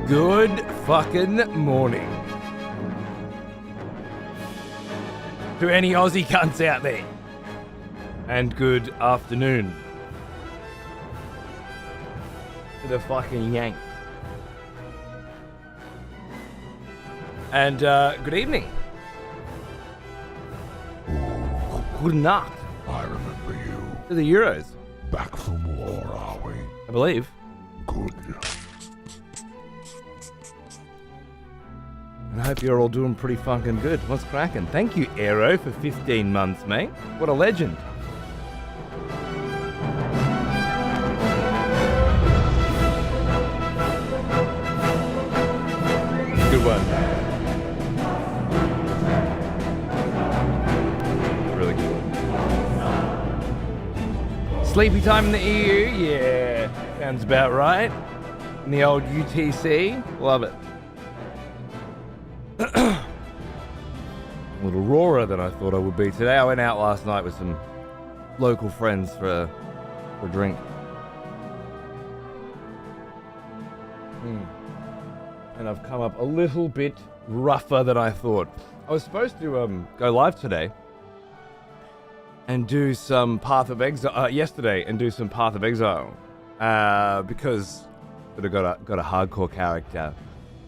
Good fucking morning to any Aussie cunts out there. And good afternoon to the fucking Yanks. And good evening. Good night. I remember you. To the Euros. Back from war, are we? I believe. Good. And I hope you're all doing pretty fucking good. What's cracking? Thank you, Aero, for 15 months, mate. What a legend. Good one. Really good one. Sleepy time in the EU? Yeah. Sounds about right. In the old UTC? Love it. A little rawer than I thought I would be today. I went out last night with some local friends for a drink. And I've come up a little bit rougher than I thought. I was supposed to go live today and do some Path of Exile yesterday and do some Path of Exile because I've got a hardcore character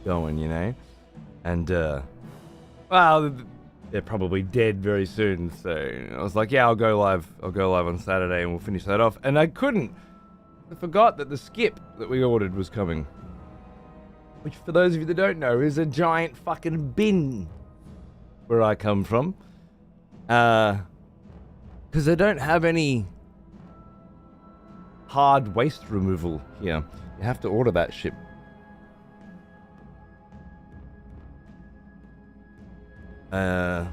going, you know. And, well, they're probably dead very soon, so I was like, yeah, I'll go live on Saturday and we'll finish that off. And I couldn't. I forgot that the skip that we ordered was coming. Which, for those of you that don't know, is a giant fucking bin where I come from. Because they don't have any hard waste removal here. You have to order that shit. I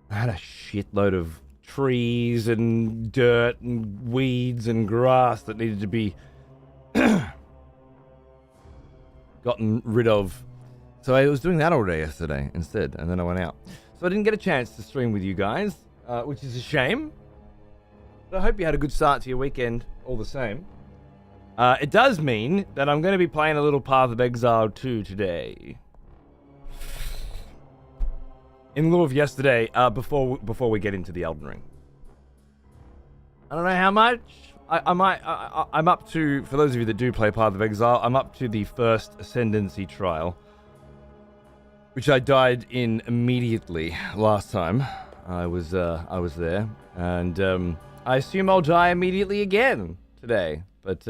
had a shitload of trees and dirt and weeds and grass that needed to be gotten rid of. So I was doing that all day yesterday instead, and then I went out. So I didn't get a chance to stream with you guys, which is a shame. But I hope you had a good start to your weekend all the same. It does mean that I'm going to be playing a little Path of Exile 2 today. In lieu of yesterday, before we get into the Elden Ring. I don't know how much. I'm up to, for those of you that do play Path of Exile, I'm up to the first Ascendancy trial, which I died in immediately last time I was there, and I assume I'll die immediately again today. But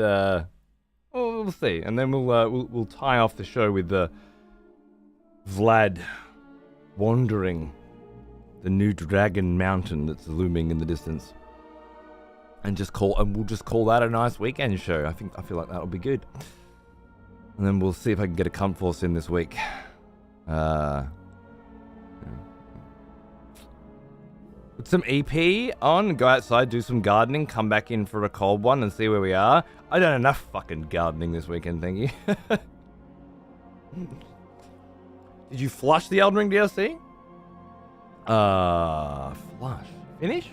we'll see, and then we'll tie off the show with Vlad wandering the new dragon mountain that's looming in the distance, and we'll just call that a nice weekend show. I feel like that'll be good, and then we'll see if I can get a Comp Force in this week. Put some EP on, go outside, do some gardening, come back in for a cold one, and see where we are. I done enough fucking gardening this weekend, thank you. Did you flush the Elden Ring DLC? Flush. Finish?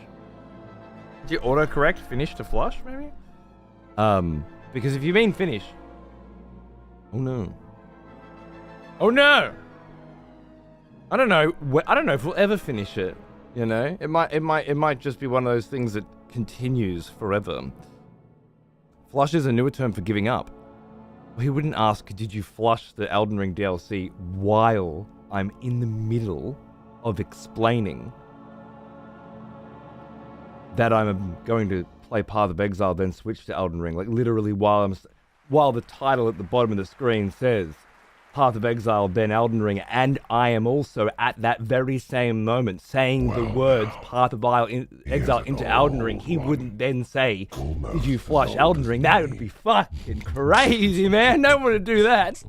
Did you autocorrect finish to flush, maybe? Because if you mean finish... Oh no. Oh no! I don't know if we'll ever finish it, you know? It might just be one of those things that continues forever. Flush is a newer term for giving up. He wouldn't ask, did you flush the Elden Ring DLC while I'm in the middle of explaining that I'm going to play Path of Exile, then switch to Elden Ring. Like literally while the title at the bottom of the screen says Path of Exile, then Elden Ring, and I am also at that very same moment saying the words Path of Exile into Elden Ring, he wouldn't then say, did you flush Elden Ring? That would be fucking crazy, man. No one would do that.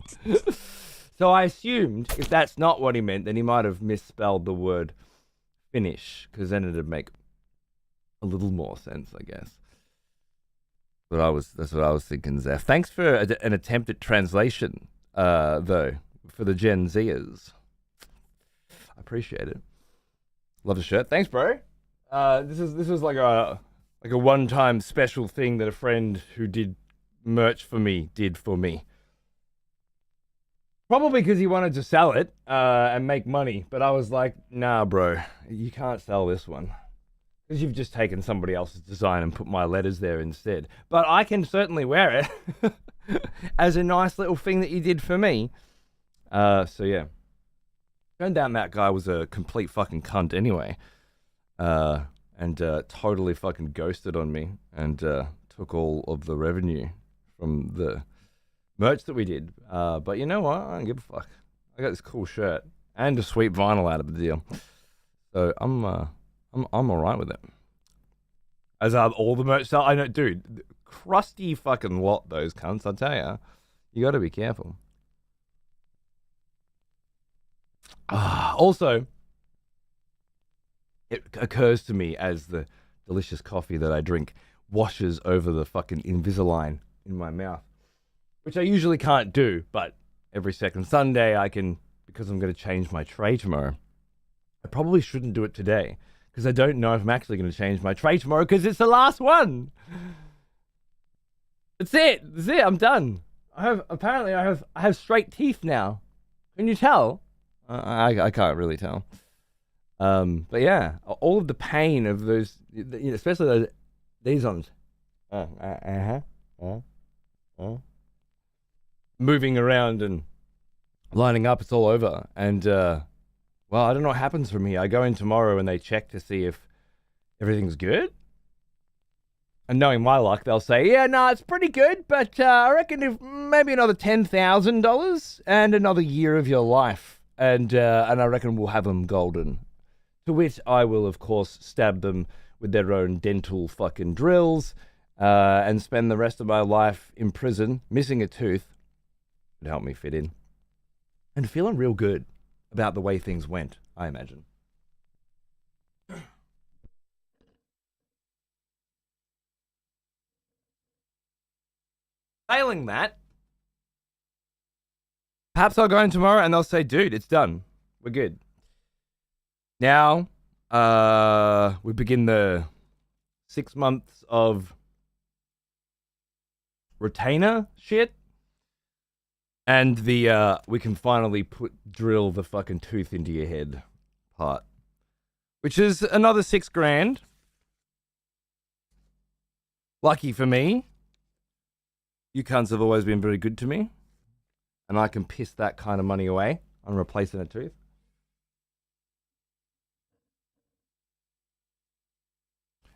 So I assumed if that's not what he meant, then he might have misspelled the word finish, because then it'd make a little more sense, I guess. That's what I was thinking, Zeph. Thanks for an attempt at translation. Though, for the Gen Zers. I appreciate it. Love the shirt. Thanks, bro. This was like a one-time special thing that a friend who did merch for me did for me. Probably because he wanted to sell it and make money. But I was like, nah, bro, you can't sell this one. Because you've just taken somebody else's design and put my letters there instead. But I can certainly wear it as a nice little thing that you did for me. So yeah. Turned out that guy was a complete fucking cunt anyway. And totally fucking ghosted on me and took all of the revenue from the merch that we did. But you know what? I don't give a fuck. I got this cool shirt and a sweet vinyl out of the deal. So I'm all right with it. As are all the merch sell. I know, dude, crusty fucking lot, those cunts, I tell ya. You got to be careful. Also, it occurs to me as the delicious coffee that I drink washes over the fucking Invisalign in my mouth, which I usually can't do, but every second Sunday I can, because I'm going to change my tray tomorrow. I probably shouldn't do it today, because I don't know if I'm actually going to change my tray tomorrow, because it's the last one. That's it. I'm done. Apparently I have straight teeth now. Can you tell? I can't really tell. But yeah, all of the pain of those, especially these ones, moving around and lining up, it's all over. And well, I don't know what happens from here. I go in tomorrow and they check to see if everything's good. And knowing my luck, they'll say, yeah, no, it's pretty good, but I reckon if maybe another $10,000 and another year of your life, and I reckon we'll have them golden. To which I will, of course, stab them with their own dental fucking drills and spend the rest of my life in prison, missing a tooth. Would help me fit in. And feeling real good about the way things went, I imagine. Failing that, perhaps I'll go in tomorrow and they'll say, dude, it's done. We're good. Now, we begin the 6 months of retainer shit. And the, we can finally drill the fucking tooth into your head part. Which is another $6,000. Lucky for me. You cunts have always been very good to me. And I can piss that kind of money away on replacing a tooth.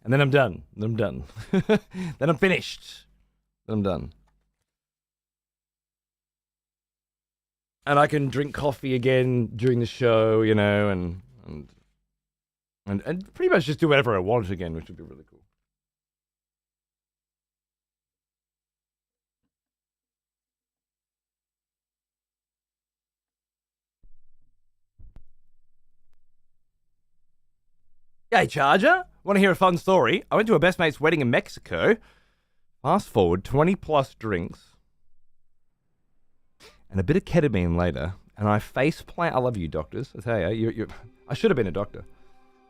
And then I'm done. Then I'm finished. Then I'm done. And I can drink coffee again during the show, you know, and pretty much just do whatever I want again, which would be really cool. Hey, Charger, want to hear a fun story? I went to a best mate's wedding in Mexico. Fast forward 20 plus drinks and a bit of ketamine later, and I face plant. I love you, doctors. I tell you, I should have been a doctor.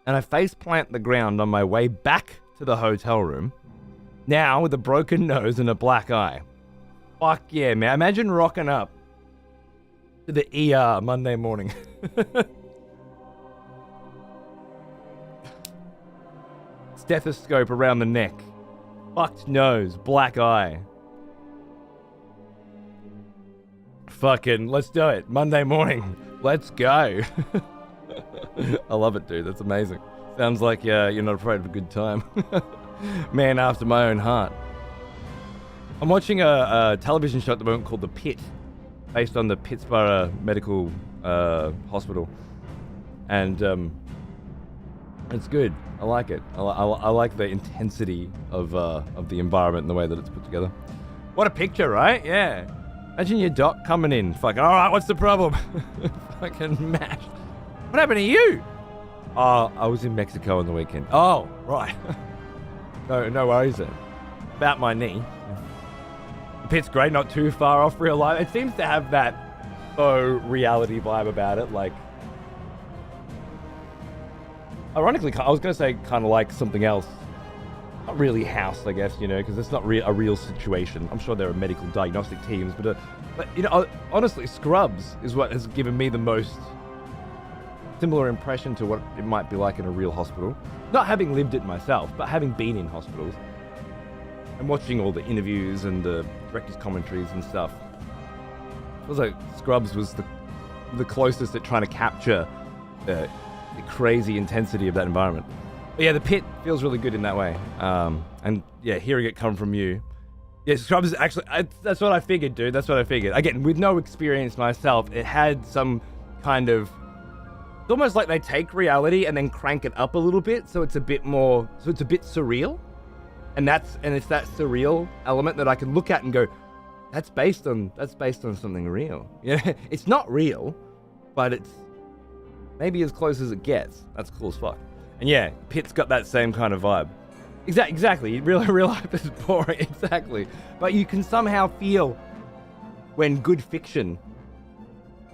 And I face plant the ground on my way back to the hotel room. Now with a broken nose and a black eye. Fuck yeah, man! Imagine rocking up to the ER Monday morning. Stethoscope around the neck. Fucked nose, black eye. Fucking, let's do it. Monday morning. Let's go. I love it, dude. That's amazing. Sounds like you're not afraid of a good time. Man after my own heart. I'm watching a television show at the moment called The Pit, based on the Pittsburgh Medical Hospital. And it's good. I like it. I like the intensity of the environment and the way that it's put together. What a picture, right? Yeah. Imagine your doc coming in. Fucking, all right, what's the problem? Fucking mashed. What happened to you? Oh, I was in Mexico on the weekend. Oh, right. No worries then. About my knee. The Pit's great, not too far off real life. It seems to have that faux reality vibe about it, like. Ironically, I was going to say kind of like something else. not really housed, I guess, you know, because it's not a real situation. I'm sure there are medical diagnostic teams, but you know, honestly, Scrubs is what has given me the most similar impression to what it might be like in a real hospital. Not having lived it myself, but having been in hospitals and watching all the interviews and the director's commentaries and stuff. It feels like Scrubs was the closest at trying to capture the crazy intensity of that environment. But yeah, the pit feels really good in that way. And yeah, hearing it come from you. Yeah, Scrubs is actually, that's what I figured, dude. That's what I figured. Again, with no experience myself, it had some kind of, it's almost like they take reality and then crank it up a little bit, so it's a bit more, so it's a bit surreal. And it's that surreal element that I can look at and go, that's based on something real. Yeah, it's not real, but it's maybe as close as it gets. That's cool as fuck. And yeah, Pit's got that same kind of vibe. Exactly. Real life is boring. Exactly. But you can somehow feel when good fiction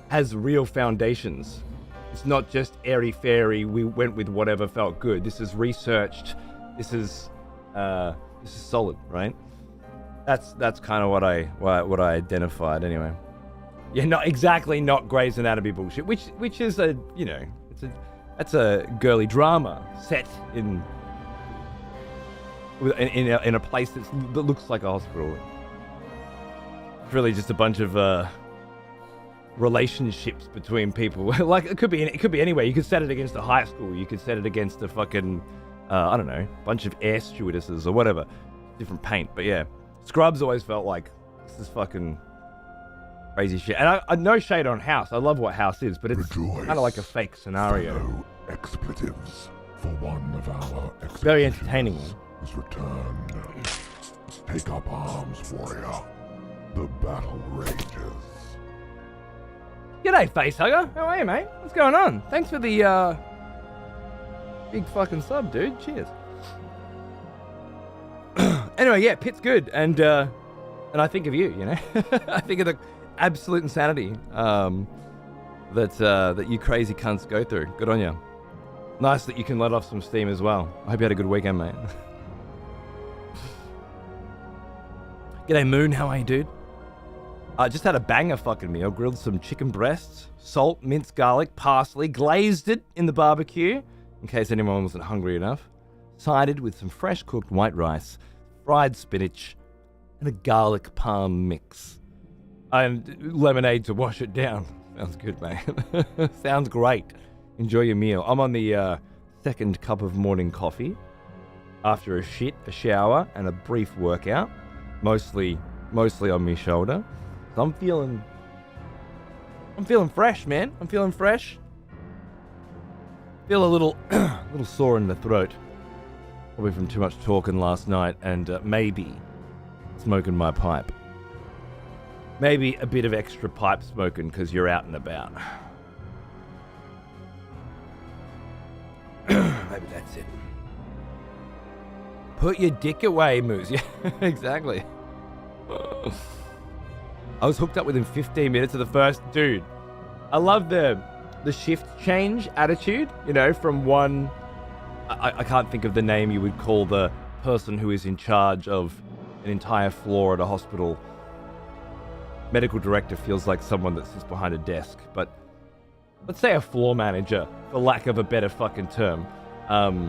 has real foundations. It's not just airy-fairy, we went with whatever felt good. This is researched. This is solid, right? That's kind of what I identified anyway. Yeah, not Grey's Anatomy bullshit, which is a, you know, that's a girly drama set in a place that looks like a hospital. It's really just a bunch of relationships between people. Like it could be anywhere. You could set it against a high school. You could set it against a fucking I don't know, bunch of air stewardesses or whatever. Different paint, but yeah. Scrubs always felt like this is fucking crazy shit. And I no shade on House. I love what House is, but it's kind of like a fake scenario. Fellow expletives, for one of our executions very entertaining. is returned. Take up arms, warrior. The battle rages. G'day, facehugger. How are you, mate? What's going on? Thanks for the big fucking sub, dude. Cheers. Anyway, yeah, Pit's good, and I think of you, you know. I think of the absolute insanity that you crazy cunts go through. Good on you. Nice that you can let off some steam as well. I hope you had a good weekend, mate. G'day, Moon. How are you, dude? I just had a banger fucking meal. Grilled some chicken breasts, salt, minced garlic, parsley, glazed it in the barbecue, in case anyone wasn't hungry enough. Sided with some fresh cooked white rice, fried spinach, and a garlic parm mix. And lemonade to wash it down. Sounds good, mate. Sounds great. Enjoy your meal. I'm on the second cup of morning coffee after a shower, and a brief workout, mostly on my shoulder. So I'm feeling fresh, man. I'm feeling fresh. Feel a little sore in the throat. Probably from too much talking last night and maybe smoking my pipe. Maybe a bit of extra pipe smoking because you're out and about. Maybe that's it. Put your dick away, Moose. Yeah, exactly. I was hooked up within 15 minutes of the first dude. I love the shift change attitude, you know, from one... I can't think of the name you would call the person who is in charge of an entire floor at a hospital. Medical director feels like someone that sits behind a desk, but let's say a floor manager, for lack of a better fucking term. But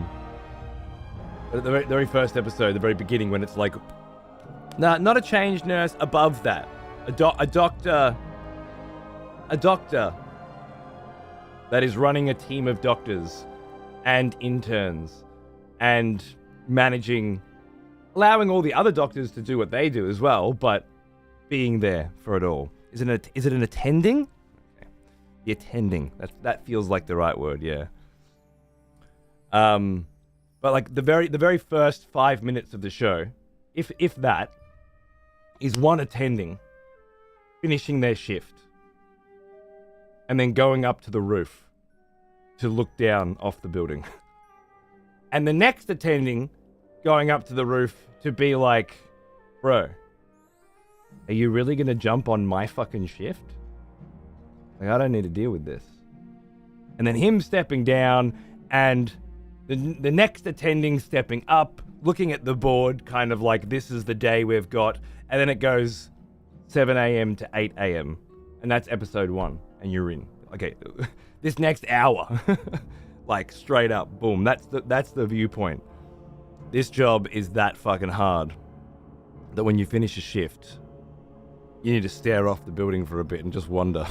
at the very first episode, the very beginning, when it's like, nah, not a change nurse, above that. A doctor that is running a team of doctors and interns and managing, allowing all the other doctors to do what they do as well, but being there for it all. Is it an attending? Okay. The attending. That feels like the right word, yeah. But like the very first 5 minutes of the show, if that, is one attending finishing their shift and then going up to the roof to look down off the building. And the next attending going up to the roof to be like, bro, are you really going to jump on my fucking shift? Like, I don't need to deal with this. And then him stepping down and the next attending stepping up looking at the board, kind of like, this is the day we've got, and then it goes 7 a.m. to 8 a.m. and that's episode 1, and you're in. Okay, this next hour, like straight up, boom. That's the viewpoint. This job is that fucking hard that when you finish a shift, you need to stare off the building for a bit and just wonder.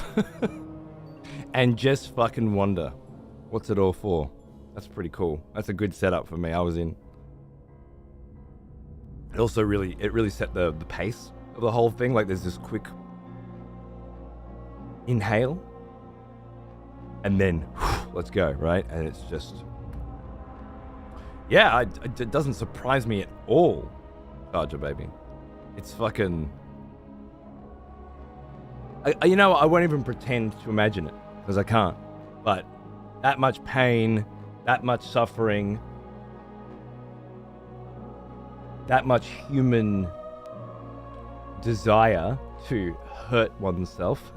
And just fucking wonder, what's it all for? That's pretty cool. That's a good setup for me. I was in. It also really set the pace of the whole thing. Like there's this quick inhale and then let's go, right? And it's just, yeah, it doesn't surprise me at all, Charger Baby. It's fucking, I won't even pretend to imagine it because I can't. But that much pain, that much suffering, that much human desire to hurt oneself.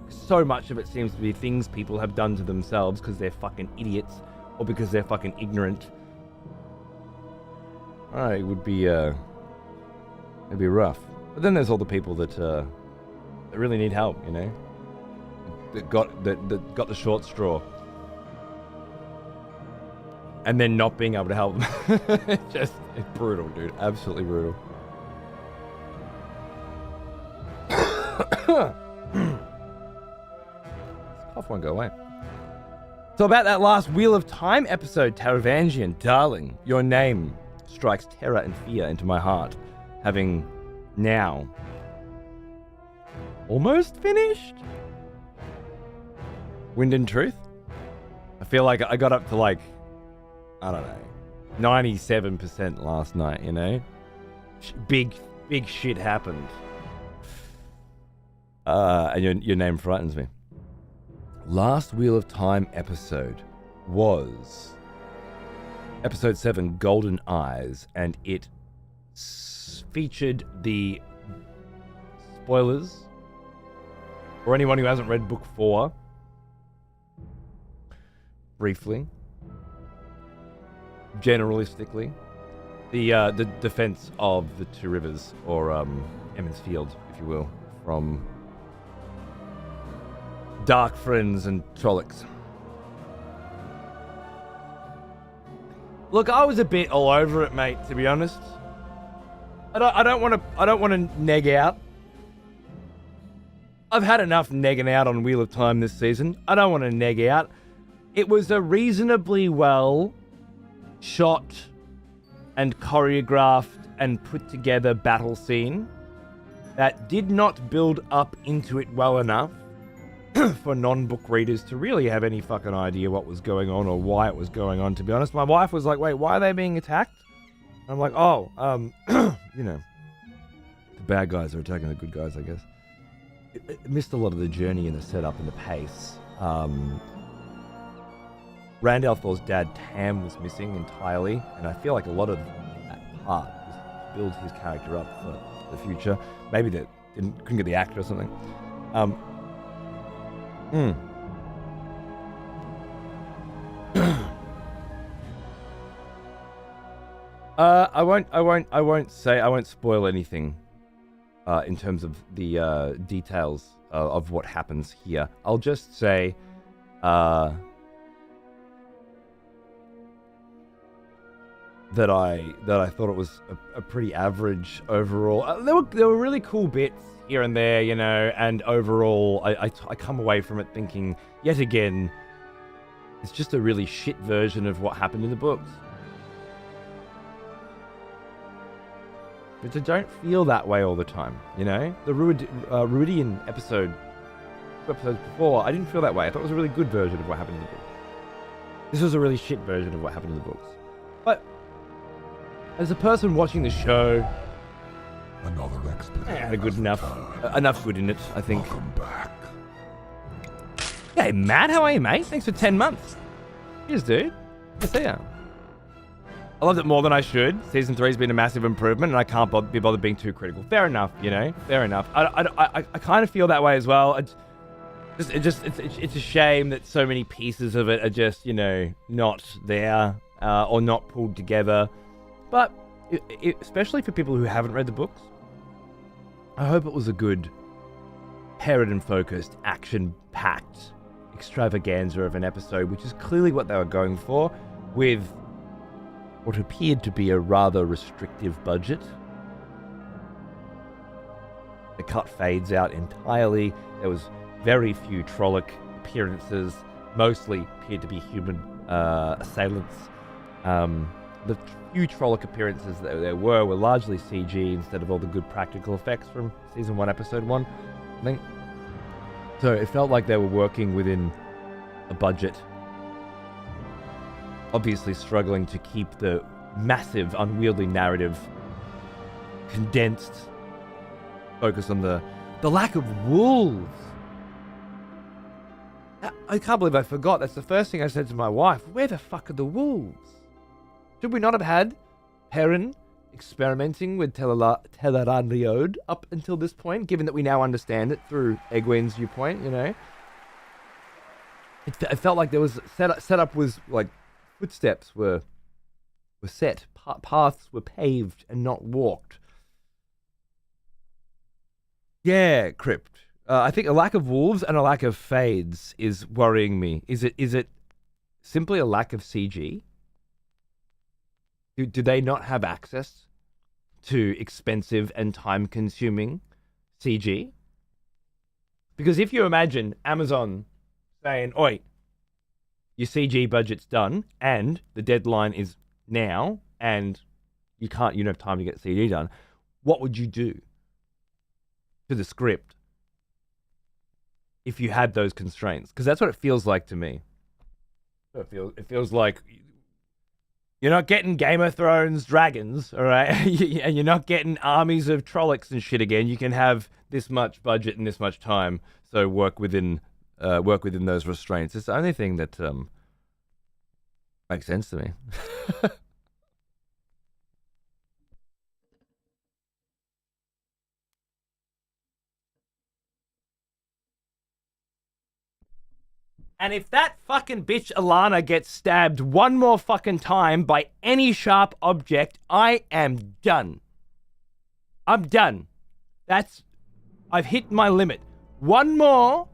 So much of it seems to be things people have done to themselves because they're fucking idiots or because they're fucking ignorant. It would be it'd be rough. But then there's all the people that really need help, you know, that got the short straw, and then not being able to help them. It's brutal, dude. Absolutely brutal. Cough won't go away. So about that last Wheel of Time episode, Taravangian, darling, your name strikes terror and fear into my heart, having now almost finished Wind and Truth. I feel like I got up to like, I don't know, 97% last night, you know? Big shit happened. And your name frightens me. Last Wheel of Time episode was episode 7, Golden Eyes, and it featured the spoilers for anyone who hasn't read book 4. Briefly, generalistically, the defense of the two rivers, or Emmons Field, if you will, from Dark Friends and Trollocs. Look, I was a bit all over it, mate, to be honest. I don't want to neg out. I've had enough negging out on Wheel of Time this season. I don't want to neg out. It was a reasonably well shot and choreographed and put together battle scene that did not build up into it well enough for non-book readers to really have any fucking idea what was going on or why it was going on, to be honest. My wife was like, wait, why are they being attacked? And I'm like, you know, the bad guys are attacking the good guys, I guess. It missed a lot of the journey and the setup and the pace. Randalthor's dad, Tam, was missing entirely, and I feel like a lot of that part was to build his character up for the future. Maybe they couldn't get the actor or something. I won't spoil anything in terms of the details of what happens here. I'll just say that I thought it was a pretty average overall. There were really cool bits here and there, you know, and overall I come away from it thinking, yet again, it's just a really shit version of what happened in the books. But I don't feel that way all the time, you know? The Ruidian episodes before, I didn't feel that way. I thought it was a really good version of what happened in the books. This was a really shit version of what happened in the books. But as a person watching the show, another expedition. Had a good enough good in it, I think. Welcome back. Hey, Matt, how are you, mate? Thanks for 10 months. Cheers, dude. Good to see ya. I loved it more than I should. Season 3's been a massive improvement, and I can't be bothered being too critical. Fair enough, you know. Fair enough. I kind of feel that way as well. It's a shame that so many pieces of it are just, you know, not there or not pulled together. But especially for people who haven't read the books, I hope it was a good, Harridan-focused, action-packed extravaganza of an episode, which is clearly what they were going for, with what appeared to be a rather restrictive budget. The cut fades out entirely. There was very few Trolloc appearances. Mostly appeared to be human assailants. The few Trolloc appearances that there were largely CG instead of all the good practical effects from Season 1, Episode 1, I think. So it felt like they were working within a budget. Obviously struggling to keep the massive, unwieldy narrative condensed. Focus on the lack of wolves. I can't believe I forgot. That's the first thing I said to my wife. Where the fuck are the wolves? Should we not have had Perrin experimenting with Tel'aran'rhiod up until this point, given that we now understand it through Egwene's viewpoint, you know? It felt like there was setup was like footsteps were set, paths were paved and not walked. Yeah, Crypt. I think a lack of wolves and a lack of fades is worrying me. Is it simply a lack of CG? Do they not have access to expensive and time-consuming CG? Because if you imagine Amazon saying, "Oi, your CG budget's done, and the deadline is now, and you don't have time to get CG done," what would you do to the script if you had those constraints? Because that's what it feels like to me. It feels like you're not getting Game of Thrones dragons, all right? And you're not getting armies of Trollocs and shit again. You can have this much budget and this much time, so work within those restraints. It's the only thing that makes sense to me. And if that fucking bitch Alana gets stabbed one more fucking time by any sharp object, I am done. I'm done. I've hit my limit. One more,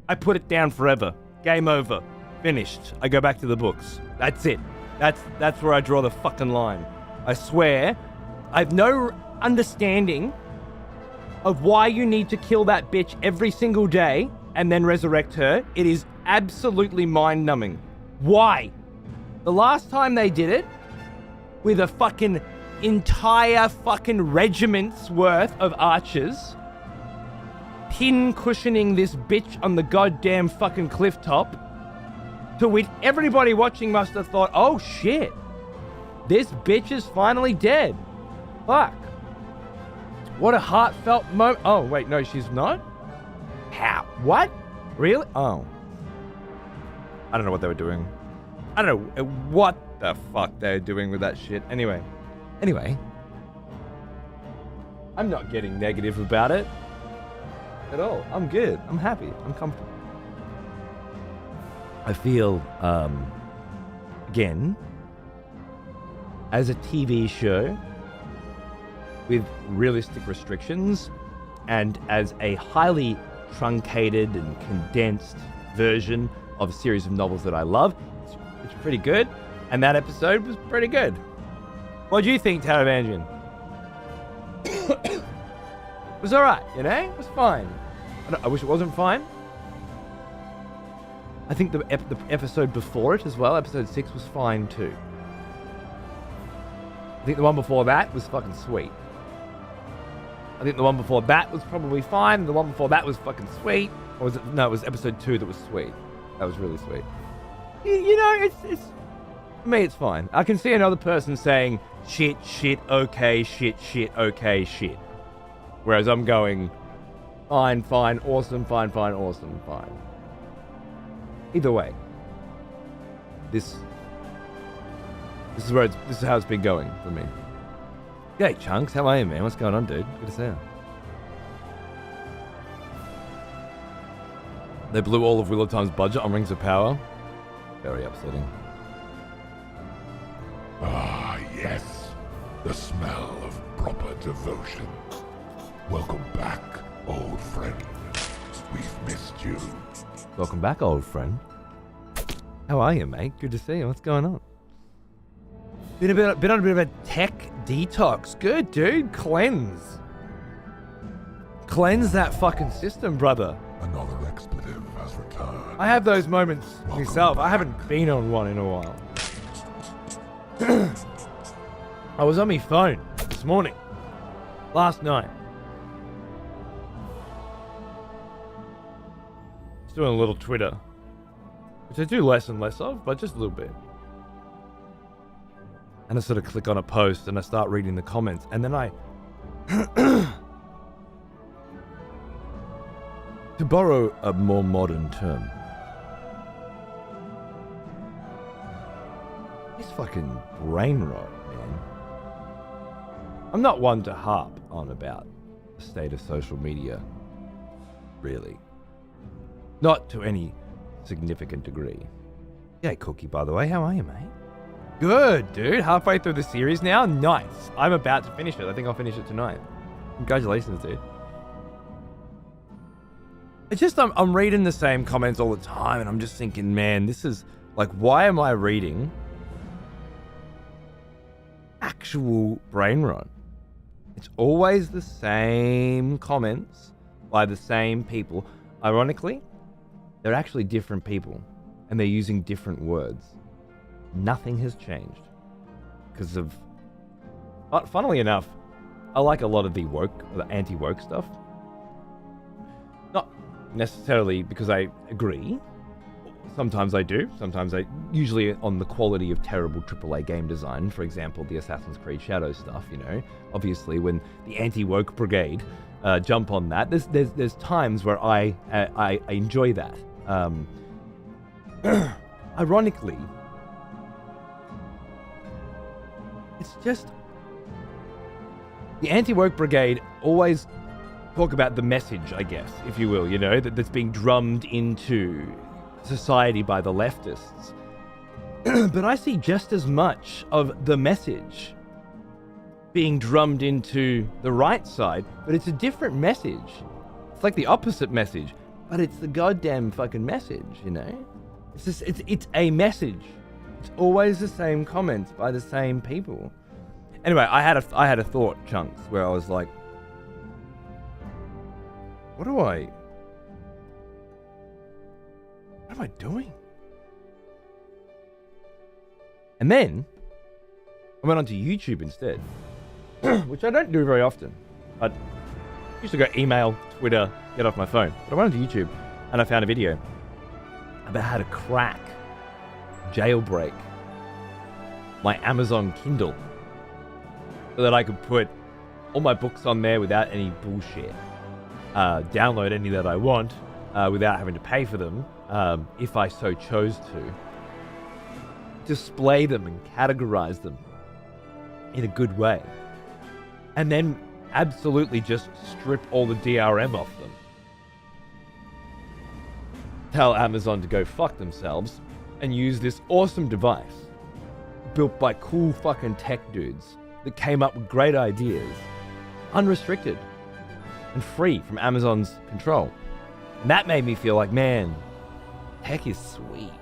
I put it down forever. Game over. Finished. I go back to the books. That's it. That's where I draw the fucking line. I swear, I've no understanding of why you need to kill that bitch every single day and then resurrect her. It is absolutely mind-numbing. Why? The last time they did it, with a fucking entire fucking regiment's worth of archers, pin cushioning this bitch on the goddamn fucking cliff top, to which everybody watching must have thought, "Oh shit, this bitch is finally dead. Fuck. What a heartfelt moment." Oh wait, no, she's not? How? What? Really? Oh. I don't know what they were doing. I don't know what the fuck they were doing with that shit. Anyway. I'm not getting negative about it at all. I'm good. I'm happy. I'm comfortable. I feel, again, as a TV show with realistic restrictions and as a highly truncated and condensed version of a series of novels that I love, it's pretty good, and that episode was pretty good. What do you think, Taravangian? It was alright, you know? It was fine. I wish it wasn't fine. I think the episode before it as well, episode 6, was fine too. I think the one before that was fucking sweet. I think the one before that was probably fine. The one before that was fucking sweet. Or was it? No, it was episode 2 that was sweet. That was really sweet. You know, it's for me, it's fine. I can see another person saying shit, okay, shit, okay, shit. Whereas I'm going fine, awesome, fine, awesome, fine. Either way, this is how it's been going for me. Hey, Chunks, how are you, man? What's going on, dude? Good to see you. They blew all of Wheel of Time's budget on Rings of Power. Very upsetting. Ah, yes. The smell of proper devotion. Welcome back, old friend. We've missed you. Welcome back, old friend. How are you, mate? Good to see you. What's going on? Been on a bit of a tech detox. Good, dude. Cleanse that fucking system, brother. Another expletive has returned. I have those moments Welcome myself. I back. haven't been on one in a while. I was on my phone this morning. Last night. Just doing a little Twitter. Which I do less and less of, but just a little bit. And I sort of click on a post and I start reading the comments. And then I... to borrow a more modern term. It's fucking brain rot, man. I'm not one to harp on about the state of social media. Really. Not to any significant degree. Yeah, Cookie, by the way. How are you, mate? Good, dude. Halfway through the series now? Nice. I'm about to finish it. I think I'll finish it tonight. Congratulations, dude. It's just, I'm reading the same comments all the time, and I'm just thinking, man, this is, like, why am I reading actual brain rot? It's always the same comments by the same people. Ironically, they're actually different people, and they're using different words. Nothing has changed because of... But funnily enough, I like a lot of the anti-woke stuff. Not necessarily because I agree. Sometimes I do. Sometimes I... Usually on the quality of terrible AAA game design. For example, the Assassin's Creed Shadows stuff, you know. Obviously, when the anti-woke brigade jump on that, there's times where I enjoy that. Ironically, it's just the anti-woke brigade always talk about the message, I guess, if you will, you know, that's being drummed into society by the leftists. But I see just as much of the message being drummed into the right side, but it's a different message. It's like the opposite message, but it's the goddamn fucking message, you know? It's just, it's a message. It's always the same comments by the same people. Anyway, I had a thought, Chunks, where I was like, what am I doing? And then I went onto YouTube instead, which I don't do very often. I used to go email, Twitter, get off my phone. But I went onto YouTube and I found a video about how to crack, jailbreak my Amazon Kindle so that I could put all my books on there without any bullshit. Download any that I want without having to pay for them, if I so chose to. Display them and categorize them in a good way. And then absolutely just strip all the DRM off them. Tell Amazon to go fuck themselves and use this awesome device built by cool fucking tech dudes that came up with great ideas, unrestricted and free from Amazon's control. And that made me feel like, man, tech is sweet.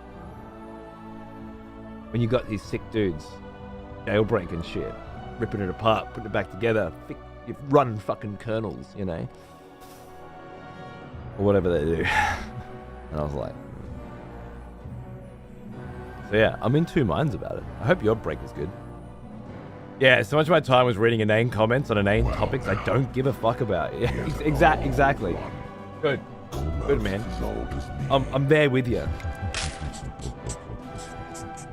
When you got these sick dudes jailbreaking shit, ripping it apart, putting it back together, you're running fucking kernels, you know, or whatever they do. And I was like, so yeah, I'm in two minds about it. I hope your break is good. Yeah, so much of my time was reading inane comments on inane topics I don't give a fuck about. Yeah, exactly. Good, man. I'm there with you.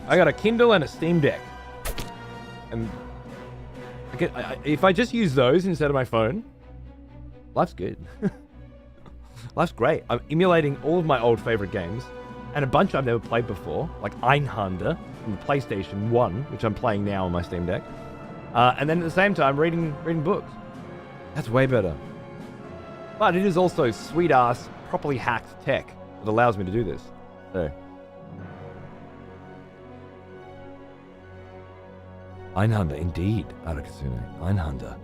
I got a Kindle and a Steam Deck, and if I just use those instead of my phone, life's good. Life's great. I'm emulating all of my old favorite games, and a bunch I've never played before, like Einhander from the PlayStation 1, which I'm playing now on my Steam Deck, and then at the same time reading books. That's way better. But it is also sweet-ass, properly hacked tech that allows me to do this. So... Einhander, indeed, Arakasune. Einhander.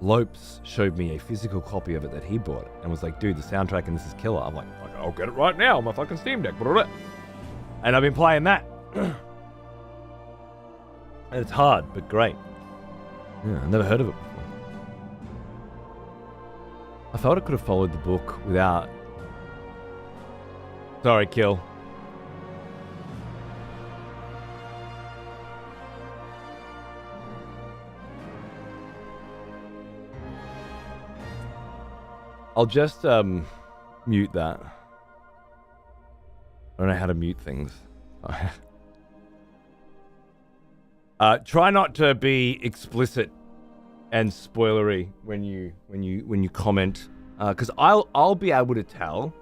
Lopes showed me a physical copy of it that he bought and was like, dude, the soundtrack in this is killer. I'm like, I'll get it right now on my fucking Steam Deck. And I've been playing that. And it's hard, but great. Yeah, I've never heard of it before. I felt it could have followed the book without... Sorry, Kill. I'll just mute that. I don't know how to mute things. Try not to be explicit and spoilery when you comment, because I'll be able to tell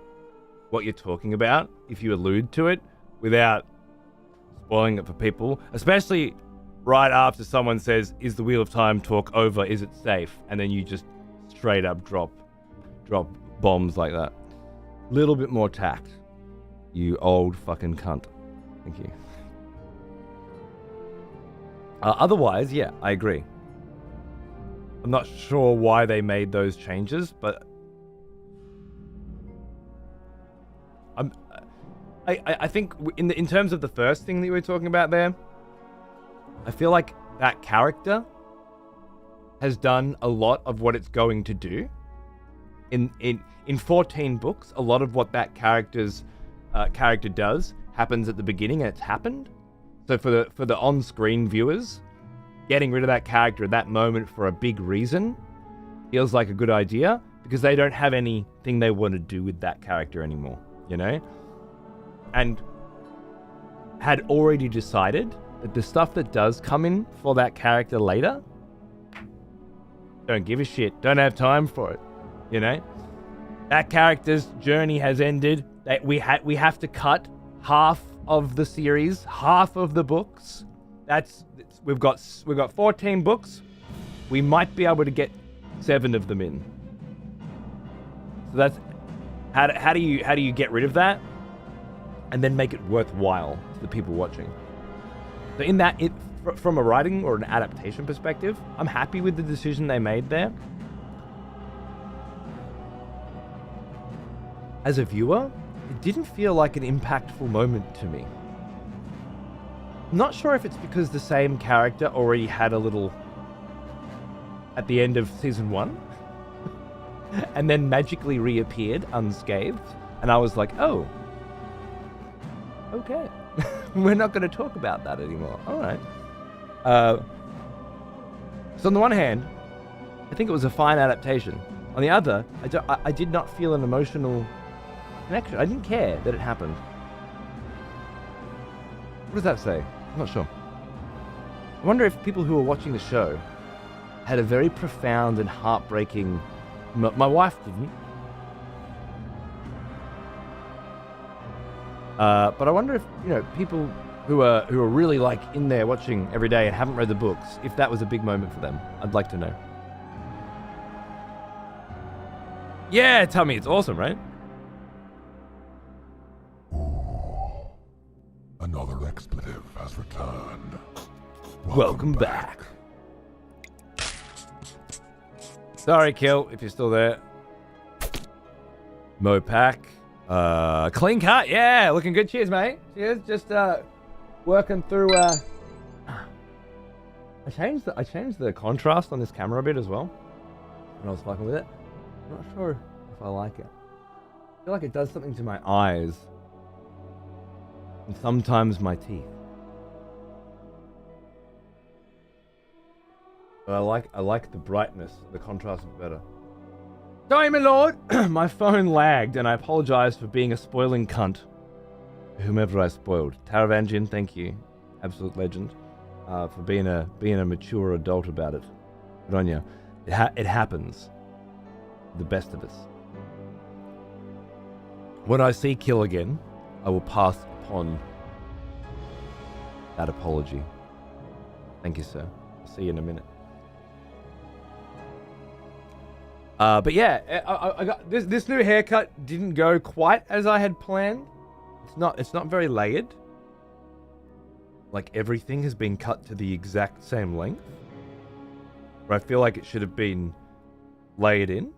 what you're talking about if you allude to it without spoiling it for people, especially right after someone says, "Is the Wheel of Time talk over? Is it safe?" And then you just straight up drop bombs like that. Little bit more tact, you old fucking cunt. Thank you. Otherwise, yeah, I agree. I'm not sure why they made those changes, but I think in terms of the first thing that you were talking about there, I feel like that character has done a lot of what it's going to do. In 14 books, a lot of what that character does happens at the beginning, and it's happened. So for the on-screen viewers, getting rid of that character at that moment for a big reason feels like a good idea, because they don't have anything they want to do with that character anymore, you know? And had already decided that the stuff that does come in for that character later, don't give a shit, don't have time for it. You know, that character's journey has ended. We have to cut half of the series, half of the books. We've got 14 books. We might be able to get 7 of them in. So that's how do you get rid of that and then make it worthwhile to the people watching. So in that, from a writing or an adaptation perspective, I'm happy with the decision they made there. As a viewer, it didn't feel like an impactful moment to me. I'm not sure if it's because the same character already had a little at the end of season 1 and then magically reappeared unscathed, and I was like, oh, okay. We're not going to talk about that anymore. All right. So on the one hand, I think it was a fine adaptation. On the other, I did not feel an emotional connection. I didn't care that it happened. What does that say? I'm not sure. I wonder if people who were watching the show had a very profound and heartbreaking... My wife didn't. But I wonder if, you know, people who are really like in there watching every day and haven't read the books, if that was a big moment for them. I'd like to know. Yeah, tell me, it's awesome, right? Ooh, another expletive has returned. Welcome back. Sorry, Kill, if you're still there. Mopac. Clean cut, yeah, looking good. Cheers, mate. Cheers. Just working through. I changed the contrast on this camera a bit as well when I was fucking with it. I'm not sure if I like it. I feel like it does something to my eyes and sometimes my teeth. But I like the brightness. The contrast is better. Sorry, my lord. My phone lagged, and I apologize for being a spoiling cunt. Whomever I spoiled. Taravangian, thank you, absolute legend, for being a mature adult about it. Good on you. It happens. The best of us. When I see Kill again, I will pass upon that apology. Thank you, sir. I'll see you in a minute. But yeah, I got this new haircut didn't go quite as I had planned. It's not very layered. like everything has been cut to the exact same length. Where I feel like it should have been layered in,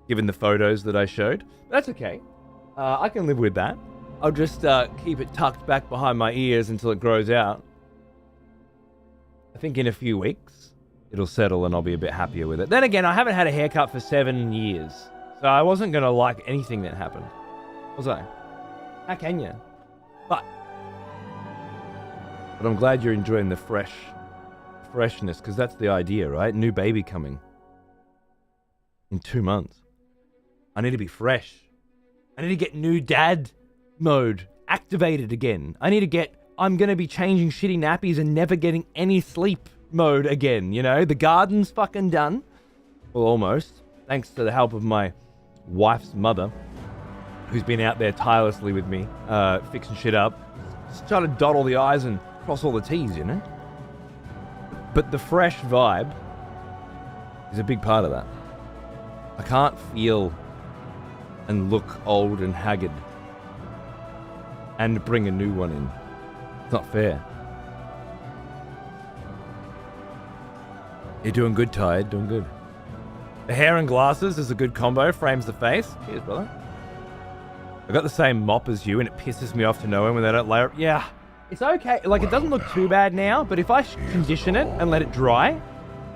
given the photos that I showed. That's okay. I can live with that. I'll just keep it tucked back behind my ears until it grows out. I think in a few weeks, it'll settle and I'll be a bit happier with it. Then again, I haven't had a haircut for 7 years. So I wasn't going to like anything that happened. Was I? How can you? But I'm glad you're enjoying the freshness, because that's the idea, right? New baby coming in 2 months. I need to be fresh. I need to get new dad mode activated again. I'm going to be changing shitty nappies and never getting any sleep mode again, you know? The garden's fucking done. Well, almost. Thanks to the help of my wife's mother, who's been out there tirelessly with me, fixing shit up. Just trying to dot all the I's and cross all the T's, you know? But the fresh vibe is a big part of that. I can't feel and look old and haggard and bring a new one in. It's not fair. You're doing good, Ty. Doing good. The hair and glasses is a good combo. Frames the face. Cheers, brother. I got the same mop as you, and it pisses me off to no end when they don't layer it. Yeah, it's okay. Like, it doesn't look too bad now, but if I condition it and let it dry,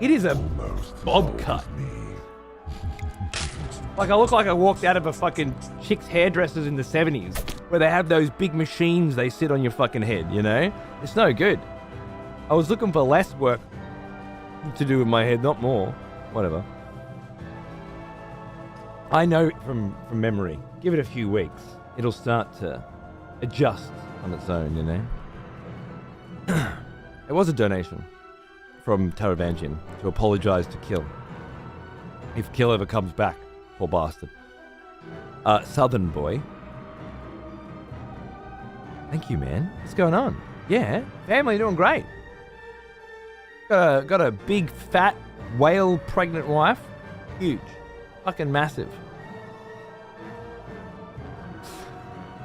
it is a bob cut. Like, I look like I walked out of a fucking chick's hairdressers in the 70s, where they have those big machines they sit on your fucking head, you know? It's no good. I was looking for less work to do with my head, not more. Whatever. I know from memory. Give it a few weeks. It'll start to adjust on its own, you know? It was a donation from Taravangian to apologize to Kill. If Kill ever comes back, poor bastard. Southern Boy. Thank you, man. What's going on? Yeah, family doing great. Got a big, fat, whale pregnant wife. Huge. Fucking massive.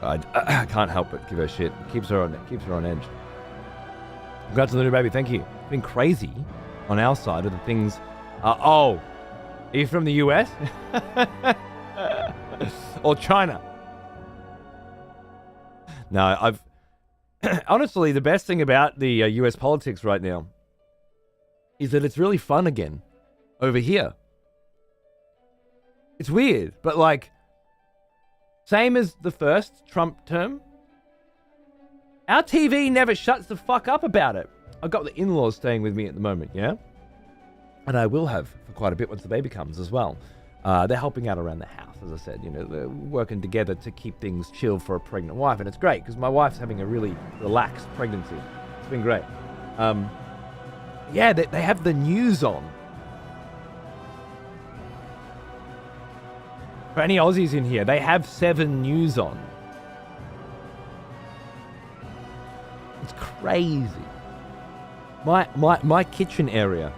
I can't help but give her shit. Keeps her on edge. Congrats on the new baby. Thank you. It's been crazy on our side of the things. Are you from the US? Or China? No, I've... Honestly, the best thing about the US politics right now is that it's really fun again over here. It's weird, but like, same as the first Trump term, our TV never shuts the fuck up about it. I've got the in-laws staying with me at the moment, yeah? And I will have for quite a bit once the baby comes as well. They're helping out around the house, as I said. You know, they're working together to keep things chill for a pregnant wife. And it's great, because my wife's having a really relaxed pregnancy. It's been great. Yeah, they have the news on. For any Aussies in here, they have 7 News on. It's crazy. My kitchen area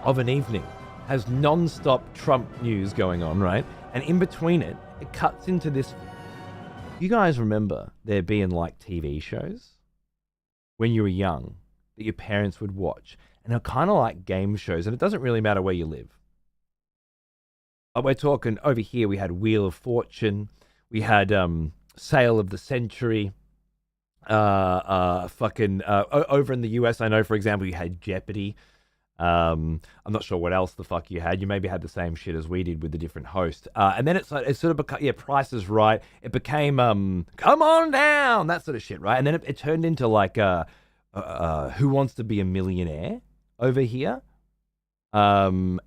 of an evening has non-stop Trump news going on, right? And in between it cuts into this. You guys remember there being like TV shows when you were young that your parents would watch, and they're kind of like game shows, and it doesn't really matter where you live. We're talking over here, we had Wheel of Fortune, we had Sale of the Century, over in the US, I know, for example, you had Jeopardy. I'm not sure what else the fuck you had. You maybe had the same shit as we did with the different host. And then it's sort of become, Price is Right. It became, come on down, that sort of shit, right? And then it turned into like, Who Wants to Be a Millionaire over here? And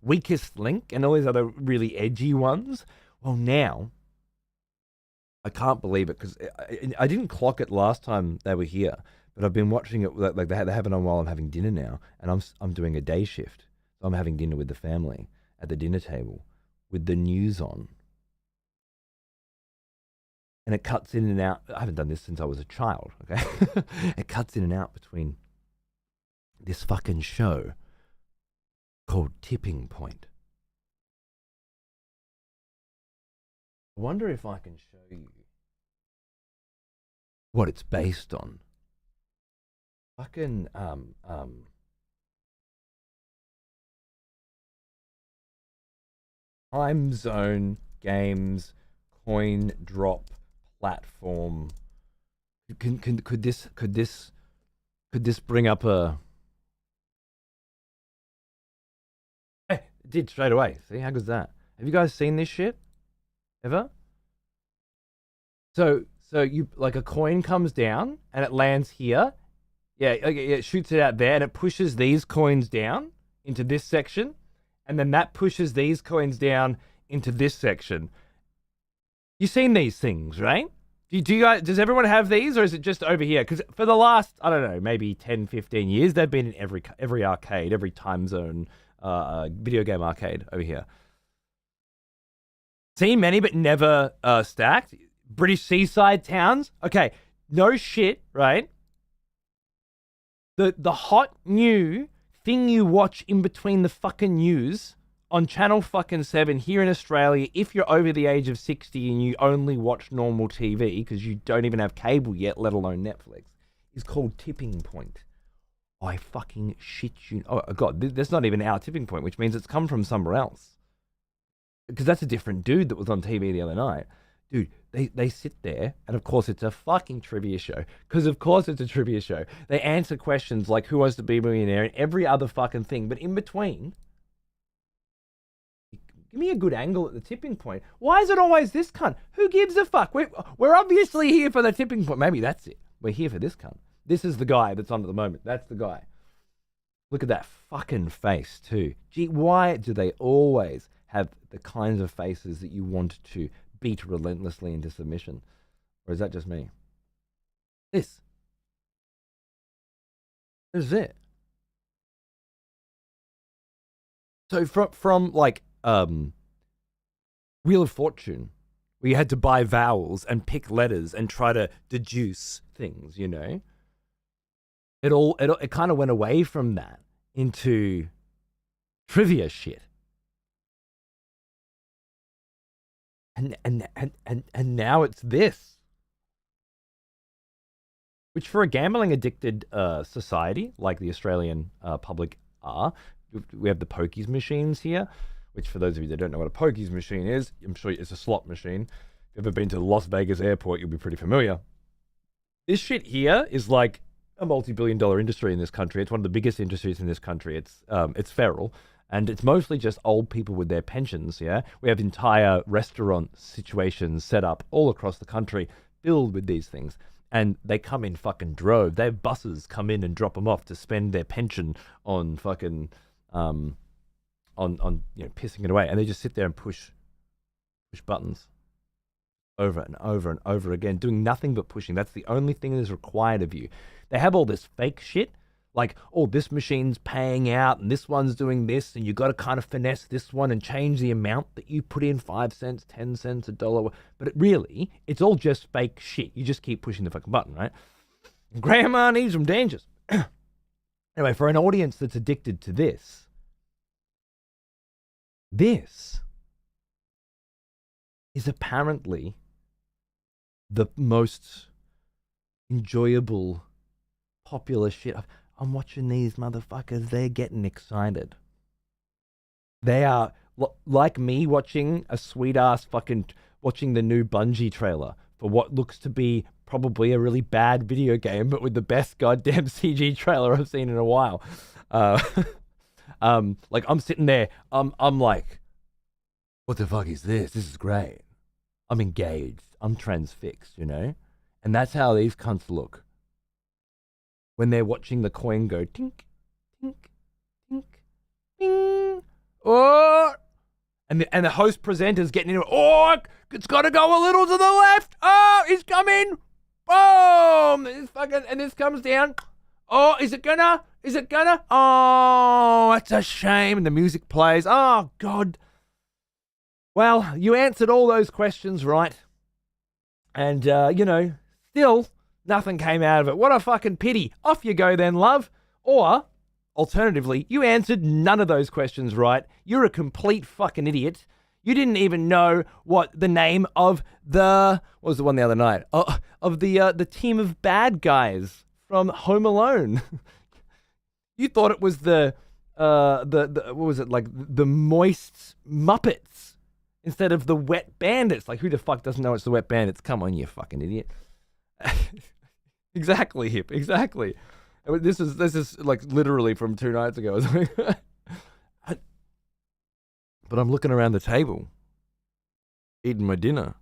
Weakest Link and all these other really edgy ones. Well, now, I can't believe it, because I didn't clock it last time they were here, but I've been watching it, like they have it on while I'm having dinner now, and I'm doing a day shift. So I'm having dinner with the family at the dinner table with the news on. And it cuts in and out. I haven't done this since I was a child, okay? It cuts in and out between this fucking show called Tipping Point. I wonder if I can show you what it's based on. Fucking time zone games coin drop platform. Could this bring up a? It did straight away. See how good's that? Have you guys seen this shit ever? So you like a coin comes down and it lands here. Yeah, it shoots it out there and it pushes these coins down into this section, and then that pushes these coins down into this section. You've seen these things, right? Do you guys, does everyone have these, or is it just over here? Because for the last, I don't know, maybe 10, 15 years, they've been in every arcade, every time zone video game arcade over here. Seen many, but never stacked. British seaside towns. Okay, no shit, right? The hot new thing you watch in between the fucking news on Channel fucking 7 here in Australia, if you're over the age of 60 and you only watch normal TV because you don't even have cable yet, let alone Netflix, is called Tipping Point. I fucking shit you. Oh, God, that's not even our Tipping Point, which means it's come from somewhere else. Because that's a different dude that was on TV the other night. Dude, they sit there, and of course it's a fucking trivia show. Because of course it's a trivia show. They answer questions like who wants to be a millionaire and every other fucking thing. But in between, give me a good angle at the tipping point. Why is it always this cunt? Who gives a fuck? We're obviously here for the tipping point. Maybe that's it. We're here for this cunt. This is the guy that's on at the moment. That's the guy. Look at that fucking face too. Gee, why do they always have the kinds of faces that you want to beat relentlessly into submission? Or is that just me? This is it. So from like Wheel of Fortune, where you had to buy vowels and pick letters and try to deduce things, you know, it kind of went away from that into trivia shit. And now it's this, which for a gambling addicted society like the Australian public are, we have the pokies machines here, which for those of you that don't know what a pokies machine is, I'm sure it's a slot machine. If you've ever been to the Las Vegas airport, you'll be pretty familiar. This shit here is like a multi-billion-dollar industry in this country. It's one of the biggest industries in this country. It's feral. And it's mostly just old people with their pensions, yeah? We have entire restaurant situations set up all across the country filled with these things. And they come in fucking droves. They have buses come in and drop them off to spend their pension on fucking, on you know, pissing it away. And they just sit there and push buttons over and over and over again, doing nothing but pushing. That's the only thing that is required of you. They have all this fake shit. Like, oh, this machine's paying out and this one's doing this, and you got to kind of finesse this one and change the amount that you put in, 5 cents, 10 cents, $1. But it's all just fake shit. You just keep pushing the fucking button, right? Grandma needs some dangers. Anyway, for an audience that's addicted to this is apparently the most enjoyable, popular shit. I'm watching these motherfuckers. They're getting excited. They are like me watching a sweet ass watching the new Bungie trailer for what looks to be probably a really bad video game, but with the best goddamn CG trailer I've seen in a while. Like I'm sitting there, I'm like, what the fuck is this? This is great. I'm engaged. I'm transfixed, you know? And that's how these cunts look when they're watching the coin go tink, tink, tink, ding, oh, and the host presenter's getting into it. Oh, it's got to go a little to the left. Oh, he's coming. Boom! And this comes down. Oh, is it gonna? Oh, that's a shame. And the music plays. Oh, God. Well, you answered all those questions right. And, you know, still nothing came out of it. What a fucking pity. Off you go then, love. Or, alternatively, you answered none of those questions right. You're a complete fucking idiot. You didn't even know what the name of what was the one the other night? Of the team of bad guys from Home Alone. You thought it was the what was it, like the moist Muppets instead of the wet bandits. Like, who the fuck doesn't know it's the wet bandits? Come on, you fucking idiot. Exactly, Hip. Exactly. This is like literally from 2 nights ago. But I'm looking around the table, eating my dinner,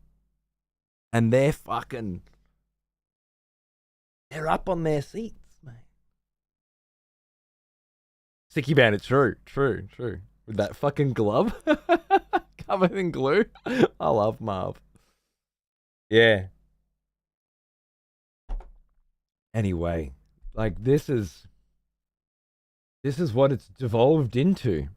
and they're up on their seats, mate. Sticky bandit, true. With that fucking glove covered in glue. I love Marv. Yeah. Anyway, like this is what it's devolved into.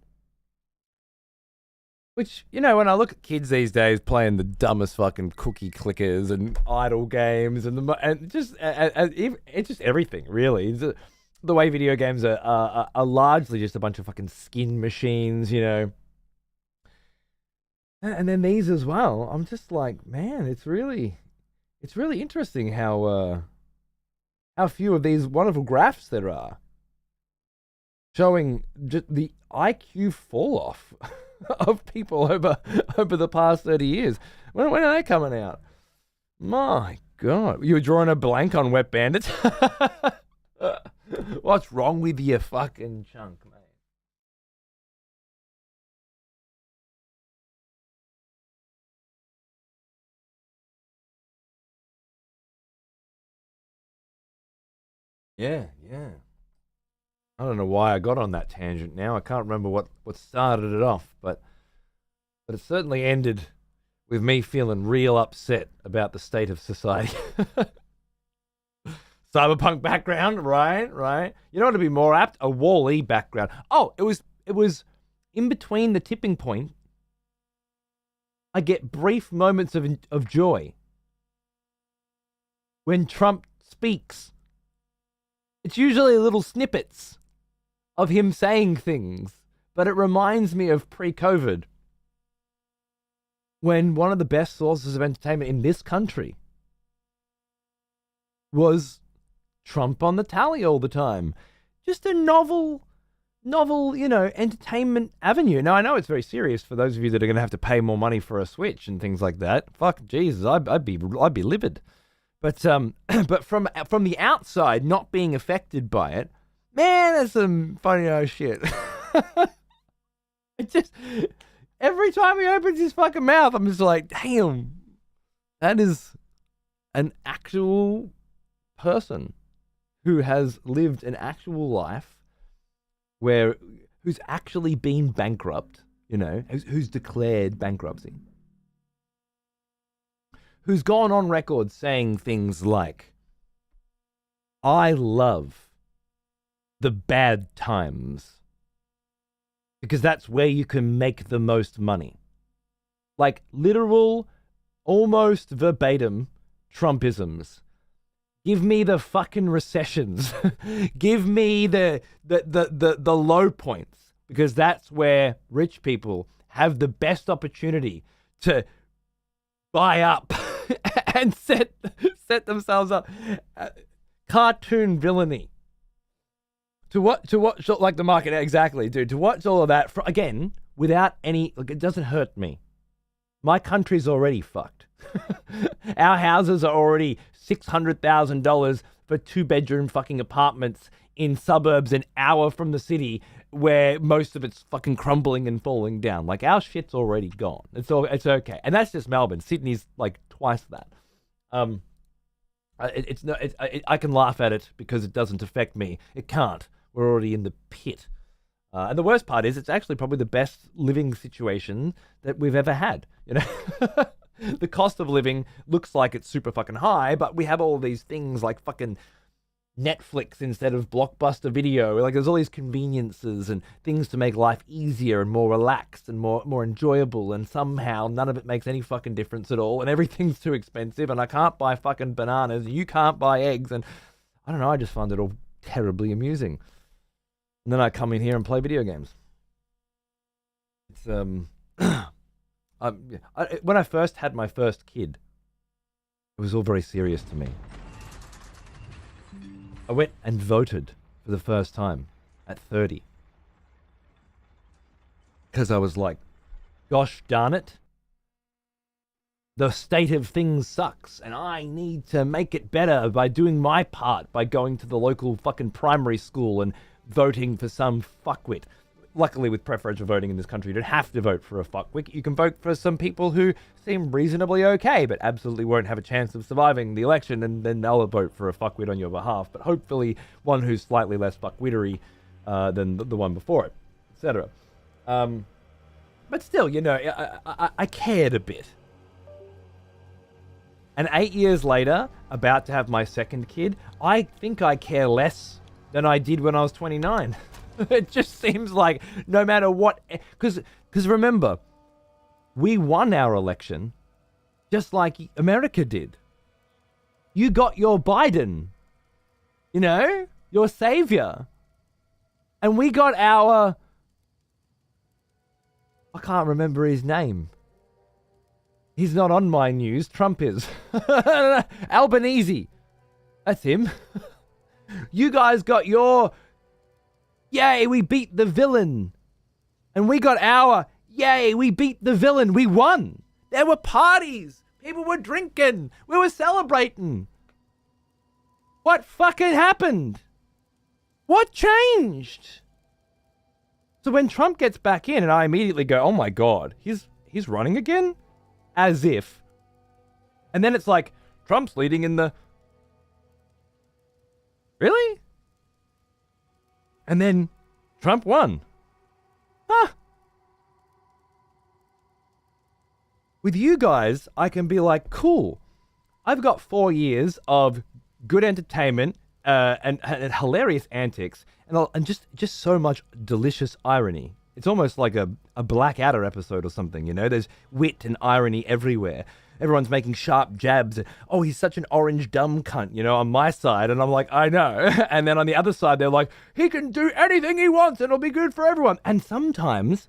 Which, you know, when I look at kids these days playing the dumbest fucking cookie clickers and idle games and just it's just everything, really. The way video games are largely just a bunch of fucking skin machines, you know. And then these as well. I'm just like, man, it's really interesting how few of these wonderful graphs there are, showing just the IQ fall off of people over the past 30 years. When are they coming out? My God, you were drawing a blank on Wet Bandits. What's wrong with you, fucking chunk, mate? Yeah. I don't know why I got on that tangent now. I can't remember what started it off, but it certainly ended with me feeling real upset about the state of society. Cyberpunk background, right. You know what would be more apt? A Wall-E background. Oh, it was in between the tipping point. I get brief moments of joy when Trump speaks. It's usually little snippets of him saying things, but it reminds me of pre-COVID, when one of the best sources of entertainment in this country was Trump on the tally all the time. Just a novel, you know, entertainment avenue. Now, I know it's very serious for those of you that are going to have to pay more money for a Switch and things like that. Fuck, Jesus, I'd be livid. But but from the outside, not being affected by it, man, that's some funny ass shit. It just, every time he opens his fucking mouth, I'm just like, damn, that is an actual person who has lived an actual life, who's actually been bankrupt, you know, who's declared bankruptcy, who's gone on record saying things like, I love the bad times because that's where you can make the most money. Like literal, almost verbatim Trumpisms. Give me the fucking recessions. Give me the low points, because that's where rich people have the best opportunity to buy up and set themselves up. Cartoon villainy. To watch like the market, exactly, dude. To watch all of that again without any, like, it doesn't hurt me. My country's already fucked. Our houses are already $600,000 for 2-bedroom fucking apartments in suburbs an hour from the city, where most of it's fucking crumbling and falling down. Like, our shit's already gone. It's okay, and that's just Melbourne. Sydney's like twice that. I can laugh at it because it doesn't affect me. It can't. We're already in the pit. And the worst part is, it's actually probably the best living situation that we've ever had. You know, the cost of living looks like it's super fucking high, but we have all these things like fucking Netflix instead of Blockbuster Video. Like, there's all these conveniences and things to make life easier and more relaxed and more enjoyable, and somehow none of it makes any fucking difference at all, and everything's too expensive, and I can't buy fucking bananas, you can't buy eggs, and I don't know, I just find it all terribly amusing. And then I come in here and play video games. It's When I first had my first kid, it was all very serious to me. I went and voted for the first time at 30. Because I was like, gosh darn it. The state of things sucks, and I need to make it better by doing my part, by going to the local fucking primary school and voting for some fuckwit. Luckily, with preferential voting in this country, you don't have to vote for a fuckwit. You can vote for some people who seem reasonably okay, but absolutely won't have a chance of surviving the election, and then they'll vote for a fuckwit on your behalf. But hopefully, one who's slightly less fuckwittery than the one before it, etc. But still, you know, I cared a bit. And 8 years later, about to have my second kid, I think I care less than I did when I was 29. It just seems like no matter what... Because remember, we won our election just like America did. You got your Biden, you know, your savior. And we got our... I can't remember his name. He's not on my news. Trump is. Albanese. That's him. You guys got your... Yay, we beat the villain. And we got our... Yay, we beat the villain. We won. There were parties. People were drinking. We were celebrating. What fucking happened? What changed? So when Trump gets back in and I immediately go, oh my God, he's running again? As if. And then it's like, Trump's leading in the... Really? And then Trump won. Huh. With you guys, I can be like, cool. I've got 4 years of good entertainment and hilarious antics and just so much delicious irony. It's almost like a Blackadder episode or something, you know? There's wit and irony everywhere. Everyone's making sharp jabs. Oh, he's such an orange dumb cunt, you know, on my side. And I'm like, I know. And then on the other side, they're like, he can do anything he wants and it'll be good for everyone. And sometimes,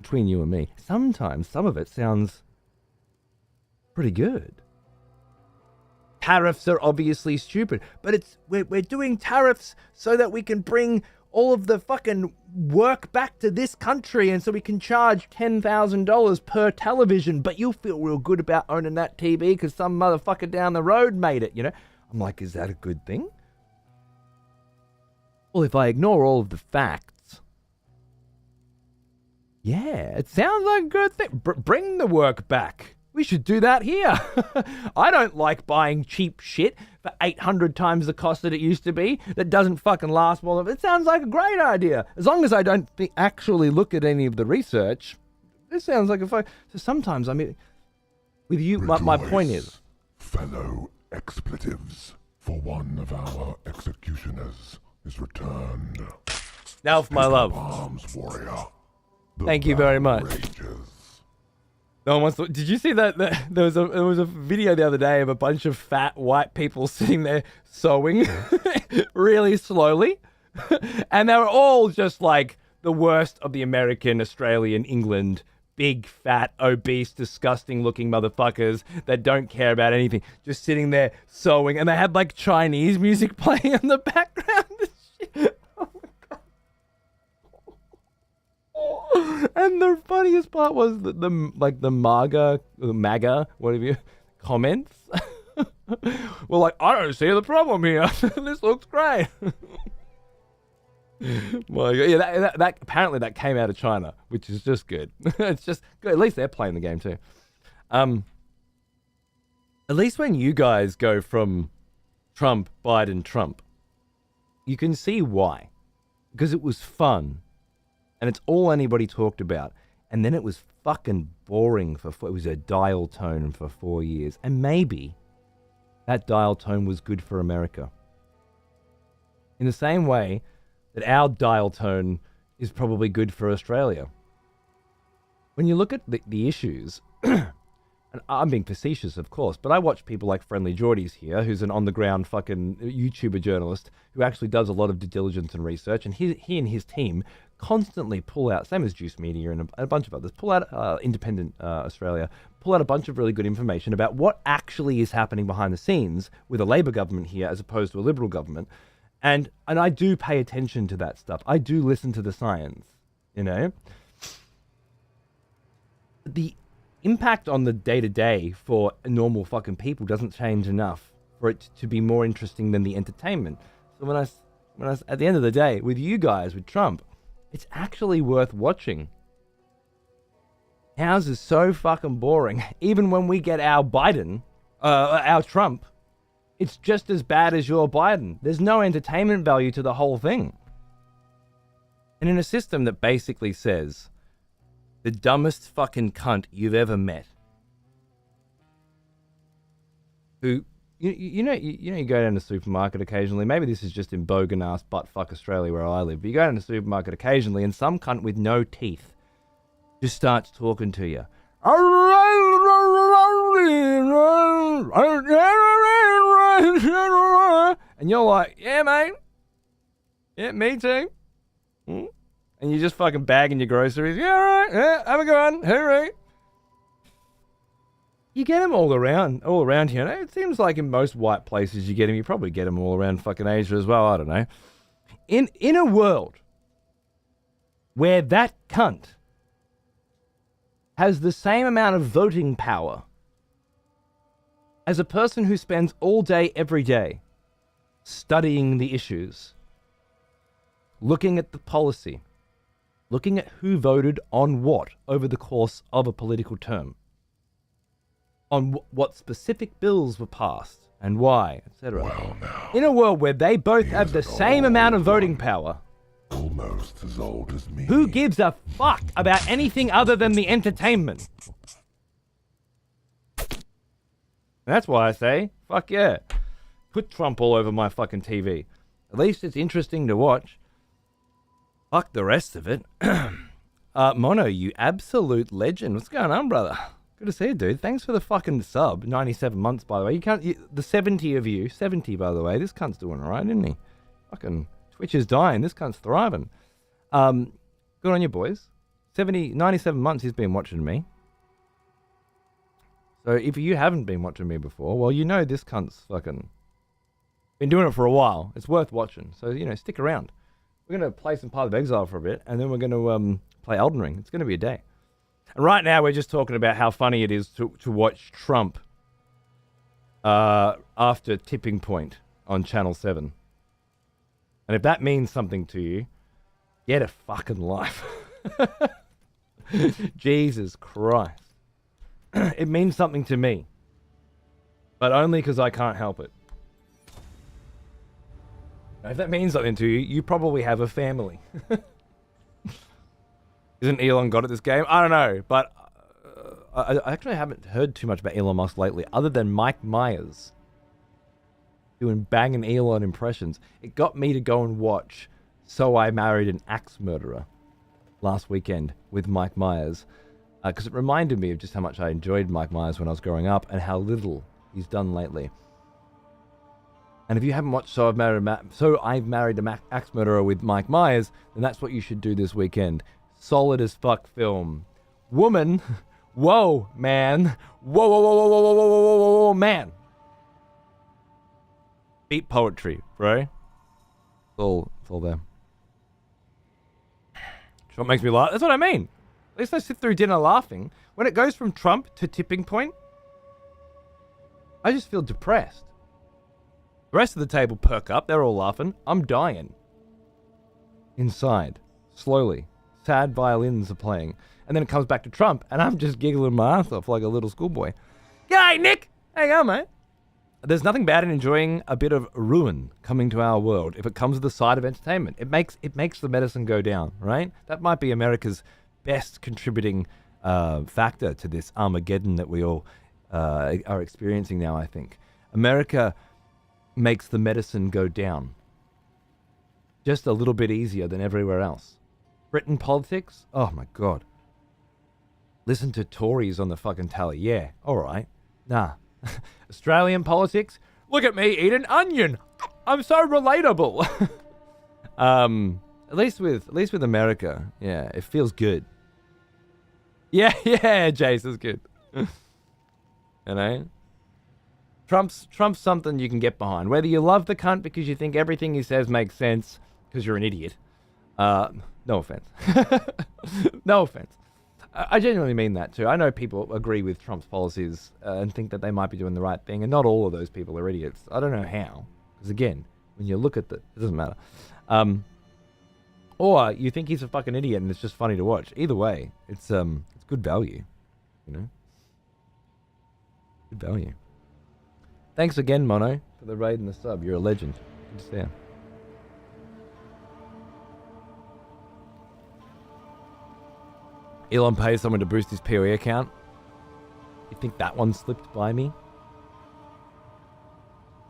between you and me, sometimes some of it sounds pretty good. Tariffs are obviously stupid, but we're doing tariffs so that we can bring all of the fucking work back to this country and so we can charge $10,000 per television, but you'll feel real good about owning that TV because some motherfucker down the road made it, you know? I'm like, is that a good thing? Well, if I ignore all of the facts, yeah, it sounds like a good thing. Bring the work back. We should do that here. I don't like buying cheap shit for 800 times the cost that it used to be that doesn't fucking last more than... It sounds like a great idea. As long as I don't actually look at any of the research, this sounds like a fun... So sometimes, I mean, with you, my point is... fellow expletives, for one of our executioners is returned. Now for my love. Arms warrior. Thank you very much. Rages. No one wants to... Did you see that there was a video the other day of a bunch of fat white people sitting there sewing really slowly, and they were all just like the worst of the American, Australian, England, big, fat, obese, disgusting looking motherfuckers that don't care about anything, just sitting there sewing, and they had like Chinese music playing in the background and shit. And the funniest part was the MAGA, whatever you, comments. Well, like, I don't see the problem here. This looks great. Well, yeah, that apparently that came out of China, which is just good. It's just good. At least they're playing the game too. At least when you guys go from Trump, Biden, Trump, you can see why. Because it was fun. And it's all anybody talked about. And then it was fucking boring it was a dial tone for 4 years. And maybe that dial tone was good for America. In the same way that our dial tone is probably good for Australia. When you look at the issues, and I'm being facetious, of course, but I watch people like Friendly Geordies here, who's an on-the-ground fucking YouTuber journalist who actually does a lot of due diligence and research, and he and his team constantly pull out, same as Juice Media and a bunch of others, pull out Independent Australia, pull out a bunch of really good information about what actually is happening behind the scenes with a Labor government here as opposed to a Liberal government. And I do pay attention to that stuff. I do listen to the science, you know? The impact on the day-to-day for normal fucking people doesn't change enough for it to be more interesting than the entertainment. So when I at the end of the day, with you guys, with Trump, it's actually worth watching. Ours is so fucking boring. Even when we get our Biden, our Trump, it's just as bad as your Biden. There's no entertainment value to the whole thing. And in a system that basically says, the dumbest fucking cunt you've ever met, who, you go down to the supermarket occasionally, maybe this is just in bogan ass buttfuck Australia where I live, but you go down to the supermarket occasionally and some cunt with no teeth just starts talking to you. And you're like, yeah, mate. Yeah, me too. And you're just fucking bagging your groceries. Yeah, all right. Yeah, have a good one. Hooray. You get them all around here. It seems like in most white places you get them. You probably get them all around fucking Asia as well. I don't know. In a world where that cunt has the same amount of voting power as a person who spends all day, every day, studying the issues, looking at the policy, looking at who voted on what over the course of a political term, on what specific bills were passed and why, etc. Well, now, in a world where they both have the same amount of voting power, almost as old as me. who gives a fuck about anything other than the entertainment? That's why I say, fuck yeah. Put Trump all over my fucking TV. At least it's interesting to watch. Fuck the rest of it. Mono, you absolute legend. What's going on, brother? Good to see you, dude. Thanks for the fucking sub. 97 months, by the way. The 70 of you, 70, by the way. This cunt's doing all right, isn't he? Fucking Twitch is dying. This cunt's thriving. Good on you, boys. 97 months he's been watching me. So if you haven't been watching me before, well, you know this cunt's fucking been doing it for a while. It's worth watching. So, stick around. We're going to play some Path of Exile for a bit, and then we're going to play Elden Ring. It's going to be a day. And right now, we're just talking about how funny it is to watch Trump after Tipping Point on Channel 7. And if that means something to you, get a fucking life. Jesus Christ. It means something to me. But only because I can't help it. If that means something to you, you probably have a family. Isn't Elon God at this game? I don't know, but I actually haven't heard too much about Elon Musk lately, other than Mike Myers doing banging Elon impressions. It got me to go and watch So I Married an Axe Murderer last weekend with Mike Myers, because it reminded me of just how much I enjoyed Mike Myers when I was growing up and how little he's done lately. And if you haven't watched So I've Married an Axe Murderer with Mike Myers, then that's what you should do this weekend. Solid as fuck film. Woman, whoa, man. Whoa, whoa, whoa, whoa, whoa, whoa, whoa, whoa, whoa, man. Beat poetry, bro. It's all there. What makes me laugh? That's what I mean. At least I sit through dinner laughing. When it goes from Trump to Tipping Point, I just feel depressed. The rest of the table perk up. They're all laughing. I'm dying. Inside. Slowly. Sad violins are playing. And then it comes back to Trump, and I'm just giggling my ass off like a little schoolboy. G'day, Nick! How you going, mate? There's nothing bad in enjoying a bit of ruin coming to our world if it comes with the side of entertainment. It makes the medicine go down, right? That might be America's best contributing factor to this Armageddon that we all are experiencing now, I think. America makes the medicine go down just a little bit easier than everywhere else. Britain politics? Oh my God. Listen to Tories on the fucking tally. Yeah, all right. Nah. Australian politics? Look at me eat an onion. I'm so relatable. At least with America, yeah, it feels good. Yeah, yeah, Jace is good. You know? Trump's something you can get behind. Whether you love the cunt because you think everything he says makes sense because you're an idiot. No offense. No offense. I genuinely mean that too. I know people agree with Trump's policies and think that they might be doing the right thing, and not all of those people are idiots. I don't know how. Because again, when you look at it doesn't matter. Or you think he's a fucking idiot and it's just funny to watch. Either way, it's good value. You know? Good value. Thanks again, Mono, for the raid and the sub. You're a legend. Good to see you. Elon pays someone to boost his POE account. You think that one slipped by me?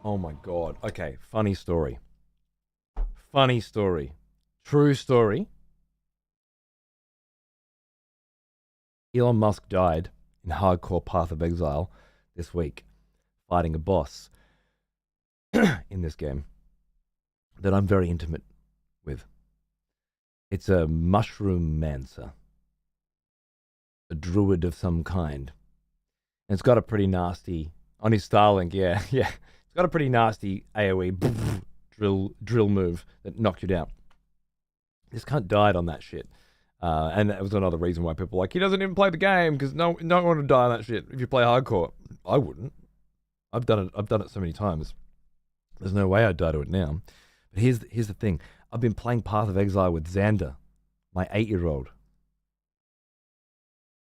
Oh my god. Okay, funny story. Funny story. True story. Elon Musk died in hardcore Path of Exile this week, fighting a boss in this game that I'm very intimate with. It's a mushroom mancer. A druid of some kind. And it's got a pretty nasty, on his Starlink, yeah. It's got a pretty nasty AoE drill move that knocked you down. This cunt died on that shit. And that was another reason why people are like, he doesn't even play the game because no one would die on that shit if you play hardcore. I wouldn't. I've done it so many times. There's no way I'd die to it now. But here's the thing. I've been playing Path of Exile with Xander, my 8-year-old.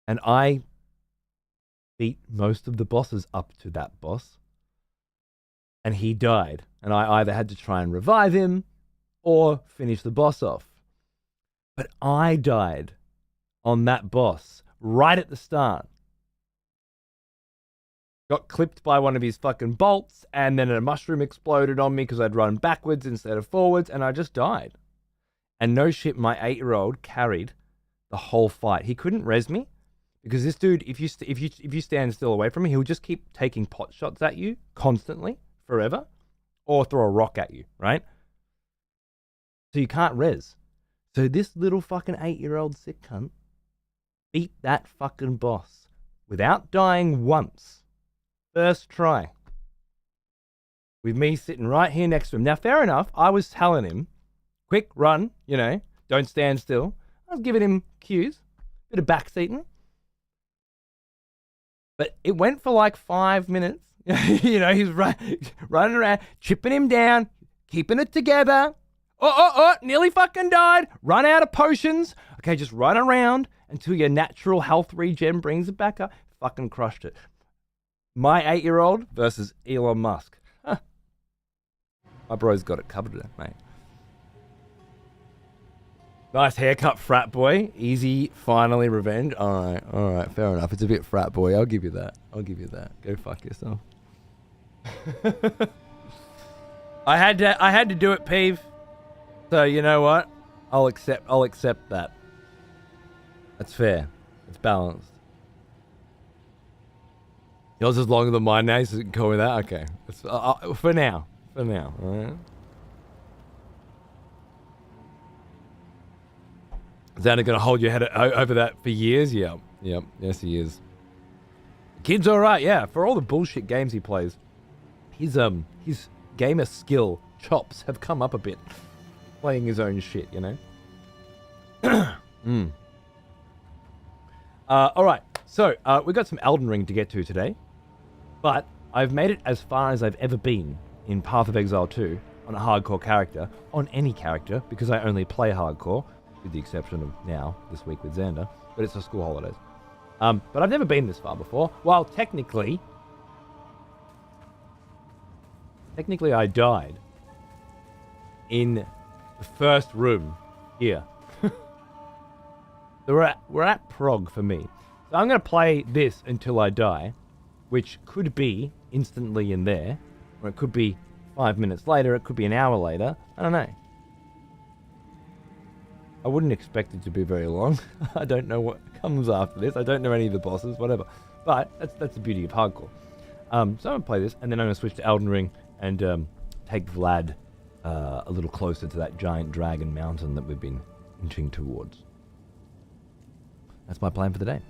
And I beat most of the bosses up to that boss. And he died. And I either had to try and revive him or finish the boss off. But I died on that boss right at the start. Got clipped by one of his fucking bolts, and then a mushroom exploded on me because I'd run backwards instead of forwards, and I just died. And no shit, my 8-year-old carried the whole fight. He couldn't res me. Because this dude, if you stand still away from him, he'll just keep taking pot shots at you constantly, forever, or throw a rock at you, right? So you can't res. So this little fucking 8-year-old sick cunt beat that fucking boss without dying once. First try. With me sitting right here next to him. Now, fair enough, I was telling him, quick, run, don't stand still. I was giving him cues, bit of backseating. But it went for like 5 minutes. He's running around, chipping him down, keeping it together. Nearly fucking died. Run out of potions. Okay, just run around until your natural health regen brings it back up. Fucking crushed it. My 8-year-old versus Elon Musk. Huh. My bro's got it covered, mate. Nice haircut, frat boy. Easy, finally, revenge. All right, fair enough. It's a bit frat boy. I'll give you that. Go fuck yourself. I had to do it, Peeve. So you know what? I'll accept that. That's fair. It's balanced. Yours is longer than mine now, so you can call me that. Okay. It's, for now. All right. Xander gonna hold your head over that for years? Yeah. Yes, he is. Kid's alright, yeah. For all the bullshit games he plays, his gamer skill chops have come up a bit. Playing his own shit, Alright, so we've got some Elden Ring to get to today. But I've made it as far as I've ever been in Path of Exile 2 on a hardcore character, on any character, because I only play hardcore. With the exception of now, this week with Xander, but it's the school holidays. But I've never been this far before. While technically I died in the first room here. So we're at prog for me. So I'm going to play this until I die, which could be instantly in there, or it could be 5 minutes later, it could be an hour later. I don't know. I wouldn't expect it to be very long. I don't know what comes after this. I don't know any of the bosses, whatever. But that's the beauty of hardcore. So I'm going to play this, and then I'm going to switch to Elden Ring and take Vlad a little closer to that giant dragon mountain that we've been inching towards. That's my plan for the day.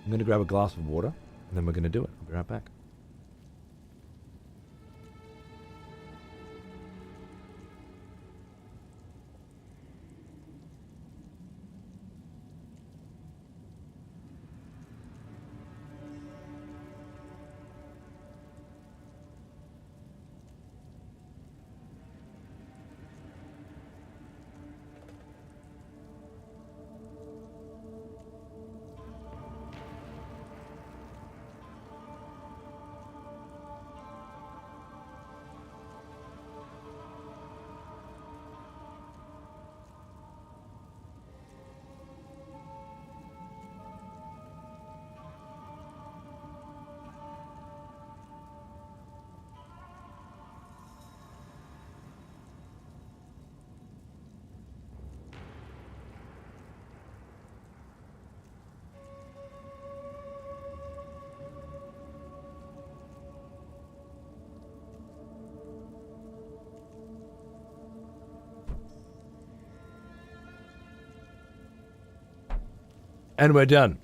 I'm going to grab a glass of water, and then we're going to do it. I'll be right back. And we're done.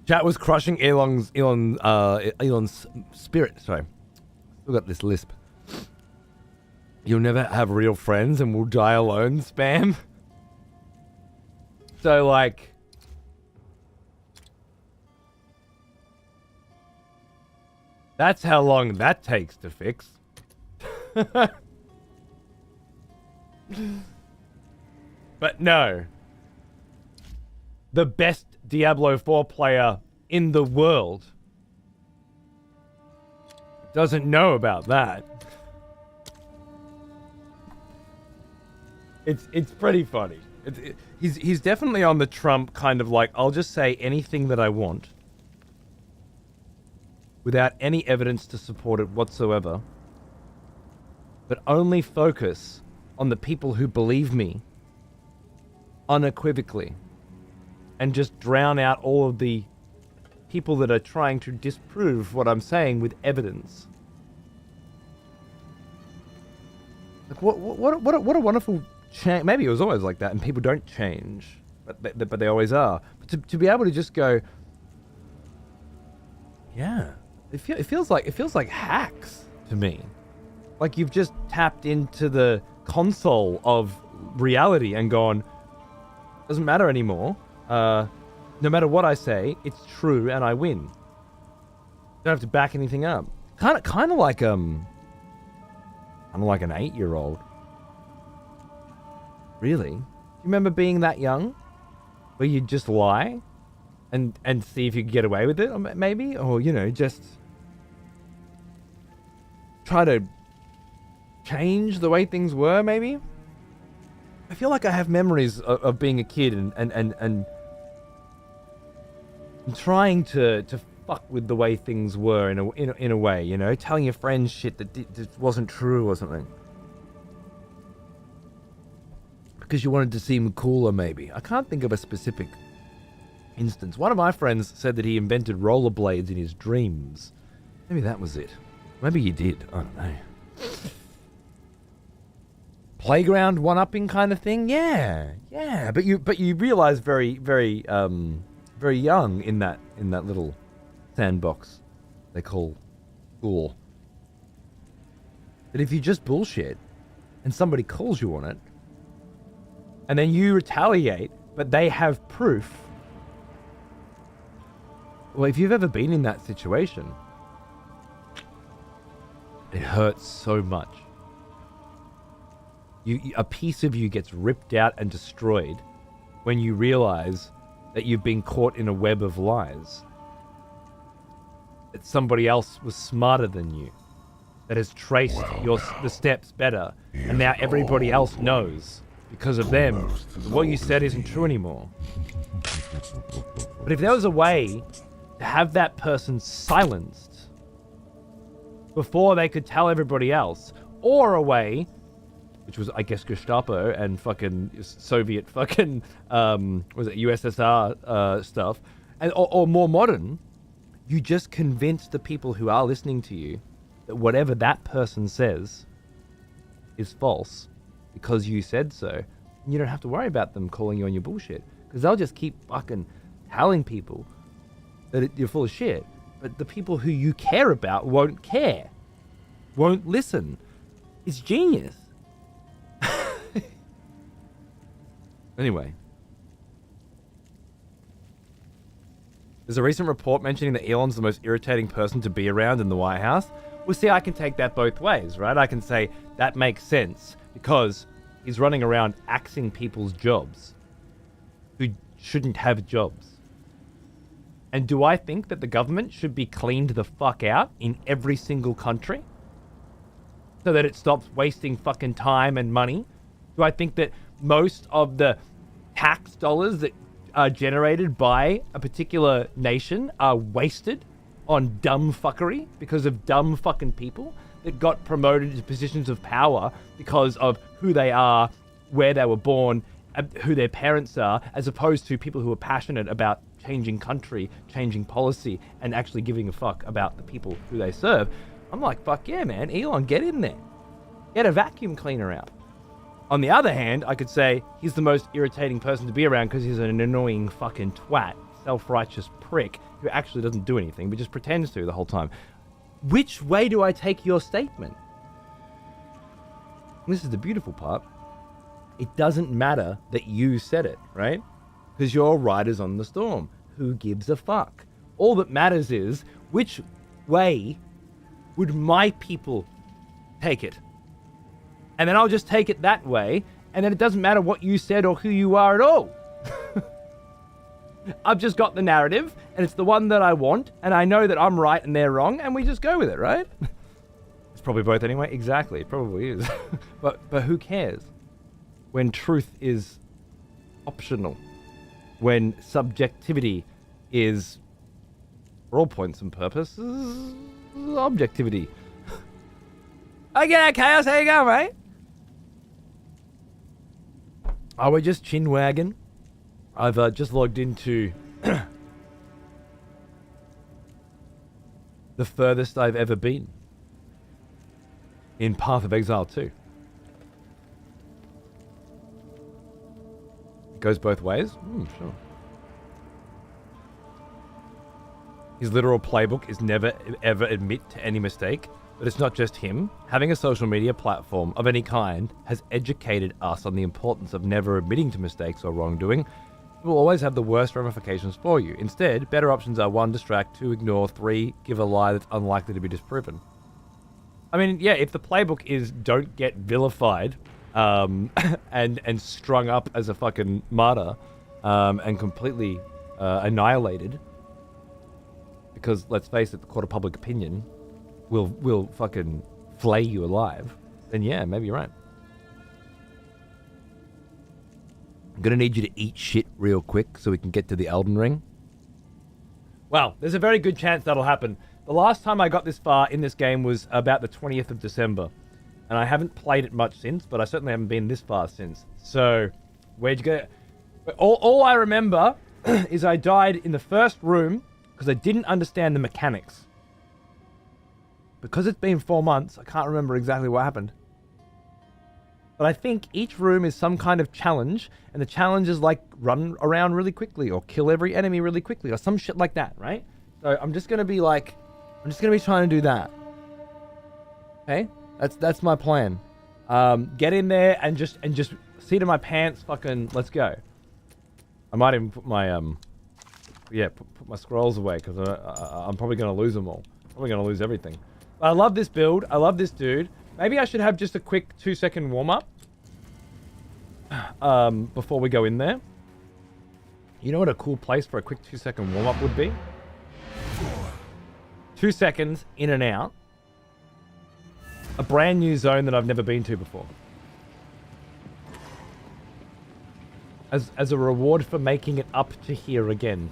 Chat was crushing Elon's spirit. Sorry. Still got this lisp. You'll never have real friends and will die alone, spam. So, like... That's how long that takes to fix. But no. The best Diablo 4 player in the world doesn't know about that. It's pretty funny. He's definitely on the Trump kind of like, I'll just say anything that I want without any evidence to support it whatsoever, but only focus on the people who believe me unequivocally. And just drown out all of the people that are trying to disprove what I'm saying with evidence. Like what a wonderful change. Maybe it was always like that, and people don't change, but they always are. But to be able to just go, yeah, it feels like hacks to me. Like you've just tapped into the console of reality and gone, doesn't matter anymore. No matter what I say, it's true and I win. Don't have to back anything up. Kind of like an 8-year-old. Really? Do you remember being that young? Where you'd just lie and see if you could get away with it, or maybe? Or, just try to change the way things were, maybe? I feel like I have memories of being a kid and trying to fuck with the way things were in a way, telling your friends shit that wasn't true or something. Because you wanted to seem cooler, maybe. I can't think of a specific instance. One of my friends said that he invented rollerblades in his dreams. Maybe that was it. Maybe he did. I don't know. Playground one-upping kind of thing, yeah. But you realize very young in that little sandbox they call school, that if you just bullshit and somebody calls you on it, and then you retaliate, but they have proof. Well, if you've ever been in that situation, it hurts so much. A piece of you gets ripped out and destroyed when you realize that you've been caught in a web of lies. That somebody else was smarter than you. That has traced the steps better. And now everybody else knows. Because of them, what you said isn't true anymore. But if there was a way to have that person silenced before they could tell everybody else, or a way, which was, I guess, Gestapo and fucking Soviet fucking, was it USSR stuff, and or more modern, you just convince the people who are listening to you that whatever that person says is false because you said so, you don't have to worry about them calling you on your bullshit, because they'll just keep fucking telling people that you're full of shit. But the people who you care about won't care, won't listen. It's genius. Anyway, there's a recent report mentioning that Elon's the most irritating person to be around in the White House. Well, see, I can take that both ways, right? I can say that makes sense because he's running around axing people's jobs who shouldn't have jobs. And do I think that the government should be cleaned the fuck out in every single country so that it stops wasting fucking time and money? Do I think that most of the tax dollars that are generated by a particular nation are wasted on dumb fuckery because of dumb fucking people that got promoted to positions of power because of who they are, where they were born, who their parents are, as opposed to people who are passionate about changing country, changing policy, and actually giving a fuck about the people who they serve? I'm like, fuck yeah, man. Elon, get in there. Get a vacuum cleaner out. On the other hand, I could say he's the most irritating person to be around because he's an annoying fucking twat, self-righteous prick who actually doesn't do anything but just pretends to the whole time. Which way do I take your statement? And this is the beautiful part. It doesn't matter that you said it, right? Because you're riders on the storm. Who gives a fuck? All that matters is which way would my people take it? And then I'll just take it that way, and then it doesn't matter what you said or who you are at all. I've just got the narrative, and it's the one that I want, and I know that I'm right and they're wrong, and we just go with it, right? It's probably both anyway. Exactly, it probably is. But who cares? When truth is optional. When subjectivity is, for all points and purposes, objectivity. Okay, Chaos, how you going, mate? Oh, we're just chin wagging. I've just logged into the furthest I've ever been in Path of Exile 2. It goes both ways? Sure. His literal playbook is never, ever admit to any mistake. But it's not just him. Having a social media platform of any kind has educated us on the importance of never admitting to mistakes or wrongdoing. It will always have the worst ramifications for you. Instead, better options are 1, distract, 2, ignore, 3, give a lie that's unlikely to be disproven. I mean, yeah, if the playbook is don't get vilified and strung up as a fucking martyr and completely annihilated, because let's face it, the court of public opinion will fucking flay you alive, then yeah, maybe you're right. I'm gonna need you to eat shit real quick so we can get to the Elden Ring. Well, there's a very good chance that'll happen. The last time I got this far in this game was about the 20th of December. And I haven't played it much since, but I certainly haven't been this far since. So, where'd you go? All I remember is I died in the first room because I didn't understand the mechanics. Because it's been 4 months, I can't remember exactly what happened. But I think each room is some kind of challenge, and the challenge is like run around really quickly, or kill every enemy really quickly, or some shit like that, right? So I'm just gonna be trying to do that. Okay? That's my plan. Get in there and just seat in my pants, fucking let's go. I might even put my put my scrolls away, because I'm probably gonna lose them all. Probably gonna lose everything. But I love this build. I love this dude. Maybe I should have just a quick 2-second warm-up before we go in there. You know what a cool place for a quick 2-second warm-up would be? 2 seconds in and out. A brand new zone that I've never been to before. As a reward for making it up to here again.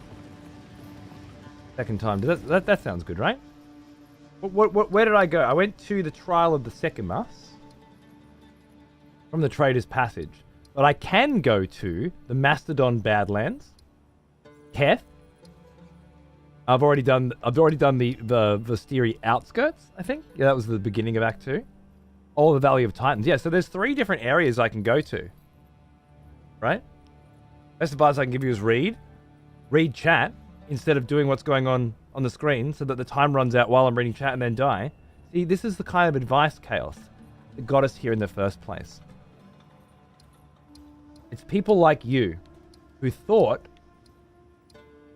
Second time. That sounds good, right? Where did I go? I went to the Trial of the Sekimas from the Trader's Passage. But I can go to the Mastodon Badlands, Keth, I've already done the Vistiri outskirts, I think. Yeah, that was the beginning of Act 2. All the Valley of Titans. Yeah, so there's 3 different areas I can go to. Right? Best advice I can give you is read chat instead of doing what's going on the screen so that the time runs out while I'm reading chat and then die. See, this is the kind of advice, Chaos, that got us here in the first place. It's people like you who thought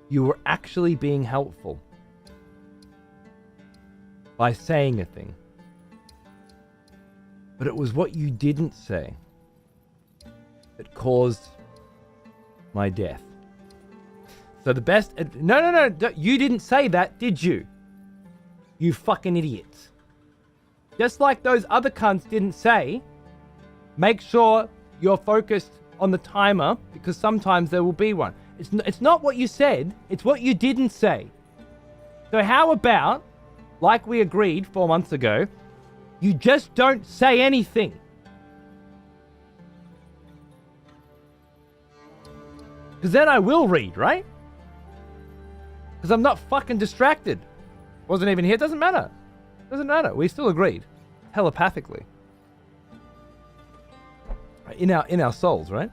you were actually being helpful by saying a thing. But it was what you didn't say that caused my death. So the best... No, you didn't say that, did you? You fucking idiots. Just like those other cunts didn't say, make sure you're focused on the timer, because sometimes there will be one. It's not what you said, it's what you didn't say. So how about, like we agreed 4 months ago, you just don't say anything. Because then I will read, right? Because I'm not fucking distracted. Wasn't even here, doesn't matter. Doesn't matter, we still agreed. Telepathically. In our souls, right?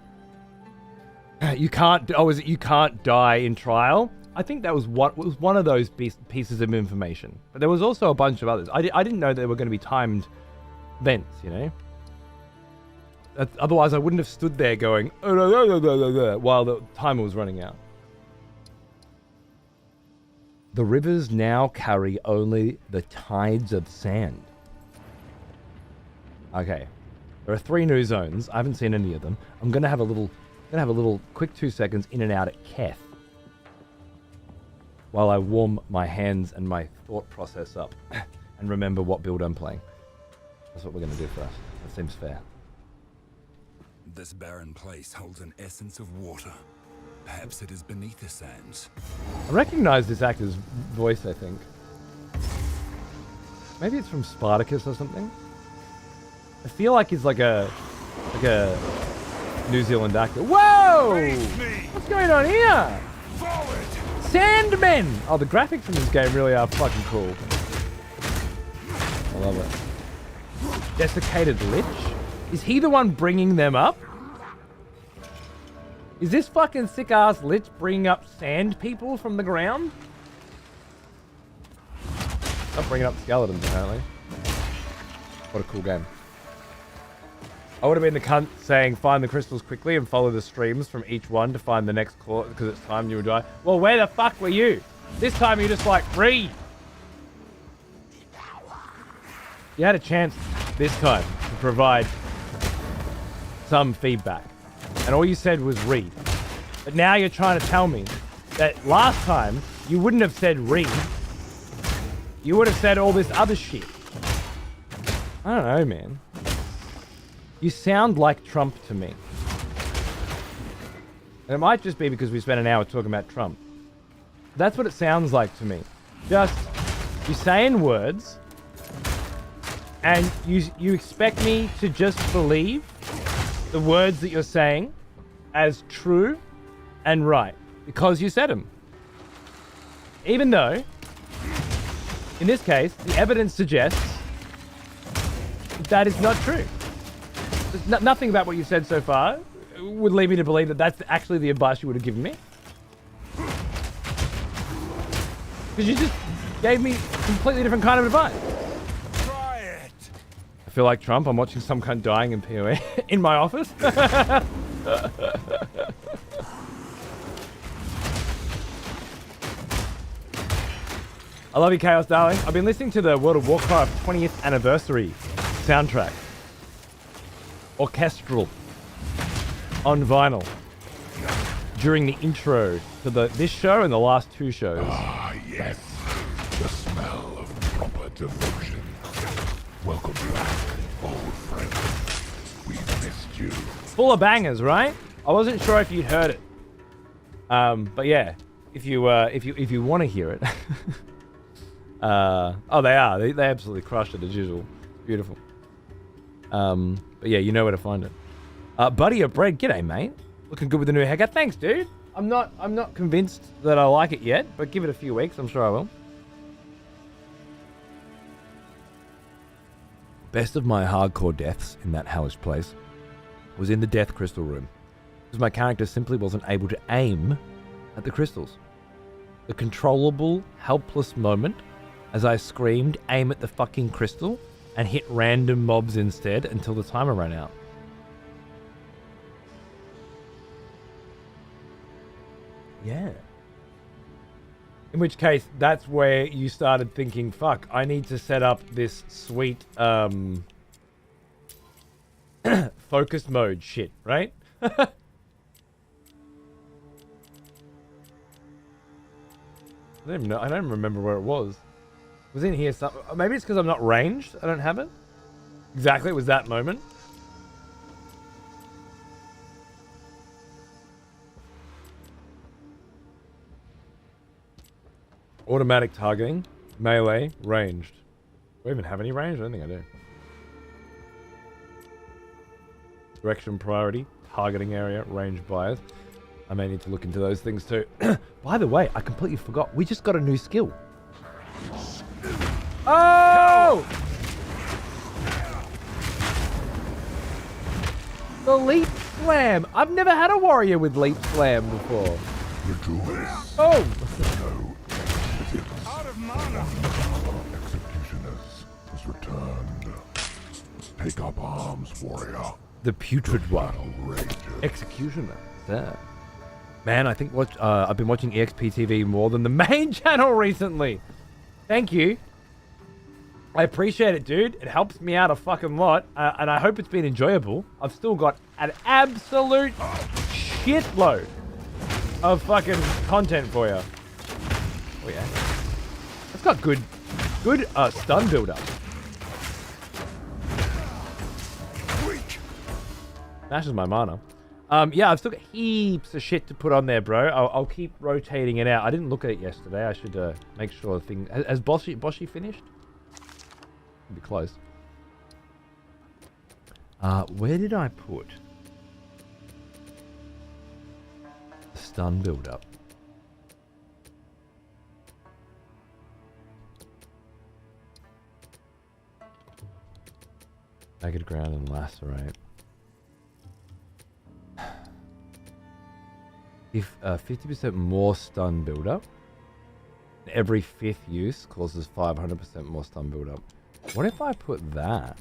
You can't die in trial. I think that was one of those pieces of information. But there was also a bunch of others. I didn't know there were going to be timed events, you know? Otherwise, I wouldn't have stood there going, while the timer was running out. The rivers now carry only the tides of sand. Okay. There are 3 new zones. I haven't seen any of them. I'm going to have a little quick 2 seconds in and out at Keth while I warm my hands and my thought process up and remember what build I'm playing. That's what we're going to do first. That seems fair. This barren place holds an essence of water. Perhaps it is beneath the sands. I recognize this actor's voice, I think. Maybe it's from Spartacus or something. I feel like he's like a New Zealand actor. Whoa! What's going on here? Sandmen! Oh, the graphics in this game really are fucking cool. I love it. Desiccated Lich? Is he the one bringing them up? Is this fucking sick-ass Lich bringing up sand people from the ground? Not bringing up skeletons, apparently. What a cool game. I would have been the cunt saying, find the crystals quickly and follow the streams from each one to find the next claw, because it's time you would die. Well, where the fuck were you? This time you just like, read. You had a chance this time to provide some feedback. And all you said was read. But now you're trying to tell me that last time you wouldn't have said read. You would have said all this other shit. I don't know, man. You sound like Trump to me. And it might just be because we spent an hour talking about Trump. That's what it sounds like to me. Just, you're saying words, and you expect me to just believe the words that you're saying as true and right, because you said them. Even though, in this case, the evidence suggests that is not true. Nothing about what you've said so far would lead me to believe that that's actually the advice you would have given me. Because you just gave me a completely different kind of advice. Try it. I feel like Trump. I'm watching some cunt dying in POE in my office. I love you, Chaos Darling. I've been listening to the World of Warcraft 20th anniversary soundtrack. Orchestral. On vinyl. During the intro to this show and the last 2 shows. Ah, yes. The smell of proper devotion. Welcome back, old friend. We missed you. Full of bangers, right? I wasn't sure if you'd heard it. But yeah, if you want to hear it. Oh, they are. They absolutely crushed it as usual. Beautiful. But yeah, you know where to find it. Buddy of Bread, g'day, mate. Looking good with the new haircut. Thanks, dude. I'm not convinced that I like it yet, but give it a few weeks, I'm sure I will. Best of my hardcore deaths in that hellish place was in the death crystal room, because my character simply wasn't able to aim at the crystals. The controllable, helpless moment as I screamed, aim at the fucking crystal, and hit random mobs instead until the timer ran out. Yeah. In which case, that's where you started thinking, fuck, I need to set up this sweet, focus mode shit, right? I don't even know. I don't remember where it was. It was in here. Maybe it's because I'm not ranged. I don't have it. Exactly. It was that moment. Automatic targeting, melee, ranged. Do I even have any range? I don't think I do. Direction priority, targeting area, range bias. I may need to look into those things too. By the way, I completely forgot. We just got a new skill. Oh! The leap slam. I've never had a warrior with leap slam before. Rejoice. Oh! Out of mana. Executioners has returned. Take up arms, warrior. The putrid one. Battle rages. Executioner. There. Man, I think I've been watching EXP TV more than the main channel recently. Thank you. I appreciate it, dude. It helps me out a fucking lot. And I hope it's been enjoyable. I've still got an absolute shitload of fucking content for you. Oh, yeah. It's got good stun build-up. Smashes my mana. Yeah, I've still got heaps of shit to put on there, bro. I'll keep rotating it out. I didn't look at it yesterday. I should make sure the thing... Has Boshi finished? Be close. Where did I put the stun build-up? Naked ground and lacerate. If 50% more stun build-up, every 5th use causes 500% more stun build-up. What if I put that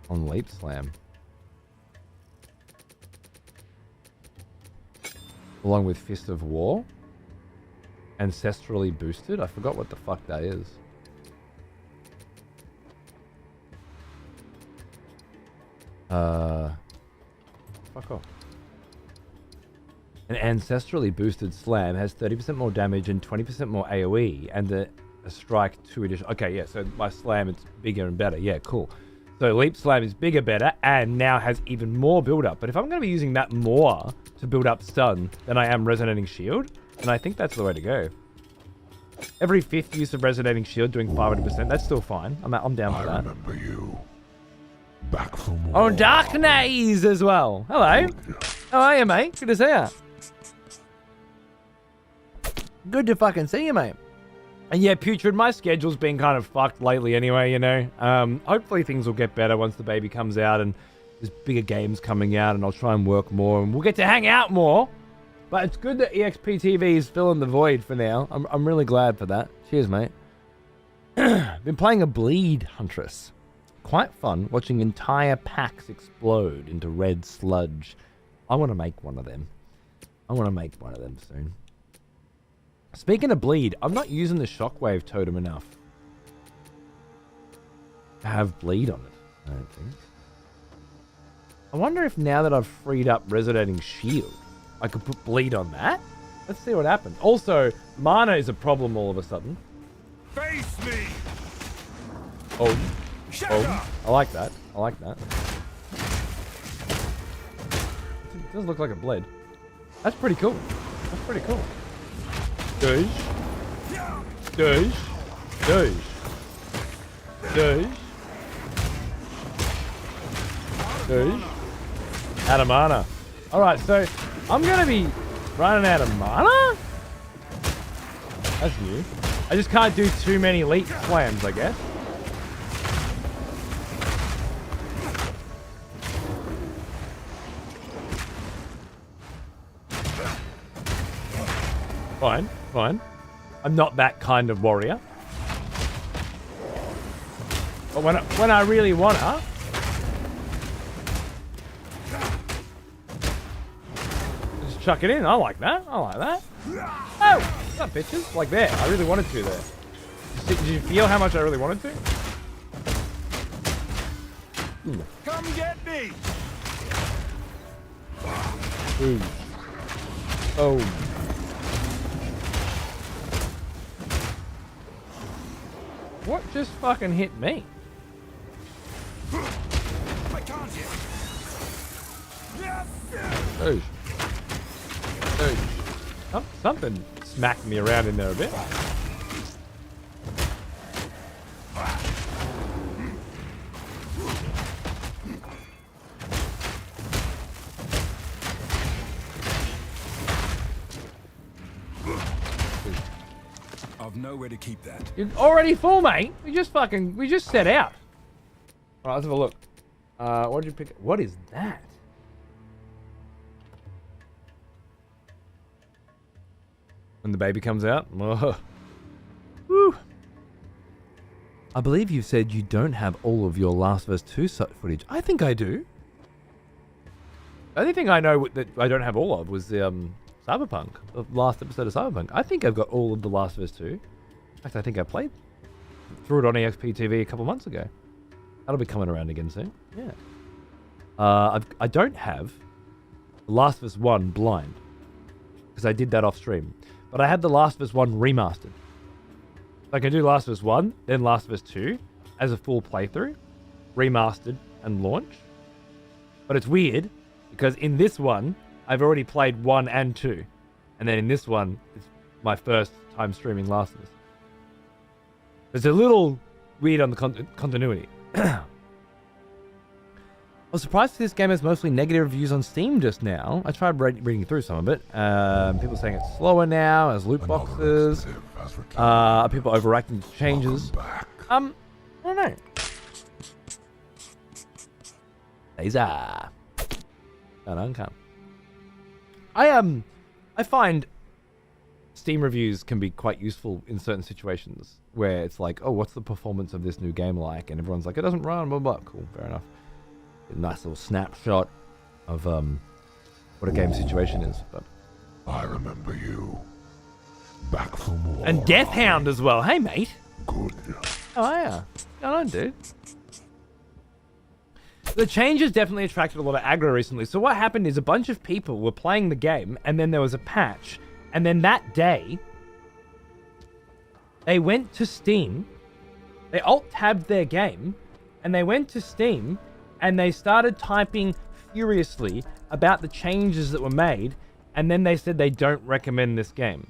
on Leap Slam? Along with Fist of War? Ancestrally boosted? I forgot what the fuck that is. Fuck off. An ancestrally boosted slam has 30% more damage and 20% more AoE, and a strike 2 additional. Okay, yeah, so my slam is bigger and better. Yeah, cool. So Leap Slam is bigger, better, and now has even more build up. But if I'm going to be using that more to build up stun than I am Resonating Shield, then I think that's the way to go. Every 5th use of Resonating Shield doing 500%, that's still fine. I'm down for that. I remember you. Back from Oh, war. Darknaze as well. Hello. How are you, mate? Good to see you. Good to fucking see you, mate. And yeah, Putrid, my schedule's been kind of fucked lately anyway, you know. Hopefully things will get better once the baby comes out and there's bigger games coming out, and I'll try and work more and we'll get to hang out more. But it's good that EXP TV is filling the void for now. I'm really glad for that. Cheers, mate. Been playing a Bleed Huntress. Quite fun watching entire packs explode into red sludge. I want to make one of them. I want to make one of them soon. Speaking of bleed, I'm not using the shockwave totem enough to have bleed on it, I don't think. I wonder if now that I've freed up Resonating Shield, I could put bleed on that? Let's see what happens. Also, mana is a problem all of a sudden. Face me. Oh. Oh. I like that. I like that. It does look like it bled. That's pretty cool. That's pretty cool. Douche. Douche. Douche. Douche. Douche. Out of mana. Alright, so I'm going to be Running out of mana? That's new. I just can't do too many leap slams, I guess. Fine, fine. I'm not that kind of warrior. But when I really wanna, just chuck it in. I like that. I like that. Oh, what's up, bitches? Like there. I really wanted to there. Did you feel how much I really wanted to? Come get me! Boom. Oh. What just fucking hit me? I can't hit. Oh. Oh. Something smacked me around in there a bit. I've nowhere to keep that. You're already full, mate. We just set out. Alright, let's have a look. What did you pick? What is that? When the baby comes out? Oh. Woo. I believe you said you don't have all of your Last of Us 2 footage. I think I do. The only thing I know that I don't have all of was the Cyberpunk, the last episode of Cyberpunk. I think I've got all of The Last of Us 2. In fact, I think I threw it on EXP TV a couple months ago. That'll be coming around again soon. Yeah. I don't have The Last of Us 1 blind, because I did that off stream. But I had The Last of Us 1 remastered. So I can do Last of Us 1, then Last of Us 2 as a full playthrough, remastered and launch. But it's weird, because in this one, I've already played 1 and 2. And then in this one, it's my first time streaming Last of Us. It's a little weird on the continuity. I was surprised this game has mostly negative reviews on Steam just now. I tried reading through some of it. People saying it's slower now, as loot boxes. People overacting changes. I don't know. Laser. Come. I find Steam reviews can be quite useful in certain situations where it's like, oh, what's the performance of this new game like? And everyone's like, it doesn't run, blah, blah. Cool, fair enough. A nice little snapshot of what a game situation is. But I remember you. Back from war. and Deathhound as well. Hey, mate. Good. How are ya? What's going on, dude? The changes definitely attracted a lot of aggro recently. So what happened is a bunch of people were playing the game, and then there was a patch, and then that day, they went to Steam, they alt-tabbed their game, and they went to Steam, and they started typing furiously about the changes that were made, and then they said they don't recommend this game.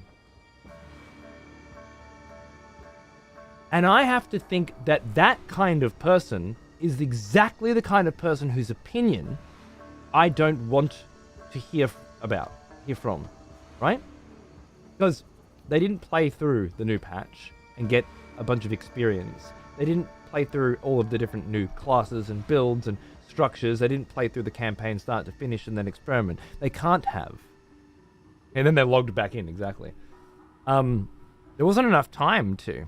And I have to think that that kind of person is exactly the kind of person whose opinion I don't want to hear from, right? Because they didn't play through the new patch and get a bunch of experience. They didn't play through all of the different new classes and builds and structures. They didn't play through the campaign start to finish and then experiment. They can't have. And then they're logged back in, exactly. There wasn't enough time to.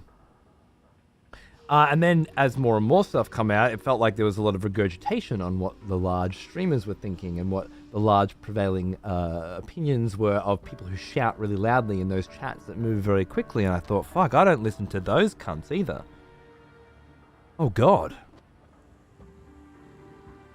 And then as more and more stuff come out, it felt like there was a lot of regurgitation on what the large streamers were thinking and what the large prevailing opinions were of people who shout really loudly in those chats that move very quickly. And I thought, fuck, I don't listen to those cunts either. Oh, God.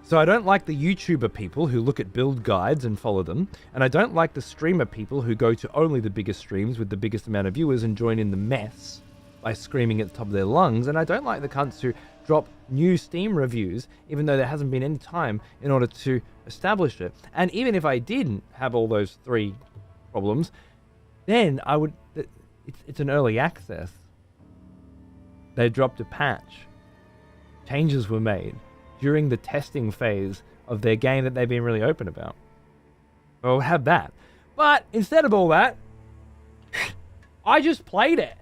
So I don't like the YouTuber people who look at build guides and follow them. And I don't like the streamer people who go to only the biggest streams with the biggest amount of viewers and join in the mess by screaming at the top of their lungs. And I don't like the cunts who drop new Steam reviews, even though there hasn't been any time in order to establish it. And even if I didn't have all those three problems, then I would... It's an early access. They dropped a patch. Changes were made during the testing phase of their game that they've been really open about. Well, have that. But instead of all that, I just played it.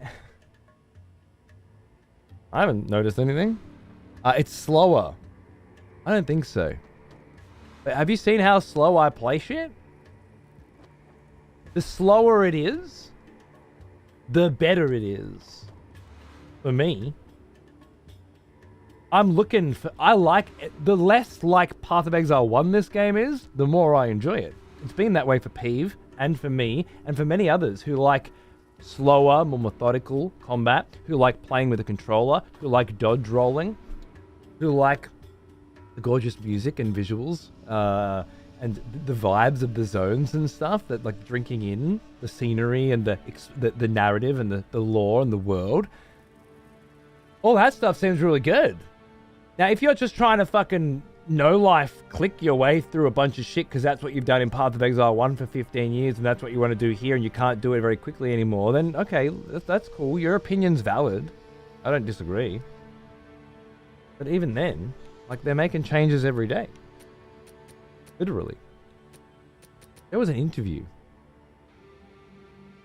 I haven't noticed anything. It's slower. I don't think so. But have you seen how slow I play shit? The slower it is, the better it is. For me. I'm looking for... I like it. The less like Path of Exile 1 this game is, the more I enjoy it. It's been that way for Peeve, and for me, and for many others who like slower, more methodical combat, who like playing with a controller, who like dodge rolling, who like the gorgeous music and visuals, and the vibes of the zones and stuff, that like drinking in the scenery and the narrative and the lore and the world. All that stuff seems really good. Now, if you're just trying to fucking no-life click your way through a bunch of shit because that's what you've done in Path of Exile 1 for 15 years and that's what you want to do here and you can't do it very quickly anymore, then okay, that's cool. Your opinion's valid. I don't disagree. But even then, like, they're making changes every day. Literally. There was an interview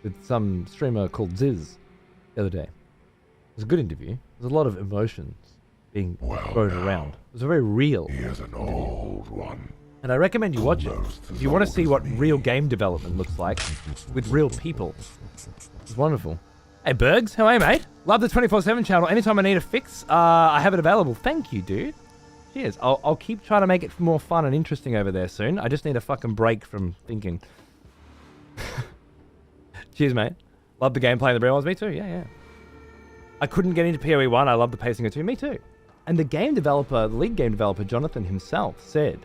with some streamer called Ziz the other day. It was a good interview. There's a lot of emotions being thrown around. It was a very real He is an old one. And I recommend you watch it. If you want to see what real game development looks like with real people. It's wonderful. Hey Bergs, how are you, mate? Love the 24/7 channel. Anytime I need a fix, I have it available. Thank you, dude. Cheers. I'll keep trying to make it more fun and interesting over there soon. I just need a fucking break from thinking. Cheers, mate. Love the gameplay and the real ones. Me too. Yeah. I couldn't get into POE1. I love the pacing of 2. Me too. And the game developer, the lead game developer, Jonathan himself, said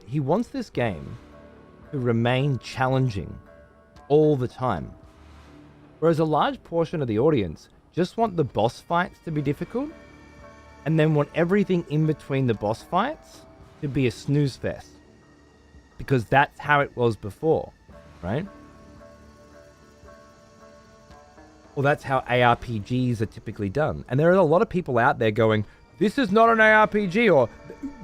he wants this game to remain challenging all the time. Whereas a large portion of the audience just want the boss fights to be difficult and then want everything in between the boss fights to be a snooze fest. Because that's how it was before, right? Well, that's how ARPGs are typically done. And there are a lot of people out there going, this is not an ARPG, or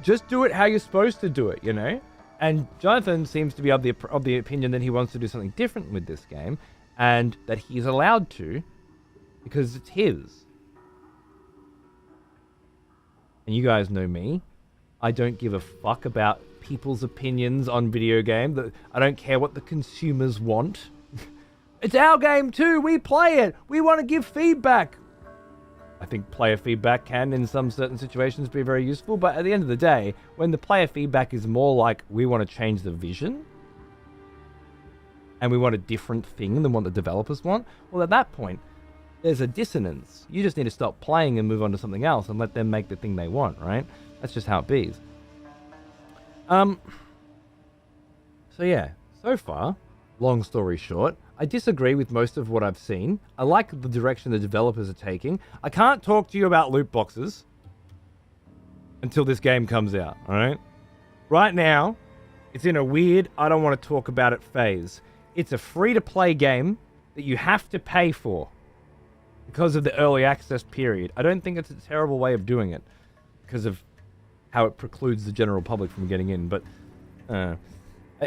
just do it how you're supposed to do it, you know? And Jonathan seems to be of the opinion that he wants to do something different with this game, and that he's allowed to, because it's his. And you guys know me. I don't give a fuck about people's opinions on video games. I don't care what the consumers want. It's our game too. We play it. We want to give feedback. I think player feedback can, in some certain situations, be very useful. But at the end of the day, when the player feedback is more like, we want to change the vision, and we want a different thing than what the developers want, well, at that point, there's a dissonance. You just need to stop playing and move on to something else and let them make the thing they want, right? That's just how it be. So yeah, so far, long story short, I disagree with most of what I've seen. I like the direction the developers are taking. I can't talk to you about loot boxes until this game comes out, alright? Right now, it's in a weird, I don't want to talk about it phase. It's a free-to-play game that you have to pay for because of the early access period. I don't think it's a terrible way of doing it because of how it precludes the general public from getting in, but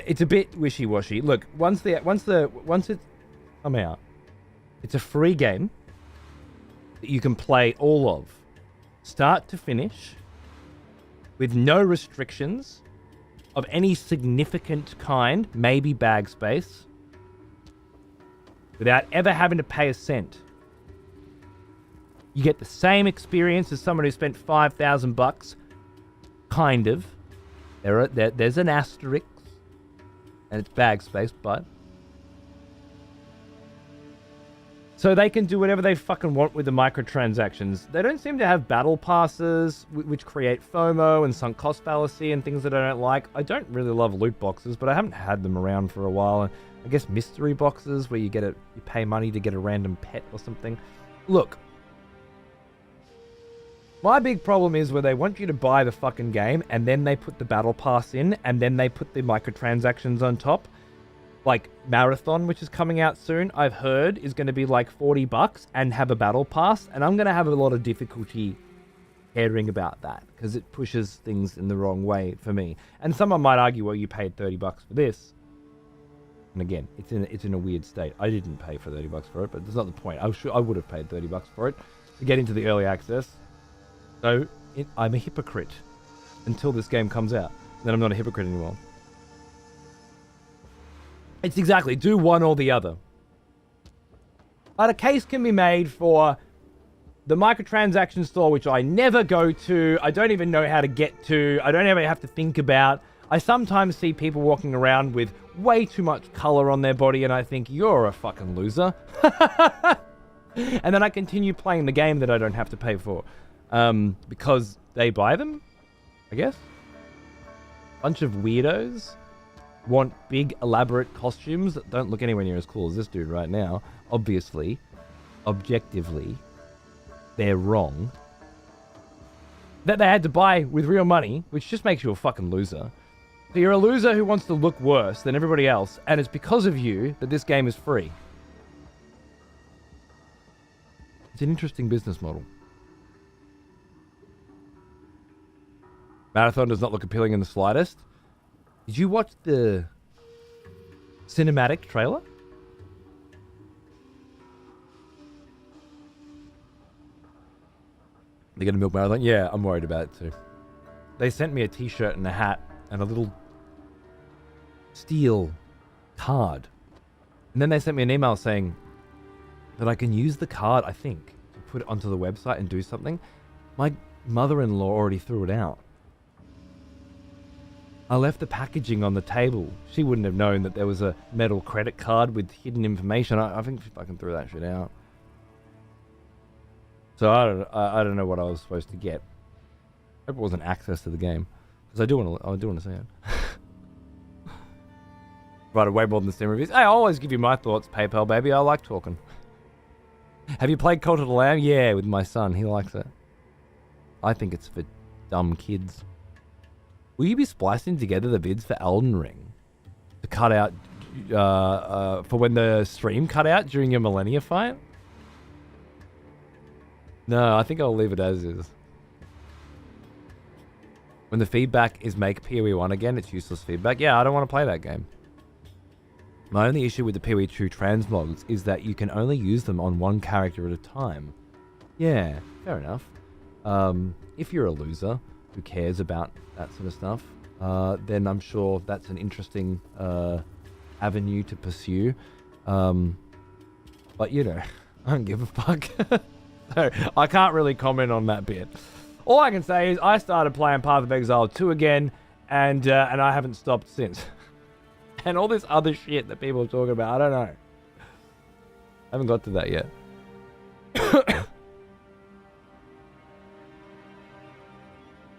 it's a bit wishy-washy. Look, once it's come out, it's a free game that you can play all of, start to finish, with no restrictions of any significant kind, maybe bag space, without ever having to pay a cent. You get the same experience as someone who spent $5,000, kind of. There's an asterisk, and it's bag space, but so they can do whatever they fucking want with the microtransactions. They don't seem to have battle passes, which create FOMO and sunk cost fallacy and things that I don't like. I don't really love loot boxes, but I haven't had them around for a while. I guess mystery boxes where you pay money to get a random pet or something. Look, my big problem is where they want you to buy the fucking game and then they put the battle pass in and then they put the microtransactions on top. Like Marathon, which is coming out soon, I've heard is going to be like $40 and have a battle pass, and I'm going to have a lot of difficulty caring about that because it pushes things in the wrong way for me. And someone might argue, well, you paid $30 for this. And again, it's in a weird state. I didn't pay for $30 for it, but that's not the point. I would have paid $30 for it to get into the early access. So I'm a hypocrite until this game comes out. Then I'm not a hypocrite anymore. It's exactly, do one or the other. But a case can be made for the microtransaction store, which I never go to. I don't even know how to get to. I don't ever have to think about. I sometimes see people walking around with way too much color on their body, and I think, you're a fucking loser. And then I continue playing the game that I don't have to pay for. Because they buy them, I guess. Bunch of weirdos want big, elaborate costumes that don't look anywhere near as cool as this dude right now. Obviously, objectively, they're wrong. That they had to buy with real money, which just makes you a fucking loser. So you're a loser who wants to look worse than everybody else, and it's because of you that this game is free. It's an interesting business model. Marathon does not look appealing in the slightest. Did you watch the cinematic trailer? They're going to milk Marathon? Yeah, I'm worried about it too. They sent me a t-shirt and a hat and a little steel card. And then they sent me an email saying that I can use the card, I think, to put it onto the website and do something. My mother-in-law already threw it out. I left the packaging on the table. She wouldn't have known that there was a metal credit card with hidden information. I think I can throw that shit out. So I don't know what I was supposed to get. I hope it wasn't access to the game, because I do want to see it. Right, way more than the Steam reviews. Hey, I always give you my thoughts, PayPal baby. I like talking. Have you played Cult of the Lamb? Yeah, with my son. He likes it. I think it's for dumb kids. Will you be splicing together the vids for Elden Ring to cut out for when the stream cut out during your Millennia fight? No, I think I'll leave it as is. When the feedback is make POE1 again, it's useless feedback. Yeah, I don't want to play that game. My only issue with the POE2 transmods is that you can only use them on one character at a time. Yeah, fair enough. If you're a loser who cares about that sort of stuff, then I'm sure that's an interesting avenue to pursue. But you know, I don't give a fuck. So I can't really comment on that bit. All I can say is I started playing Path of Exile 2 again, and I haven't stopped since. And all this other shit that people are talking about, I don't know. I haven't got to that yet.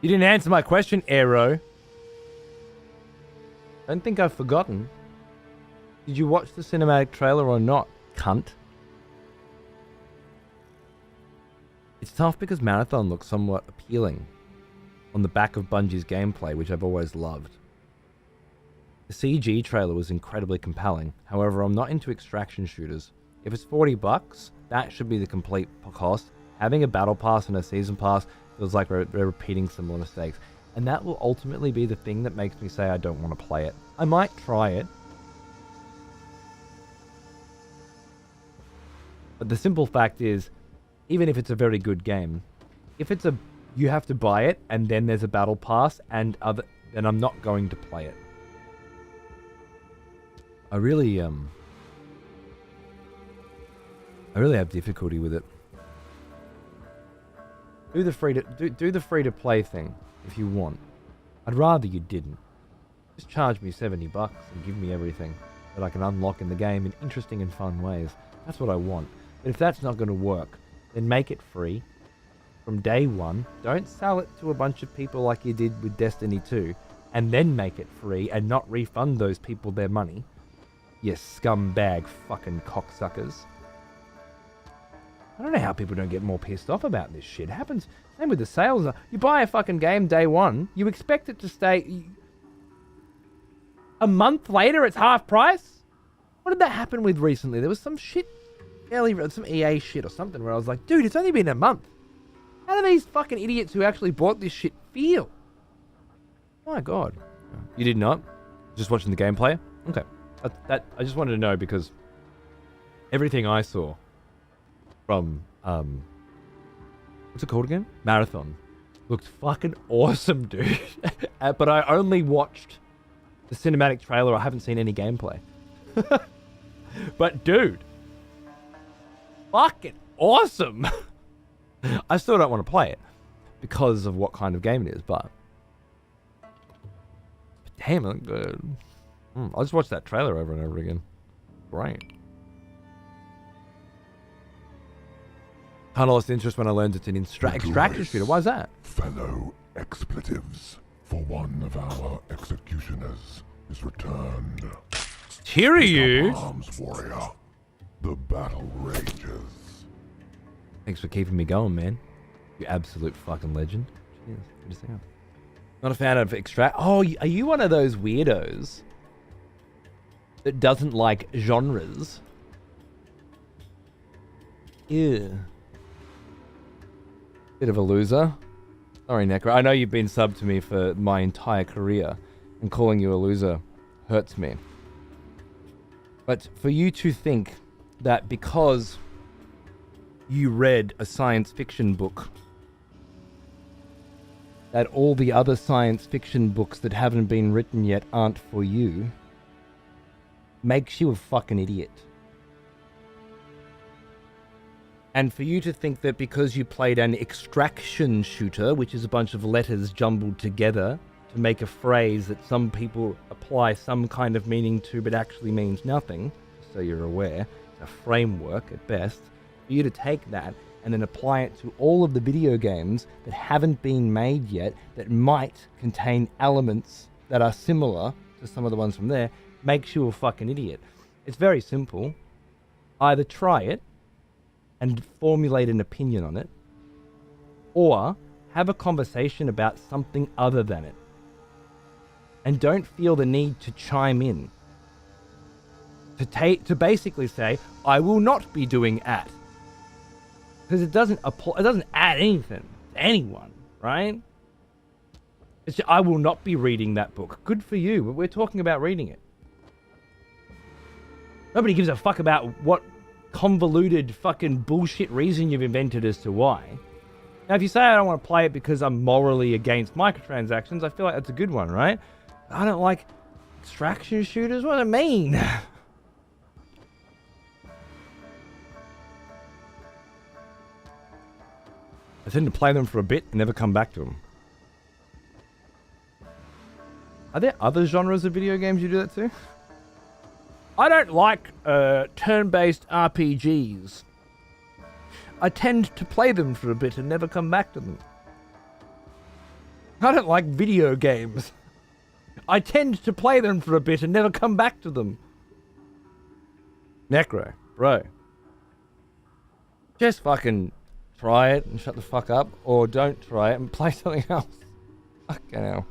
You didn't answer my question, Aero. Don't think I've forgotten. Did you watch the cinematic trailer or not, cunt? It's tough because Marathon looks somewhat appealing on the back of Bungie's gameplay, which I've always loved. The CG trailer was incredibly compelling. However, I'm not into extraction shooters. If it's $40, that should be the complete cost. Having a battle pass and a season pass feels like we're repeating similar mistakes. And that will ultimately be the thing that makes me say I don't want to play it. I might try it. But the simple fact is, even if it's a very good game, if it's you have to buy it and then there's a battle pass then I'm not going to play it. I really have difficulty with it. Do the free to play thing if you want. I'd rather you didn't. Just charge me $70 and give me everything that I can unlock in the game in interesting and fun ways. That's what I want. But if that's not going to work, then make it free from day one. Don't sell it to a bunch of people like you did with Destiny 2, and then make it free and not refund those people their money. You scumbag fucking cocksuckers. I don't know how people don't get more pissed off about this shit. It happens. Same with the sales. You buy a fucking game day one, you expect it to stay. A month later, it's half price? What did that happen with recently? There was some shit, some EA shit or something where I was like, dude, it's only been a month. How do these fucking idiots who actually bought this shit feel? My God. You did not? Just watching the gameplay? Okay. I just wanted to know because everything I saw from what's it called again? Marathon looked fucking awesome, dude. But I only watched the cinematic trailer. I haven't seen any gameplay. But dude, fucking awesome. I still don't want to play it because of what kind of game it is, but damn, it looked good. I'll just watch that trailer over and over again. Great. Kind of lost interest when I learned it's an extraction shooter. Why is that? Fellow expletives, for one of our executioners is returned. Kiryu! Arms warrior. The battle rages. Thanks for keeping me going, man. You absolute fucking legend. Cheers. Good to see you. Not a fan of extract. Oh, are you one of those weirdos that doesn't like genres? Ew. Bit of a loser. Sorry, Necro. I know you've been subbed to me for my entire career, and calling you a loser hurts me. But for you to think that because you read a science fiction book, that all the other science fiction books that haven't been written yet aren't for you, makes you a fucking idiot. And for you to think that because you played an extraction shooter, which is a bunch of letters jumbled together to make a phrase that some people apply some kind of meaning to but actually means nothing, so you're aware, it's a framework at best, for you to take that and then apply it to all of the video games that haven't been made yet, that might contain elements that are similar to some of the ones from there, makes you a fucking idiot. It's very simple. Either try it and formulate an opinion on it, or have a conversation about something other than it. And don't feel the need to chime in. To basically say, I will not be doing at. Because it doesn't add anything to anyone, right? It's just, I will not be reading that book. Good for you, but we're talking about reading it. Nobody gives a fuck about what convoluted fucking bullshit reason you've invented as to why. Now, if you say I don't want to play it because I'm morally against microtransactions, I feel like that's a good one, right? I don't like extraction shooters. What does it mean? I tend to play them for a bit and never come back to them. Are there other genres of video games you do that to? I don't like turn-based RPGs. I tend to play them for a bit and never come back to them. I don't like video games. I tend to play them for a bit and never come back to them. Necro, bro. Just fucking try it and shut the fuck up, or don't try it and play something else. Fucking hell.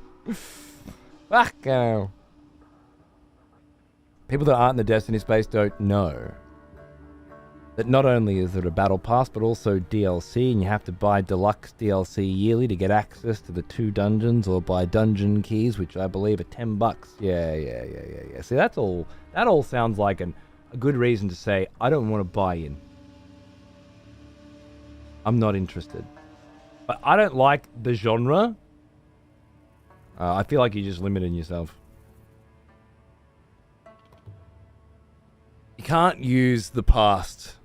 Fucking hell. People that aren't in the Destiny space don't know that not only is there a battle pass, but also DLC, and you have to buy deluxe DLC yearly to get access to the 2 dungeons, or buy dungeon keys, which I believe are $10. Yeah. See, that all sounds like a good reason to say, I don't want to buy in. I'm not interested. But I don't like the genre. I feel like you're just limiting yourself. You can't use the past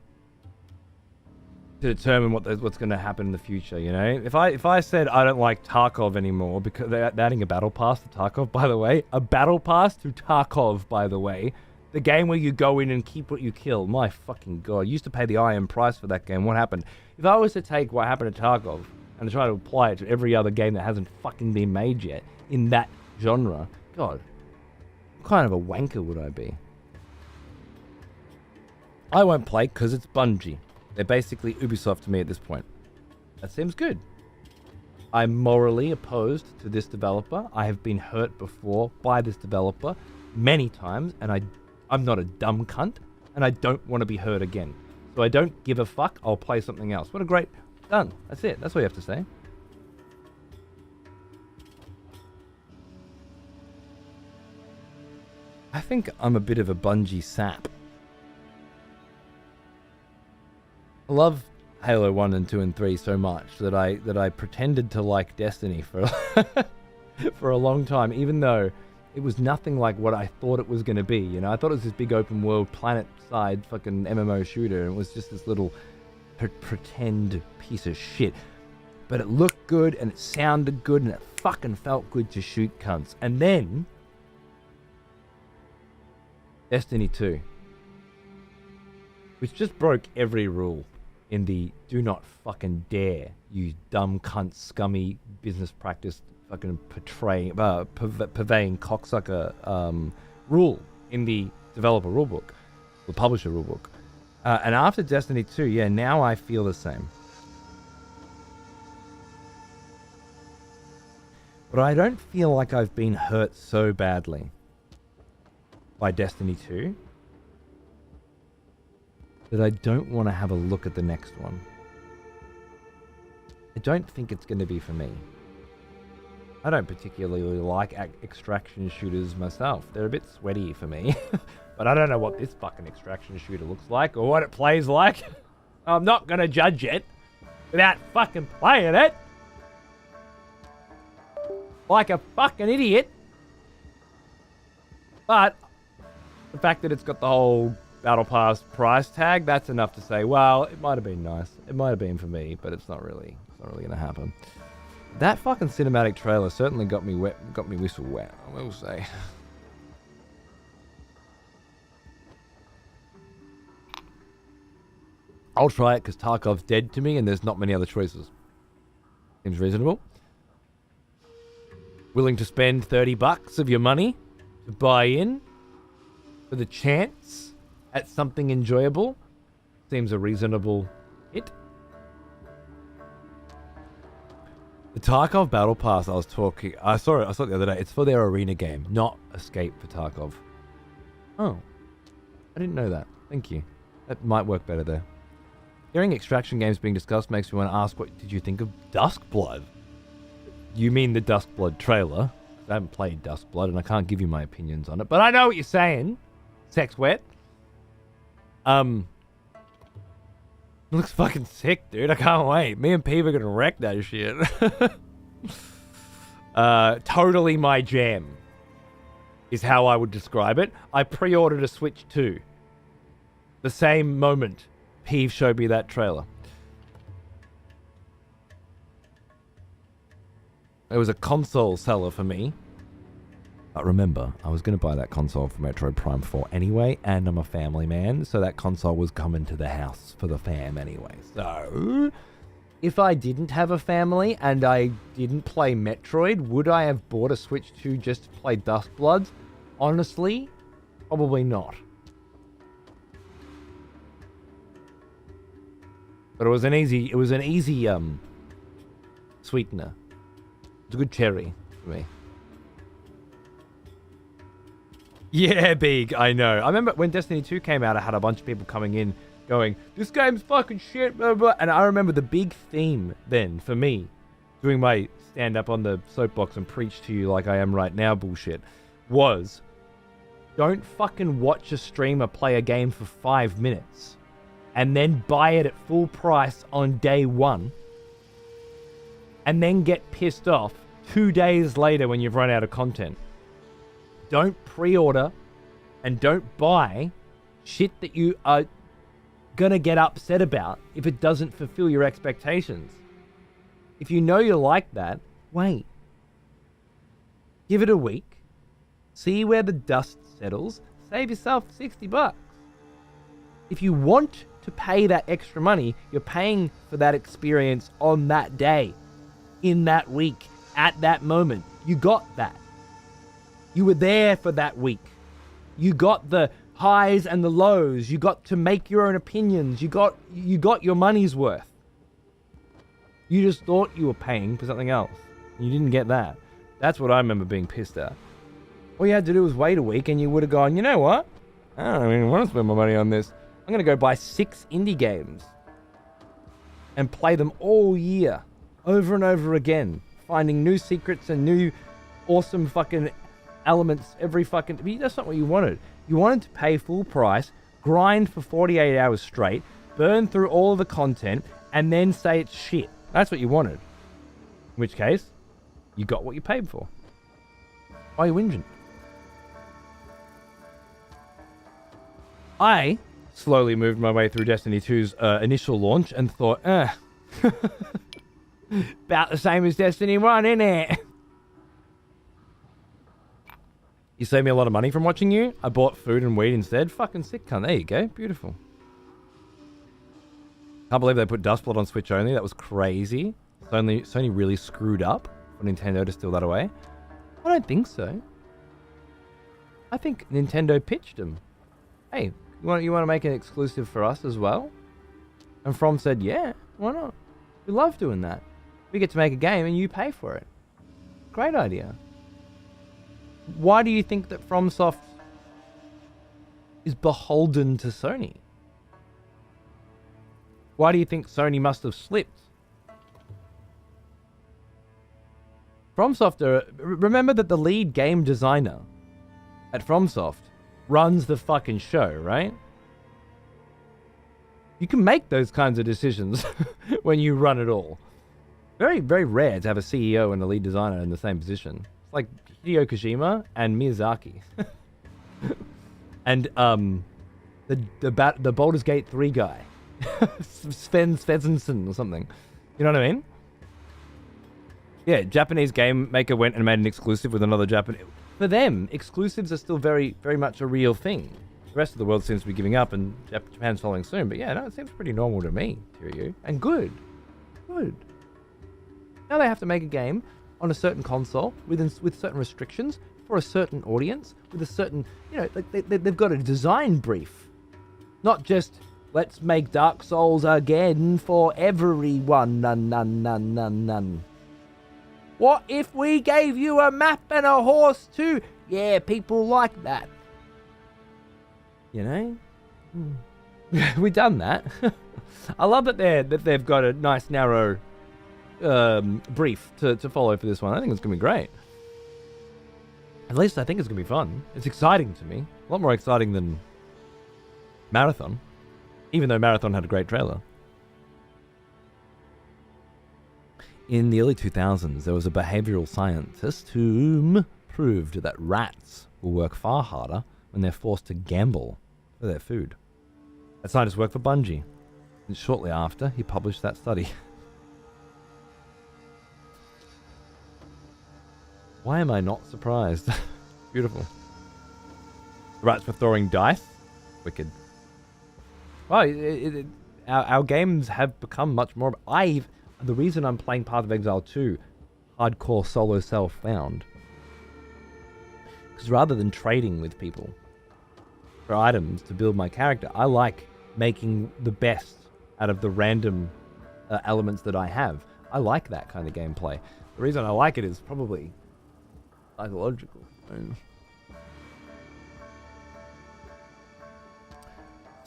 to determine what's going to happen in the future, you know? If I said I don't like Tarkov anymore because they're adding a battle pass to Tarkov, by the way, a battle pass to Tarkov, by the way, the game where you go in and keep what you kill. My fucking god, you used to pay the iron price for that game. What happened? If I was to take what happened to Tarkov and try to apply it to every other game that hasn't fucking been made yet in that genre, god, what kind of a wanker would I be? I won't play because it's Bungie. They're basically Ubisoft to me at this point. That seems good. I'm morally opposed to this developer. I have been hurt before by this developer many times, and I'm not a dumb cunt, and I don't want to be hurt again. So I don't give a fuck. I'll play something else. What a great... Done. That's it. That's what you have to say. I think I'm a bit of a Bungie sap. I love Halo 1 and 2 and 3 so much that I pretended to like Destiny for for a long time, even though it was nothing like what I thought it was going to be. You know, I thought it was this big open world planet side fucking MMO shooter, and it was just this little pretend piece of shit. But it looked good and it sounded good and it fucking felt good to shoot cunts. And then Destiny 2, which just broke every rule in the do not fucking dare, you dumb cunt, scummy business practice fucking purveying cocksucker rule in the developer rulebook, the publisher rulebook. And after Destiny 2, yeah, now I feel the same. But I don't feel like I've been hurt so badly by Destiny 2 that I don't want to have a look at the next one. I don't think it's going to be for me. I don't particularly like extraction shooters myself. They're a bit sweaty for me. But I don't know what this fucking extraction shooter looks like or what it plays like. I'm not going to judge it without fucking playing it like a fucking idiot. But the fact that it's got the whole Battle Pass price tag, that's enough to say, well, it might have been nice. It might have been for me, but it's not really going to happen. That fucking cinematic trailer certainly got me whistle wet, I will say. I'll try it because Tarkov's dead to me and there's not many other choices. Seems reasonable. Willing to spend $30 of your money to buy in for the chance at something enjoyable? Seems a reasonable hit. The Tarkov Battle Pass I saw it the other day. It's for their arena game, not Escape for Tarkov. Oh. I didn't know that. Thank you. That might work better there. Hearing extraction games being discussed makes me want to ask, what did you think of Duskblood? You mean the Duskblood trailer? I haven't played Duskblood and I can't give you my opinions on it, but I know what you're saying. Sex wet. It looks fucking sick, dude. I can't wait. Me and Peeve are gonna wreck that shit. Totally my jam is how I would describe it. I pre-ordered a Switch 2 the same moment Peeve showed me that trailer. It was a console seller for me. But remember, I was going to buy that console for Metroid Prime 4 anyway, and I'm a family man, so that console was coming to the house for the fam anyway. So, if I didn't have a family and I didn't play Metroid, would I have bought a Switch 2 just to play Duskblood? Honestly, probably not. But it was an easy sweetener. It's a good cherry for me. Yeah, big, I know. I remember when Destiny 2 came out, I had a bunch of people coming in going, this game's fucking shit, blah, blah. And I remember the big theme then for me, doing my stand up on the soapbox and preach to you like I am right now bullshit, was don't fucking watch a streamer play a game for 5 minutes and then buy it at full price on day one and then get pissed off 2 days later when you've run out of content. Don't pre-order and don't buy shit that you are gonna get upset about if it doesn't fulfill your expectations. If you know you like that, wait. Give it a week. See where the dust settles. Save yourself $60. If you want to pay that extra money, you're paying for that experience on that day, in that week, at that moment. You got that. You were there for that week. You got the highs and the lows. You got to make your own opinions. You got your money's worth. You just thought you were paying for something else. You didn't get that. That's what I remember being pissed at. All you had to do was wait a week and you would have gone, you know what? I don't even want to spend my money on this. I'm going to go buy 6 indie games and play them all year, over and over again, finding new secrets and new awesome fucking elements every fucking... I mean, that's not what you wanted. You wanted to pay full price, grind for 48 hours straight, burn through all of the content, and then say it's shit. That's what you wanted. In which case, you got what you paid for. Why are you whinging? I slowly moved my way through Destiny 2's initial launch and thought, about the same as Destiny 1, innit? You saved me a lot of money from watching you. I bought food and weed instead. Fucking sick, cunt. There you go. Beautiful. Can't believe they put Dustblood on Switch only. That was crazy. Sony really screwed up for Nintendo to steal that away. I don't think so. I think Nintendo pitched them. Hey, you want to make an exclusive for us as well? And From said, yeah, why not? We love doing that. We get to make a game and you pay for it. Great idea. Why do you think that FromSoft is beholden to Sony? Why do you think Sony must have slipped? FromSoft remember that the lead game designer at FromSoft runs the fucking show, right? You can make those kinds of decisions when you run it all. Very, very rare to have a CEO and a lead designer in the same position. It's like Hideo Kojima and Miyazaki. And the Baldur's Gate 3 guy. Sven Svensson or something. You know what I mean? Yeah, Japanese game maker went and made an exclusive with another Japanese. For them, exclusives are still very, very much a real thing. The rest of the world seems to be giving up, and Japan's following soon. But yeah, no, it seems pretty normal to me, Kiryu. And good. Good. Now they have to make a game on a certain console with certain restrictions for a certain audience, with a certain, you know, they've got a design brief. Not just, let's make Dark Souls again for everyone. None. What if we gave you a map and a horse too? Yeah, people like that. You know? We've done that. I love that they've got a nice narrow brief to follow for this one. I think it's going to be great. At least I think it's going to be fun. It's exciting to me. A lot more exciting than Marathon. Even though Marathon had a great trailer. In the early 2000s, there was a behavioral scientist who proved that rats will work far harder when they're forced to gamble for their food. That scientist worked for Bungie, and shortly after, he published that study. Why am I not surprised? Beautiful. Rats were throwing dice? Wicked. Well, our games have become much more... The reason I'm playing Path of Exile 2 hardcore solo self-found, because rather than trading with people for items to build my character, I like making the best out of the random elements that I have. I like that kind of gameplay. The reason I like it is probably psychological.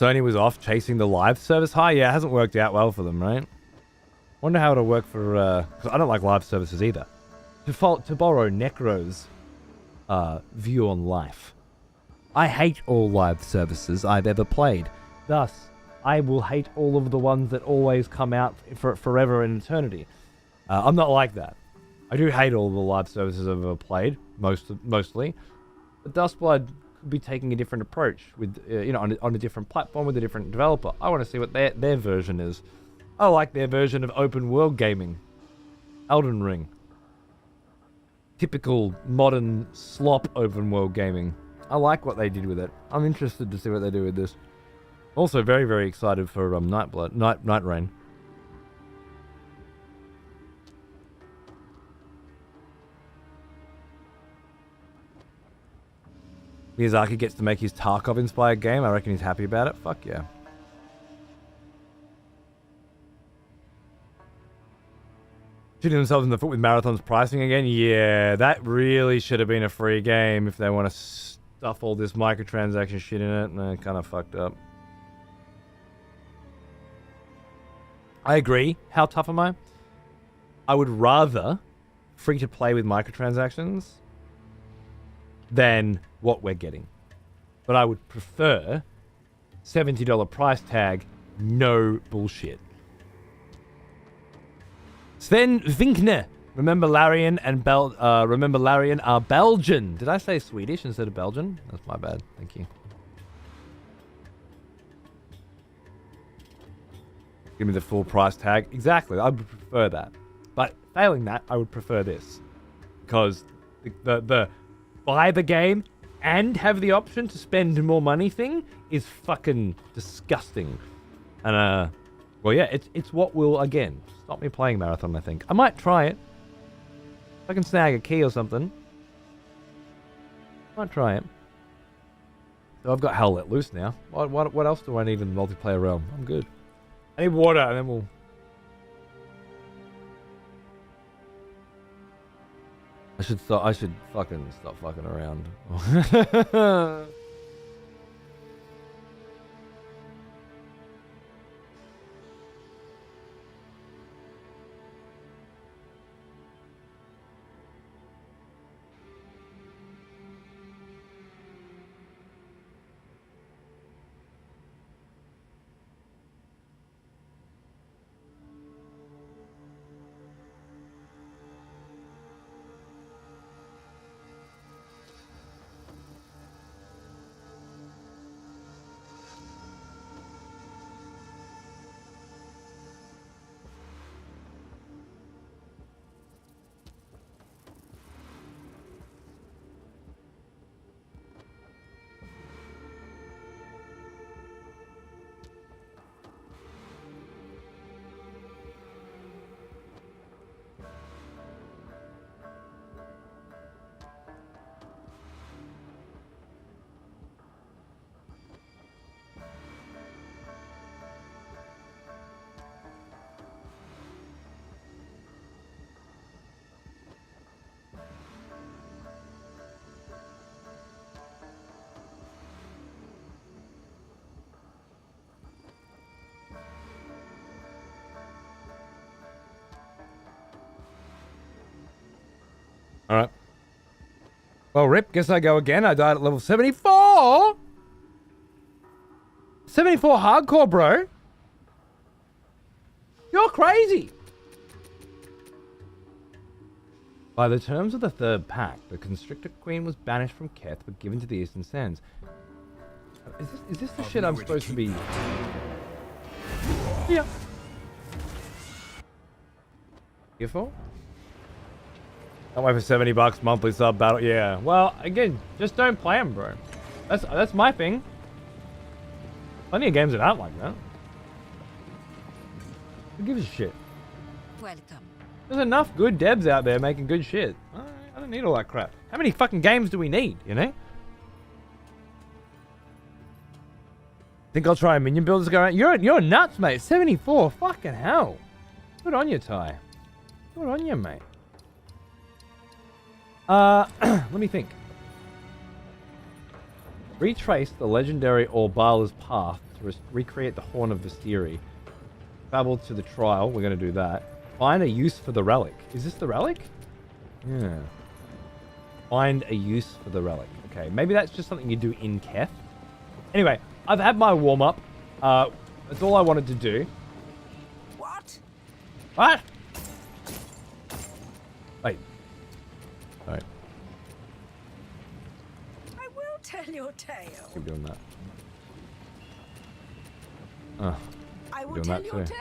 Sony was off chasing the live service high. Yeah, it hasn't worked out well for them, right? Wonder how it'll work for, because I don't like live services either. To borrow Necro's view on life. I hate all live services I've ever played. Thus, I will hate all of the ones that always come out for forever and eternity. I'm not like that. I do hate all the live services I've ever played, mostly. But Dustblood could be taking a different approach with, on a different platform with a different developer. I want to see what their version is. I like their version of open world gaming. Elden Ring. Typical modern slop open world gaming. I like what they did with it. I'm interested to see what they do with this. Also very, very excited for Night Rain. Miyazaki gets to make his Tarkov inspired game. I reckon he's happy about it. Fuck yeah. Shooting themselves in the foot with Marathon's pricing again? Yeah, that really should have been a free game if they want to stuff all this microtransaction shit in it. No, kind of fucked up. I agree. How tough am I? I would rather free to play with microtransactions than what we're getting. But I would prefer $70 price tag, no bullshit. Sven Vinkner. Remember Larian are Belgian. Did I say Swedish instead of Belgian? That's my bad. Thank you. Give me the full price tag. Exactly. I would prefer that. But failing that, I would prefer this. Because the buy the game and have the option to spend more money thing is fucking disgusting. And well, yeah, it's what will again stop me playing Marathon. I think I might try it. If I can snag a key or something, I might try it. So I've got Hell Let Loose now. What else do I need in the multiplayer realm? I'm good. I need water, and then we'll. I should fucking stop fucking around. Alright. Well, rip, guess I go again. I died at level 74! 74 hardcore, bro! You're crazy! By the terms of the third pact, the Constrictor Queen was banished from Keth but given to the Eastern Sands. Is this the shit I'm supposed to be... Yeah. Here for? Don't wait for $70 monthly sub battle. Yeah. Well, again, just don't play them, bro. That's my thing. Plenty of games that aren't like that. Who gives a shit? Welcome. There's enough good devs out there making good shit. I don't need all that crap. How many fucking games do we need, you know? Think I'll try a minion build to go around? You're nuts, mate. 74. Fucking hell. Good on you, Ty. Good on you, mate. Let me think. Retrace the legendary Orbala's path to recreate the Horn of Vistiri. Travel to the trial. We're going to do that. Find a use for the relic. Is this the relic? Yeah. Find a use for the relic. Okay, maybe that's just something you do in Keth. Anyway, I've had my warm-up. That's all I wanted to do. What? What? Wait. Alright. I will tell your tale. Keep doing that. Oh. I will doing tell that your too. tale.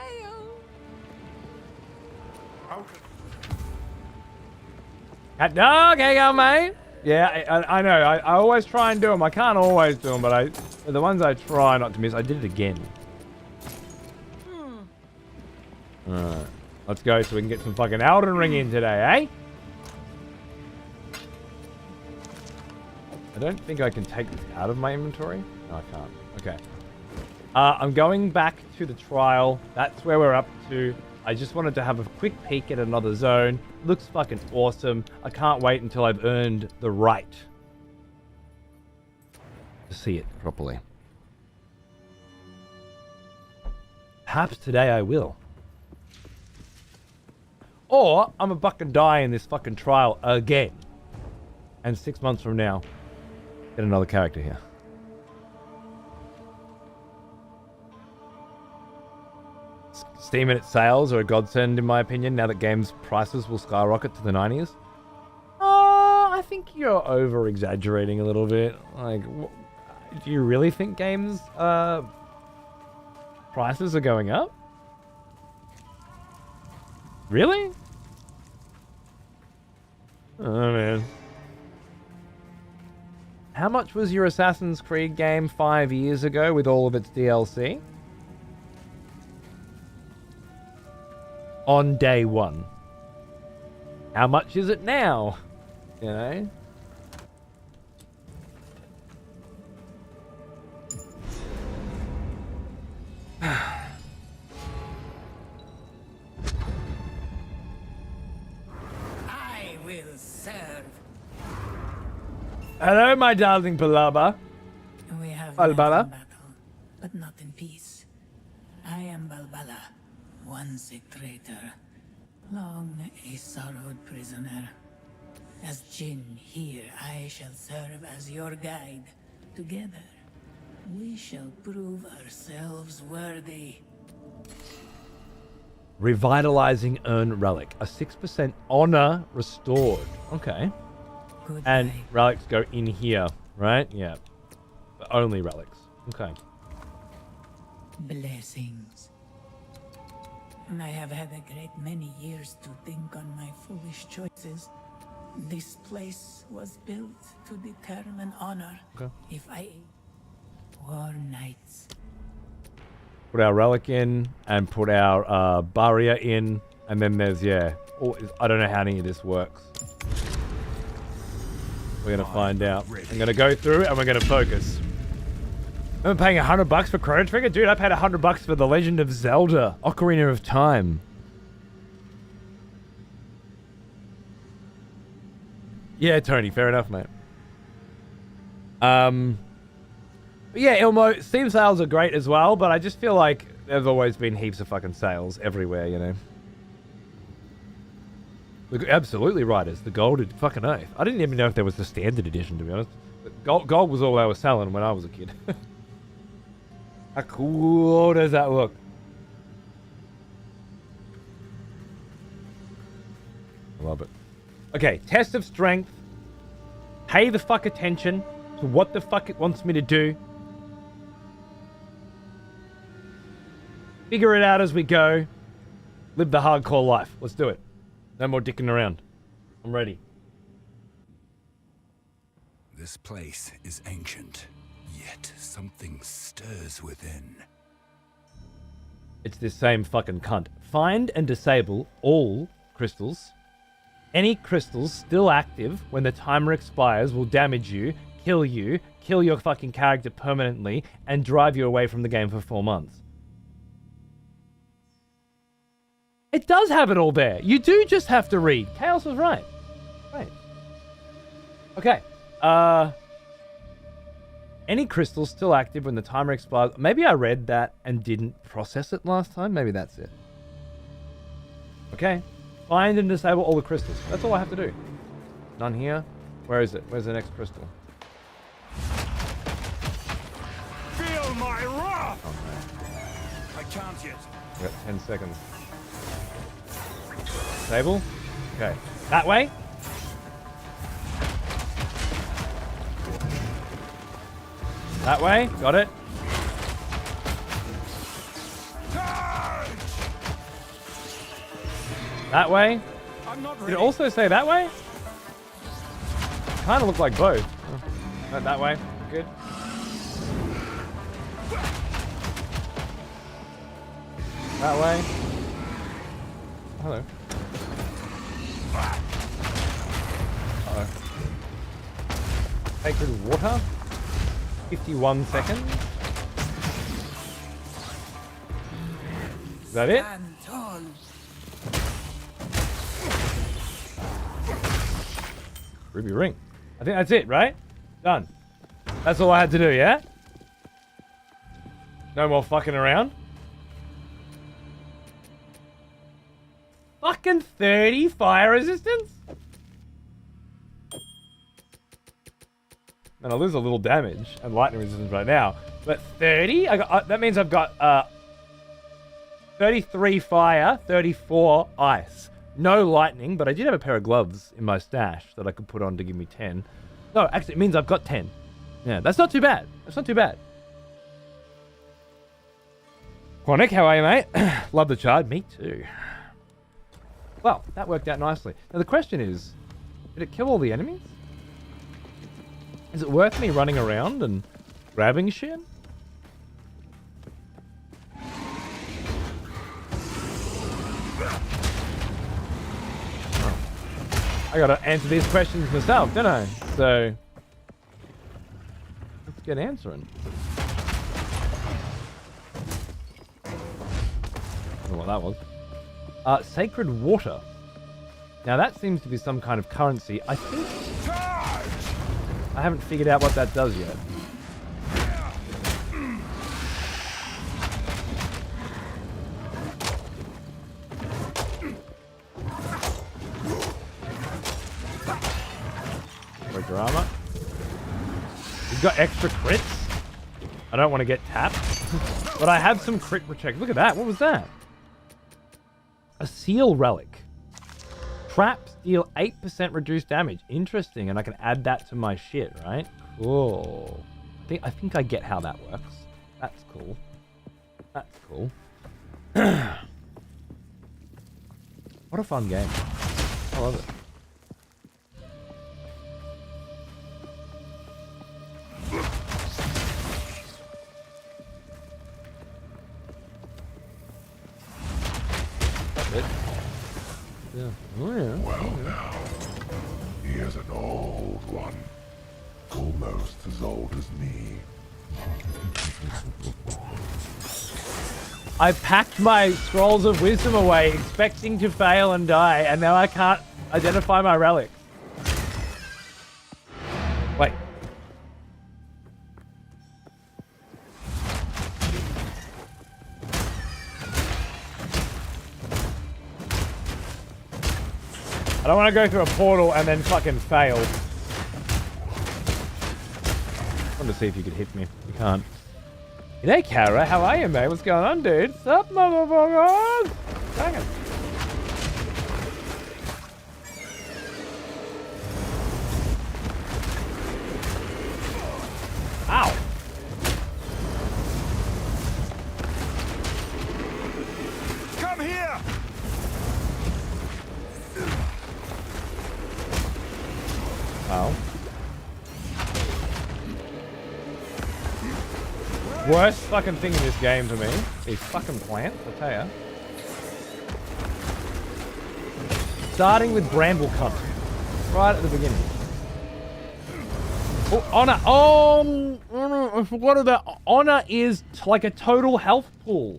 Okay, go, mate. Yeah, I know. I always try and do them. I can't always do them, but the ones I try not to miss, I did it again. Alright. Let's go so we can get some fucking Elden Ring in today, eh? I don't think I can take this out of my inventory. No, I can't. Okay. I'm going back to the trial. That's where we're up to. I just wanted to have a quick peek at another zone. Looks fucking awesome. I can't wait until I've earned the right to see it properly. Perhaps today I will. Or I'm a fucking die in this fucking trial again. And 6 months from now, Get another character here. Steam and its sales are a godsend in my opinion now that games prices will skyrocket to the 90s. I think you're over exaggerating a little bit. Like, do you really think games prices are going up? Really? Oh man. How much was your Assassin's Creed game 5 years ago with all of its DLC? On day one. How much is it now? You know? I will serve. Hello, my darling Palaba. We have Balbala? met in battle, but not in peace. I am Balbala, once a traitor, long a sorrowed prisoner. As Jinn here, I shall serve as your guide. Together, we shall prove ourselves worthy. Revitalizing Urn Relic. A 6% honor restored. Okay. Goodbye. And relics go in here, right? Yeah. But only relics. Okay. Blessings. I have had a great many years to think on my foolish choices. This place was built to determine honor. Okay. If I... War Knights. Put our relic in and put our barrier in. And then there's, yeah. I don't know how any of this works. We're going to find out. I'm going to go through and we're going to focus. I'm paying $100 for Chrono Trigger? Dude, I paid $100 for The Legend of Zelda Ocarina of Time. Yeah, Tony, fair enough, mate. But yeah, Ilmo, Steam sales are great as well, but I just feel like there's always been heaps of fucking sales everywhere, you know. Look, absolutely right, it's the gold fucking oath. I didn't even know if there was the standard edition, to be honest. But gold was all I was selling when I was a kid. How cool does that look? I love it. Okay, test of strength. Pay the fuck attention to what the fuck it wants me to do. Figure it out as we go. Live the hardcore life. Let's do it. No more dicking around. I'm ready. This place is ancient, yet something stirs within. It's this same fucking cunt. Find and disable all crystals. Any crystals still active when the timer expires will damage you, kill your fucking character permanently, and drive you away from the game for 4 months. It does have it all there. You do just have to read. Chaos was right. Right. Okay. Any crystals still active when the timer expires. Maybe I read that and didn't process it last time. Maybe that's it. Okay. Find and disable all the crystals. That's all I have to do. None here. Where is it? Where's the next crystal? Feel my wrath! Oh, I can't yet. We got 10 seconds. Disable. Okay. That way. That way. Got it. That way. Did it also say that way? Kind of look like both. Oh, no, that way. Good. That way. Hello. Uh-oh. Sacred water. 51 seconds. Is that it? Stand tall. Ruby ring. I think that's it, right? Done. That's all I had to do, yeah? No more fucking around. Fucking 30 fire resistance? and I lose a little damage and lightning resistance right now. But 30? That means I've got 33 fire, 34 ice. No lightning, but I did have a pair of gloves in my stash that I could put on to give me 10. No, actually, it means I've got 10. Yeah, that's not too bad. That's not too bad. Quanic, how are you, mate? Love the chart. Me too. Well, that worked out nicely. Now, the question is, did it kill all the enemies? Is it worth me running around and grabbing shit? I gotta answer these questions myself, don't I? So, let's get answering. I don't know what that was. Sacred water. Now that seems to be some kind of currency. I think... I haven't figured out what that does yet. Drama. He's got extra crits. I don't want to get tapped. But I have some crit protect. Look at that. What was that? A seal relic. Traps deal 8% reduced damage. Interesting. And I can add that to my shit, right? Cool. I think I get how that works. That's cool. That's cool. What a fun game. I love it. Yeah. Oh, yeah. Well, now, he is an old one. Almost as old as me. I packed my scrolls of wisdom away, expecting to fail and die, and now I can't identify my relics. Wait. I don't want to go through a portal and then fucking fail. I wanted to see if you could hit me. You can't. Hey, Kara, how are you, mate? What's going on, dude? Sup, motherfuckers? Dang it. Ow. Come here! Ow. Worst fucking thing in this game for me. These fucking plants, I tell ya. Starting with Bramble Cunt. Right at the beginning. Oh, Honor. Oh, I forgot about Honor is like a total health pool.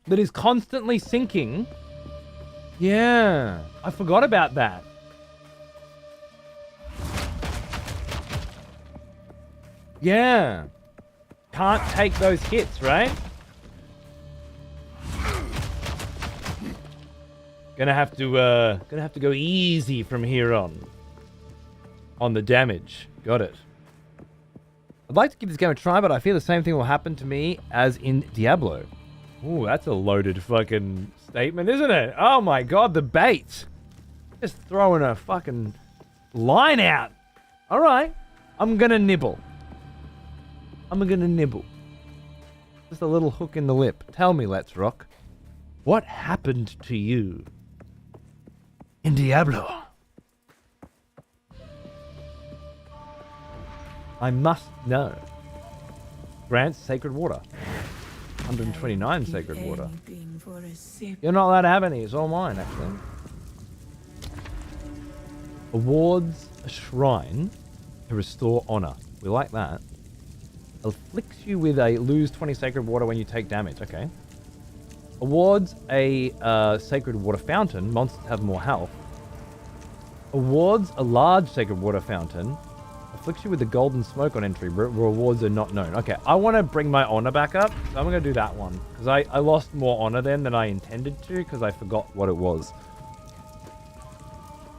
That is constantly sinking. Yeah. I forgot about that. Yeah. Can't take those hits, right? Gonna have to go easy from here on the damage. Got it. I'd like to give this game a try, but I fear the same thing will happen to me as in Diablo. Ooh, that's a loaded fucking statement, isn't it? Oh my god, the bait. Just throwing a fucking line out. Alright. I'm gonna nibble. Just a little hook in the lip. Tell me, Let's Rock. What happened to you in Diablo? I must know. Grants sacred water. 129 sacred water. You're not allowed to have any. It's all mine, actually. Awards a shrine to restore honor. We like that. Afflicts you with a lose 20 sacred water when you take damage. Okay. Awards a sacred water fountain. Monsters have more health. Awards a large sacred water fountain. Afflicts you with the golden smoke on entry. Rewards are not known. Okay, I want to bring my honor back up. So I'm going to do that one. Because I lost more honor then than I intended to. Because I forgot what it was.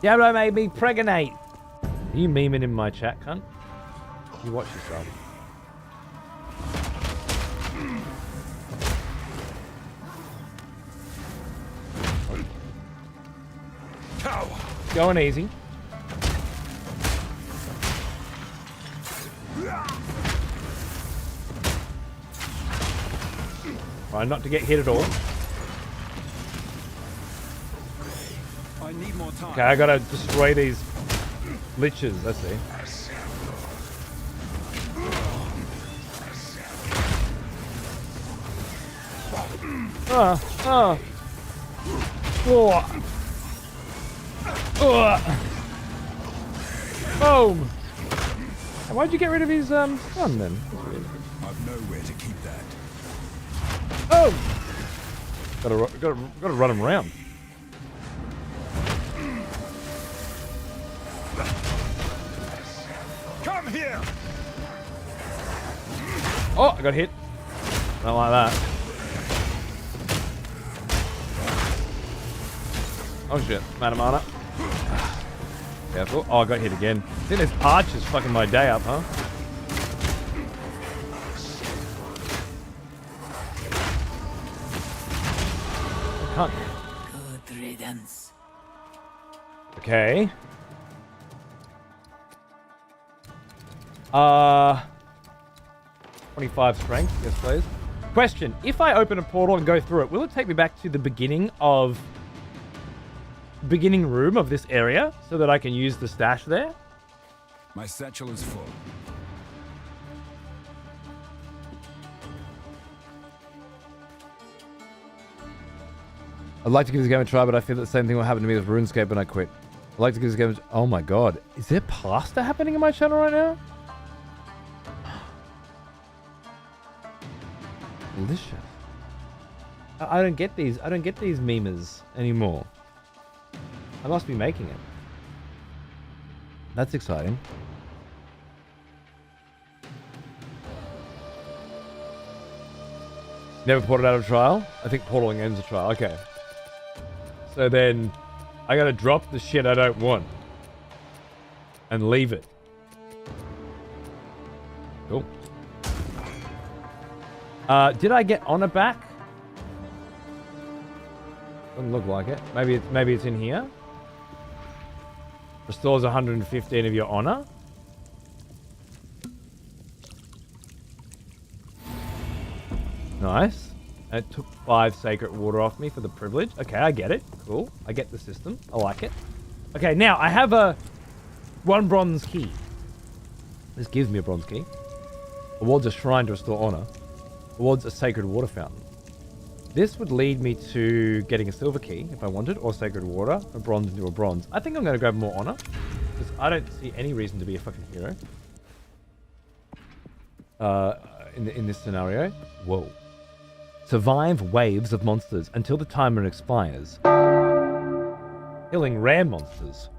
Diablo made me pregnate. Are you memeing in my chat, cunt? You watch yourself. Going easy. Try not to get hit at all. I need more time. Okay, I gotta destroy these liches, I see. Boom! Why'd you get rid of his gun then? I've nowhere to keep that. Oh! Gotta run him around. Come here! Oh, I got hit. Don't like that. Oh shit, Madamana. Careful. Oh, I got hit again. I think this arch is fucking my day up, huh? I can't. Good riddance. Okay. 25 strength, yes please. Question, if I open a portal and go through it, will it take me back to the beginning room of this area so that I can use the stash there? My satchel is full. I'd like to give this game a try, but I feel that the same thing will happen to me with RuneScape when I quit. I'd like to give this game a... Oh my god. Is there pasta happening in my channel right now? Delicious. I don't get these. I don't get these memers anymore. I must be making it. That's exciting. Never ported out of trial? I think portaling ends a trial. Okay. So then I gotta drop the shit I don't want and leave it. Cool. Did I get honor back? Doesn't look like it. Maybe it's in here. Restores 115 of your honor. Nice. And it took 5 sacred water off me for the privilege. Okay, I get it. Cool. I get the system. I like it. Okay, now I have a 1 bronze key. This gives me a bronze key. Awards a shrine to restore honor. Awards a sacred water fountain. This would lead me to getting a silver key if I wanted, or sacred water, a bronze into a bronze. I think I'm going to grab more honor, because I don't see any reason to be a fucking hero. In this scenario. Whoa. Survive waves of monsters until the timer expires. Killing rare monsters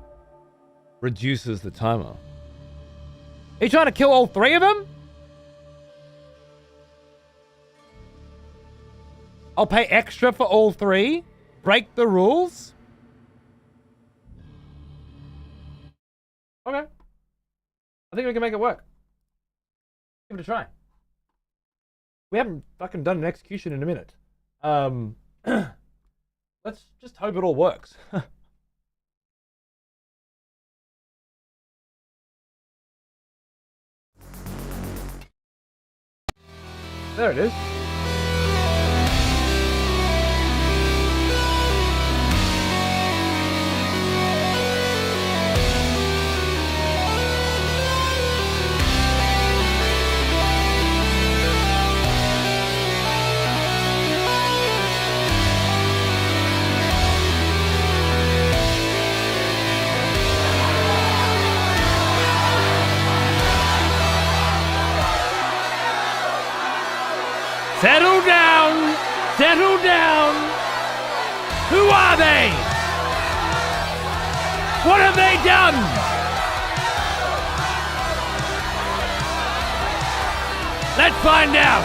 reduces the timer. Are you trying to kill all 3 of them? I'll pay extra for all 3? Break the rules? Okay. I think we can make it work. Give it a try. We haven't fucking done an execution in a minute. Let's just hope it all works. There it is. Settle down! Settle down! Who are they? What have they done? Let's find out!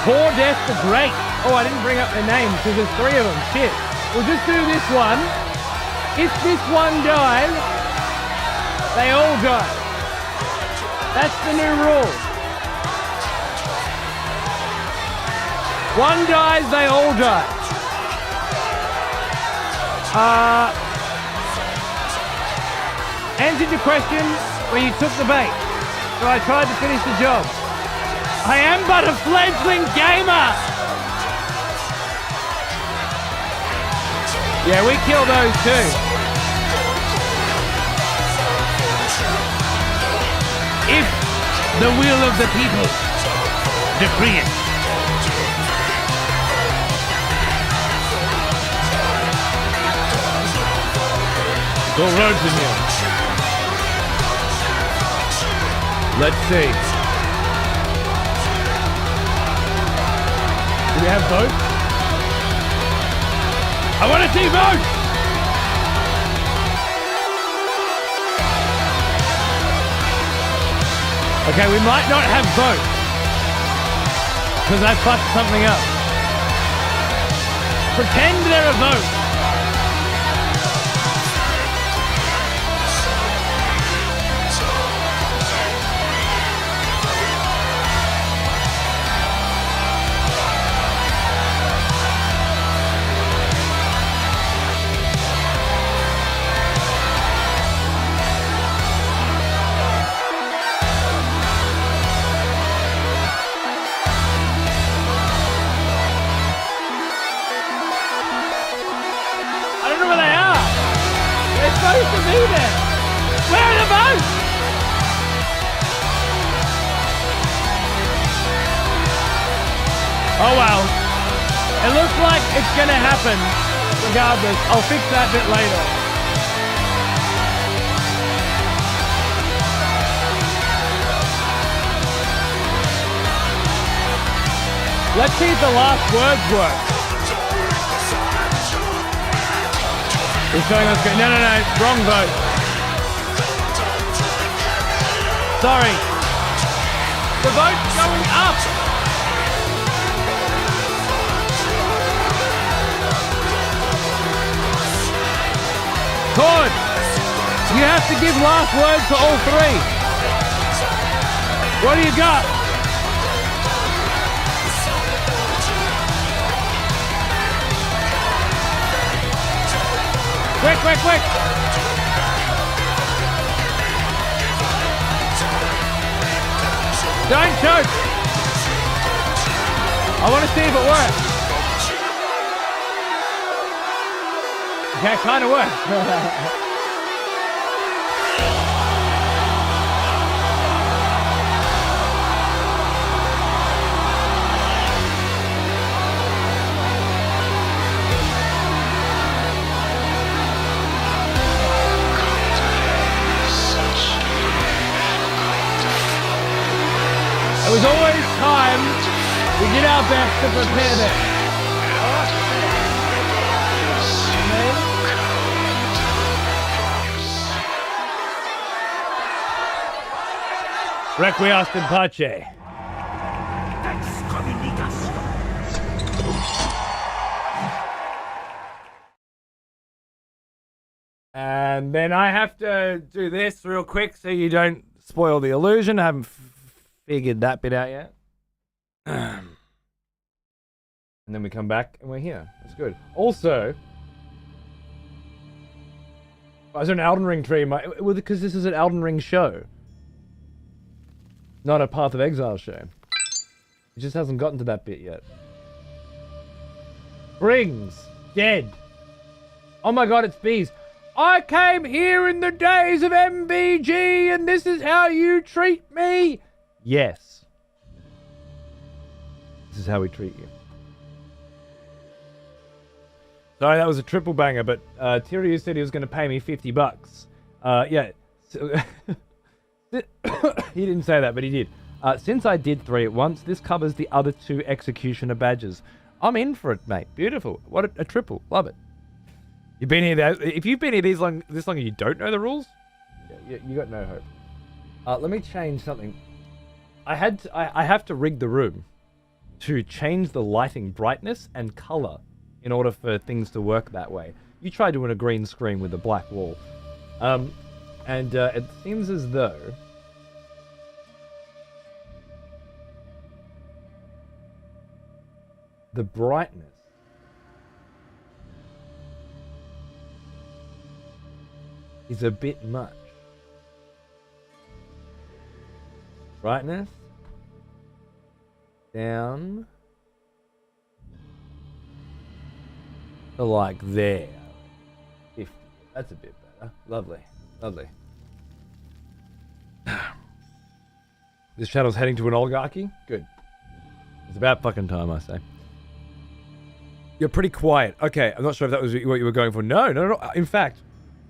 Poor Death the Great. Oh, I didn't bring up their names because there's 3 of them. Shit. We'll just do this one. If this one dies, they all die. That's the new rule. One dies, they all die. Answered your question when you took the bait. So I tried to finish the job. I am but a fledgling gamer! Yeah, we kill those too. If the will of the people decree it. Go roads in here. Let's see. Do we have votes? I want to see votes! Okay, we might not have votes. Because I fucked something up. Pretend there are votes. Supposed to be there. Where are the votes? Oh well. It looks like it's gonna happen regardless. I'll fix that bit later. Let's see if the last words work. It's showing us good. No, wrong vote. Sorry. The vote's going up. Cord, you have to give last words to all three. What do you got? Quick! Don't choke! I want to see if it works. Okay, it kind of works. It was always time. We did our best to prepare this. Requiescat in pace. And then I have to do this real quick so you don't spoil the illusion. I haven't figured that bit out yet. And then we come back and we're here. That's good. Also, is there an Elden Ring tree? Because this is an Elden Ring show, not a Path of Exile show. It just hasn't gotten to that bit yet. Brings dead. Oh my god, it's bees. I came here in the days of MVG and this is how you treat me. Yes. This is how we treat you. Sorry, that was a triple banger, but Tyrion said he was going to pay me $50. Yeah. So he didn't say that, but he did. Since I did 3 at once, this covers the other 2 executioner badges. I'm in for it, mate. Beautiful. What a triple. Love it. You've been here. If you've been here this long and you don't know the rules, you got no hope. Let me change something. I have to rig the room to change the lighting brightness and color in order for things to work that way. You try doing a green screen with a black wall. It seems as though the brightness is a bit much. Brightness down to like there. 50. That's a bit better. Lovely. Lovely. This channel's heading to an oligarchy? Good. It's about fucking time, I say. You're pretty quiet. Okay, I'm not sure if that was what you were going for. No. In fact,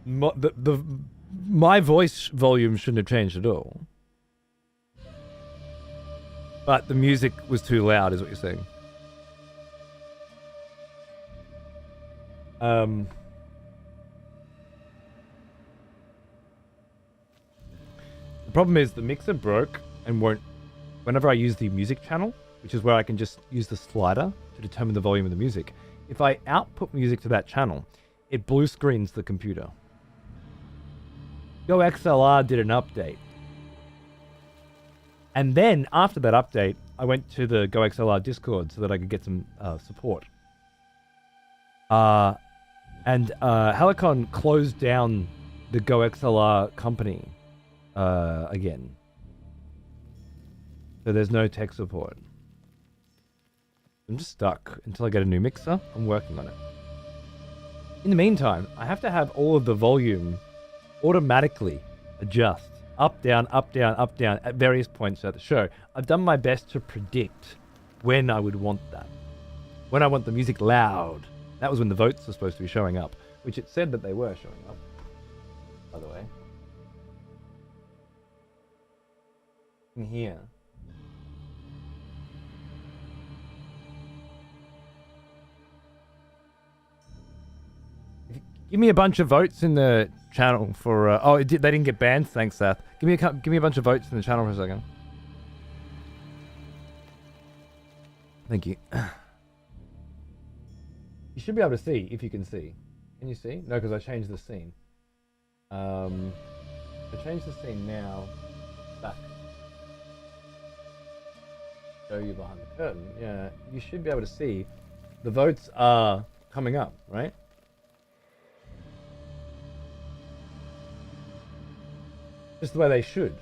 my voice volume shouldn't have changed at all. But the music was too loud, is what you're saying. The problem is the mixer broke and won't... Whenever I use the music channel, which is where I can just use the slider to determine the volume of the music, if I output music to that channel, it blue screens the computer. Go XLR did an update. And then, after that update, I went to the Go XLR Discord so that I could get some support. Helicon closed down the Go XLR company again. So there's no tech support. I'm just stuck until I get a new mixer. I'm working on it. In the meantime, I have to have all of the volume automatically adjust. Up, down, up, down, up, down at various points at the show. I've done my best to predict when I would want that. When I want the music loud. That was when the votes were supposed to be showing up, which it said that they were showing up, by the way. In here. Give me a bunch of votes in the channel for... they didn't get banned. Thanks, Seth. Give me a bunch of votes in the channel for a second. Thank you. You should be able to see, if you can see. Can you see? No, because I changed the scene. I changed the scene now. Back. Show you behind the curtain. Yeah, you should be able to see. The votes are coming up, right? Just the way they should.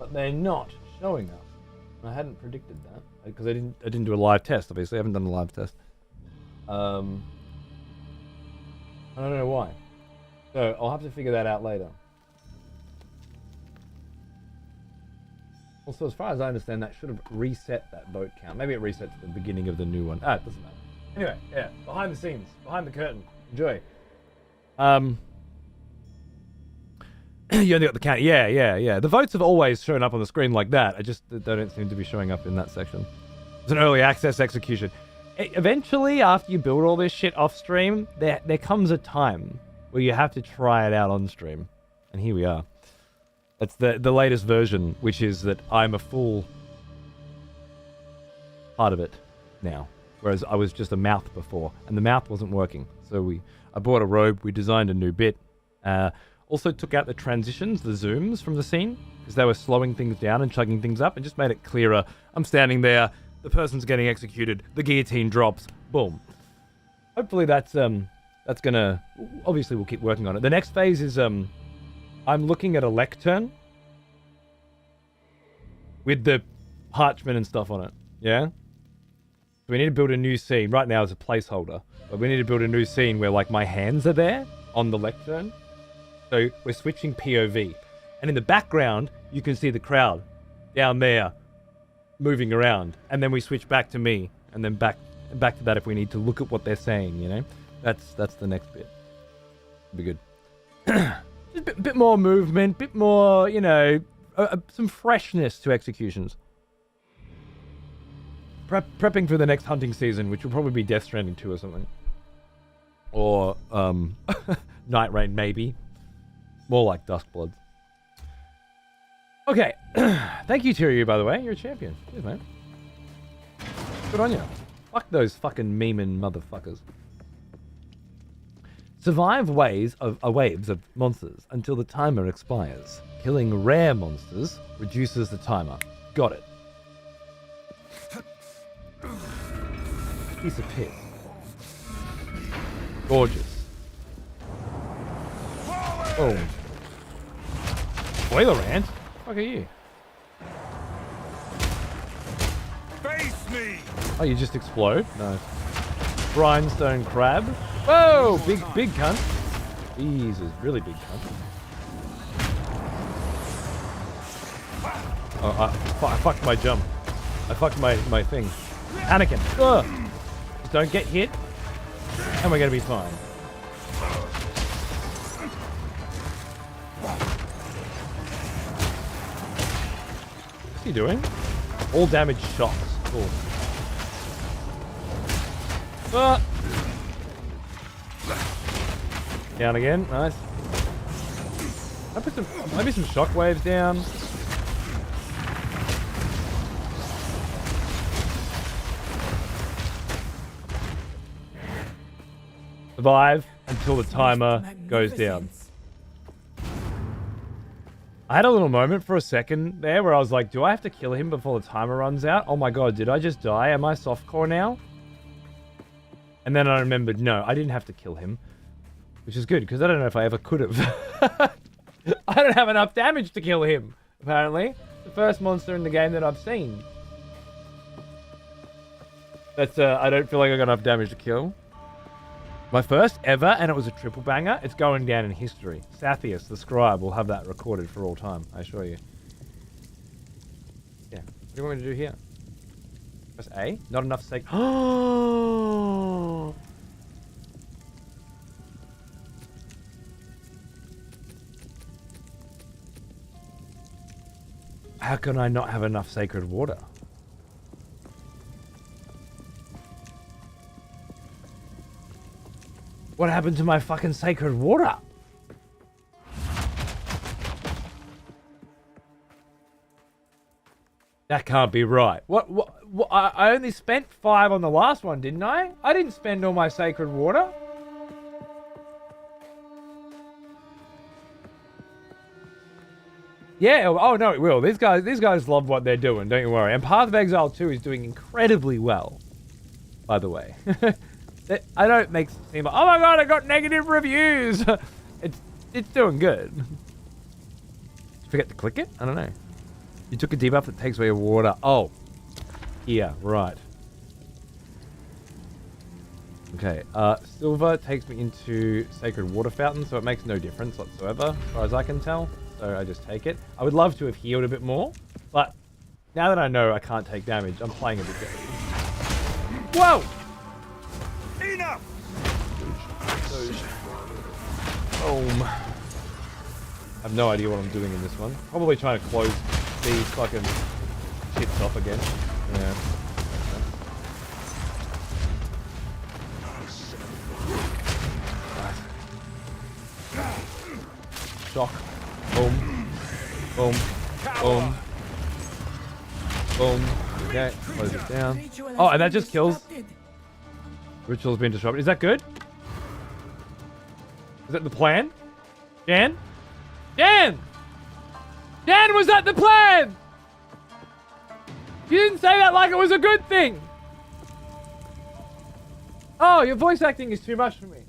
But they're not showing up. I hadn't predicted that because I didn't do a live test. Obviously, I haven't done a live test. I don't know why. So I'll have to figure that out later. Also, as far as I understand, that should have reset that vote count. Maybe it resets at the beginning of the new one. It doesn't matter. Anyway, yeah, behind the scenes, behind the curtain. Enjoy. You only got the count. Yeah. The votes have always shown up on the screen like that. They don't seem to be showing up in that section. It's an early access execution. Eventually, after you build all this shit off stream, there comes a time where you have to try it out on stream. And here we are. That's the latest version, which is that I'm a full part of it now. Whereas I was just a mouth before, and the mouth wasn't working. So I bought a robe, we designed a new bit. Also took out the transitions, the zooms from the scene, because they were slowing things down and chugging things up, and just made it clearer. I'm standing there, the person's getting executed, the guillotine drops, boom. Hopefully that's gonna... Obviously we'll keep working on it. The next phase is, I'm looking at a lectern with the parchment and stuff on it, yeah? So we need to build a new scene. Right now it's a placeholder, but we need to build a new scene where, like, my hands are there on the lectern. So we're switching POV. And in the background, you can see the crowd down there moving around. And then we switch back to me. And then back to that if we need to look at what they're saying, you know? That's the next bit. It'll be good. Just a bit more movement, bit more, you know, some freshness to executions. Prepping for the next hunting season, which will probably be Death Stranding 2 or something. Or, Night Rain, maybe. More like Duskbloods. Okay. Thank you, Tiryu, by the way. You're a champion. Cheers, man. Good on you. Fuck those fucking memeing motherfuckers. Survive waves of monsters until the timer expires. Killing rare monsters reduces the timer. Got it. Piece of piss. Gorgeous. Oh. Boiler ant? What the fuck are you? Face me! Oh, you just explode? No. Grindstone crab. Whoa! Big cunt. Jesus, really big cunt. Oh, I fucked my jump. I fucked my thing. Anakin. Ugh. Just don't get hit, and we're gonna be fine. What's he doing? All damage shocks. Cool. Ah. Down again. Nice. I put some, maybe some shockwaves down. Survive until the timer goes down. I had a little moment for a second there where I was like, do I have to kill him before the timer runs out? Oh my god, did I just die? Am I softcore now? And then I remembered, no, I didn't have to kill him. Which is good, because I don't know if I ever could have. I don't have enough damage to kill him, apparently. The first monster in the game that I've seen. That's, I don't feel like I got enough damage to kill. My first ever, and it was a triple banger. It's going down in history. Sathius, the scribe, will have that recorded for all time, I assure you. Yeah. What do you want me to do here? Press A? Not enough sake. Oh! How can I not have enough sacred water? What happened to my fucking sacred water? That can't be right. What I only spent 5 on the last one, didn't I? I didn't spend all my sacred water. Yeah, oh no, it will. These guys love what they're doing, don't you worry. And Path of Exile 2 is doing incredibly well, by the way. I don't make it seem like, oh my god, I got negative reviews. It's doing good. Forget to click it? I don't know. You took a debuff that takes away your water. Oh. Yeah, right. Okay, silver takes me into sacred water fountain, so it makes no difference whatsoever, as far as I can tell. So I just take it. I would love to have healed a bit more, but now that I know I can't take damage, I'm playing a bit better. Whoa! Enough! Boom. I have no idea what I'm doing in this one. Probably trying to close these fucking shits off again. Yeah. Shock. Boom. Boom. Boom. Boom. Okay, close it down. Oh, and that just kills. Ritual's been disrupted. Is that good? Is that the plan? Jan? Jan! Jan, was that the plan? You didn't say that like it was a good thing. Oh, your voice acting is too much for me.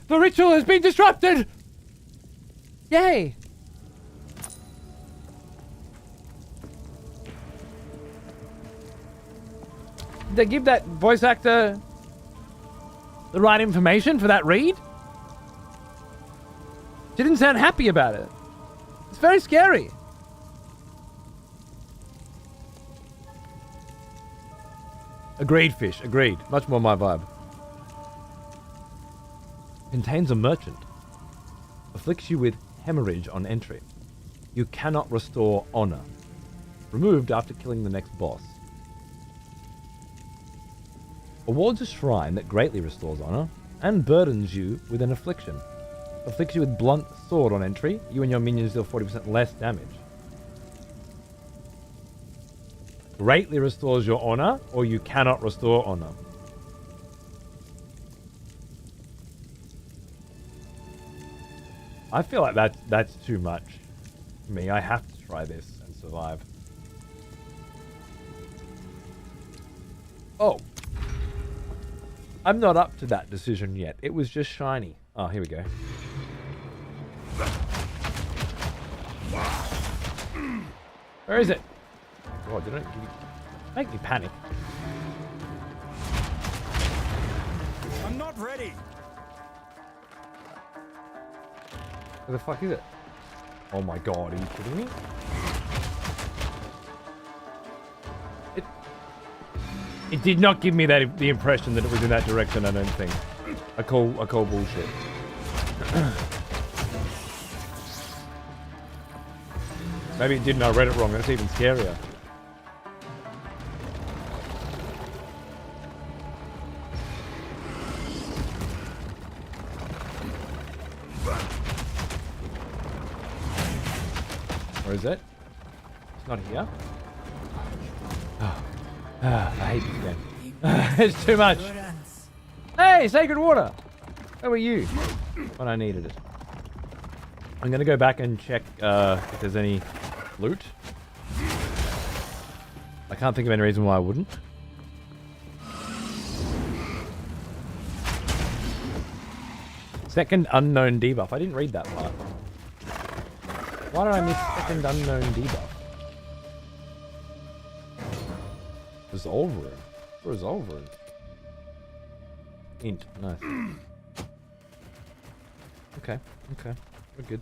The ritual has been disrupted! Yay! Did they give that voice actor the right information for that read? She didn't sound happy about it. It's very scary. Agreed, fish. Agreed. Much more my vibe. Contains a merchant. Afflicts you with hemorrhage on entry. You cannot restore honor. Removed after killing the next boss. Awards a shrine that greatly restores honor and burdens you with an affliction. Afflicts you with blunt sword on entry. You and your minions deal 40% less damage. greatly restores your honor, or you cannot restore honor. I feel like that's too much for me. I have to try this and survive. Oh. I'm not up to that decision yet. It was just shiny. Oh, here we go. Where is it? God, didn't make me panic. I'm not ready. Where the fuck is it? Oh my god, are you kidding me? It did not give me the impression that it was in that direction, I don't think. I call bullshit. Maybe it didn't, I read it wrong, that's even scarier. Where is it? It's not here. I hate this game. It's too much. Hey, sacred water! Where were you when I needed it? I'm gonna go back and check if there's any loot. I can't think of any reason why I wouldn't. Second unknown debuff. I didn't read that part. Why did I miss second unknown debuff? Resolve room. Resolve room. Int. Nice. Okay. Okay. We're good.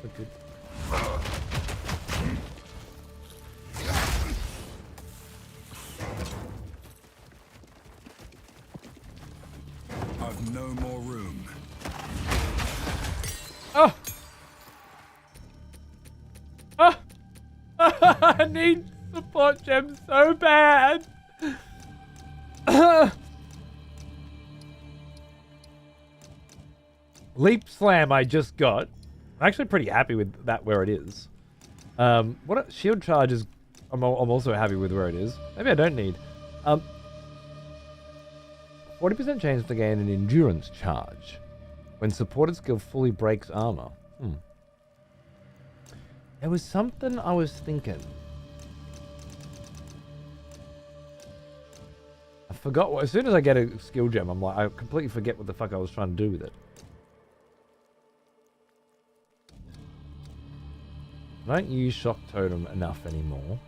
We're good. I've no more room. Oh! Oh! I need support gems so bad! Leap Slam I just got. I'm actually pretty happy with that where it is. What shield charge is... I'm also happy with where it is. Maybe I don't need. 40% chance to gain an endurance charge when supported skill fully breaks armor. There was something I was thinking. I forgot what... As soon as I get a skill gem, I'm like... I completely forget what the fuck I was trying to do with it. I don't use Shock Totem enough anymore.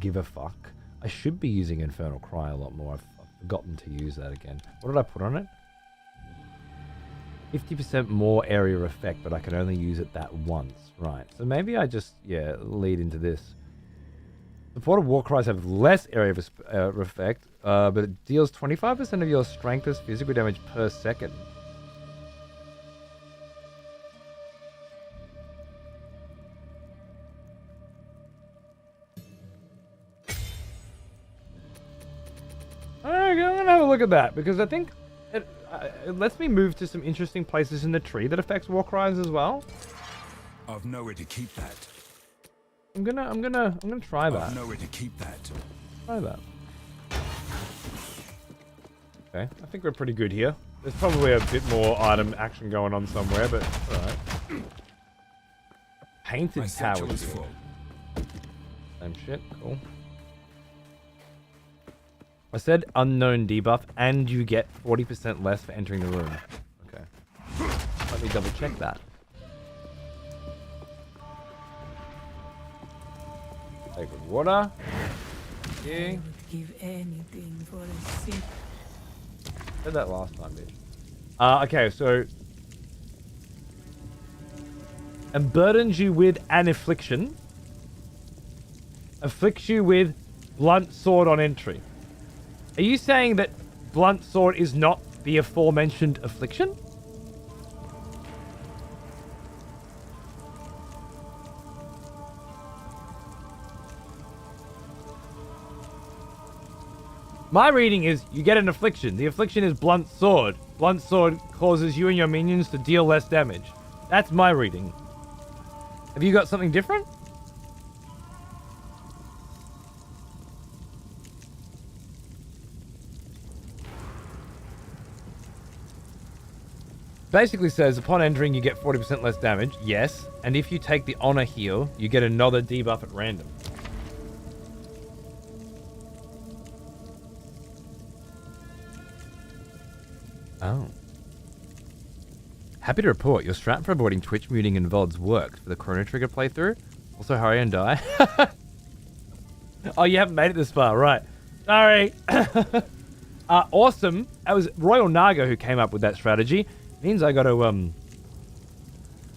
Give a fuck. I should be using Infernal Cry a lot more. I've forgotten to use that again. What did I put on it? 50% more area effect, but I can only use it that once. Right. So maybe I just, yeah, lead into this. Supported war cries have less area effect, but it deals 25% of your strength as physical damage per second. Alright, I'm gonna have a look at that, because I think it lets me move to some interesting places in the tree that affects war cries as well. I've nowhere to keep that. I'm gonna try that. I've nowhere to keep that. Try that. Okay, I think we're pretty good here. There's probably a bit more item action going on somewhere, but alright. Painted My satchel towers. is full. Same shit, cool. I said unknown debuff, and you get 40% less for entering the room. Okay. Let me double check that. Sacred water. Okay. I would give anything for a sip. Said that last time, bitch. Okay, so... And burdens you with an affliction. Afflicts you with blunt sword on entry. Are you saying that blunt sword is not the aforementioned affliction? My reading is you get an affliction. The affliction is blunt sword. Blunt sword causes you and your minions to deal less damage. That's my reading. Have you got something different? Basically says, upon entering, you get 40% less damage. Yes. And if you take the honor heal, you get another debuff at random. Oh. Happy to report, your strat for avoiding Twitch muting and VODs worked for the Chrono Trigger playthrough. Also, hurry and die. Oh, you haven't made it this far, right. Sorry. Awesome. That was Royal Naga who came up with that strategy. Means I gotta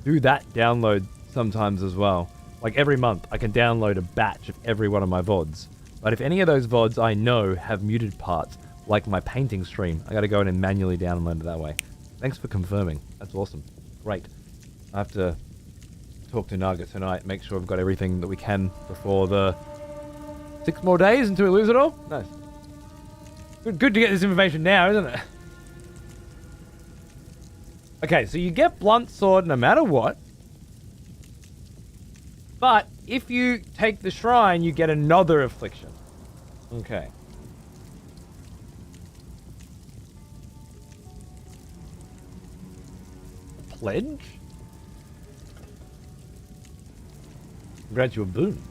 do that download sometimes as well. Like every month, I can download a batch of every one of my VODs. But if any of those VODs I know have muted parts, like my painting stream, I gotta go in and manually download it that way. Thanks for confirming. That's awesome. Great. I have to talk to Naga tonight, make sure we've got everything that we can before the 6 more days until we lose it all. Nice. Good to get this information now, isn't it? Okay, so you get Blunt Sword no matter what. But if you take the shrine, you get another affliction. Okay. Pledge? Grant you a boon.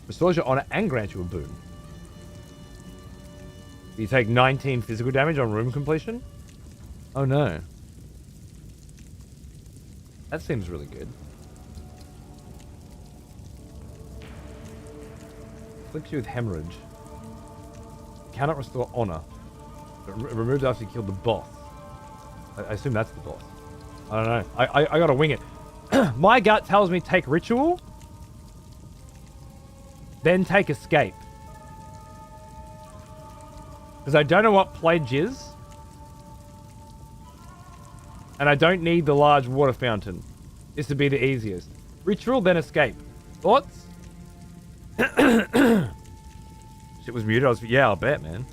Restores your honor and grants you a boon. You take 19 physical damage on room completion? Oh no. That seems really good. Afflicts you with hemorrhage. Cannot restore honor. Removed after you killed the boss. I assume that's the boss. I don't know. I gotta wing it. My gut tells me take ritual. Then take escape. Because I don't know what pledge is. And I don't need the large water fountain. This would be the easiest. Ritual, then escape. Thoughts? Shit was muted. Yeah, I'll bet, man.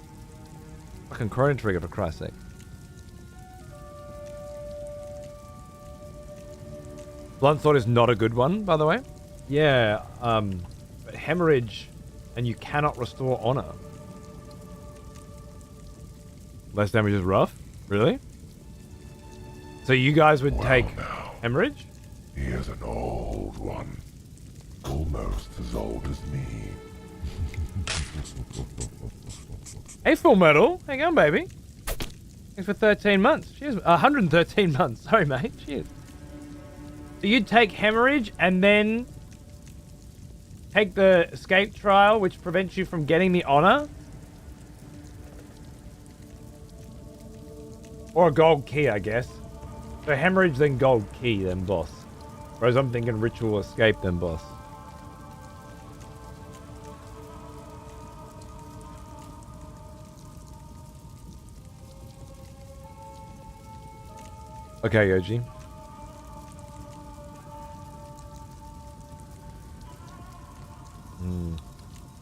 Fucking Chrono Trigger, for Christ's sake. Blunt Sword is not a good one, by the way. Yeah, but hemorrhage, and you cannot restore honor. Less damage is rough? Really? So you guys would take now, hemorrhage? He is an old one. Almost as old as me. Hey, Full Metal. Hang on, baby. Thanks for 13 months. Cheers. 113 months. Sorry, mate. Cheers. So you'd take hemorrhage and then take the escape trial, which prevents you from getting the honor? Or a gold key, I guess. So hemorrhage, then gold key, then boss. Whereas I'm thinking ritual escape, then boss. Okay, Yoji.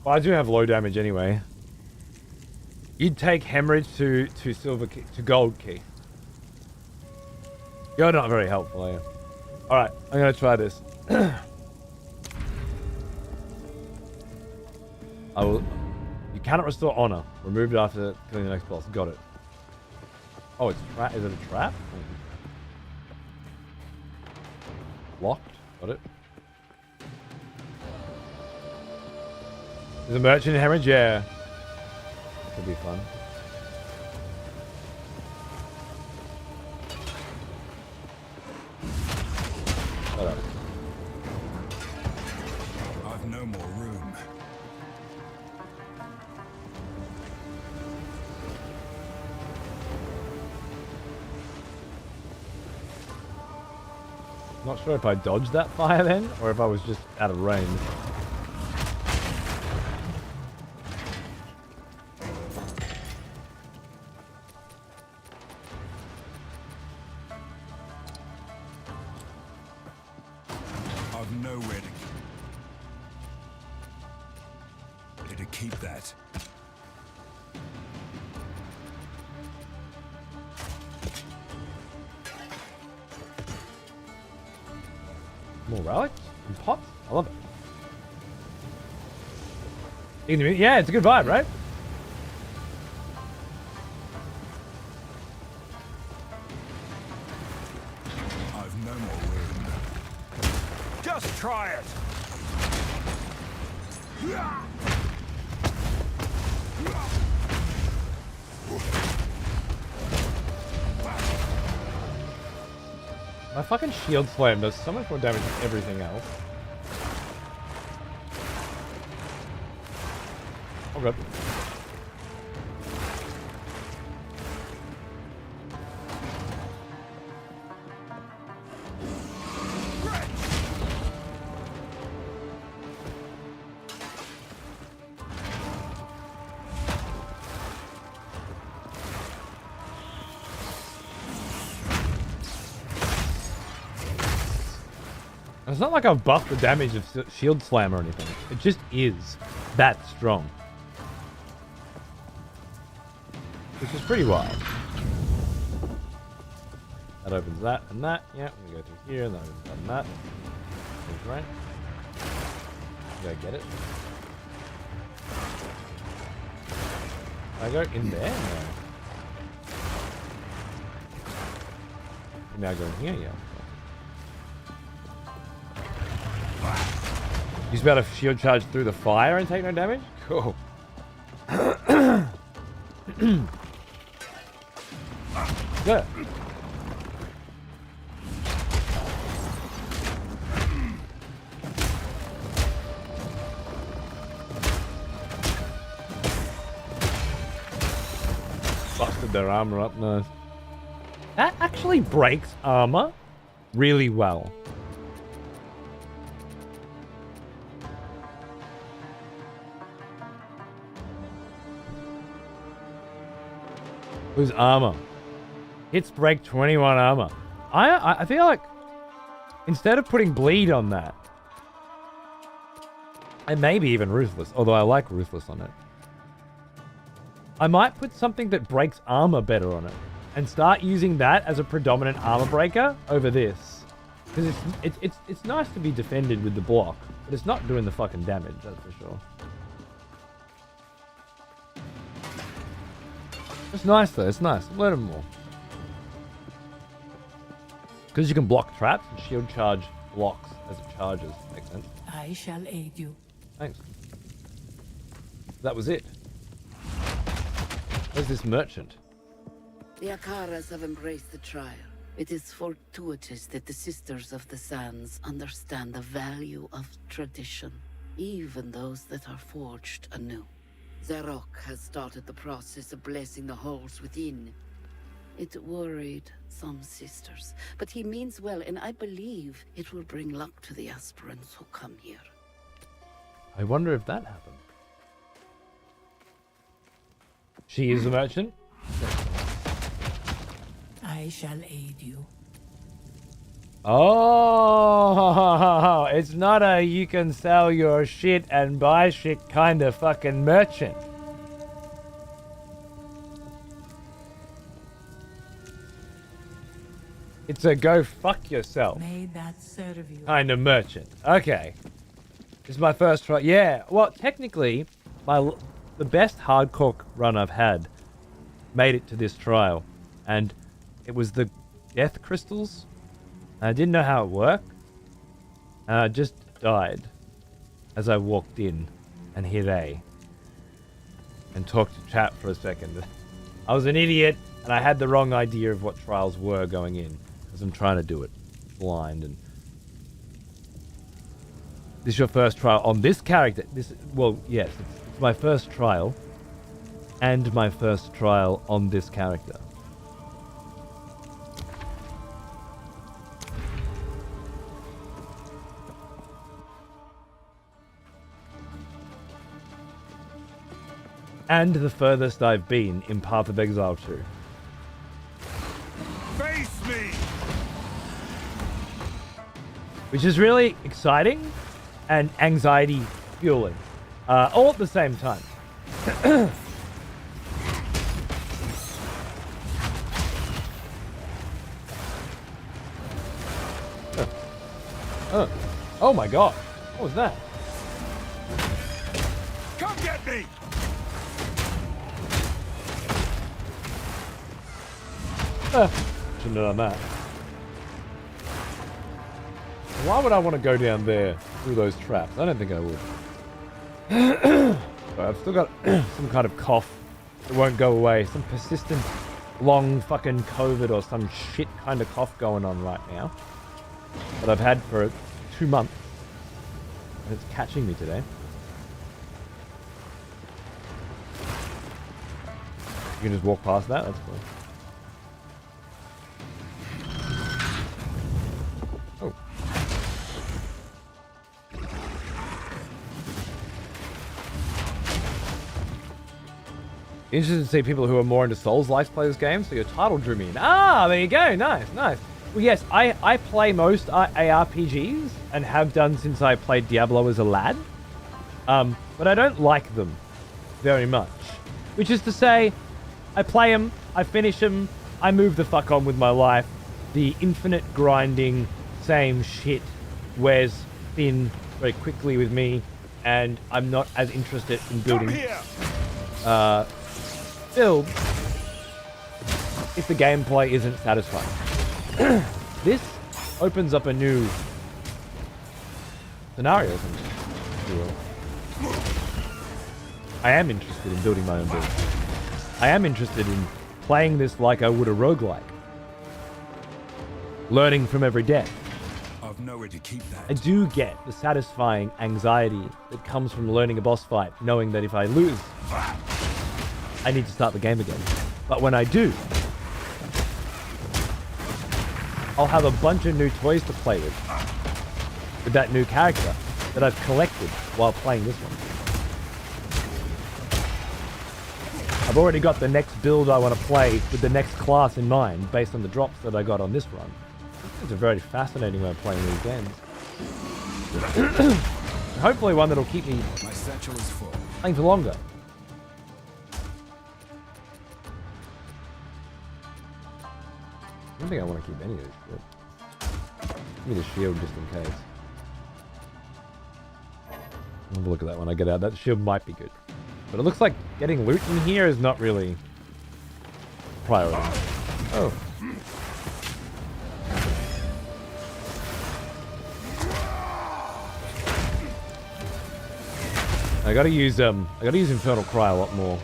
Well, I do have low damage anyway. You'd take hemorrhage to silver key, to gold key. You're not very helpful, are you? Alright, I'm gonna try this. I will. You cannot restore honor. Removed after killing the next boss. Got it. Oh, it's is it a trap? Locked. Got it. Is a merchant hemorrhage? Yeah. Could be fun. Shut up. I've no more room. Not sure if I dodged that fire then, or if I was just out of range. I've nowhere to keep that. More relics? And pots? I love it. Yeah, it's a good vibe, right? I've no more room. Just try it. My fucking shield slam does so much more damage than everything else. Oh god. It's not like I've buffed the damage of shield slam or anything. It just is that strong. Which is pretty wild. That opens that and that. Yeah, we go through here and that opens that and that. That's right. Did I get it? I go in there? No. Now I go in here? Yeah. He's about to shield charge through the fire and take no damage? Cool. Good. Busted their armor up, nice. That actually breaks armor really well. Whose armor? Hits break 21 armor. I feel like instead of putting bleed on that, and maybe even ruthless, although I like ruthless on it, I might put something that breaks armor better on it and start using that as a predominant armor breaker over this, because it's nice to be defended with the block, but it's not doing the fucking damage, that's for sure. It's nice though, it's nice. Learn them more. Because you can block traps and shield charge blocks as it charges. Makes sense. I shall aid you. Thanks. That was it. Where's this merchant? The Akaras have embraced the trial. It is fortuitous that the Sisters of the Sands understand the value of tradition, even those that are forged anew. Zarok has started the process of blessing the halls within. It worried some sisters, but he means well, and I believe it will bring luck to the aspirants who come here. I wonder if that happened. She is a merchant? I shall aid you. Oh, it's not a you can sell your shit and buy shit kind of fucking merchant. It's a go fuck yourself May that serve you. kind of merchant. Okay. This is my first try. Yeah, well, technically, the best hardcore run I've had made it to this trial. And it was the death crystals. I didn't know how it worked. And I just died as I walked in and hit A. And talked to chat for a second. I was an idiot and I had the wrong idea of what trials were going in. Because I'm trying to do it blind. And this is your first trial on this character. Well, yes, it's my first trial. And my first trial on this character. And the furthest I've been in Path of Exile 2. Face me! Which is really exciting and anxiety fueling. All at the same time. Oh my god. What was that? Come get me! Shouldn't have done that. Why would I want to go down there through those traps? I don't think I would. Sorry, I've still got some kind of cough that won't go away. Some persistent, long fucking COVID or some shit kind of cough going on right now. That I've had for 2 months. And it's catching me today. You can just walk past that? That's cool. Oh. Interested to see people who are more into Souls-like play this game, so your title drew me in. Ah, there you go. Nice, nice. Well, yes, I play most ARPGs and have done since I played Diablo as a lad. But I don't like them very much. Which is to say, I play them, I finish them, I move the fuck on with my life. The infinite grinding, same shit wears thin very quickly with me, and I'm not as interested in building builds if the gameplay isn't satisfying. This opens up a new scenario for me, if you will. I am interested in building my own build. I am interested in playing this like I would a roguelike. Learning from every death. I've nowhere to keep that. I do get the satisfying anxiety that comes from learning a boss fight, knowing that if I lose, I need to start the game again. But when I do, I'll have a bunch of new toys to play with that new character that I've collected while playing this one. I've already got the next build I want to play with the next class in mind based on the drops that I got on this run. It's a very fascinating way of playing these games. Hopefully one that'll keep me My satchel is full. playing for longer. I don't think I want to keep any of this shit. Give me the shield just in case. I'll have a look at that when I get out. That shield might be good. But it looks like getting loot in here is not really a priority. Oh. I gotta use Infernal Cry a lot more.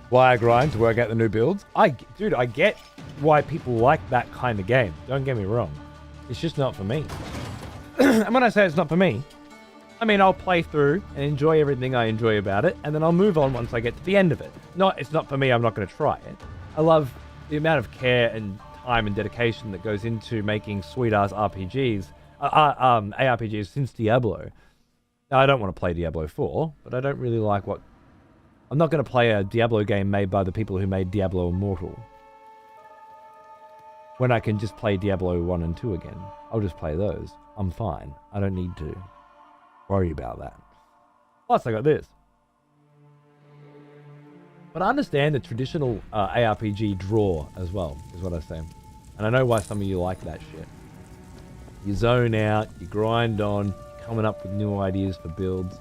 Why I grind to work out the new builds. Dude, I get why people like that kind of game. Don't get me wrong. It's just not for me. And when I say it's not for me, I mean I'll play through and enjoy everything I enjoy about it, and then I'll move on once I get to the end of it. It's not for me, I'm not going to try it. I love the amount of care and time and dedication that goes into making sweet-ass RPGs, ARPGs since Diablo. Now, I don't want to play Diablo 4, but I don't really like what... I'm not going to play a Diablo game made by the people who made Diablo Immortal. When I can just play Diablo 1 and 2 again. I'll just play those. I'm fine. I don't need to worry about that. Plus, I got this. But I understand the traditional ARPG draw as well, is what I say. And I know why some of you like that shit. You zone out, you grind on, coming up with new ideas for builds.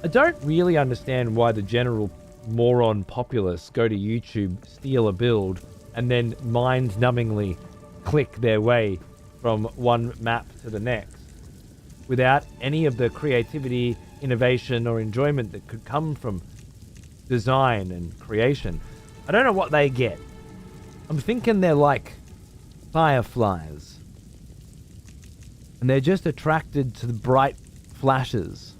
I don't really understand why the general moron populace go to YouTube, steal a build, and then mind-numbingly click their way from one map to the next without any of the creativity, innovation, or enjoyment that could come from design and creation. I don't know what they get. I'm thinking they're like fireflies. And they're just attracted to the bright flashes.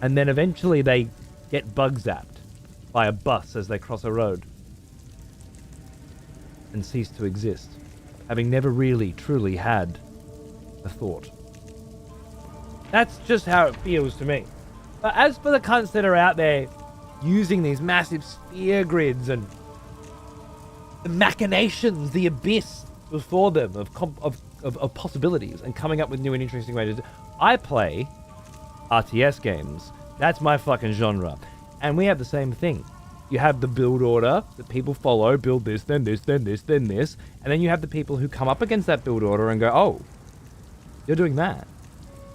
And then eventually they get bug zapped by a bus as they cross a road. and cease to exist, having never really, truly had a thought. That's just how it feels to me. But as for the cunts that are out there using these massive sphere grids and the machinations, the abyss before them of possibilities and coming up with new and interesting ways to do, I play RTS games. That's my fucking genre. And we have the same thing. You have the build order that people follow, build this, then this, then this, then this, and then you have the people who come up against that build order and go, oh, you're doing that.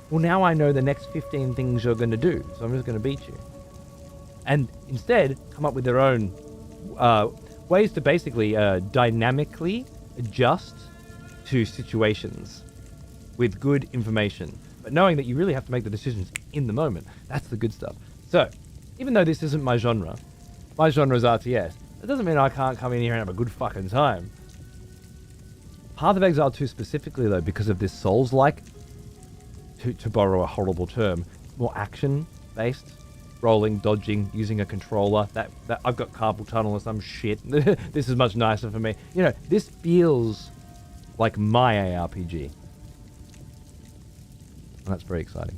Well, now I know the next 15 things you're going to do, so I'm just going to beat you. And instead, come up with their own ways to basically dynamically adjust to situations with good information. But knowing that you really have to make the decisions in the moment. That's the good stuff. So, even though this isn't my genre is RTS, that doesn't mean I can't come in here and have a good fucking time. Path of Exile 2 specifically, though, because of this Souls-like, to borrow a horrible term, more action-based, rolling, dodging, using a controller. That I've got carpal tunnel or some shit. This is much nicer for me. You know, this feels like my ARPG. And that's very exciting.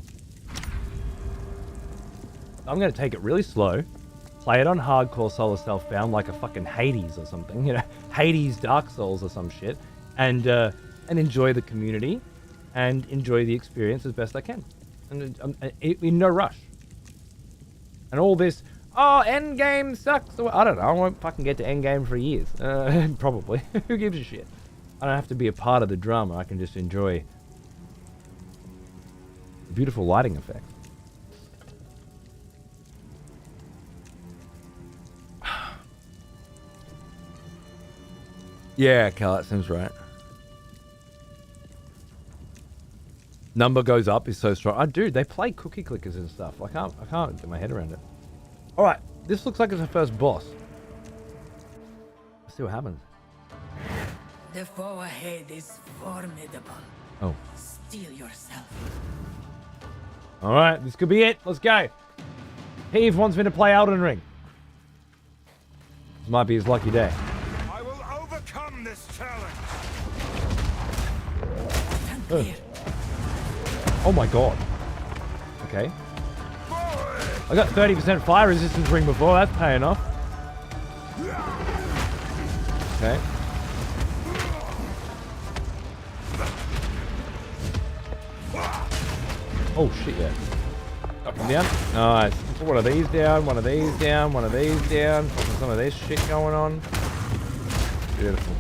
I'm going to take it really slow, play it on hardcore solo self-bound like a fucking Hades or something, you know, Hades Dark Souls or some shit, and enjoy the community and enjoy the experience as best I can. And in no rush. And all this, oh, endgame sucks. I don't know, I won't fucking get to endgame for years. Probably. Who gives a shit? I don't have to be a part of the drama. I can just enjoy the beautiful lighting effect. Yeah, Cal, that seems right. Number goes up is so strong. Oh, dude, they play cookie clickers and stuff. I can't get my head around it. All right, this looks like it's the first boss. Let's see what happens. The foe ahead is formidable. Oh. Steel yourself. All right, this could be it. Let's go. Heave wants me to play Elden Ring. This might be his lucky day. I will overcome this challenge. Stand clear. Oh my god. Okay. I got 30% fire resistance ring before. That's paying off. Okay. Oh shit, yeah. Up and down. Nice. Put one of these down, one of these down, one of these down. Fucking some of this shit going on. Beautiful.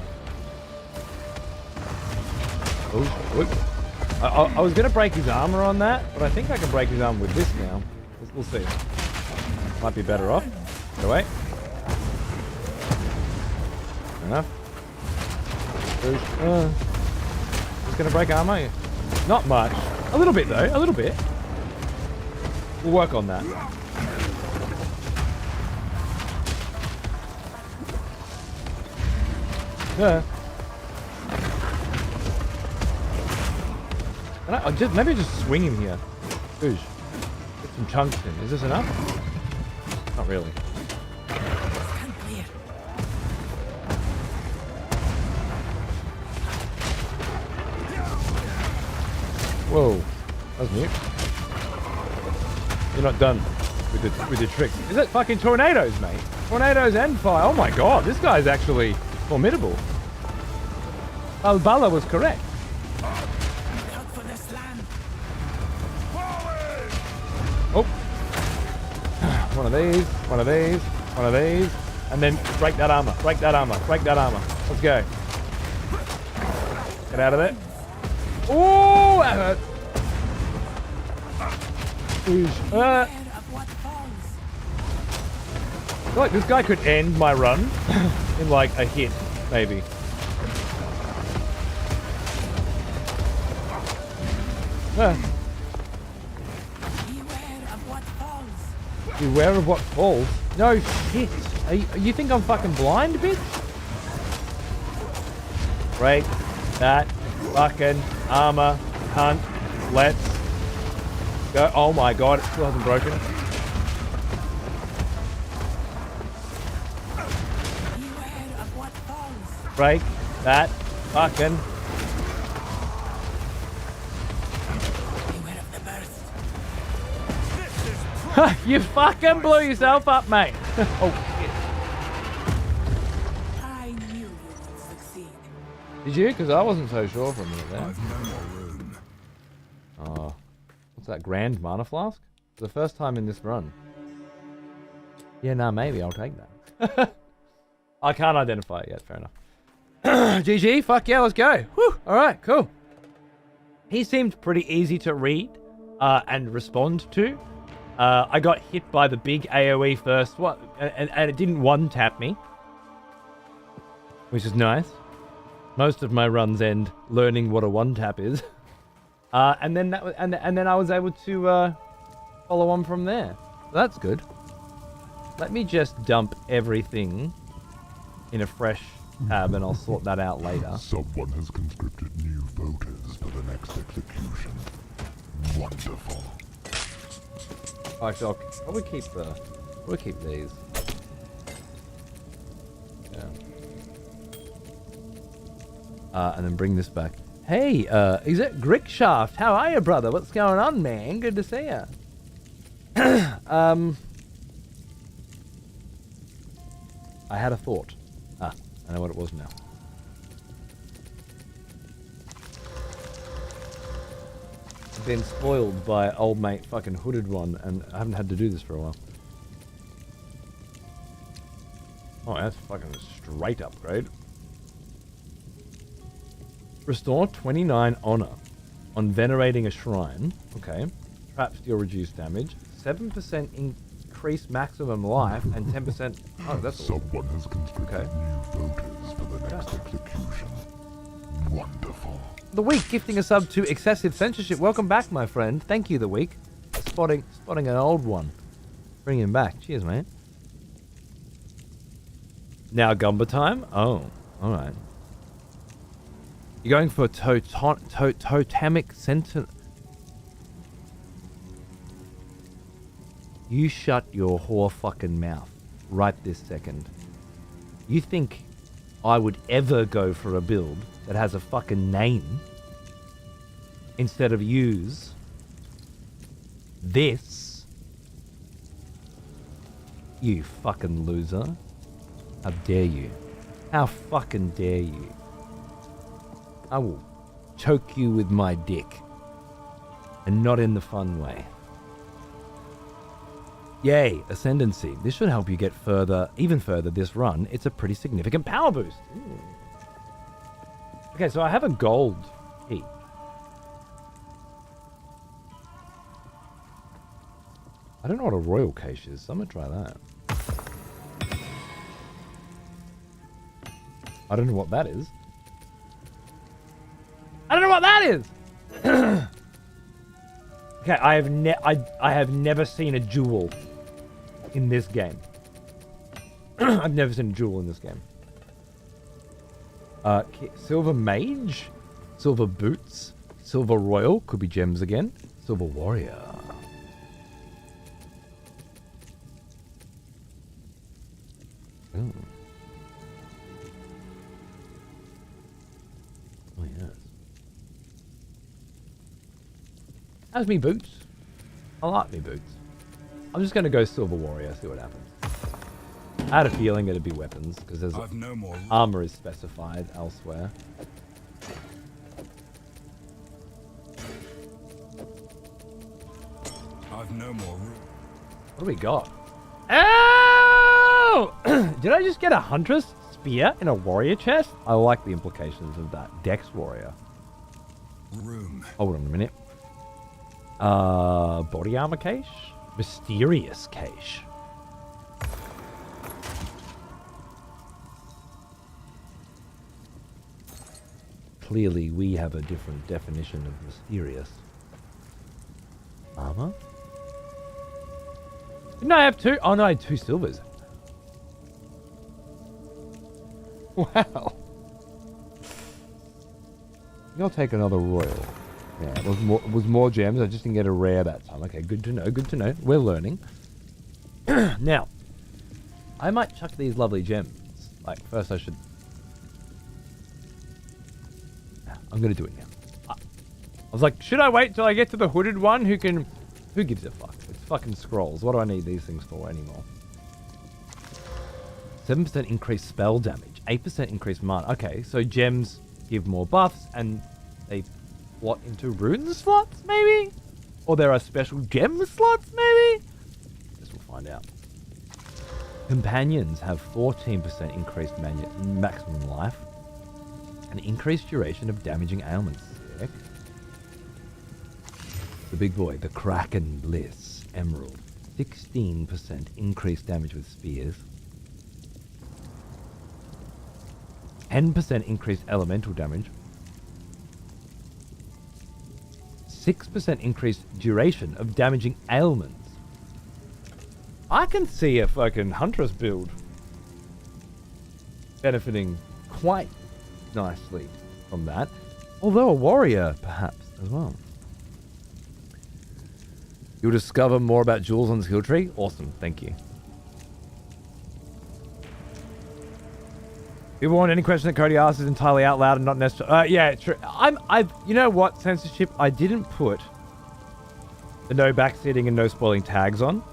Oh, I was gonna break his armor on that, but I think I can break his armor with this now. We'll see. Might be better off. Get away. Fair enough. Just gonna break armor. Not much. A little bit though. A little bit. We'll work on that. Yeah. Maybe just swing him here. Oosh. Get some tungsten. Is this enough? Not really. Stand clear. Whoa. That was new. You're not done with your tricks. Is it fucking tornadoes, mate? Tornadoes and fire. Oh my god, this guy's actually formidable. Balbala was correct. Out for this land. Oh. One of these, one of these, one of these. And then break that armor, break that armor, break that armor. Let's go. Get out of there. Oh, that hurt. Beware of what falls. I feel like this guy could end my run in like a hit, maybe. Beware of what falls. Beware of what falls? No shit. You think I'm fucking blind, bitch? Break that fucking armor, cunt. Let's go. Oh my god, it still hasn't broken. Beware of what falls. break that fucking... Beware of the burst. You fucking blew yourself up, mate. Oh, shit. I knew you would succeed. Did you? Because I wasn't so sure for a minute there. I've no more room. Oh. What's that, Grand Mana Flask? For the first time in this run. Yeah, nah, maybe. I'll take that. I can't identify it yet. Fair enough. GG. Fuck yeah, let's go. Whew. Alright, cool. He seemed pretty easy to read and respond to. I got hit by the big AoE first, and it didn't one-tap me. Which is nice. Most of my runs end learning what a one-tap is. And then that was, and then I was able to follow on from there. So that's good. Let me just dump everything in a fresh tab, and I'll sort that out later. Someone has conscripted new voters for the next execution. Wonderful. Actually, I'll probably keep these. Yeah. And then bring this back. Hey, is it Grickshaft? How are you, brother? What's going on, man? Good to see you. I had a thought. I know what it was now. I've been spoiled by old mate fucking hooded one, and I haven't had to do this for a while. Oh, that's fucking a straight upgrade. Restore 29 honor on venerating a shrine. Okay. Trap steal reduced damage. 7% increase maximum life and 10%. Oh, that's all. Someone has conscripted new voters for the next execution. Wonderful. The Week gifting a sub to excessive censorship. Welcome back, my friend. Thank you, The Week. Spotting an old one. Bring him back. Cheers, mate. Now Gumba time? Oh, alright. You're going for totemic center. You shut your whore fucking mouth right this second. You think I would ever go for a build that has a fucking name instead of use this? You fucking loser. How dare you? How fucking dare you? I will choke you with my dick. And not in the fun way. Yay, Ascendancy. This should help you get further, even further this run. It's a pretty significant power boost. Ooh. Okay, so I have a gold key. I don't know what a royal cache is, so I'm gonna try that. I don't know what that is. I don't know what that is! Okay, I have never seen a jewel in this game. I've never seen a jewel in this game. Silver Mage? Silver Boots? Silver Royal? Could be gems again. Silver Warrior. Ooh. Oh, yes. How's me boots? I like me boots. I'm just going to go Silver Warrior, see what happens. I had a feeling it'd be weapons, because there's no more armor is specified elsewhere. I've no more room. What do we got? Oh! Did I just get a Huntress Spear in a Warrior chest? I like the implications of that. Dex Warrior. Room. Hold on a minute. Body armor cache? Mysterious cache. Clearly, we have a different definition of mysterious. Armor? Didn't I have two? Oh no, I had 2 silvers. Wow. I'll take another royal. Yeah, it was more gems. I just didn't get a rare that time. Okay, good to know. Good to know. We're learning. Now, I might chuck these lovely gems. Like, first I should I'm gonna do it now. I was like, should I wait till I get to the hooded one? Who gives a fuck? It's fucking scrolls. What do I need these things for anymore? 7% increased spell damage, 8% increased mana. Okay, so gems give more buffs and they slot into rune slots, maybe? Or there are special gem slots, maybe? Guess we'll find out. Companions have 14% increased maximum life and increased duration of damaging ailments. Sick. The big boy, the Kraken Bliss Emerald, 16% increased damage with spears. 10% increased elemental damage. 6% increased duration of damaging ailments. I can see a fucking Huntress build benefiting quite nicely from that. Although a warrior, perhaps, as well. You'll discover more about jewels on the skill tree? Awesome, thank you. People want any question that Cody asks is entirely out loud and not necessarily. Yeah, true. You know what, censorship? I didn't put the no backseating and no spoiling tags on.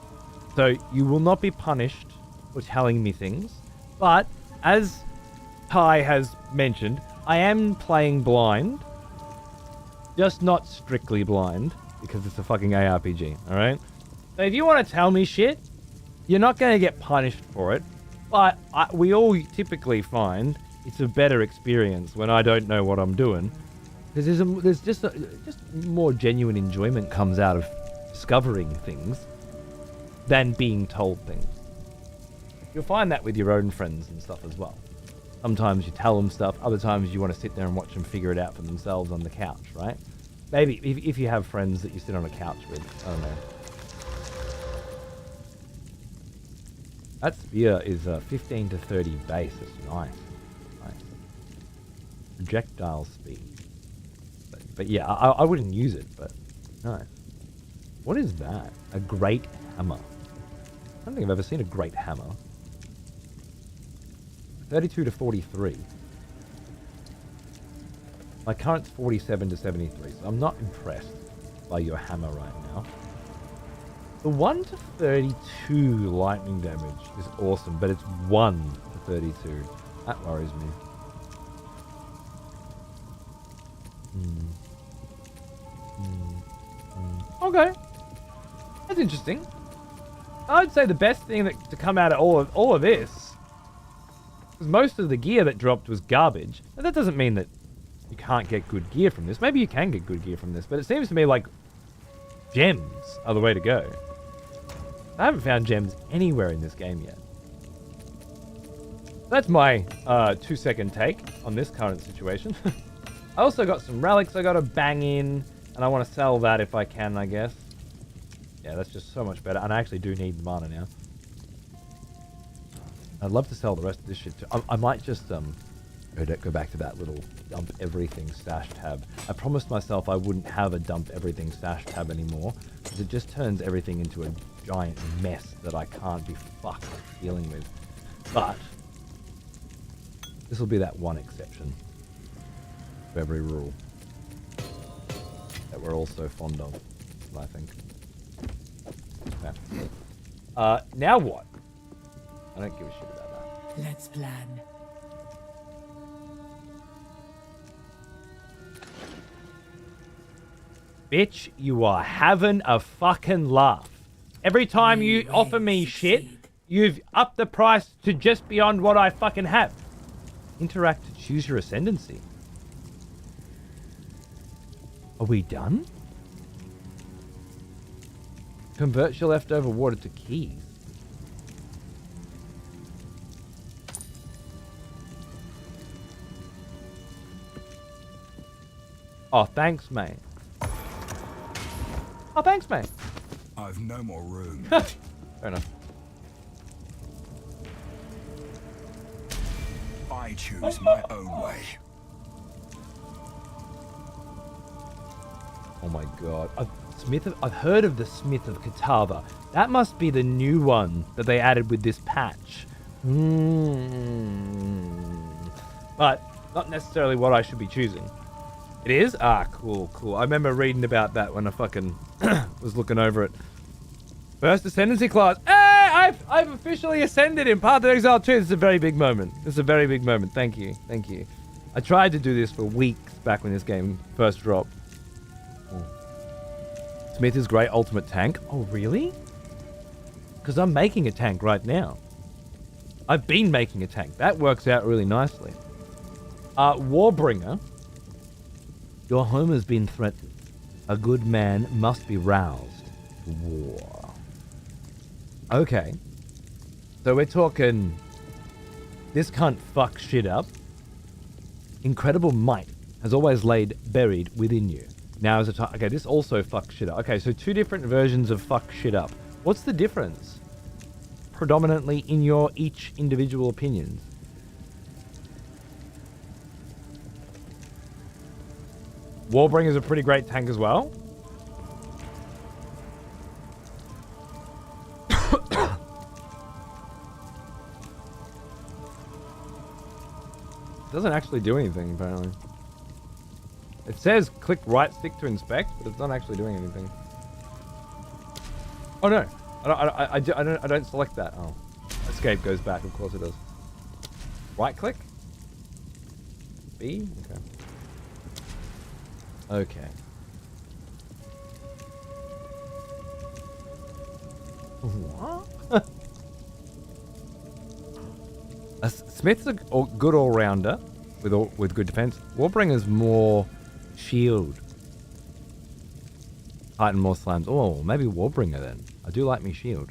So you will not be punished for telling me things. But as Ty has mentioned, I am playing blind. Just not strictly blind because it's a fucking ARPG, alright? So if you want to tell me shit, you're not going to get punished for it. But we all typically find it's a better experience when I don't know what I'm doing. Because there's just more genuine enjoyment comes out of discovering things than being told things. You'll find that with your own friends and stuff as well. Sometimes you tell them stuff, other times you want to sit there and watch them figure it out for themselves on the couch, right? Maybe if you have friends that you sit on a couch with, I don't know. That spear is 15 to 30 base. It's nice. Nice. Projectile speed. But yeah, I wouldn't use it, but nice. What is that? A great hammer. I don't think I've ever seen a great hammer. 32 to 43. My current's 47 to 73, so I'm not impressed by your hammer right now. The 1 to 32 lightning damage is awesome, but it's 1 to 32. That worries me. Okay. That's interesting. I'd say the best thing to come out of all of this, because most of the gear that dropped was garbage. Now, that doesn't mean that you can't get good gear from this. Maybe you can get good gear from this, but it seems to me like gems are the way to go. I haven't found gems anywhere in this game yet. That's my 2-second take on this current situation. I also got some relics I got to bang in, and I want to sell that if I can, I guess. Yeah, that's just so much better, and I actually do need the mana now. I'd love to sell the rest of this shit too. I might just go back to that little dump everything stash tab. I promised myself I wouldn't have a dump everything stash tab anymore, because it just turns everything into a giant mess that I can't be fucked dealing with. But this will be that one exception to every rule that we're all so fond of, I think. Yeah. Now what? I don't give a shit about that. Let's plan. Bitch, you are having a fucking laugh. Every time you offer me shit, you've upped the price to just beyond what I fucking have. Interact to choose your ascendancy. Are we done? Convert your leftover water to keys. Oh, thanks, mate. Oh, thanks, mate. I've no more room. Fair enough. I choose my own way. Oh my god. I've heard of the Smith of Catava. That must be the new one that they added with this patch. But not necessarily what I should be choosing. It is? Ah, cool, cool. I remember reading about that when I fucking was looking over it. First ascendancy class. Hey, I've officially ascended in Path of Exile 2. This is a very big moment. This is a very big moment. Thank you. Thank you. I tried to do this for weeks back when this game first dropped. Oh. Smith is great ultimate tank. Oh, really? Because I'm making a tank right now. I've been making a tank. That works out really nicely. Warbringer. Your home has been threatened. A good man must be roused to war. Okay. So we're talking... This cunt fuck shit up. Incredible might has always laid buried within you. Now is the time... Okay, this also fucks shit up. Okay, so two different versions of fuck shit up. What's the difference? Predominantly in your each individual opinions. Warbringer is a pretty great tank as well. Doesn't actually do anything, apparently. It says click right stick to inspect, but it's not actually doing anything. Oh no, I don't select that. Oh, escape goes back. Of course it does. Right click. B. Okay. Okay. What? Smith's a good all-rounder with good defense. Warbringer's more shield. Titan more slams. Oh, maybe Warbringer then. I do like me shield.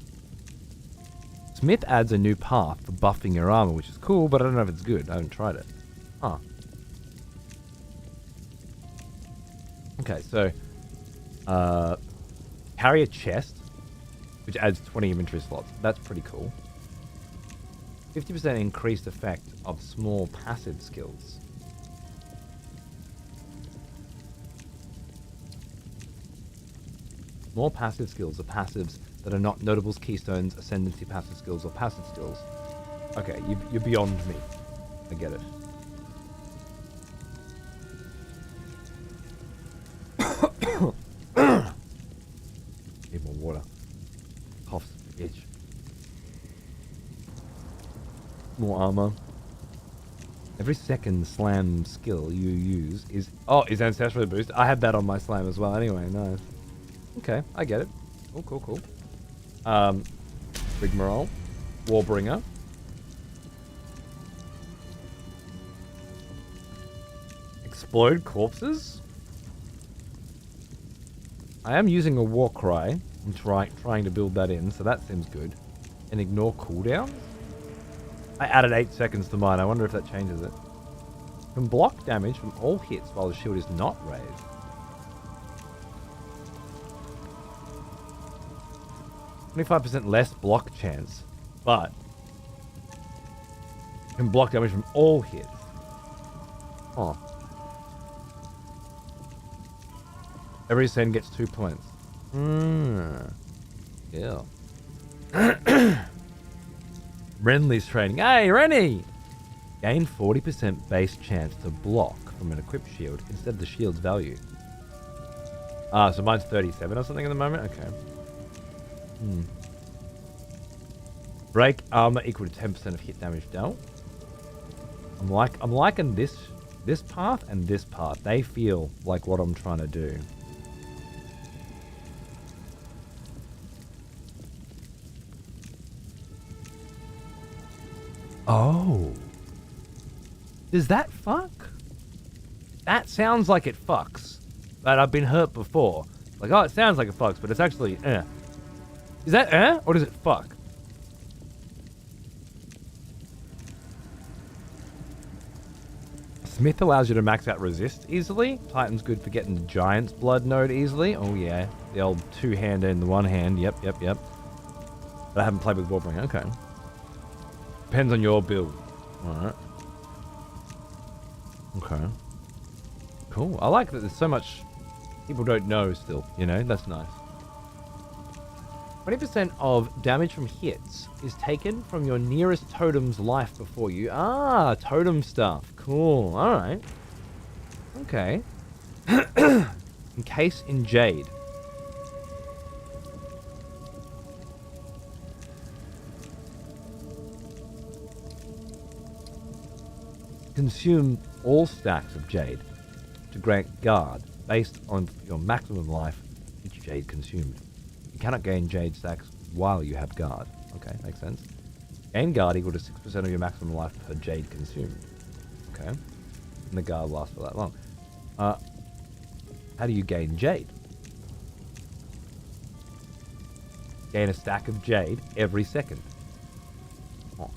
Smith adds a new path for buffing your armor, which is cool, but I don't know if it's good. I haven't tried it. Huh. Okay, so carry a chest, which adds 20 inventory slots. That's pretty cool. 50% increased effect of small passive skills. More passive skills are passives that are not notables, keystones, ascendancy passive skills, or passive skills. Okay, you're beyond me. I get it. Need more water. Coughs, itch. More armor. Every second slam skill you use is ancestrally boost. I had that on my slam as well. Anyway, nice. Okay, I get it. Cool, cool. Rigmarole, Warbringer. Explode corpses. I am using a war cry. I'm trying to build that in, so that seems good. And ignore cooldowns. I added 8 seconds to mine. I wonder if that changes it. Can block damage from all hits while the shield is not raised. %less block chance, but can block damage from all hits. Huh. Every ascend gets 2 points. Yeah. Renly's training. Hey, Rennie! Gain 40% base chance to block from an equipped shield instead of the shield's value. So mine's 37 or something at the moment? Okay. Break armor equal to 10% of hit damage dealt. I'm liking this path and this path. They feel like what I'm trying to do. Oh. Does that fuck? That sounds like it fucks. But I've been hurt before. Like, oh, it sounds like it fucks, but it's actually eh. Is that eh? Or does it fuck? Smith allows you to max out resist easily. Titan's good for getting the Giant's Blood node easily. Oh yeah. The old two-hander in the one hand. Yep. But I haven't played with Warbringer. Okay. Depends on your build. Alright. Okay. Cool. I like that there's so much people don't know still, you know? That's nice. 20% of damage from hits is taken from your nearest totem's life before you. Ah, totem stuff. Cool. Alright. Okay. Encase in jade. Consume all stacks of jade to grant guard based on your maximum life each jade consumed. You cannot gain jade stacks while you have guard. Okay, makes sense. Gain guard equal to 6% of your maximum life per jade consumed. Okay. And the guard lasts for that long. How do you gain jade? Gain a stack of jade every second. Oh.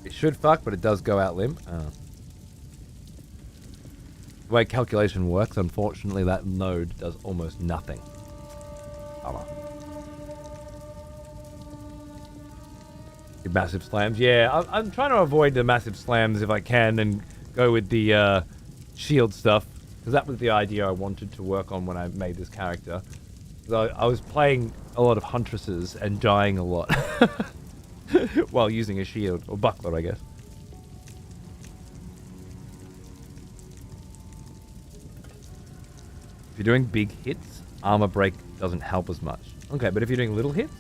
It should fuck, but it does go out limp. The way calculation works, unfortunately, that node does almost nothing. Massive slams. Yeah, I'm trying to avoid the massive slams if I can and go with the shield stuff, because that was the idea I wanted to work on when I made this character. I was playing a lot of huntresses and dying a lot while using a shield, or buckler, I guess. If you're doing big hits, armor break doesn't help as much. Okay, but if you're doing little hits,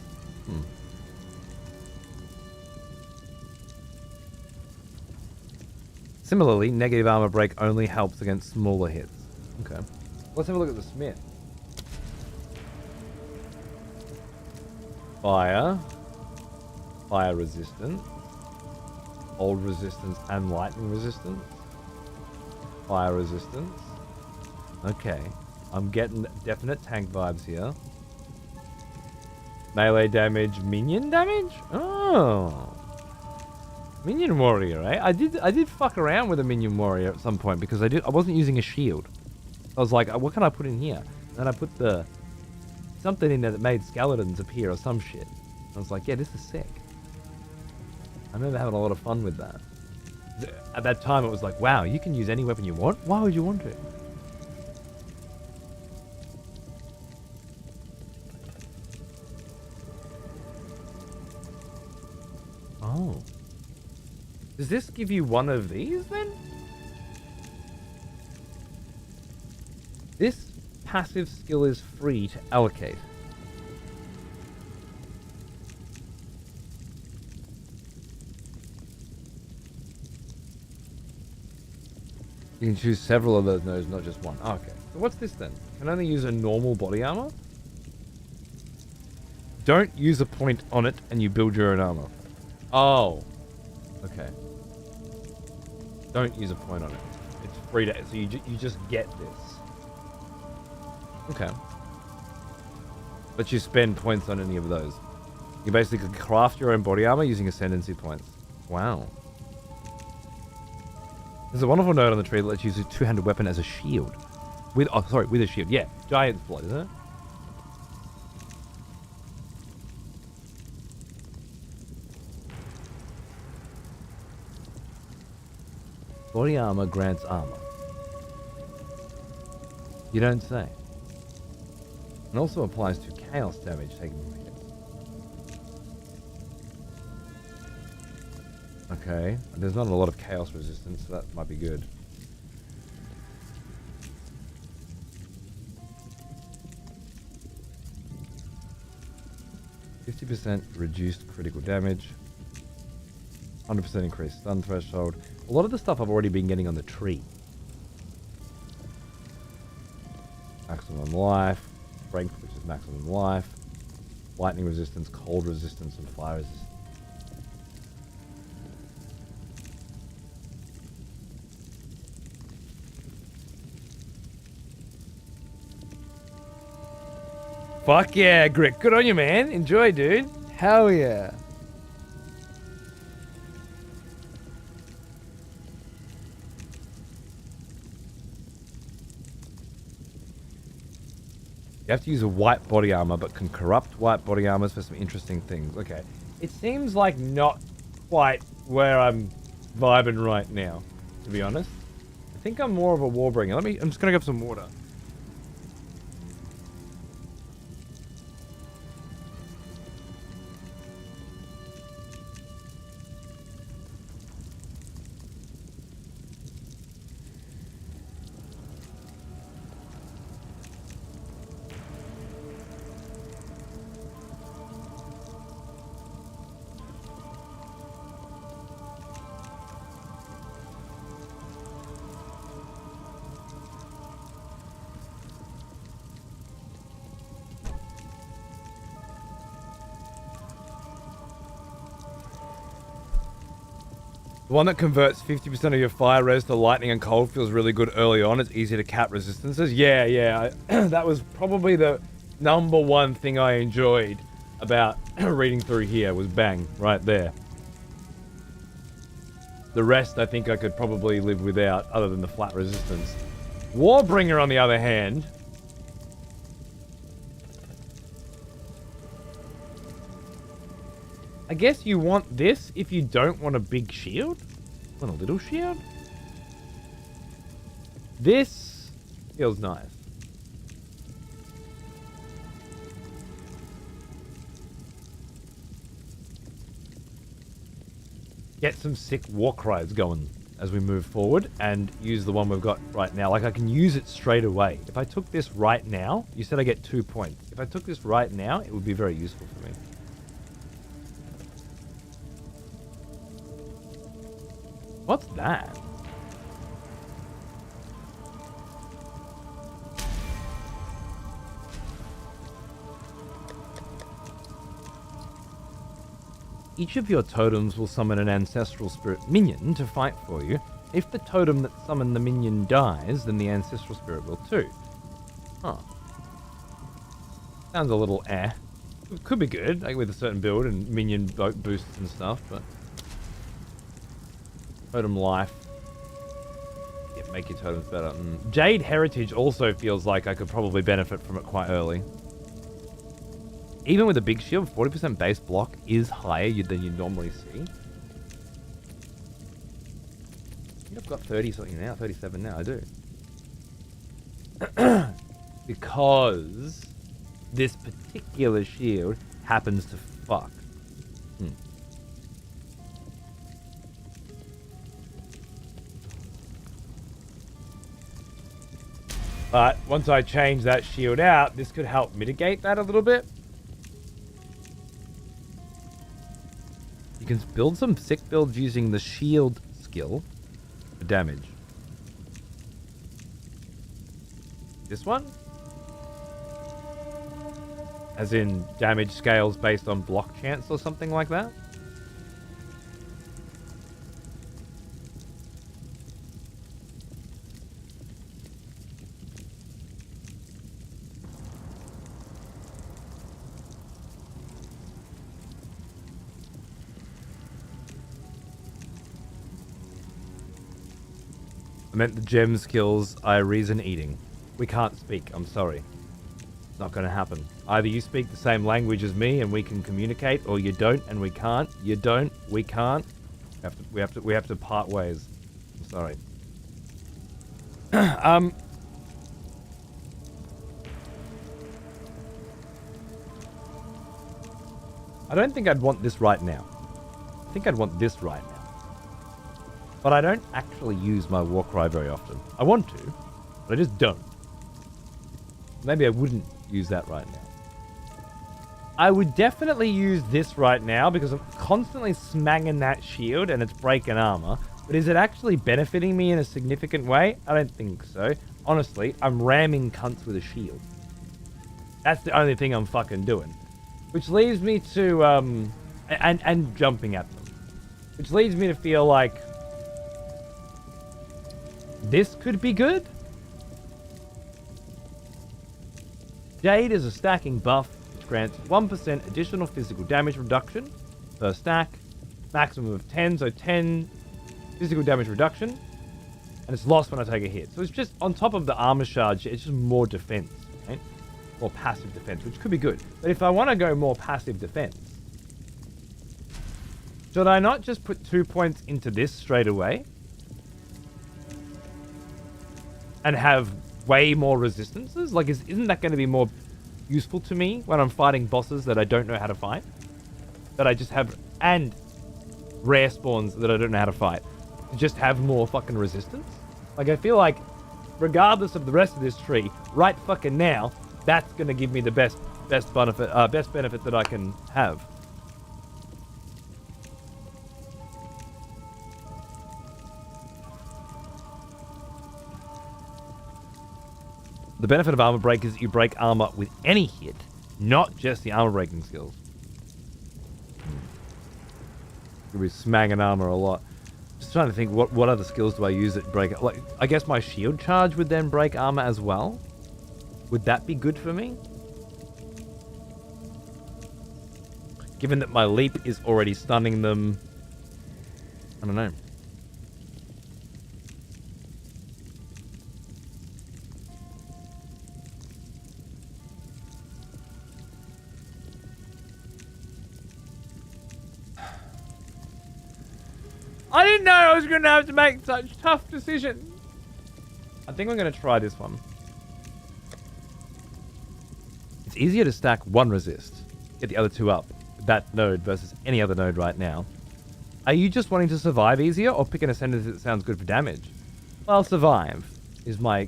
Similarly, negative armor break only helps against smaller hits. Okay. Let's have a look at the smith. Fire. Fire resistance. Cold resistance and lightning resistance. Fire resistance. Okay. I'm getting definite tank vibes here. Melee damage, minion damage? Oh. Minion warrior, eh? I did fuck around with a minion warrior at some point because I wasn't using a shield. I was like, what can I put in here? And then I put something in there that made skeletons appear or some shit. I was like, yeah, this is sick. I remember having a lot of fun with that. At that time, it was like, wow, you can use any weapon you want? Why would you want to? Oh. Does this give you one of these then? This passive skill is free to allocate. You can choose several of those nodes, not just one. Oh, okay. So what's this then? Can only use a normal body armor? Don't use a point on it and you build your own armor. Oh. Okay. Don't use a point on it. It's free to... So you just get this. Okay. But you spend points on any of those. You basically craft your own body armor using ascendancy points. Wow. There's a wonderful node on the tree that lets you use a two-handed weapon as a shield. With a shield. Yeah, giant's blood, isn't it? Body armor grants armor. You don't say. And also applies to chaos damage taken from hits. Okay, there's not a lot of chaos resistance, so that might be good. %, reduced critical damage. 100% increased stun threshold. A lot of the stuff I've already been getting on the tree. Maximum life. Strength, which is maximum life. Lightning resistance, cold resistance, and fire resistance. Fuck yeah, Grit. Good on you, man. Enjoy, dude. Hell yeah. You have to use a white body armor, but can corrupt white body armors for some interesting things. Okay. It seems like not quite where I'm vibing right now, to be honest. I think I'm more of a warbringer. I'm just gonna grab some water. The one that converts 50% of your fire res to lightning and cold feels really good early on. It's easy to cap resistances. Yeah. That was probably the number one thing I enjoyed about reading through here was bang, right there. The rest I think I could probably live without other than the flat resistance. Warbringer, on the other hand... I guess you want this if you don't want a big shield? Want a little shield? This feels nice. Get some sick war cries going as we move forward and use the one we've got right now. Like, I can use it straight away. If I took this right now, you said I get 2 points. If I took this right now, it would be very useful for me. What's that? Each of your totems will summon an ancestral spirit minion to fight for you. If the totem that summoned the minion dies, then the ancestral spirit will too. Huh. Sounds a little eh. It could be good, like with a certain build and minion boosts and stuff, but... Totem life. Yeah, make your totems better. Jade Heritage also feels like I could probably benefit from it quite early. Even with a big shield, 40% base block is higher than you normally see. I think I've got 30 something now, 37 now, I do. Because this particular shield happens to fuck. But once I change that shield out, this could help mitigate that a little bit. You can build some sick builds using the shield skill for damage. This one? As in damage scales based on block chance or something like that? I meant the gem skills I reason eating. We can't speak, I'm sorry. It's not gonna happen. Either you speak the same language as me and we can communicate, or you don't and we can't. You don't, we can't. We have to part ways. I'm sorry. I don't think I'd want this right now. I think I'd want this right now. But I don't actually use my Warcry very often. I want to, but I just don't. Maybe I wouldn't use that right now. I would definitely use this right now because I'm constantly smanging that shield and it's breaking armor. But is it actually benefiting me in a significant way? I don't think so. Honestly, I'm ramming cunts with a shield. That's the only thing I'm fucking doing. Which leads me to, and jumping at them. Which leads me to feel like this could be good. Jade is a stacking buff, which grants 1% additional physical damage reduction per stack, maximum of 10, so 10 physical damage reduction, and it's lost when I take a hit. So it's just on top of the armor charge, it's just more defense, right? More passive defense, which could be good. But if I want to go more passive defense, should I not just put 2 points into this straight away? And have way more resistances? Like, isn't that going to be more useful to me when I'm fighting bosses that I don't know how to fight? That I just have, and rare spawns that I don't know how to fight. To just have more fucking resistance? Like, I feel like, regardless of the rest of this tree, right fucking now, that's going to give me the best benefit that I can have. The benefit of armor break is that you break armor with any hit, not just the armor breaking skills. You'll be smanging armor a lot. Just trying to think what other skills do I use that break. Like, I guess my shield charge would then break armor as well. Would that be good for me? Given that my leap is already stunning them. I don't know. I didn't know I was going to have to make such tough decisions. I think I'm going to try this one. It's easier to stack one resist, get the other two up, that node versus any other node right now. Are you just wanting to survive easier or pick an ascendancy that sounds good for damage? Well, survive is my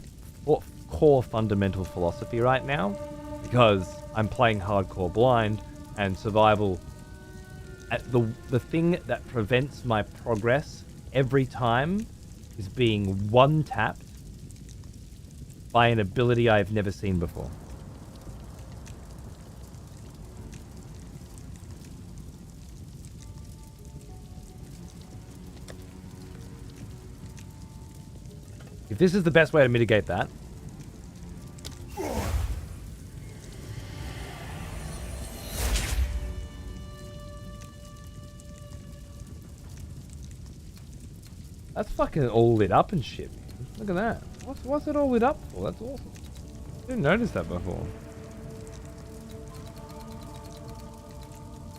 core fundamental philosophy right now because I'm playing hardcore blind and survival. The thing that prevents my progress every time is being one-tapped by an ability I've never seen before. If this is the best way to mitigate that, that's fucking all lit up and shit. Look at that. What's it all lit up for? That's awesome. Didn't notice that before.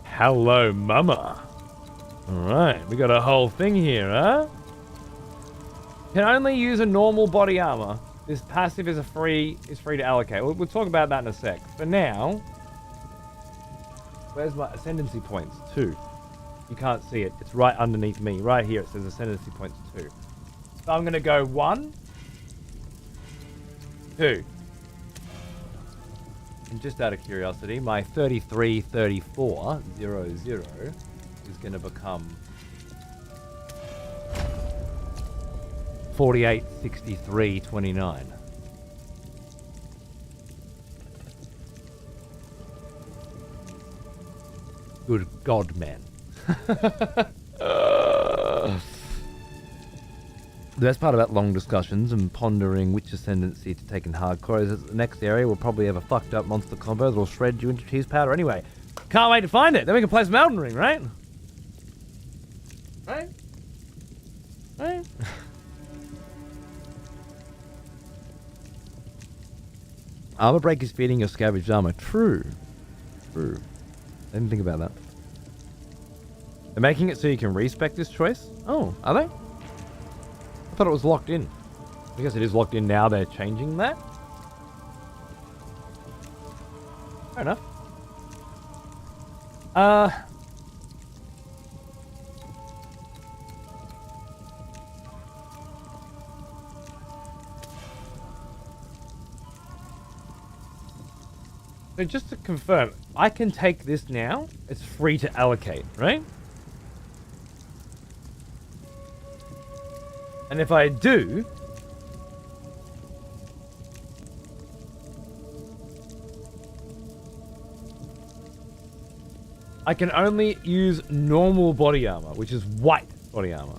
Hello, mama. Alright, we got a whole thing here, huh? Can only use a normal body armor. This passive is free to allocate. We'll talk about that in a sec. For now, where's my ascendancy points? 2. You can't see it. It's right underneath me. Right here it says ascendancy points 2. So I'm going to go 1, 2. And just out of curiosity, my 3334 00 is going to become 486329. Good God, man. The best part about long discussions and pondering which ascendancy to take in hardcore is that the next area will probably have a fucked up monster combo that'll shred you into cheese powder anyway. Can't wait to find it. Then we can play some Elden Ring, right? Right? Right? Armor break is feeding your scavenged armor. True. True. I didn't think about that. They're making it so you can respec this choice? Oh, are they? I thought it was locked in. I guess it is locked in now. They're changing that. Fair enough. So just to confirm, I can take this now. It's free to allocate, right? And if I do, I can only use normal body armor, which is white body armor.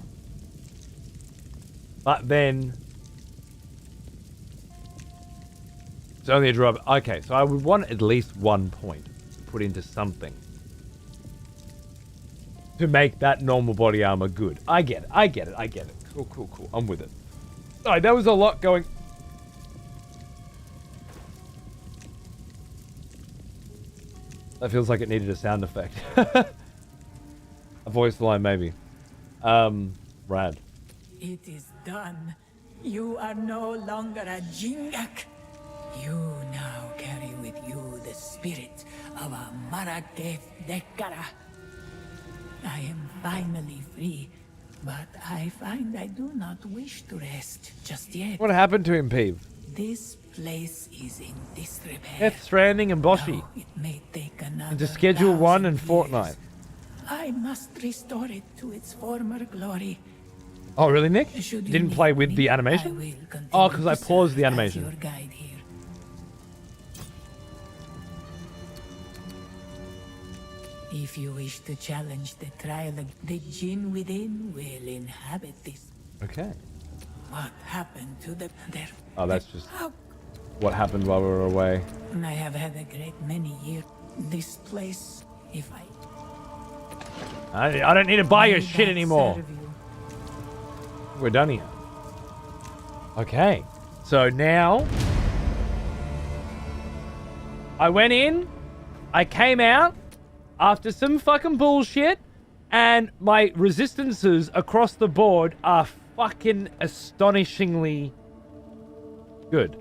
But then it's only a drop. Okay, so I would want at least 1 point to put into something to make that normal body armor good. I get it. Cool, cool, cool. I'm with it. Sorry, there was a lot going. That feels like it needed a sound effect. A voice line, maybe. Rad. It is done. You are no longer a Jingak. You now carry with you the spirit of a Maraketh Dekara. I am finally free, but I find I do not wish to rest just yet. What happened to him, Peeve? This place is in disrepair. Death Stranding and Boshi. Now it may take another Into Schedule 1 and 1,000 Fortnite. years. I must restore it to its former glory. Oh, really, Nick? Should you Didn't need play with me, the I animation? will continue Oh, because I to paused the serve as animation. your guide here. If you wish to challenge the trial, the jinn within will inhabit this. Okay. What happened to the... Oh, that's just what happened while we were away. I have had a great many years. This place, if I don't need to buy your May shit that anymore. serve you. We're done here. Okay. So now... I went in, I came out after some fucking bullshit, and my resistances across the board are fucking astonishingly good.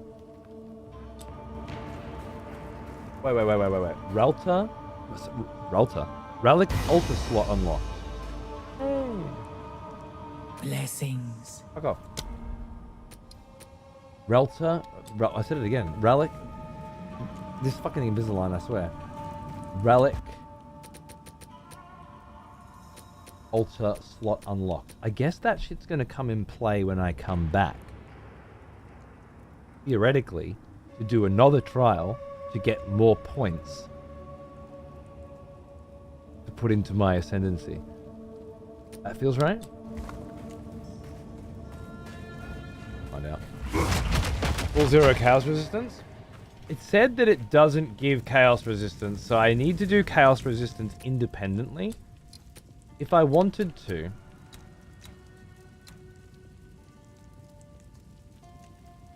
Wait. Relta? Relic altar slot unlocked. Blessings. Fuck off. Relta. I said it again. Relic. This fucking Invisalign, I swear. Relic. Altar slot unlocked. I guess that shit's gonna come in play when I come back. Theoretically, to do another trial to get more points to put into my ascendancy. That feels right? Find out. Full zero chaos resistance? It said that it doesn't give chaos resistance, so I need to do chaos resistance independently. If I wanted to...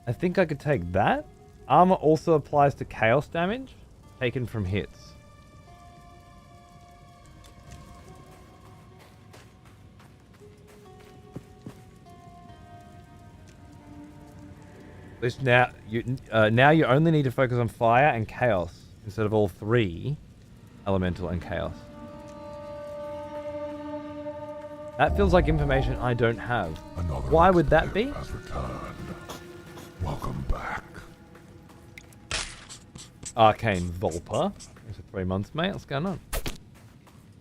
I think I could take that. Armor also applies to chaos damage taken from hits. This now you only need to focus on fire and chaos instead of all three, elemental and chaos. That feels like information I don't have. Another Why would that be? has returned. Welcome back. Arcane Volpa. Thanks for 3 months, mate. What's going on?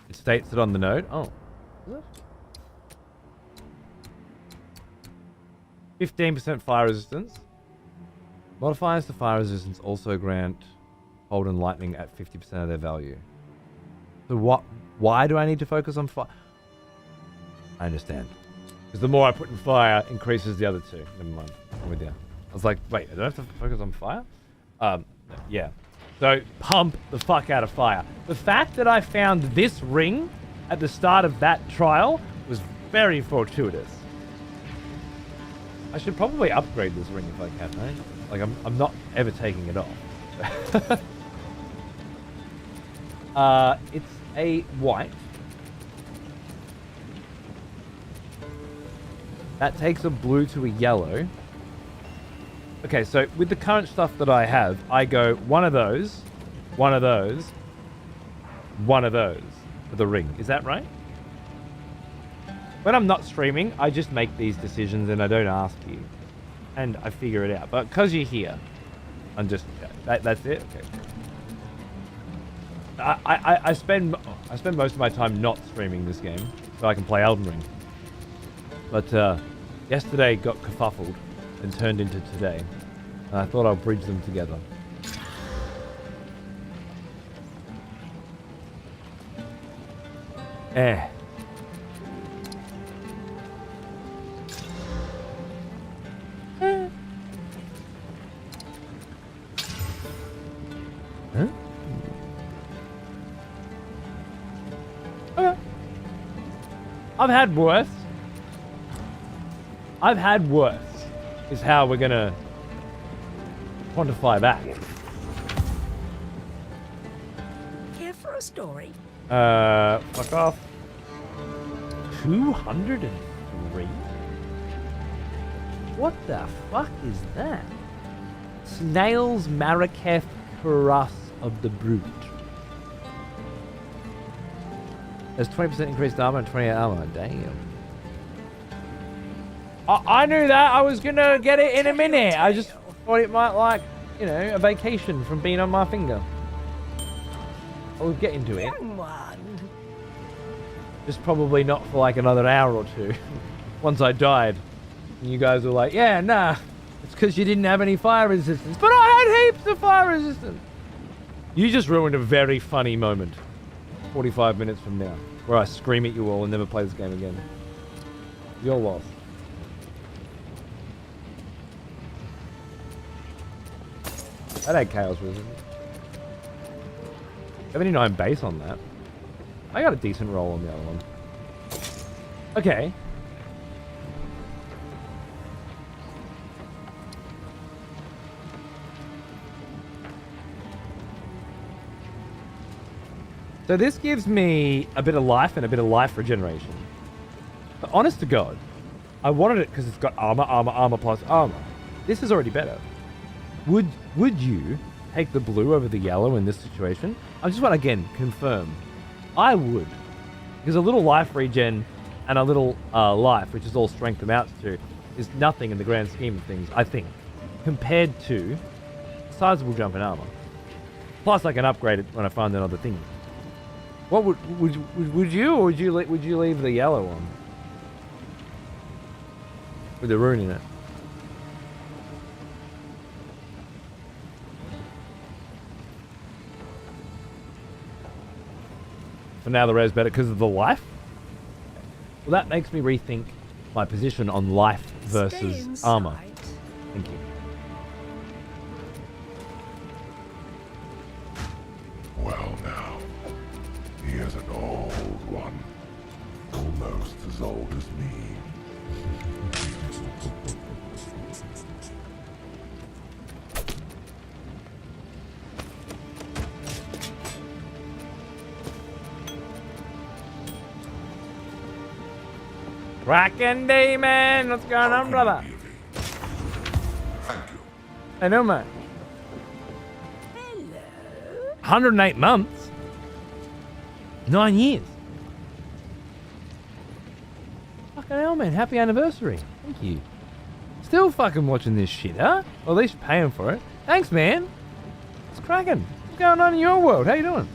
It states it on the note. Oh. Is it? 15% fire resistance. Modifiers to fire resistance also grant hold and lightning at 50% of their value. So what? Why do I need to focus on fire? I understand. Because the more I put in fire, increases the other two. Never mind. I'm with you. I was like, wait, I don't have to focus on fire? Yeah. So pump the fuck out of fire. The fact that I found this ring at the start of that trial was very fortuitous. I should probably upgrade this ring if I can, right? Like, I'm not ever taking it off. It's a white. That takes a blue to a yellow. Okay, so with the current stuff that I have, I go one of those, one of those, one of those for the ring. Is that right? When I'm not streaming, I just make these decisions and I don't ask you. And I figure it out. But because you're here, I'm just... That's it? Okay. I spend most of my time not streaming this game so I can play Elden Ring. But yesterday got kerfuffled and turned into today. And I thought I'll bridge them together. Eh. Huh? Okay. I've had worse. I've had worse, is how we're gonna quantify that. Care for a story? Fuck off. 203? What the fuck is that? Snails Marraketh Cuirass of the Brute. There's 20% increased armor and 28 armor. Damn. I knew that. I was gonna get it in a minute. I just thought it might, like, you know, a vacation from being on my finger. I will get into it. Young one. Just probably not for like another hour or two. Once I died. And you guys were like, yeah, nah. It's because you didn't have any fire resistance. But I had heaps of fire resistance. You just ruined a very funny moment. 45 minutes from now, where I scream at you all and never play this game again. Your loss. 8 Chaos Wizard. 79 base on that. I got a decent roll on the other one. Okay. So this gives me a bit of life and a bit of life regeneration. But honest to God, I wanted it because it's got armor plus armor. This is already better. Would you take the blue over the yellow in this situation? I just want to again confirm. I would, because a little life regen and a little life, which is all strength amounts to, is nothing in the grand scheme of things. I think, compared to a sizable jump in armor. Plus, I can upgrade it when I find another thing. What would you or would you leave the yellow one with the rune in it? For now, the res better because of the life. Well, that makes me rethink my position on life versus armor. Thank you. Well now, he is an old one. Almost as old as me. Kraken Demon! What's going on, brother? Thank you. I know, man. Hello. 108 months? 9 years. Fucking hell, man. Happy anniversary. Thank you. Still fucking watching this shit, huh? Or at least paying for it. Thanks, man. It's cracking. What's going on in your world? How you doing?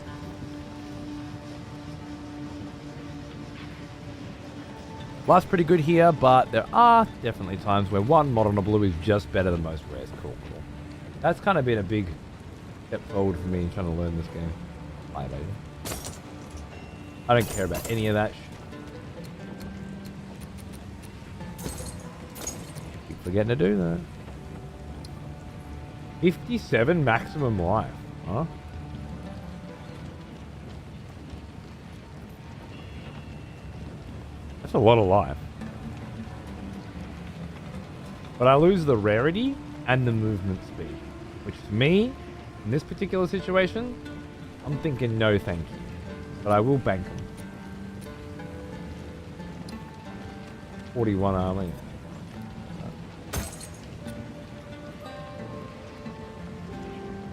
Life's pretty good here, but there are definitely times where one mod on a blue is just better than most rares. Cool. That's kind of been a big step forward for me in trying to learn this game. Bye, baby. I don't care about any of that shit. Keep forgetting to do that. 57 maximum life, huh? That's a lot of life. But I lose the rarity and the movement speed. Which to me, in this particular situation, I'm thinking no thank you. But I will bank them. 41 armor.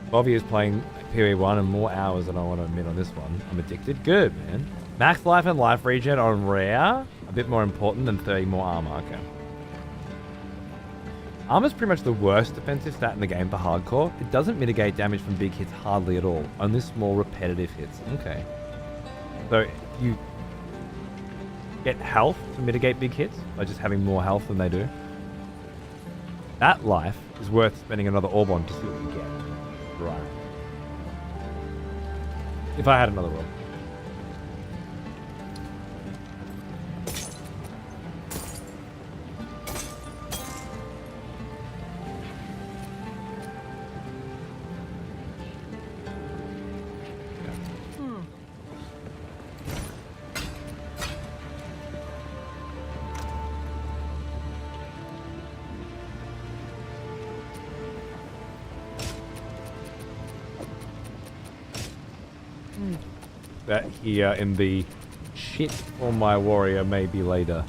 Bobby is playing POE1 and more hours than I want to admit on this one. I'm addicted. Good, man. Max life and life regen on rare. A bit more important than 30 more armor. Okay. Armor's pretty much the worst defensive stat in the game for hardcore. It doesn't mitigate damage from big hits hardly at all. Only small repetitive hits. Okay. So you get health to mitigate big hits by just having more health than they do. That life is worth spending another orb on to see what you get. Right. If I had another orb. That here in the shit for my warrior maybe later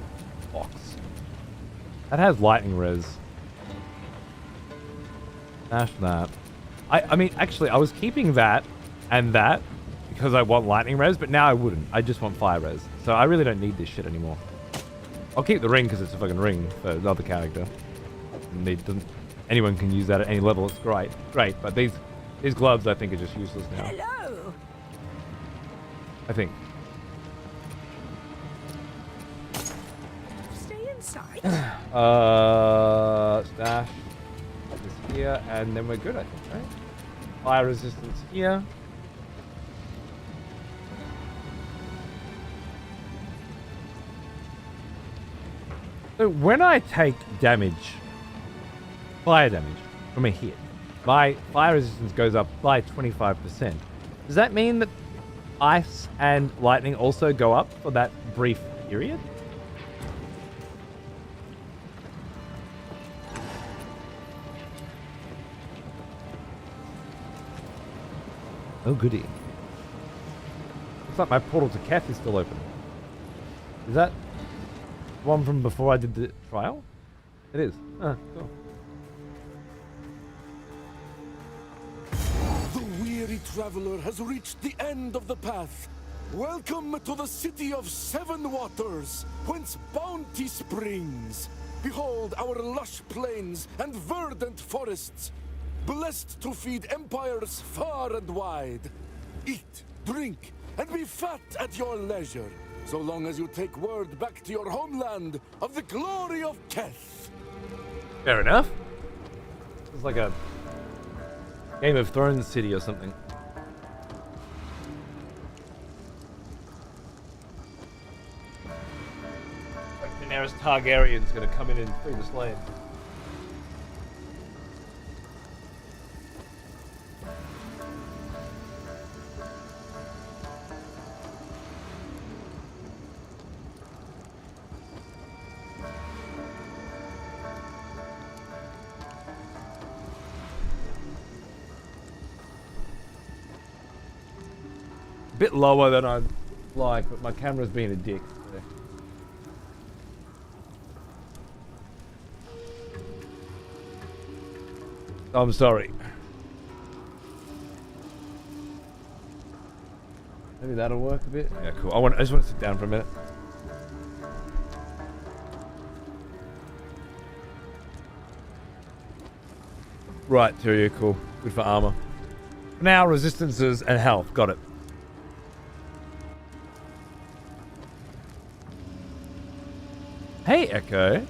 box. That has lightning res. Dash that. I mean, actually, I was keeping that and that because I want lightning res, but now I wouldn't. I just want fire res. So I really don't need this shit anymore. I'll keep the ring because it's a fucking ring for the other character. Anyone can use that at any level. It's great. But these gloves I think are just useless now. Hello. I think. Stay inside. Stash is here, and then we're good, I think, right? Fire resistance here. So when I take damage, fire damage, from a hit, my fire resistance goes up by 25%. Does that mean that ice and lightning also go up for that brief period? Oh goody. Looks like my portal to Keth is still open. Is that one from before I did the trial? It is. Ah, cool. The weary traveler has reached the end of the path. Welcome to the city of 7 waters, whence bounty springs. Behold our lush plains and verdant forests, blessed to feed empires far and wide. Eat, drink, and be fat at your leisure, so long as you take word back to your homeland of the glory of Keth. Fair enough. It's like a Game of Thrones city or something. Like Daenerys Targaryen's gonna come in and free the slave. Bit lower than I'd like, but my camera's being a dick. I'm sorry. Maybe that'll work a bit. Yeah, cool. I just want to sit down for a minute. Right, Tyria, cool. Good for armor. Now, resistances and health. Got it. Hey, Echo.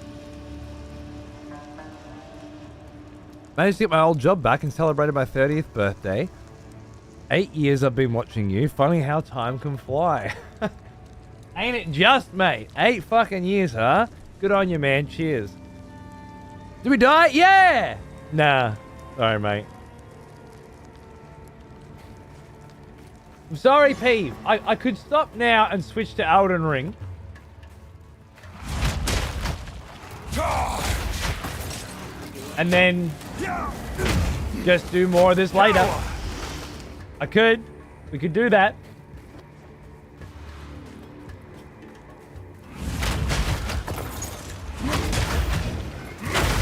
Managed to get my old job back and celebrated my 30th birthday. 8 years I've been watching you. Funny how time can fly. Ain't it just, mate? 8 fucking years, huh? Good on you, man. Cheers. Did we die? Yeah! Nah. Sorry, mate. I'm sorry, Peeve. I could stop now and switch to Elden Ring. And then just do more of this later. I could. We could do that.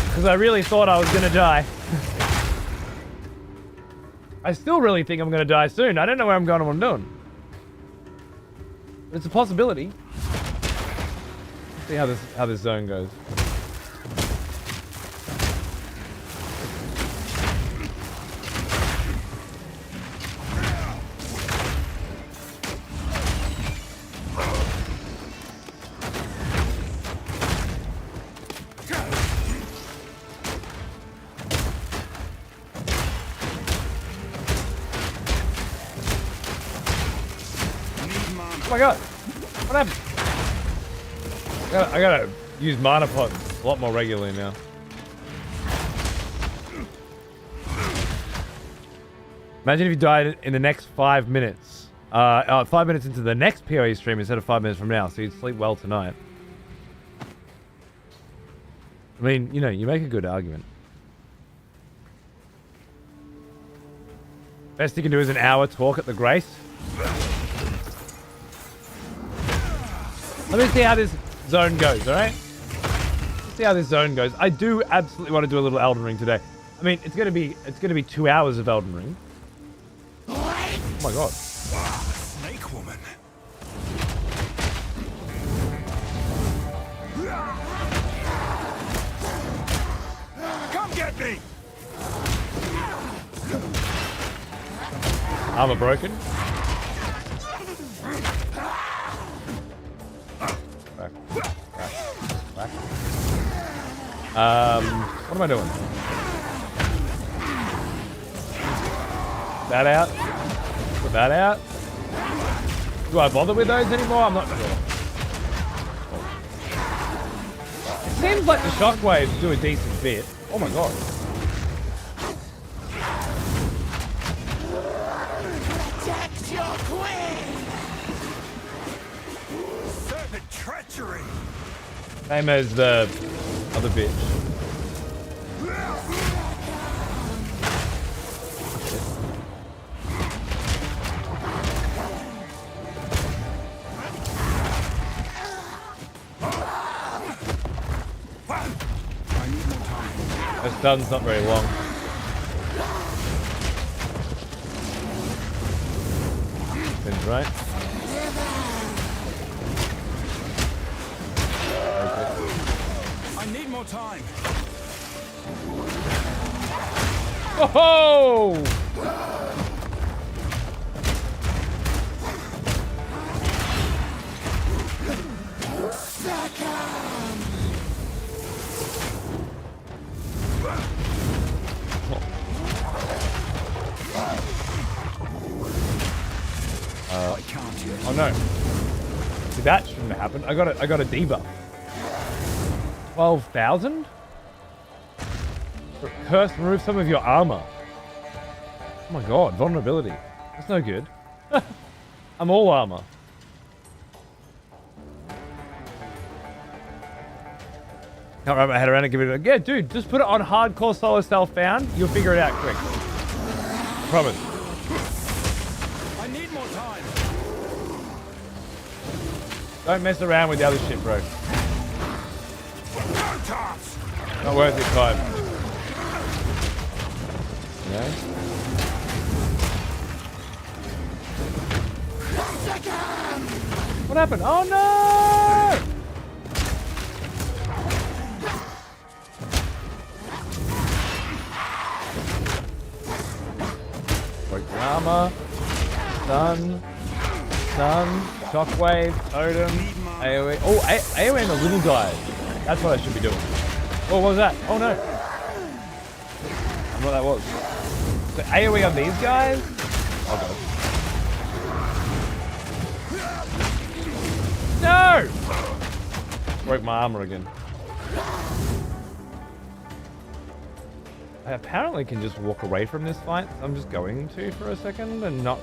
Because I really thought I was going to die. I still really think I'm going to die soon. I don't know where I'm going or what I'm doing. But it's a possibility. Let's see how this zone goes. Oh my god! What happened? I gotta use mana pots a lot more regularly now. Imagine if you died in the next 5 minutes. 5 minutes into the next POE stream instead of 5 minutes from now, so you'd sleep well tonight. I mean, you know, you make a good argument. Best you can do is an hour talk at the Grace. Let me see how this zone goes, alright? Let's see how this zone goes. I do absolutely want to do a little Elden Ring today. I mean, it's gonna be 2 hours of Elden Ring. Oh my god. Snake woman. Come get me! Armor broken. What am I doing? That out. Put that out. Do I bother with those anymore? I'm not sure. seems like the shockwaves do a decent bit. Oh my god. Protect your queen! Serpent treachery! Same as the other bitch. I need more time. That stun's not very long. Seems right. I need more time. Oh! I can't yet. Oh no. See, that shouldn't have happened. I got a debuff. 12,000? Curse, remove some of your armor. Oh my god, vulnerability. That's no good. I'm all armor. Can't wrap my head around it, give it a... Yeah, dude, just put it on hardcore solo self-found. You'll figure it out quick. I promise. I need more time. Don't mess around with the other shit, bro. Not worth your time. Yeah? What happened? Oh no! Break the armor. Stun. Shockwave. Totem. AoE. Oh, AoE and the little guys. That's what I should be doing. Oh, what was that? Oh no. I don't know what that was. So AoE on these guys? Oh god. No! Broke my armor again. I apparently can just walk away from this fight. So I'm just going to for a second and not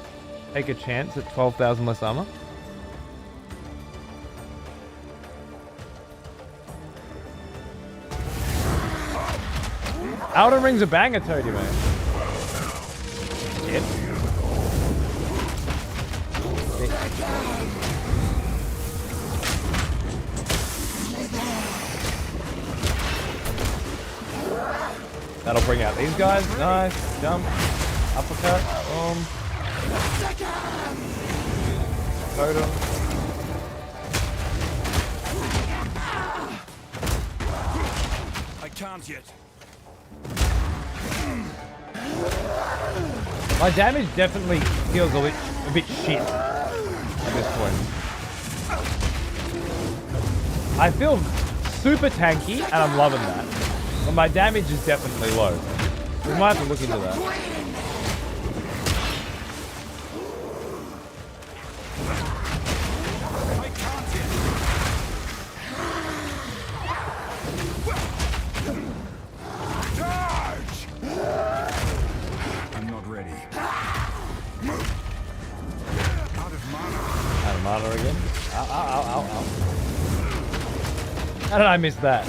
take a chance at 12,000 less armor. Elden Ring's a banger, Toady, man. Shit. That'll bring out these guys. Nice. Jump. Uppercut. Boom. Totem. I can't yet. My damage definitely feels a bit shit at this point. I feel super tanky and I'm loving that. But my damage is definitely low. We might have to look into that. I'm not ready. Out of mana again. Ow, ow, ow, ow, ow. How did I miss that?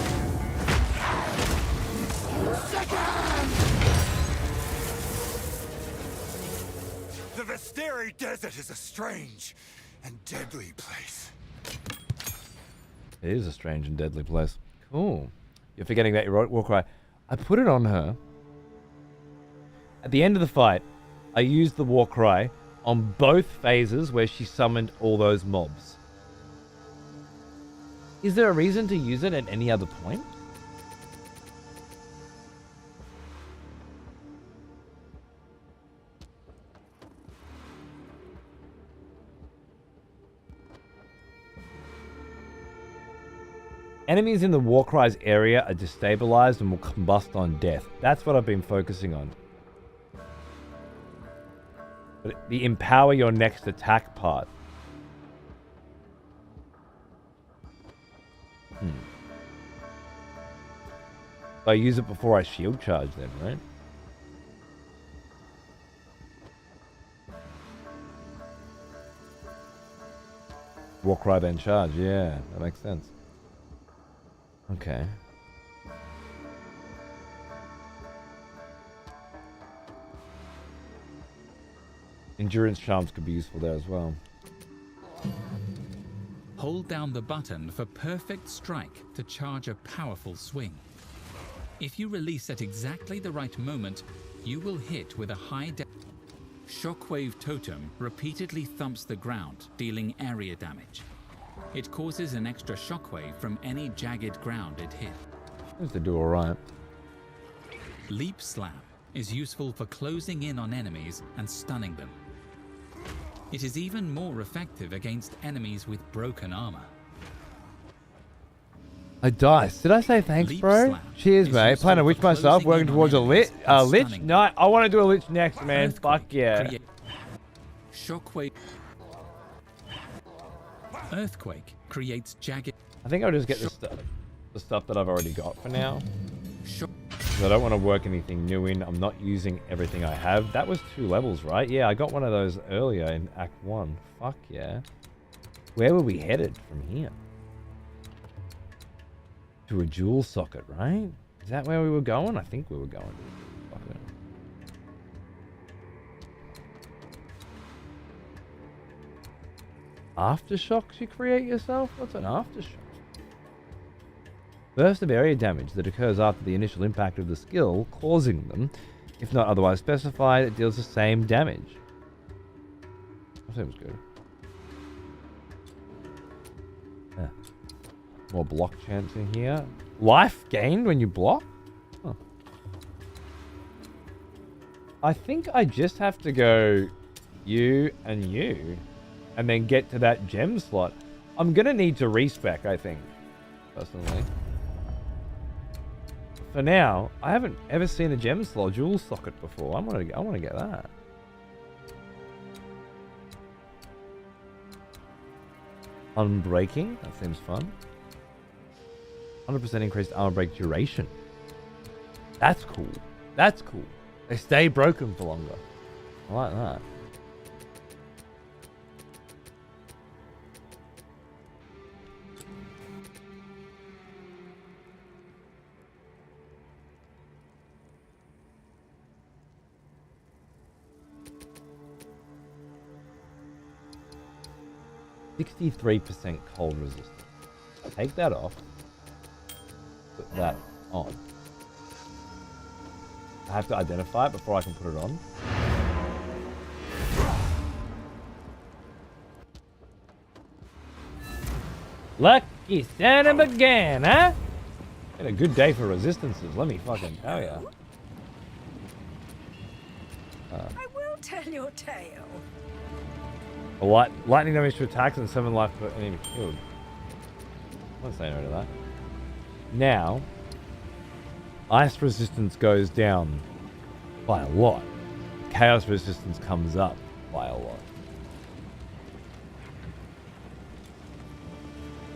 The Visteri Desert is a strange and deadly place. It is a strange and deadly place. Cool. You're forgetting about your war cry. I put it on her. At the end of the fight, I used the war cry on both phases where she summoned all those mobs. Is there a reason to use it at any other point? Enemies in the Warcry's area are destabilized and will combust on death. That's what I've been focusing on. But the empower your next attack part. I use it before I shield charge then, right? Walk right then charge, yeah, that makes sense. Okay. Endurance charms could be useful there as well. Hold down the button for perfect strike to charge a powerful swing. If you release at exactly the right moment, you will hit with a high Shockwave Totem repeatedly thumps the ground, dealing area damage. It causes an extra shockwave from any jagged ground it hit. Seems to do alright. Leap Slam is useful for closing in on enemies and stunning them. It is even more effective against enemies with broken armor. A dice. Did I say thanks, Leap bro? Slam Cheers, is mate. useful Playing a for witch myself, closing working in on towards a enemies and lich. stunning No, I want to do a lich next, man. Earthquake Fuck yeah. Shockwave. Earthquake creates jagged. I think I'll just get the stuff that I've already got for now. Shock. 'Cause I don't want to work anything new in. I'm not using everything I have. That was 2 levels, right? Yeah, I got one of those earlier in Act 1. Fuck yeah. Where were we headed from here? To a jewel socket, right? Is that where we were going? I think we were going. Fuck it. Aftershocks you create yourself? What's an aftershock? Burst of area damage that occurs after the initial impact of the skill, causing them, if not otherwise specified, it deals the same damage. That seems good. Yeah. More block chance in here. Life gained when you block? Huh. I think I just have to go you and you, and then get to that gem slot. I'm gonna need to respec, I think, personally. For now, I haven't ever seen a gem slot jewel socket before. I want to get that. Unbreaking, that seems fun. 100% increased armor break duration. That's cool. That's cool. They stay broken for longer. I like that. %63% cold resistance. Take that off. Put that on. I have to identify it before I can put it on. Lucky son of a gun, huh? Been a good day for resistances, let me fucking tell ya. I will tell your tale. Lightning damage to attacks and 7 life per enemy killed. I won't say no to that. Now, ice resistance goes down by a lot. Chaos resistance comes up by a lot.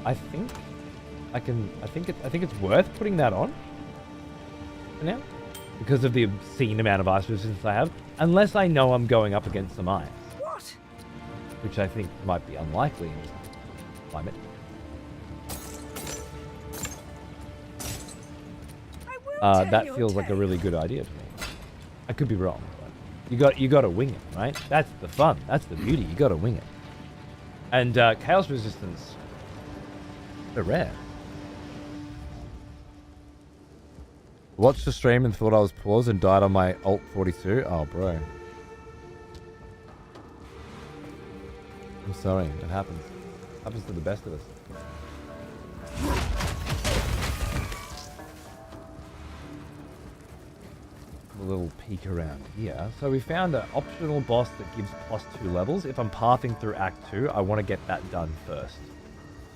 I think it's worth putting that on for now because of the obscene amount of ice resistance I have, unless I know I'm going up against some ice. Which I think might be unlikely in this climate. That feels like a really good idea to me. I could be wrong, but you got to wing it, right? That's the fun. That's the beauty. You got to wing it. And chaos resistance, they're rare. Watched the stream and thought I was paused and died on my Alt 42. Oh, bro. I'm sorry, it happens. Happens to the best of us. A little peek around here. So we found an optional boss that gives +2 levels. If I'm pathing through Act 2, I want to get that done first.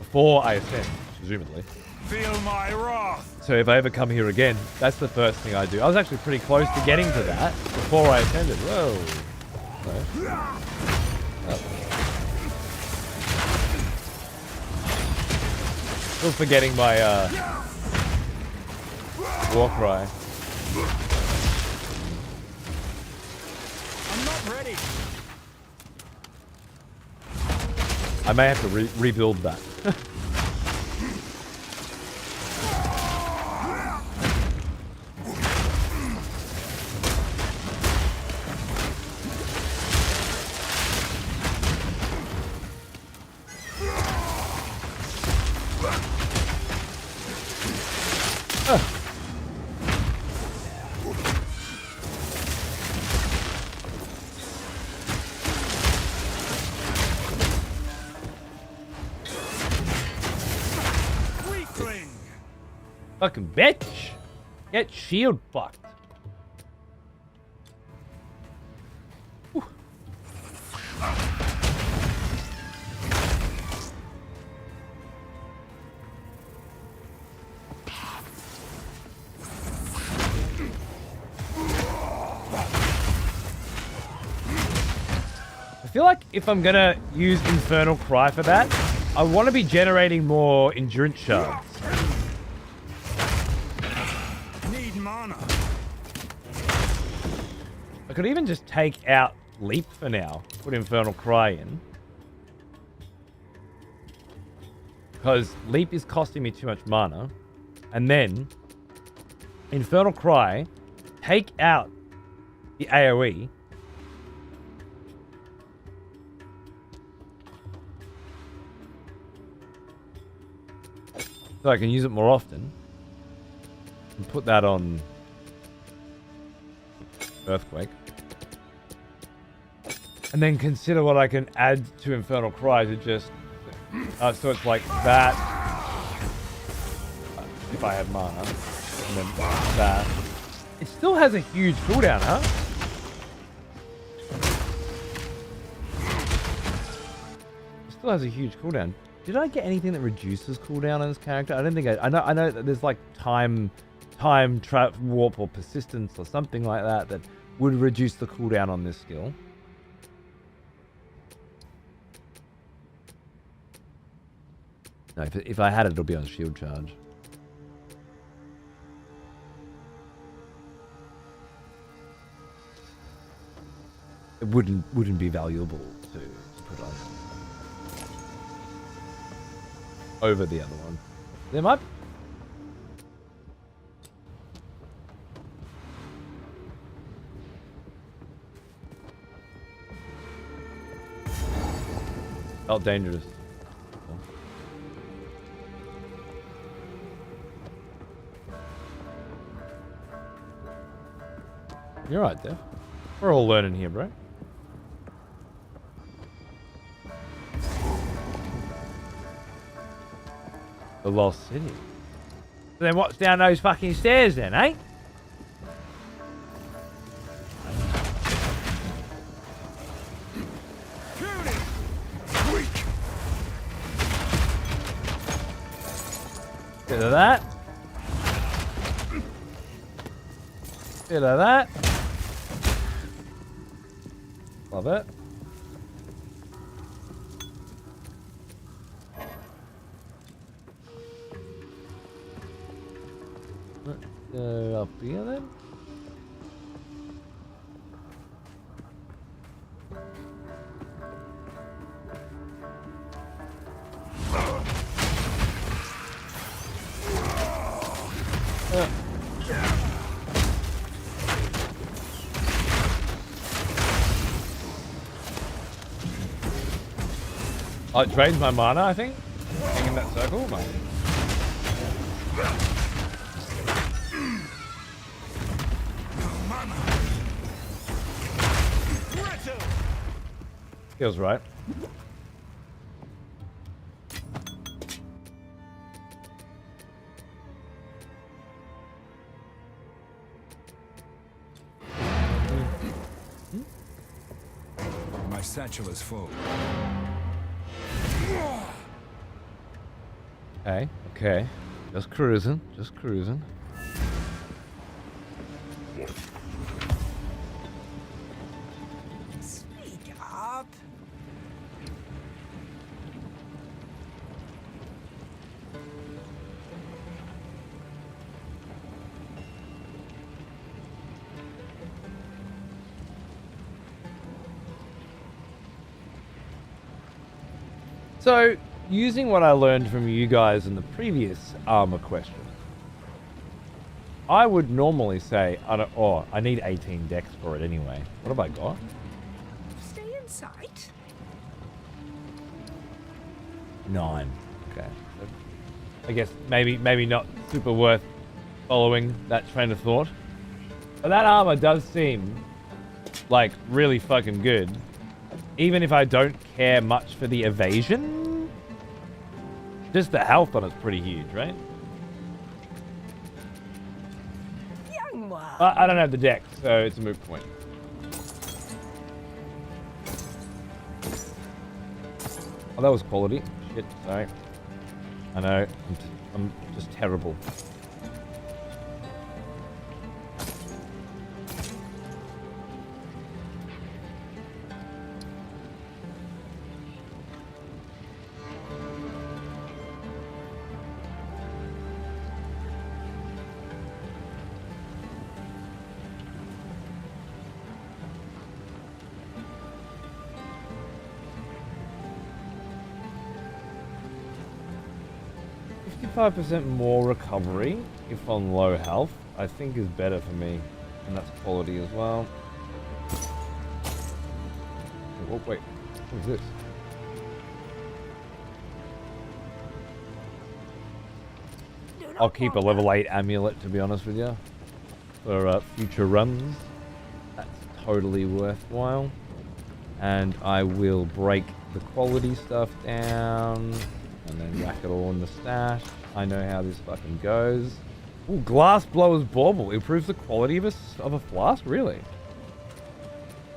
Before I ascend, presumably. Feel my wrath! So if I ever come here again, that's the first thing I do. I was actually pretty close to getting to that before I ascended. Whoa. No. Oh. Still forgetting my War cry. I'm not ready. I may have to rebuild that. Fucking bitch! Get shield fucked. Whew. I feel like if I'm gonna use Infernal Cry for that, I want to be generating more endurance shards. Mana. I could even just take out Leap for now. Put Infernal Cry in. Because Leap is costing me too much mana. And then Infernal Cry, take out the AoE. So I can use it more often. And put that on Earthquake. And then consider what I can add to Infernal Cry to just... so it's like that. If I had mana. And then that. It still has a huge cooldown, huh? It still has a huge cooldown. Did I get anything that reduces cooldown on this character? I don't think I know that there's like time trap warp or persistence or something like that would reduce the cooldown on this skill. No, if I had it, it'll be on shield charge. It wouldn't be valuable to put on over the other one. There might. Felt dangerous. You're right, Def. We're all learning here, bro. The Lost City. So then what's down those fucking stairs then, eh? Bit of that. Bit of that. Love it. Let's go up here then. Oh, it drains my mana, I think. Being in that circle, mate. Feels right. My satchel is full. Okay. Just cruising. Speak up. So, using what I learned from you guys in the previous armor question, I would normally say, I need 18 dex for it anyway. What have I got? Stay in sight. 9. Okay. I guess maybe not super worth following that train of thought. But that armor does seem like really fucking good. Even if I don't care much for the evasion, just the health on it's pretty huge, right? Young one. I don't have the dex, so it's a moot point. Oh, that was quality. Shit, sorry. I know, I'm just terrible. %5 more recovery if on low health, I think is better for me. And that's quality as well. Oh, wait. What is this? I'll keep a level 8 amulet, to be honest with you. For future runs. That's totally worthwhile. And I will break the quality stuff down. And then whack it all in the stash. I know how this fucking goes. Ooh, glass blower's bauble improves the quality of a flask. Really?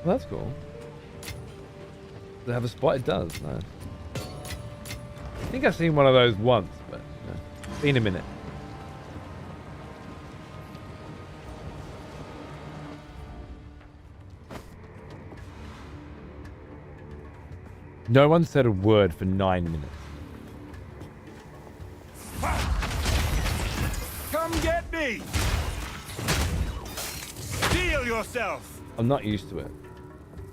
Well, that's cool. Does it have a spot? It does. No. I think I've seen one of those once, but been a minute. No one said a word for 9 minutes. Come get me! Steel yourself! I'm not used to it.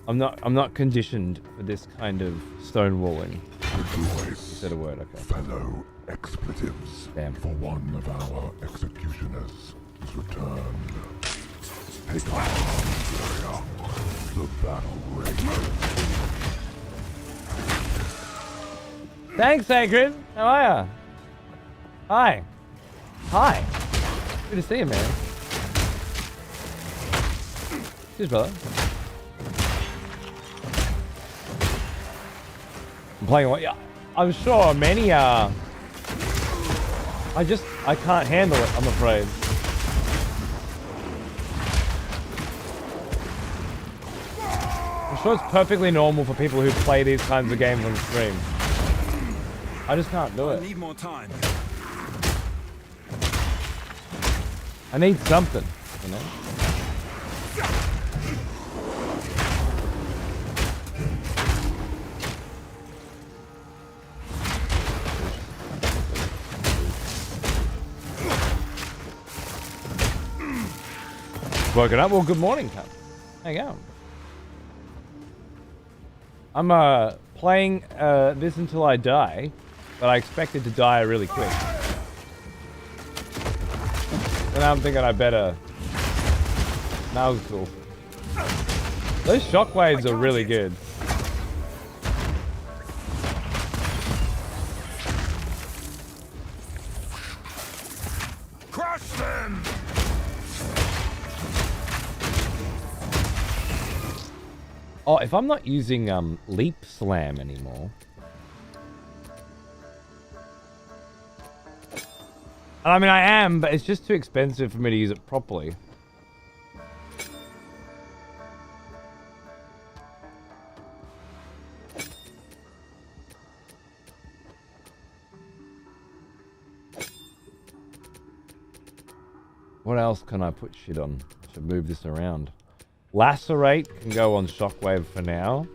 I'm not conditioned for this kind of stonewalling. Rejoice, Said a word, okay. fellow expletives. Damn. For one of our executioners is returned. Take arms, warrior. The battle rages. Thanks, Sacred. How are ya? Hi. Hi. Good to see you, man. Cheers, brother. I'm playing what? Yeah, I'm sure many are. I can't handle it, I'm afraid. I'm sure it's perfectly normal for people who play these kinds of games on stream. I just can't do I it. need more time. I need something, you know? Woken up? Well, good morning, Cap. How you going? I'm playing this until I die, but I expected to die really quick. So now I'm thinking I better. That was cool. Those shockwaves are really good. Crush them! Oh, if I'm not using Leap Slam anymore. I mean, I am, but it's just too expensive for me to use it properly. What else can I put shit on? I should move this around. Lacerate can go on Shockwave for now.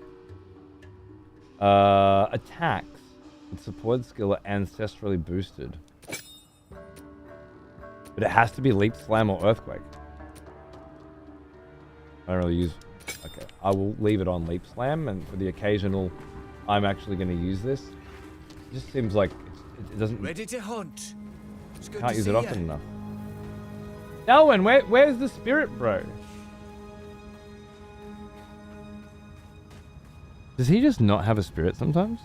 Attacks. Its support skill are ancestrally boosted. But it has to be Leap Slam or Earthquake. I don't really use... Okay, I will leave it on Leap Slam, and for the occasional I'm actually going to use this. It just seems like it doesn't. Ready to hunt. It's good Can't to use see it ya. often enough. Elwin, where's the spirit, bro? Does he just not have a spirit sometimes?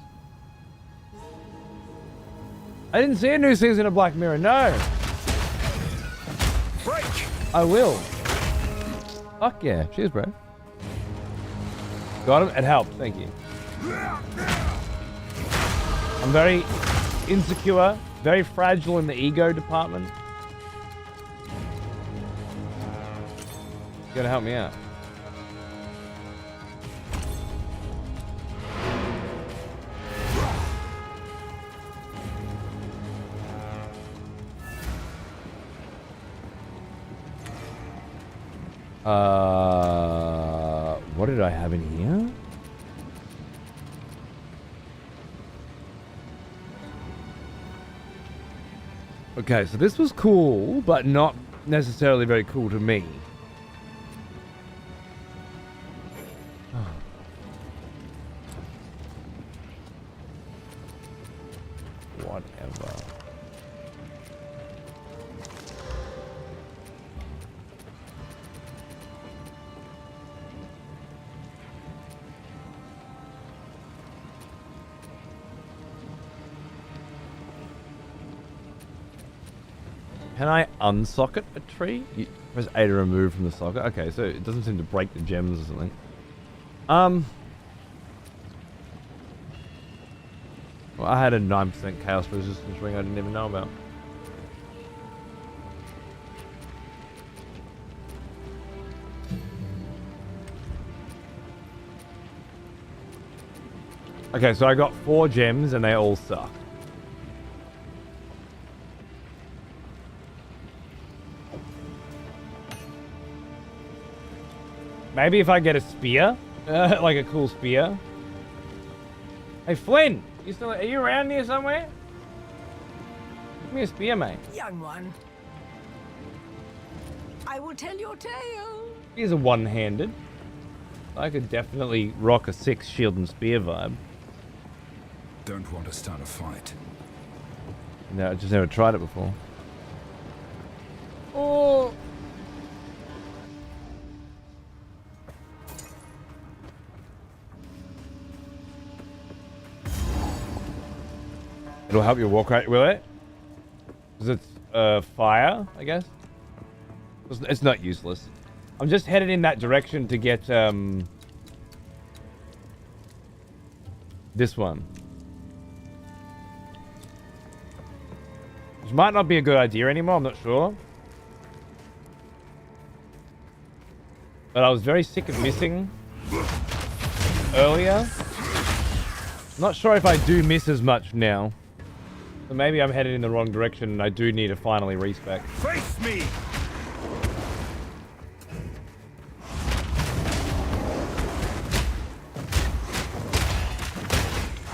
I didn't see a new season of Black Mirror. No. Break. I will. Fuck yeah. Cheers, bro. Got him. It helped. Thank you. I'm very insecure, very fragile in the ego department. You gotta help me out. What did I have in here? Okay, so this was cool, but not necessarily very cool to me. Whatever. Can I unsocket a tree? You press A to remove from the socket. Okay, so it doesn't seem to break the gems or something. Well, I had a 9% chaos resistance ring I didn't even know about. Okay, so I got 4 gems and they all suck. Maybe if I get a spear, like a cool spear. Hey Flynn, are you around here somewhere? Give me a spear, mate. Young one. I will tell your tale. Here's a one-handed. I could definitely rock a 6 shield and spear vibe. Don't want to start a fight. No, I just never tried it before. Oh. It'll help you walk right, will it? Because it's fire, I guess. It's not useless. I'm just headed in that direction to get this one. Which might not be a good idea anymore, I'm not sure. But I was very sick of missing earlier. Not sure if I do miss as much now. So maybe I'm headed in the wrong direction and I do need to finally respec. Face me.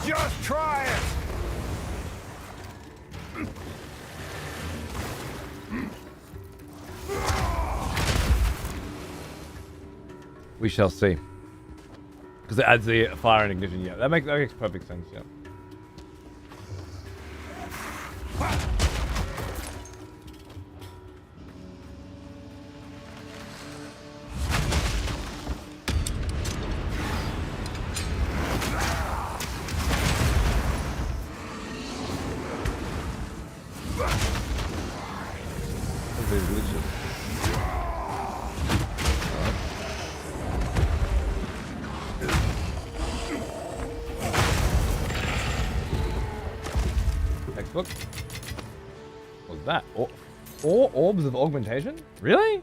Just try it. We shall see. Because it adds the fire and ignition, yeah. That makes perfect sense, yeah. Textbook. What was that? Four orbs of augmentation? Really?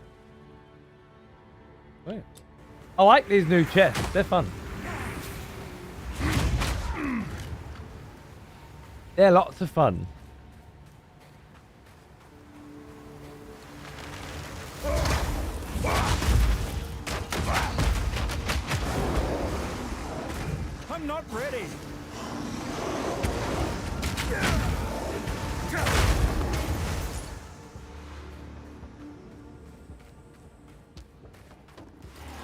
Wait. I like these new chests. They're fun. They're lots of fun. I'm not ready.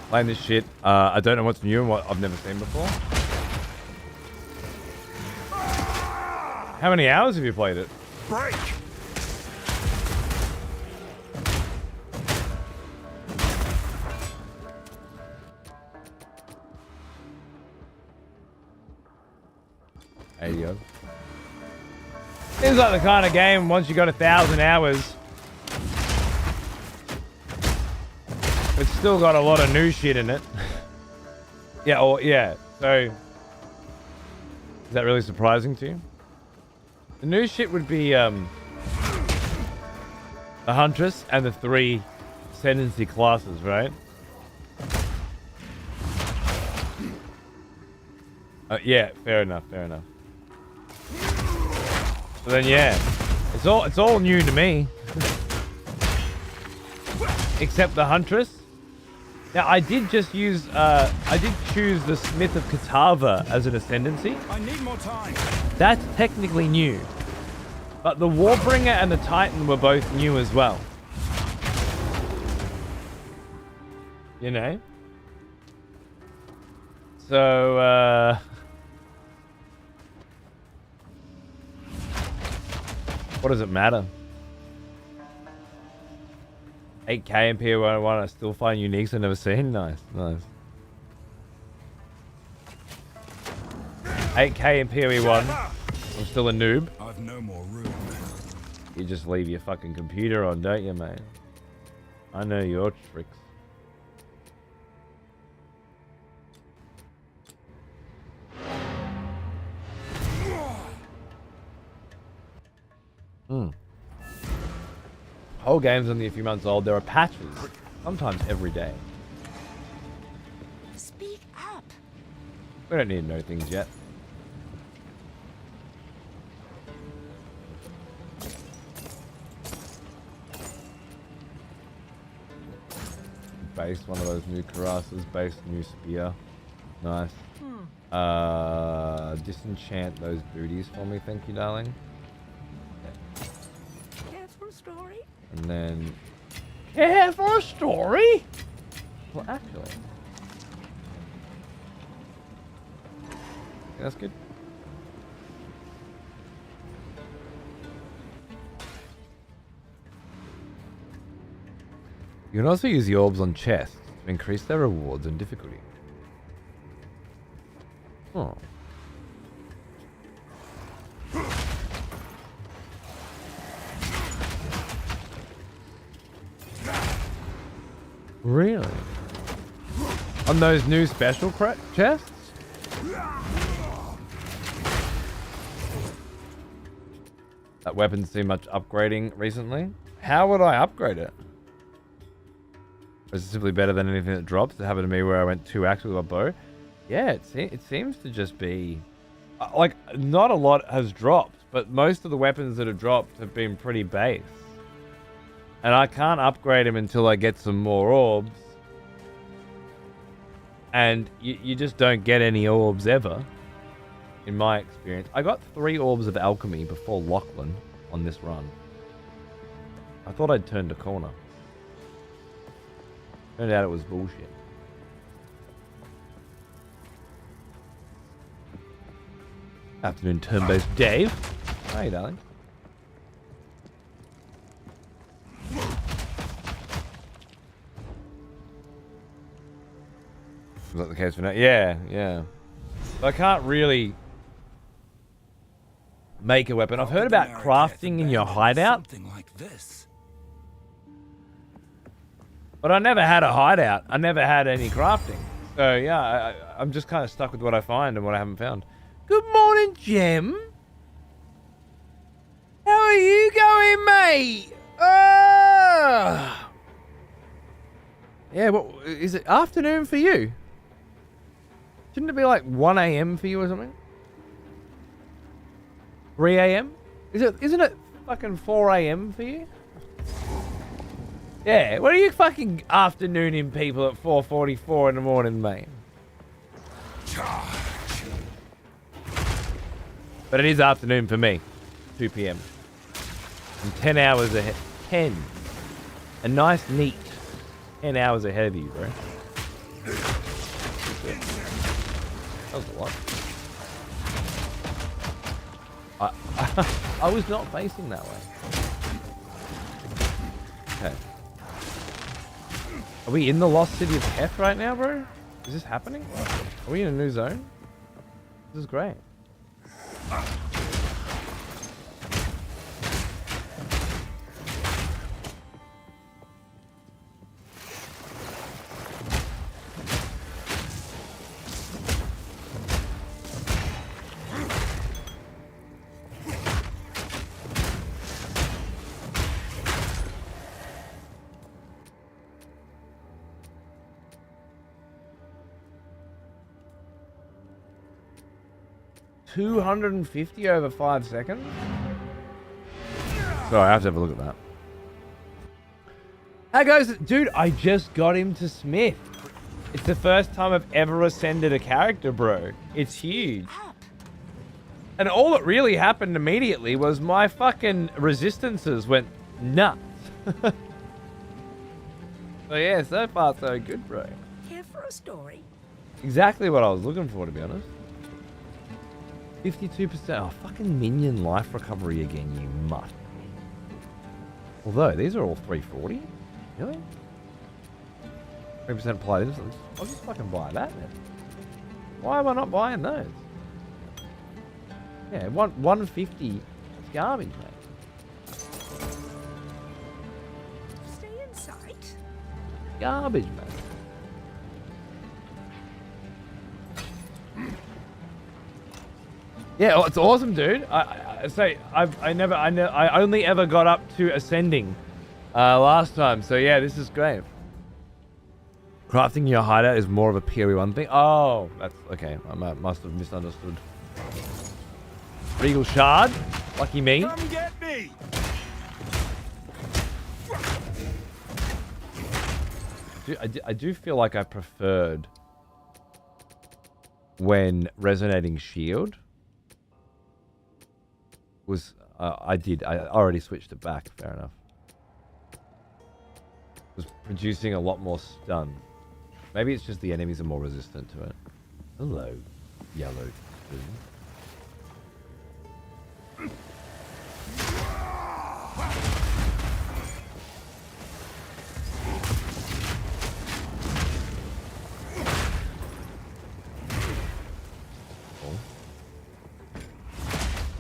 Playing this shit. I don't know what's new and what I've never seen before. How many hours have you played it? Break! Seems like the kind of game once you got 1,000 hours, it's still got a lot of new shit in it. Yeah. So, is that really surprising to you? The new shit would be the Huntress and the 3 ascendancy classes, right? Yeah, fair enough. So then, yeah, it's all new to me, except the Huntress. Now, I did choose the Smith of Katava as an ascendancy. I need more time. That's technically new, but the Warbringer and the Titan were both new as well. You know. So, what does it matter? 8K in PO1 I still find uniques I've never seen. Nice. 8K in POE1. I'm still a noob. I've no more room. You just leave your fucking computer on, don't you, mate? I know your tricks. Whole game's only a few months old. There are patches, sometimes every day. Speak up. We don't need to know things yet. Base one of those new cuirasses, base new spear. Nice. Disenchant those booties for me, thank you, darling. Care for a story? And then... Care for a story? Well, actually... Yeah, that's good. You can also use the orbs on chests to increase their rewards and difficulty. Oh. Really? On those new special chests? That weapon's seen much upgrading recently. How would I upgrade it? Is it simply better than anything that drops? It happened to me where I went 2x with a bow. Yeah, it seems to just be... like, not a lot has dropped, but most of the weapons that have dropped have been pretty base. And I can't upgrade them until I get some more orbs. And you just don't get any orbs ever, in my experience. I got 3 orbs of alchemy before Lachlan on this run. I thought I'd turned a corner. Turned out it was bullshit. Afternoon turn-based Dave. Hey, darling. Is that the case for now? Yeah. So I can't really make a weapon. I've heard about crafting in your hideout. Something like this. But I never had a hideout. I never had any crafting. So yeah, I'm just kind of stuck with what I find and what I haven't found. Good morning, Jem. How are you going, mate? Yeah, what is it? Afternoon for you? Shouldn't it be like 1 a.m. for you or something? 3 a.m.? Isn't it fucking 4 a.m. for you? Yeah, what are you fucking afternooning people at 4:44 in the morning, mate? But it is afternoon for me. 2 p.m. I'm 10 hours ahead. 10. A nice, neat 10 hours ahead of you, bro. That was a lot. I was not facing that way. Okay. Are we in the lost city of Heth right now, bro? Is this happening? Are we in a new zone? This is great. 250 over 5 seconds? Sorry, I have to have a look at that. How goes it? Dude, I just got him to Smith. It's the first time I've ever ascended a character, bro. It's huge. And all that really happened immediately was my fucking resistances went nuts. So yeah, so far so good, bro. Here for a story? Exactly what I was looking for, to be honest. 52%. Oh, fucking minion life recovery again, you mutt. Although, these are all 340? Really? 3% applied instantly. I'll just fucking buy that then. Why am I not buying those? Yeah, 150. It's garbage, mate. Stay in sight. Garbage, mate. Yeah, oh, it's awesome, dude. I only ever got up to ascending last time, so yeah, this is great. Crafting your hideout is more of a POE1 thing. Oh, that's okay. I must have misunderstood. Regal Shard, lucky me. Come get me! I do feel like I preferred when Resonating Shield was I already switched it back. Fair enough. Was producing a lot more stun. Maybe it's just the enemies are more resistant to it. Hello, yellow.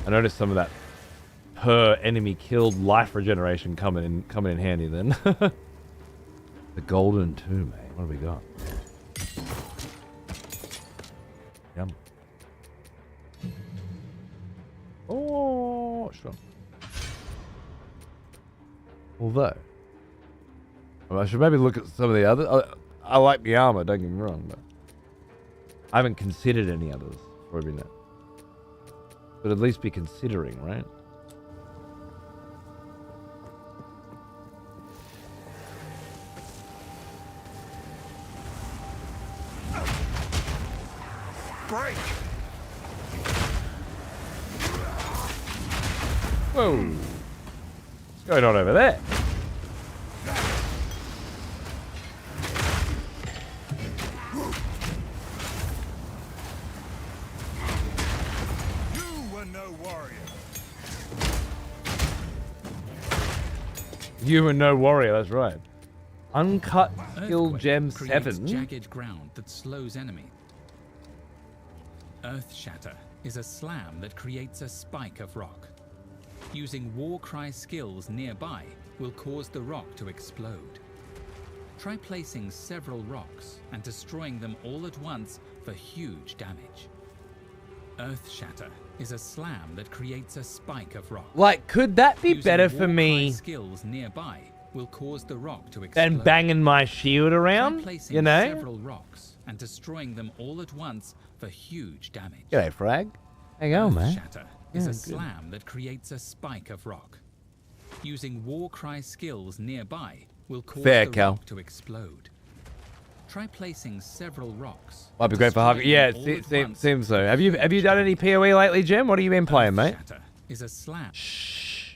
I noticed some of that per enemy killed life regeneration coming in handy then. The golden tomb, mate. What have we got? Yum. Oh, sure. Although, I should maybe look at some of the others. I like the armor, don't get me wrong, but I haven't considered any others for every net. But at least be considering, right? Break! Whoa! What's going on over there? You were no warrior, that's right. Uncut skill gem 7. Jagged ground that slows enemy. Earth Shatter is a slam that creates a spike of rock. Using Warcry skills nearby will cause the rock to explode. Try placing several rocks and destroying them all at once for huge damage. Earth Shatter is a slam that creates a spike of rock. Like, could that be Using better for Warcry me skills nearby will cause the rock to explode. than banging my shield around? Placing You know? several rocks and destroying them all at once for huge damage. G'day, Frag. How you going, mate? Shatter is Yeah, a good. slam that creates a spike of rock. Using Warcry skills nearby will cause Fair, the Cal. rock to explode. Try placing several rocks. Might be great for Hug. Yeah, it seems so. Have you done any PoE lately, Jim? What have you been playing, mate? Shatter is a slam. Shh.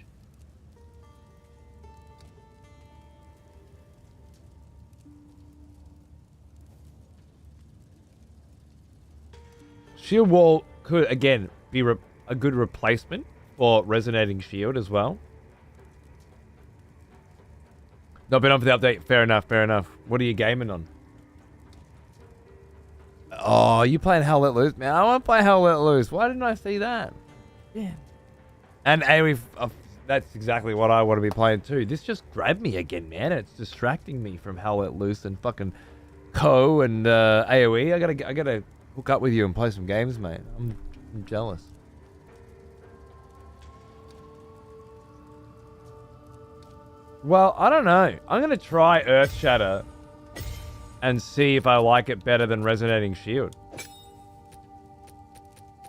Shield Wall could, again, be a good replacement for Resonating Shield as well. Not been on for the update. Fair enough, fair enough. What are you gaming on? Oh, you playing Hell Let Loose? Man, I want to play Hell Let Loose. Why didn't I see that? Yeah. And AoE, that's exactly what I want to be playing too. This just grabbed me again, man. It's distracting me from Hell Let Loose and fucking Co and AoE. I gotta hook up with you and play some games, mate. I'm jealous. Well, I don't know. I'm gonna try Earth Shatter and see if I like it better than Resonating Shield.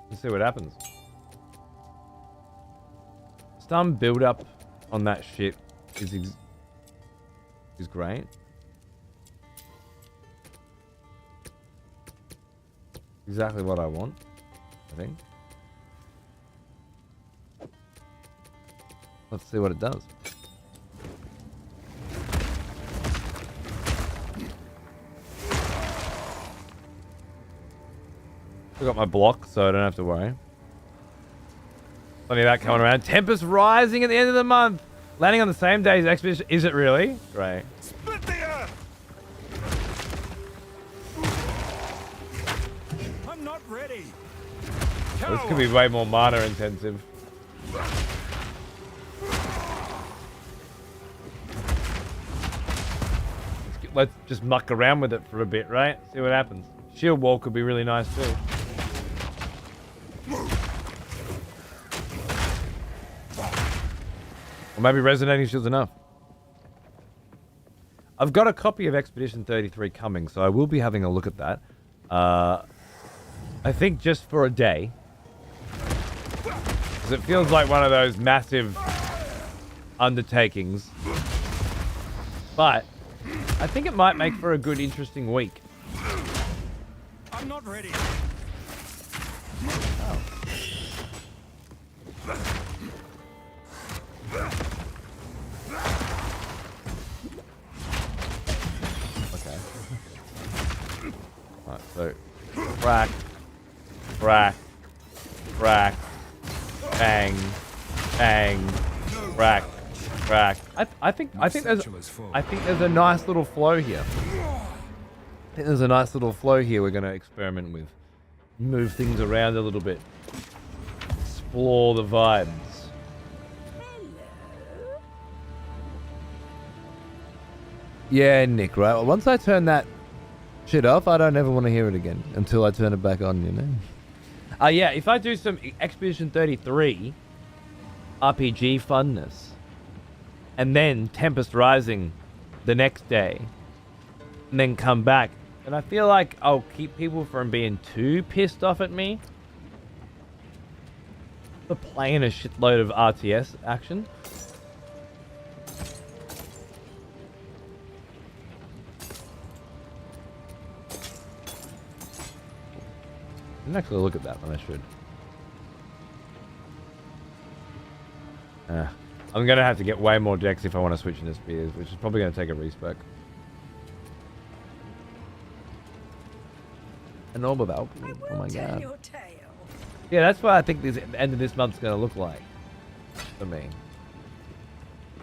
Let's see what happens. Some build up on that shit is great. Exactly what I want, I think. Let's see what it does. I got my block, so I don't have to worry. Plenty of that coming around. Tempest rising at the end of the month. Landing on the same day as Expedition. Is it really? Great. Split the earth! I'm not ready. This could be way more mana intensive. Let's just muck around with it for a bit, right? See what happens. Shield wall could be really nice too. Or maybe Resonating Shield's enough. I've got a copy of Expedition 33 coming, so I will be having a look at that. I think just for a day. Because it feels like one of those massive undertakings. But I think it might make for a good, interesting week. I'm not ready. Oh. Okay. Right, so crack, crack, crack, bang, bang, crack, crack. I think there's a nice little flow here. I think there's a nice little flow here we're going to experiment with. Move things around a little bit. Explore the vibes. Hello. Yeah, Nick, right? Well, once I turn that shit off, I don't ever want to hear it again until I turn it back on, you know? Yeah, if I do some Expedition 33 RPG funness and then Tempest Rising the next day and then come back, and I feel like I'll keep people from being too pissed off at me for playing a shitload of RTS action. I didn't actually look at that when I should. I'm going to have to get way more decks if I want to switch into spears, which is probably going to take a respec. An orb of alchemy. Oh my god. Your tale. Yeah, that's what I think the end of this month's going to look like. For me.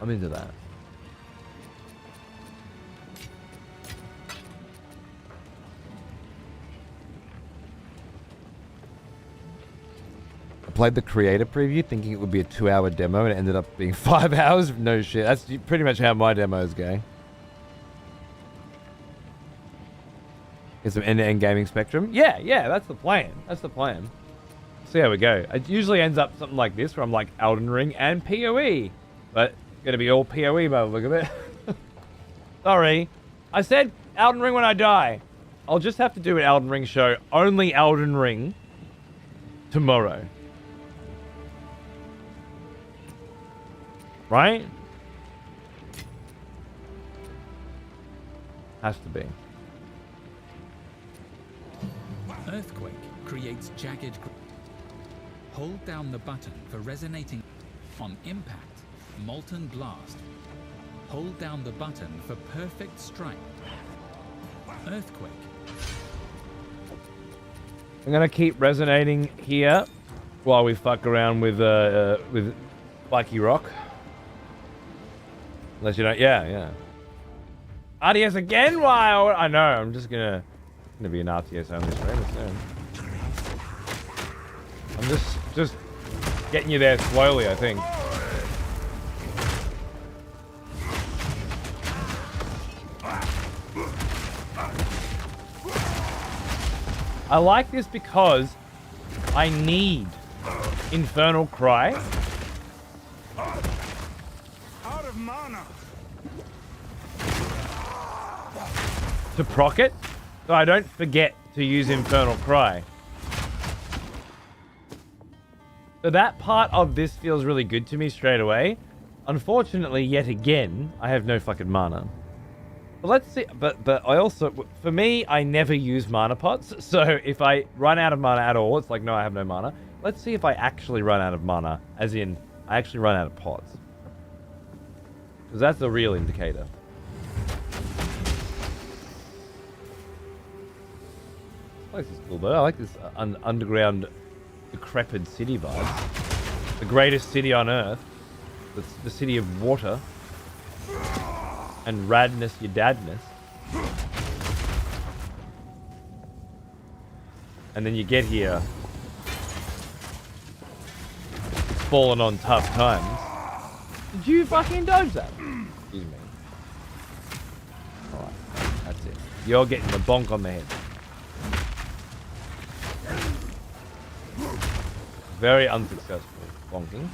I'm into that. I played the creator preview thinking it would be a 2-hour demo and it ended up being 5 hours. No shit. That's pretty much how my demos go. Get some end-to-end gaming spectrum. Yeah, that's the plan. That's the plan. See how we go. It usually ends up something like this where I'm like Elden Ring and POE. But it's going to be all POE by the look of it. Sorry. I said Elden Ring when I die. I'll just have to do an Elden Ring show. Only Elden Ring. Tomorrow. Right? Has to be. Earthquake creates jagged. Hold down the button for resonating. On impact, molten blast. Hold down the button for perfect strike. Earthquake. I'm gonna keep resonating here while we fuck around with Spiky Rock. Unless you don't, yeah. RTS again? Why? I know. I'm just gonna be an RTS only streamer soon. I'm just getting you there slowly, I think. I like this because I need Infernal Cry. Out of mana. To proc it, so I don't forget to use Infernal Cry. So that part of this feels really good to me straight away. Unfortunately, yet again, I have no fucking mana. But let's see, but I also, for me, I never use mana pots. So if I run out of mana at all, it's like, no, I have no mana. Let's see if I actually run out of mana, as in, I actually run out of pots. Because that's the real indicator. This place is cool though. I like this underground decrepit city vibes. The greatest city on earth. The city of water. And radness your dadness. And then you get here. It's fallen on tough times. Did you fucking dodge that? Excuse me. Alright, that's it. You're getting the bonk on the head. Very unsuccessful bonking.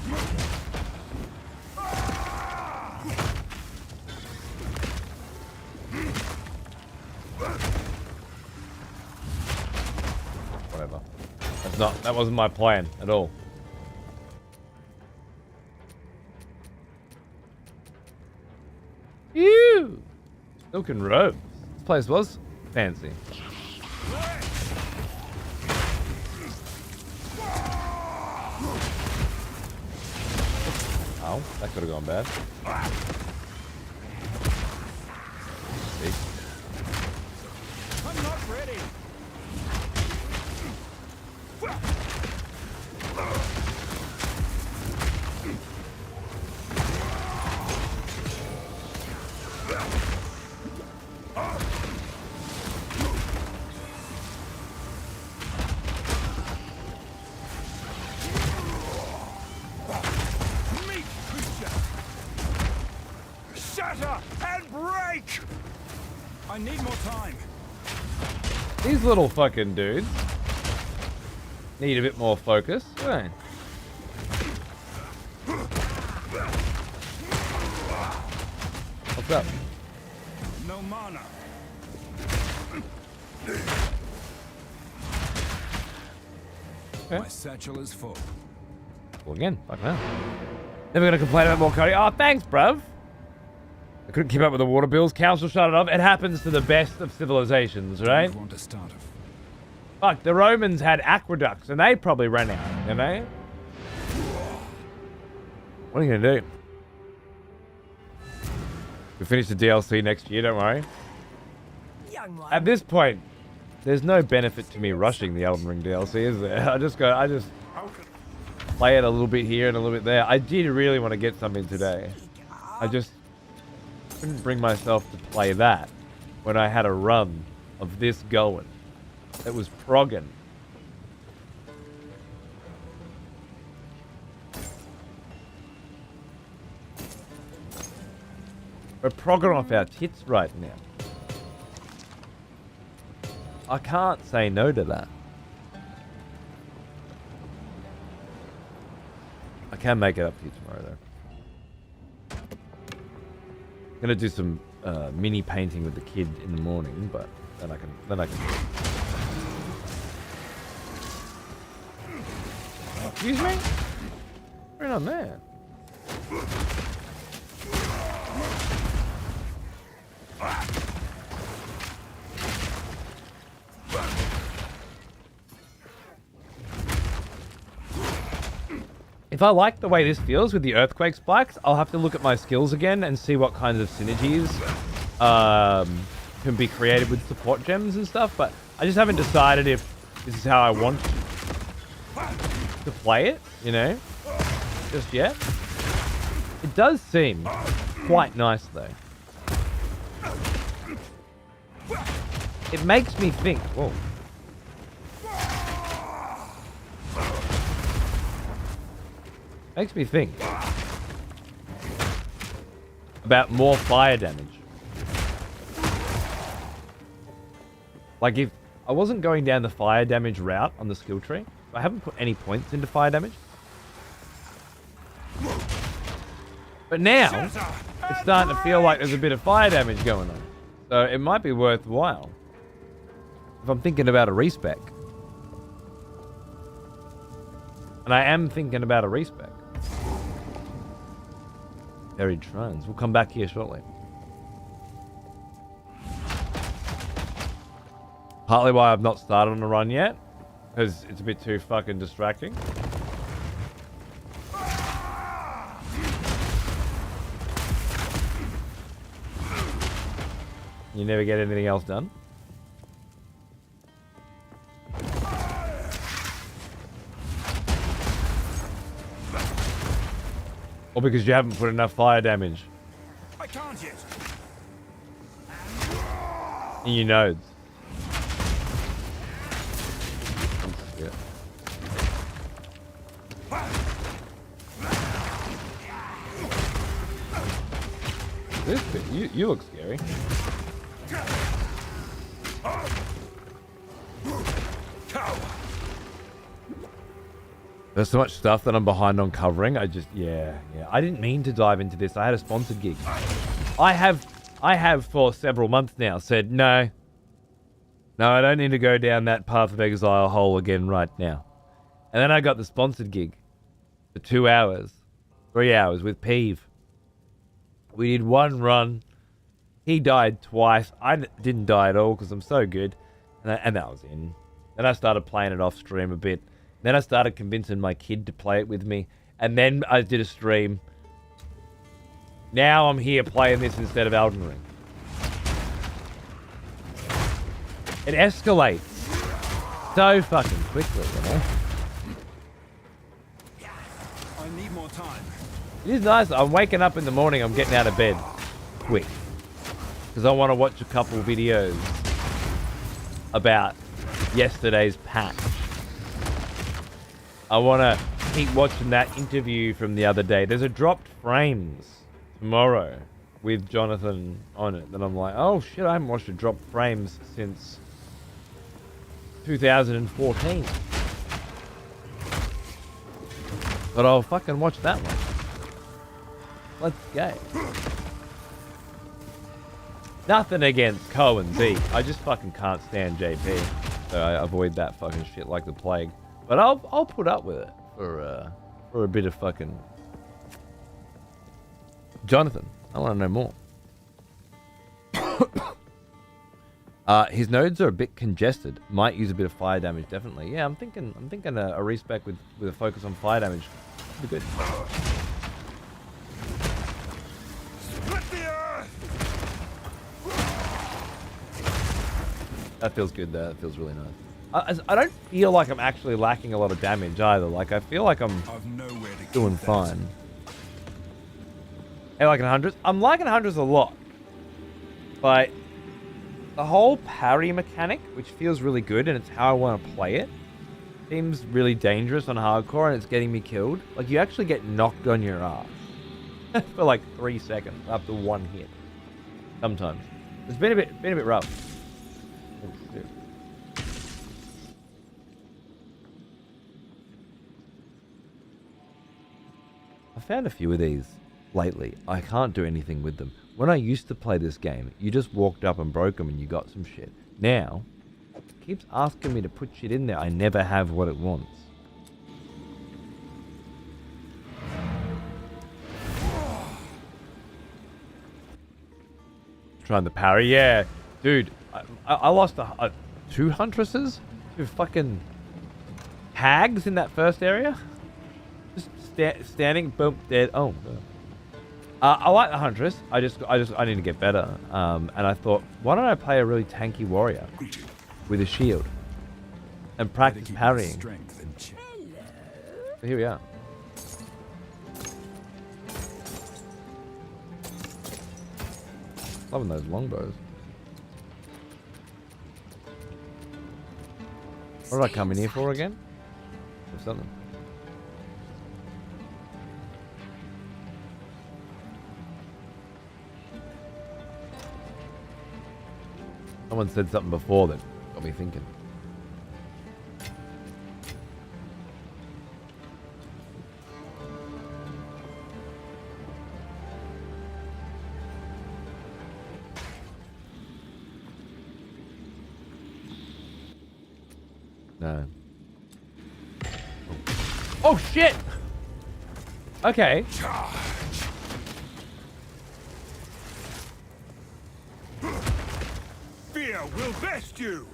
Whatever. That wasn't my plan at all. Ew! Silken robes. This place was fancy. Oh, that could have gone bad. See? I'm not ready. Shatter and break! I need more time. These little fucking dudes need a bit more focus. Right. What's up? No mana. Okay. My satchel is full. Well, again, fuck now. Never gonna complain about more Cody. Oh, thanks, bruv. I couldn't keep up with the water bills. Council shut it off. It happens to the best of civilizations, right? Want to start off. Fuck, the Romans had aqueducts, and they probably ran out, you know? What are you gonna do? We finish the DLC next year, don't worry. Young one. At this point, there's no benefit to me rushing the Elden Ring DLC, is there? I just play it a little bit here and a little bit there. I did really want to get something today. I just couldn't bring myself to play that when I had a run of this going. It was progging. We're progging off our tits right now. I can't say no to that. I can make it up to you tomorrow though. I'm gonna do some mini painting with the kid in the morning, but then I can. Excuse me? We're not there. If I like the way this feels with the earthquake spikes, I'll have to look at my skills again and see what kinds of synergies can be created with support gems and stuff, but I just haven't decided if this is how I want to play it, you know, just yet. It does seem quite nice though. It makes me think. Whoa. Makes me think about more fire damage. Like if I wasn't going down the fire damage route on the skill tree, I haven't put any points into fire damage. But now, it's starting to feel like there's a bit of fire damage going on. So it might be worthwhile if I'm thinking about a respec. And I am thinking about a respec. Buried shrines. We'll come back here shortly. Partly why I've not started on a run yet, because it's a bit too fucking distracting. You never get anything else done. Or because you haven't put enough fire damage I can't yet. in your nodes. Yeah. This bit, you look scary. There's so much stuff that I'm behind on covering. Yeah. I didn't mean to dive into this. I had a sponsored gig. I have for several months now said, no, I don't need to go down that Path of Exile hole again right now. And then I got the sponsored gig for 2 hours, 3 hours with Peeve. We did one run. He died twice. I didn't die at all because I'm so good. And that was in. Then I started playing it off stream a bit. Then I started convincing my kid to play it with me. And then I did a stream. Now I'm here playing this instead of Elden Ring. It escalates so fucking quickly, you know? I need more time. It is nice. I'm waking up in the morning. I'm getting out of bed quick. Because I want to watch a couple videos about yesterday's patch. I want to keep watching that interview from the other day. There's a dropped frames tomorrow with Jonathan on it. That I'm like, oh shit, I haven't watched a dropped frames since 2014. But I'll fucking watch that one. Let's go. Nothing against Co and Z. I just fucking can't stand JP. So I avoid that fucking shit like the plague. But I'll put up with it for a bit of fucking Jonathan. I want to know more. His nodes are a bit congested. Might use a bit of fire damage, definitely. Yeah, I'm thinking a respec with a focus on fire damage would be good. Split the earth! That feels good though. That feels really nice. I don't feel like I'm actually lacking a lot of damage either. Like I feel like I'm doing fine. Hey, liking hundreds? I'm liking hundreds a lot. But the whole parry mechanic, which feels really good and it's how I want to play it, seems really dangerous on hardcore and it's getting me killed. Like you actually get knocked on your ass for like 3 seconds after one hit. Sometimes. It's been a bit rough. Oh, shit. I found a few of these lately. I can't do anything with them. When I used to play this game, you just walked up and broke them and you got some shit. Now, it keeps asking me to put shit in there. I never have what it wants. Trying the parry, yeah. Dude, I lost two huntresses? Two fucking hags in that first area? Just standing, boom, dead. Oh, no. I like the huntress. I need to get better. And I thought, why don't I play a really tanky warrior with a shield and practice parrying? So here we are. Loving those longbows. What did I come in here for again? Or something. Someone said something before that got me thinking. No. Oh shit! Okay. Fear will vest you.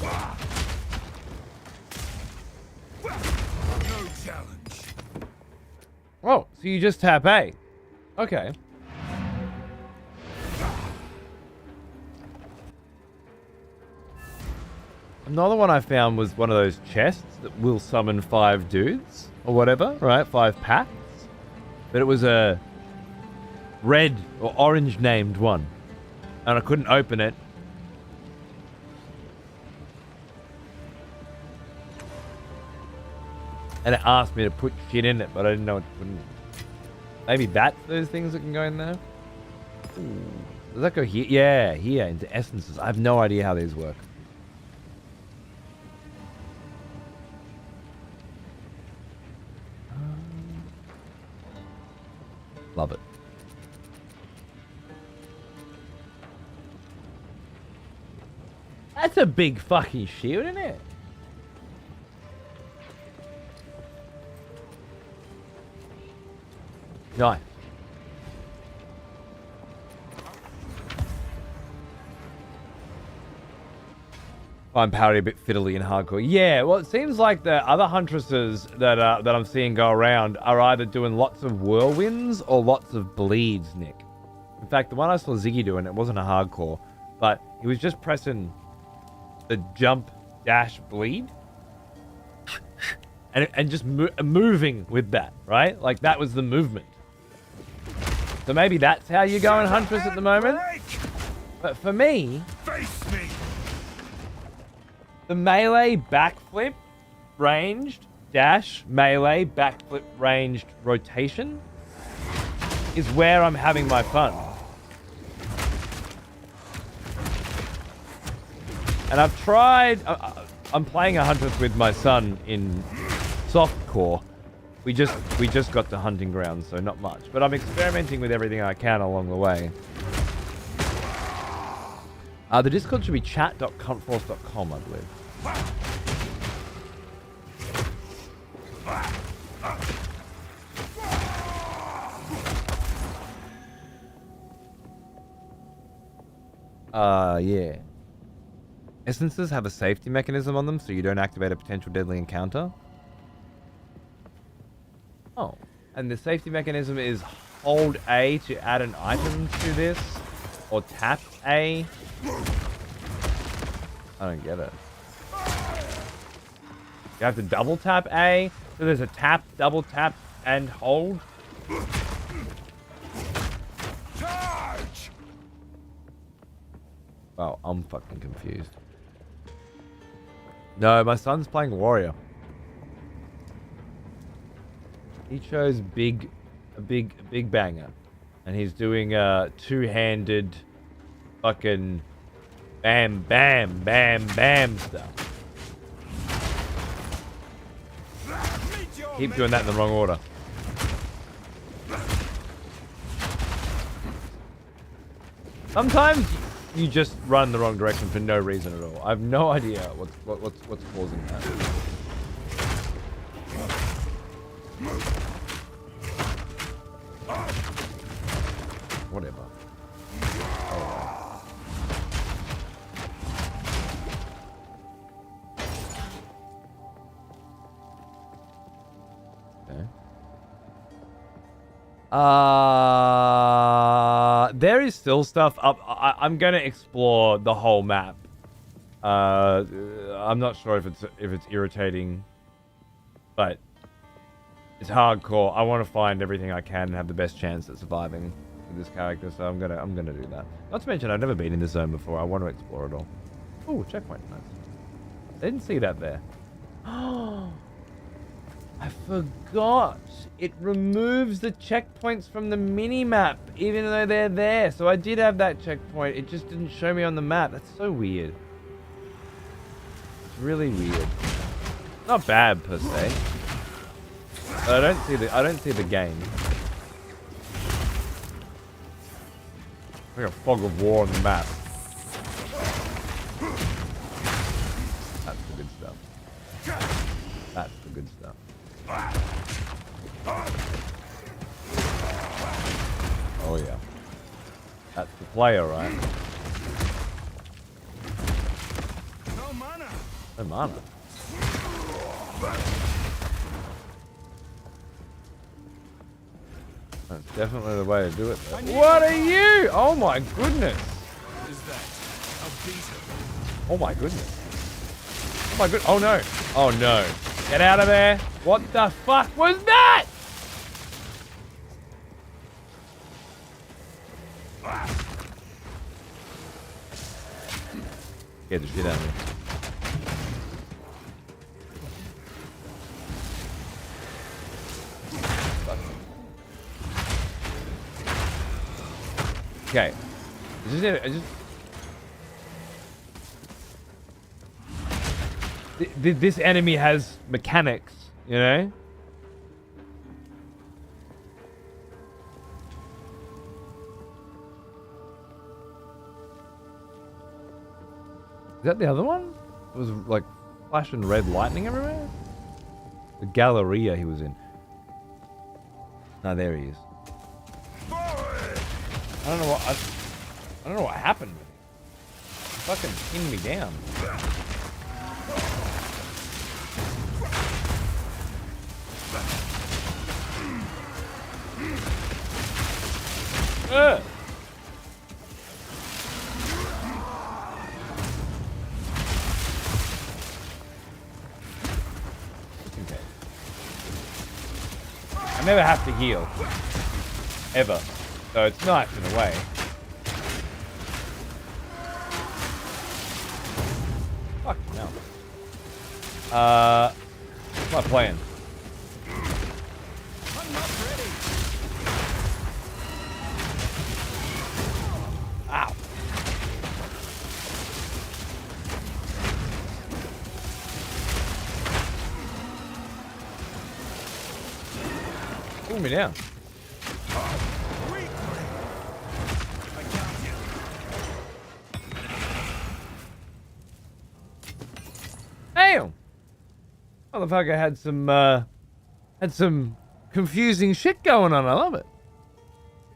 No challenge. Oh, so you just tap A. Okay. Another one I found was one of those chests that will summon 5 dudes or whatever, right? 5 packs. But it was a red or orange named one. And I couldn't open it. And it asked me to put shit in it, but I didn't know what to put in it. Maybe that's those things that can go in there? Ooh. Does that go here? Yeah, here, into essences. I have no idea how these work. Love it. That's a big fucking shield, isn't it? Nice. I'm parody a bit fiddly and hardcore. Yeah, well, it seems like the other huntresses that I'm seeing go around are either doing lots of whirlwinds or lots of bleeds, Nick. In fact, the one I saw Ziggy doing, it wasn't a hardcore, but he was just pressing the jump dash bleed and just moving with that, right? Like that was the movement. So maybe that's how you're going Huntress at the moment. But for me, Face me. the melee backflip ranged dash melee backflip ranged rotation is where I'm having my fun. And I've tried, I'm playing a Huntress with my son in softcore. We just got to hunting grounds, so not much. But I'm experimenting with everything I can along the way. The Discord should be chat.cuntforce.com, I believe. Yeah. Essences have a safety mechanism on them, so you don't activate a potential deadly encounter. Oh, and the safety mechanism is hold A to add an item to this, or tap A. I don't get it. You have to double tap A, so there's a tap, double tap, and hold. Charge! Wow, I'm fucking confused. No, my son's playing warrior. He chose a big banger, and he's doing a two-handed fucking bam, bam, bam, bam stuff. Keep doing that in the wrong order. Sometimes you just run the wrong direction for no reason at all. I have no idea what's causing that. Whatever. Oh. Okay. There is still stuff up. I'm gonna explore the whole map. I'm not sure if it's irritating, but it's hardcore. I want to find everything I can and have the best chance at surviving with this character, so I'm gonna do that. Not to mention, I've never been in this zone before. I want to explore it all. Oh, checkpoint, nice. I didn't see that there. Oh, I forgot. It removes the checkpoints from the mini-map, even though they're there. So I did have that checkpoint. It just didn't show me on the map. That's so weird. It's really weird. Not bad per se. But I don't see the game. Like a fog of war on the map. That's the good stuff. That's the good stuff. Oh yeah. That's the player, right? No mana. No mana. That's definitely the way to do it, though. What are you? Oh my goodness. Is that a beetle? Oh my goodness. Oh my good. Oh no. Oh no. Get out of there. What the fuck was that? Get the shit out of me. Okay. This enemy has mechanics, you know? Is that the other one? It was like flashing red lightning everywhere? The Galleria he was in. No, there he is. I don't know what happened. He fucking pinned me down. Okay. I never have to heal. Ever. So it's nice in a way. Fuck no. What's my plan? I'm not ready. Ow. Pull me down. Damn! Motherfucker had some confusing shit going on. I love it.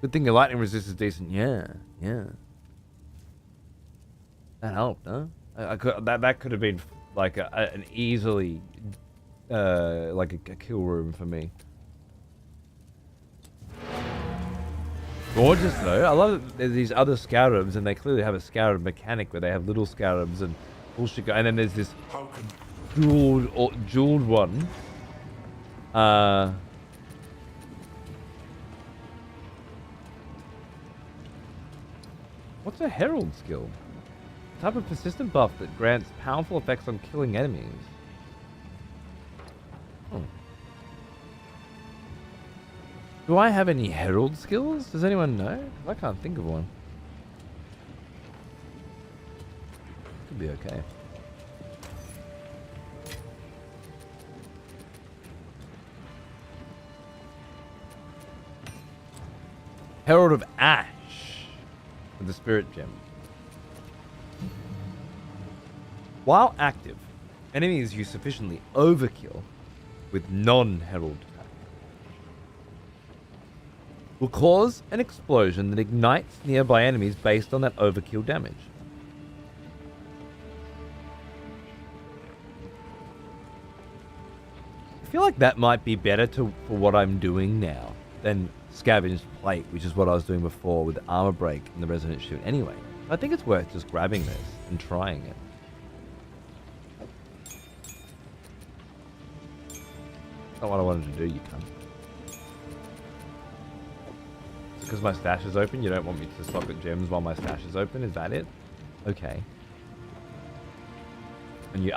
Good thing your lightning resist is decent. Yeah. That helped, huh? That could have been like an easily like a kill room for me. Gorgeous though. I love that there's these other scarabs, and they clearly have a scarab mechanic where they have little scarabs and bullshit. And then there's this jeweled one. What's a herald skill? A type of persistent buff that grants powerful effects on killing enemies. Oh. Do I have any herald skills? Does anyone know? I can't think of one. Could be okay. Herald of Ash with the Spirit Gem. While active, enemies use sufficiently overkill with non-herald will cause an explosion that ignites nearby enemies based on that overkill damage. I feel like that might be better for what I'm doing now than scavenged plate, which is what I was doing before with the armor break and the resonant shield anyway. I think it's worth just grabbing this and trying it. Not what I wanted to do, you cunt. Because my stash is open, you don't want me to socket gems while my stash is open? Is that it? Okay. And you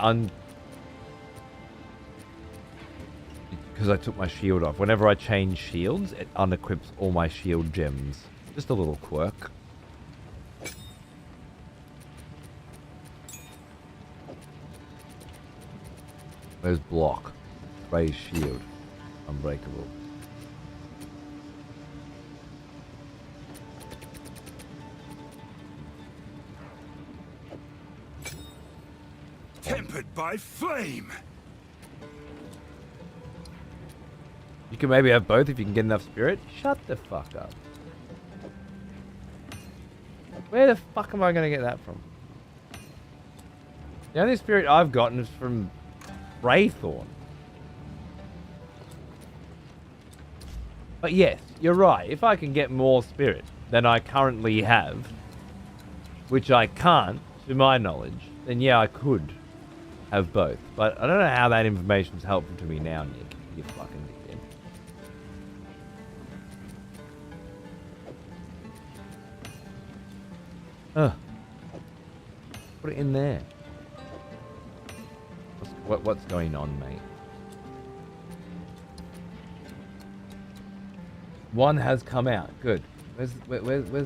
because I took my shield off. Whenever I change shields, it unequips all my shield gems. Just a little quirk. There's block. Raise shield. Unbreakable. Tempered by flame. You can maybe have both if you can get enough spirit. Shut the fuck up. Where the fuck am I going to get that from? The only spirit I've gotten is from Wraithorn. But yes, you're right. If I can get more spirit than I currently have, which I can't, to my knowledge, then yeah, I could have both. But I don't know how that information is helpful to me now, Nick. You fucking dickhead. Put it in there. What's going on, mate? One has come out. Good. Where's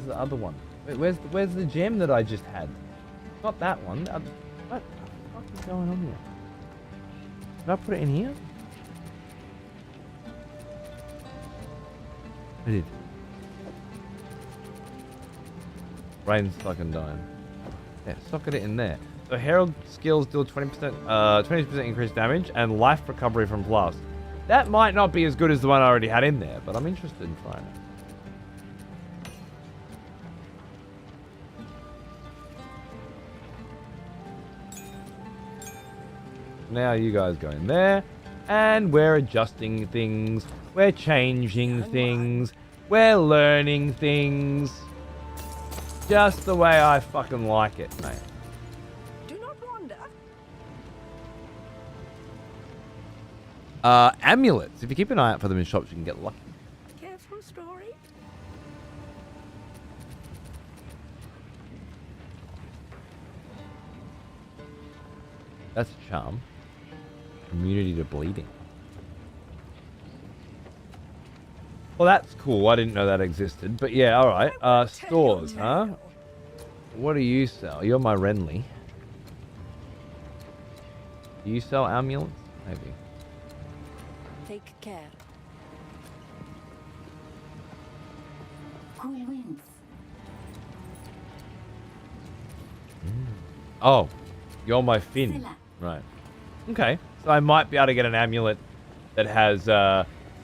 the other one? Where's the gem that I just had? Not that one. What the fuck is going on here? Did I put it in here? I did. Brain's fucking dying. Yeah, socket it in there. So Herald skills deal 20% increased damage and life recovery from blast. That might not be as good as the one I already had in there, but I'm interested in trying it. Now you guys go in there, and we're adjusting things, we're changing things, we're learning things. Just the way I fucking like it, mate. Do not wander. Amulets. If you keep an eye out for them in shops, you can get lucky. Careful story. That's a charm. Immunity to bleeding. Well, that's cool. I didn't know that existed. But yeah, alright. Stores, huh? What do you sell? You're my Renly. Do you sell amulets? Maybe. Take care. Cool winds. Oh, you're my Finn. Right. Okay. So I might be able to get an amulet that has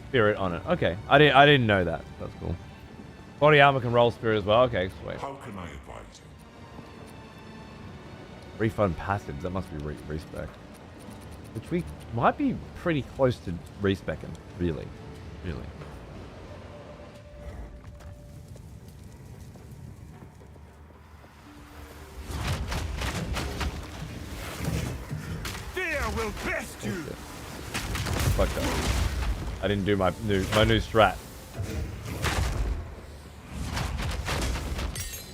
spirit on it. Okay. I didn't know that. That's cool. Body armor can roll spirit as well. Okay, sweet. How can I advise you? Refund passives. That must be respec. Which we might be pretty close to respecking. Really. Really. Fear will best you. Fuck that. I didn't do my new strat.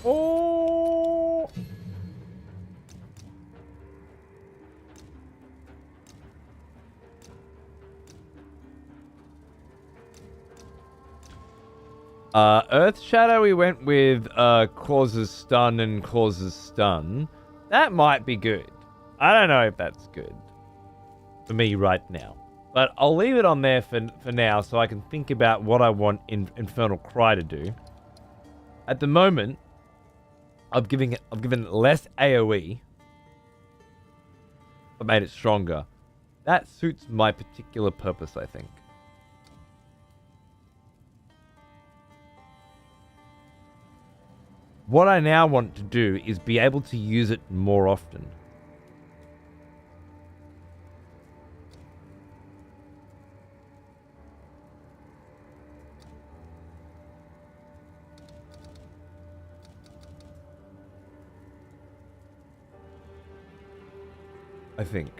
Oh. Earth Shadow, we went with causes stun and causes stun. That might be good. I don't know if that's good for me right now. But I'll leave it on there for now so I can think about what I want Infernal Cry to do. At the moment, I've given it less AoE, but made it stronger. That suits my particular purpose, I think. What I now want to do is be able to use it more often. I think.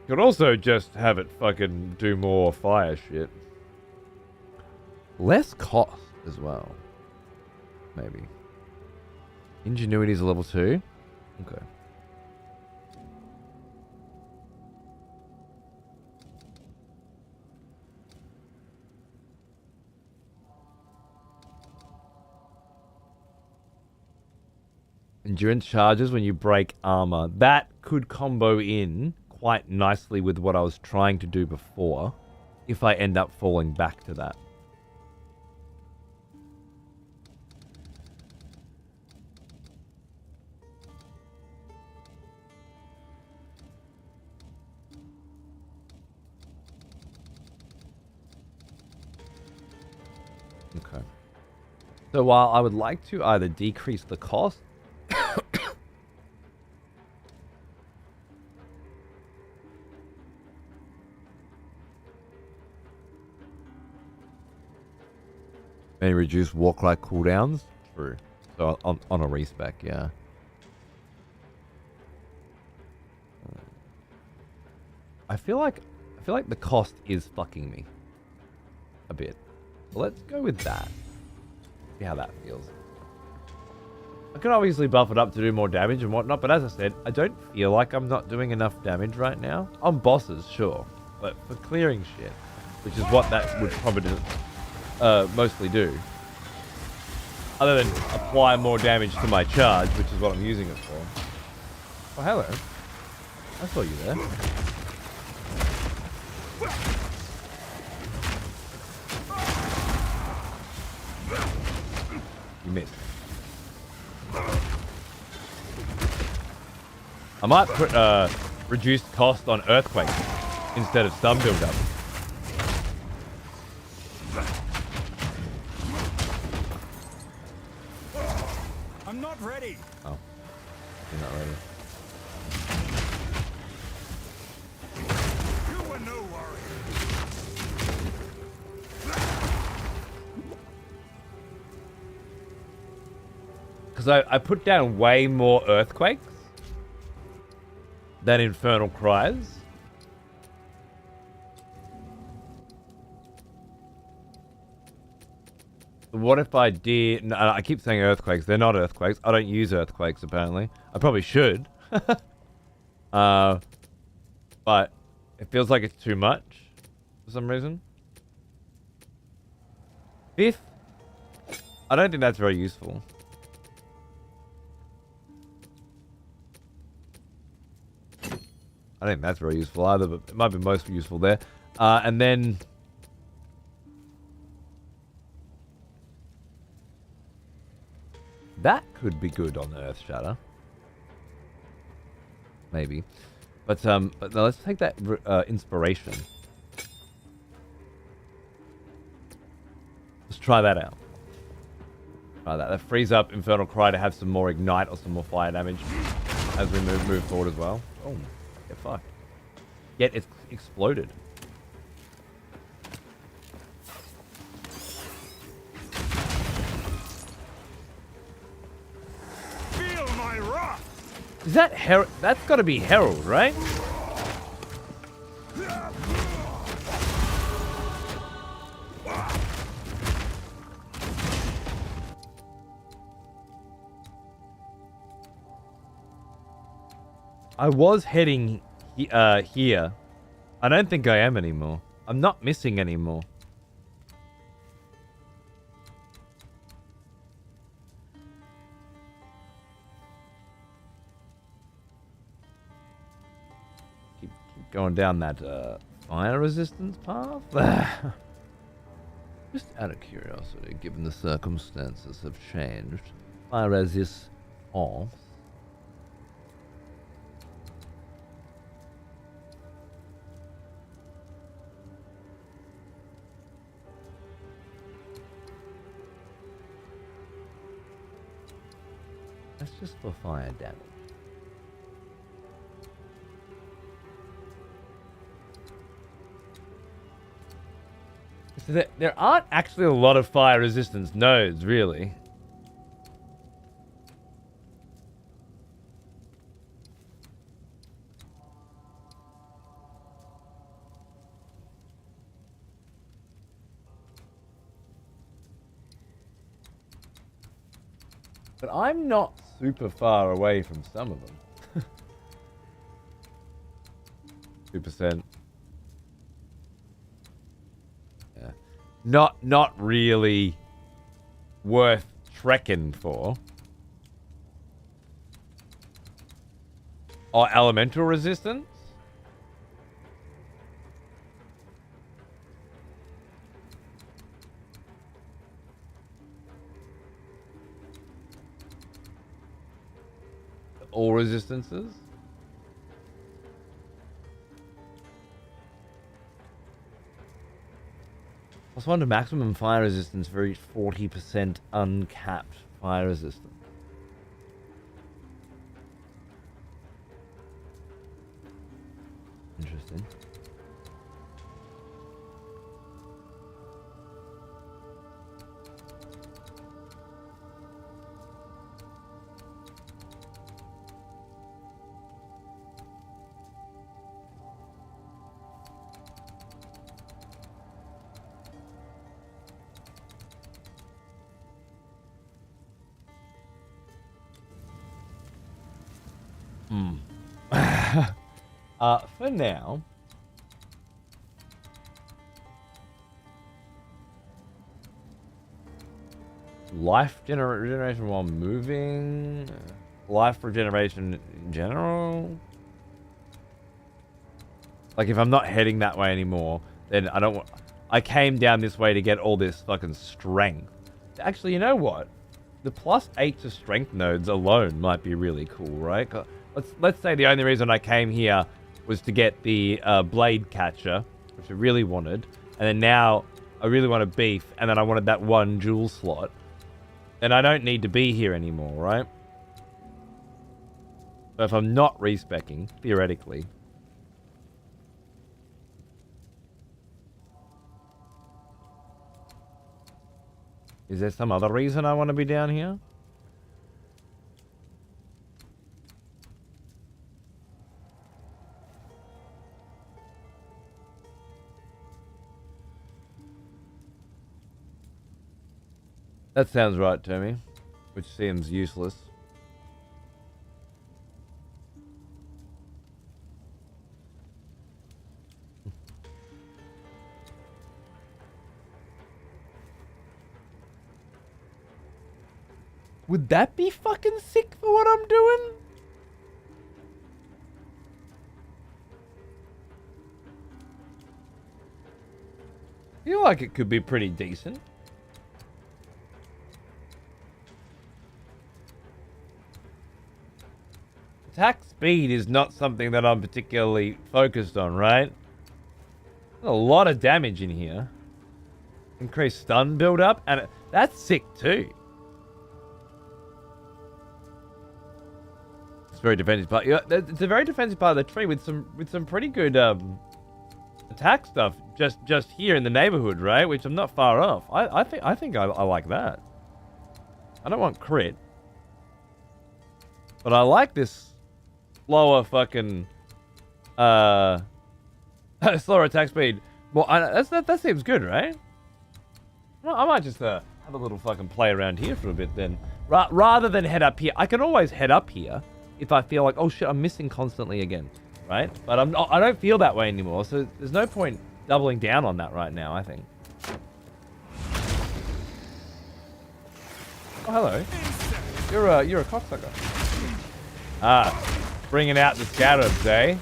Could also just have it fucking do more fire shit. Less cost as well. Maybe. Ingenuity is a level 2. Okay. Endurance charges when you break armor. That could combo in quite nicely with what I was trying to do before, if I end up falling back to that. Okay. So while I would like to either decrease the cost may reduce walk-like cooldowns. True. So on a respec, yeah. I feel like the cost is fucking me a bit. So let's go with that. See how that feels. I can obviously buff it up to do more damage and whatnot, but as I said, I don't feel like I'm not doing enough damage right now. On bosses, sure, but for clearing shit, which is what that would probably mostly do. Other than apply more damage to my charge, which is what I'm using it for. Oh, hello. I saw you there. You missed. I might put reduced cost on earthquake instead of stun build-up. I'm not ready. Oh, you're not ready. You were no warrior. Because I put down way more earthquakes than infernal cries. What if I did... No, I keep saying earthquakes. They're not earthquakes. I don't use earthquakes, apparently. I probably should. But it feels like it's too much for some reason. Fifth? I don't think that's very useful. I don't think that's very useful either, but it might be most useful there. And then... that could be good on the Earth Shatter. Maybe. But now let's take that inspiration. Let's try that out. Try that. That frees up Infernal Cry to have some more ignite or some more fire damage as we move forward as well. Oh, get fucked. Yet it's exploded. Feel my wrath. Is that Herald? That's got to be Herald, right? I was heading here. I don't think I am anymore. I'm not missing anymore. Keep going down that fire resistance path. Just out of curiosity, given the circumstances have changed, fire resist off. That's just for fire damage. So there aren't actually a lot of fire resistance nodes, really. But I'm not super far away from some of them. 2%. Yeah. Not really worth trekking for. Oh, elemental resistance? All resistances? +1 to maximum fire resistance for each 40% uncapped fire resistance. Interesting. For now, life regeneration while moving, life regeneration in general. Like if I'm not heading that way anymore, then I don't want. I came down this way to get all this fucking strength. Actually, you know what? The +8 to strength nodes alone might be really cool, right? Let's say the only reason I came here was to get the blade catcher, which I really wanted, and then now I really want a beef, and then I wanted that one jewel slot. Then I don't need to be here anymore, right? So if I'm not respecking, theoretically. Is there some other reason I want to be down here? That sounds right to me, which seems useless. Would that be fucking sick for what I'm doing? I feel like it could be pretty decent. Attack speed is not something that I'm particularly focused on, right? There's a lot of damage in here. Increased stun build up, and that's sick too. It's very defensive part. Yeah, it's a very defensive part of the tree with some pretty good attack stuff just here in the neighborhood, right? Which I'm not far off. I think I like that. I don't want crit, but I like this slower fucking slower attack speed. Well, that seems good, right? Well, I might just have a little fucking play around here for a bit then, rather than head up here. I can always head up here if I feel like, oh shit, I'm missing constantly again, right? But I don't feel that way anymore, so there's no point doubling down on that right now, I think. Oh, hello. You're a cocksucker. Bringing out the scarabs, eh?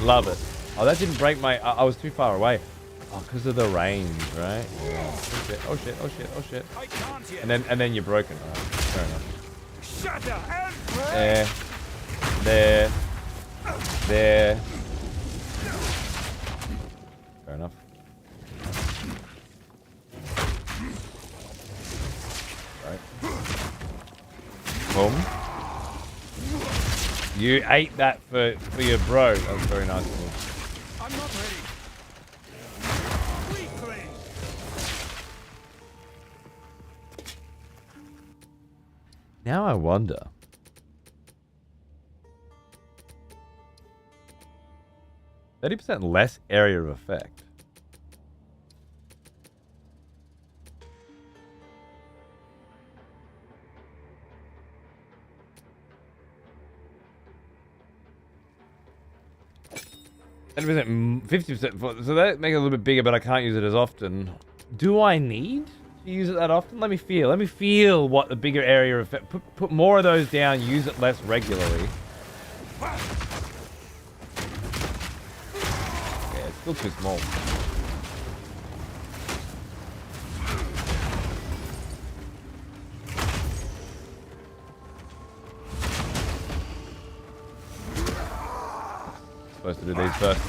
Love it. Oh, that didn't break my... I was too far away. Oh, because of the range, right? Yeah. Oh shit, oh shit, oh shit, oh shit. And then you're broken. Alright, fair enough. There. There. There. Fair enough. Right. Boom. You ate that for your bro. That was very nice of you. I'm not ready. Weakly. Now I wonder. %30 less area of effect. 10%, 50%. So that make it a little bit bigger, but I can't use it as often. Do I need to use it that often? Let me feel. Let me feel what the bigger area of effect. Put more of those down. Use it less regularly. Yeah, it's still too small. Supposed to do these first.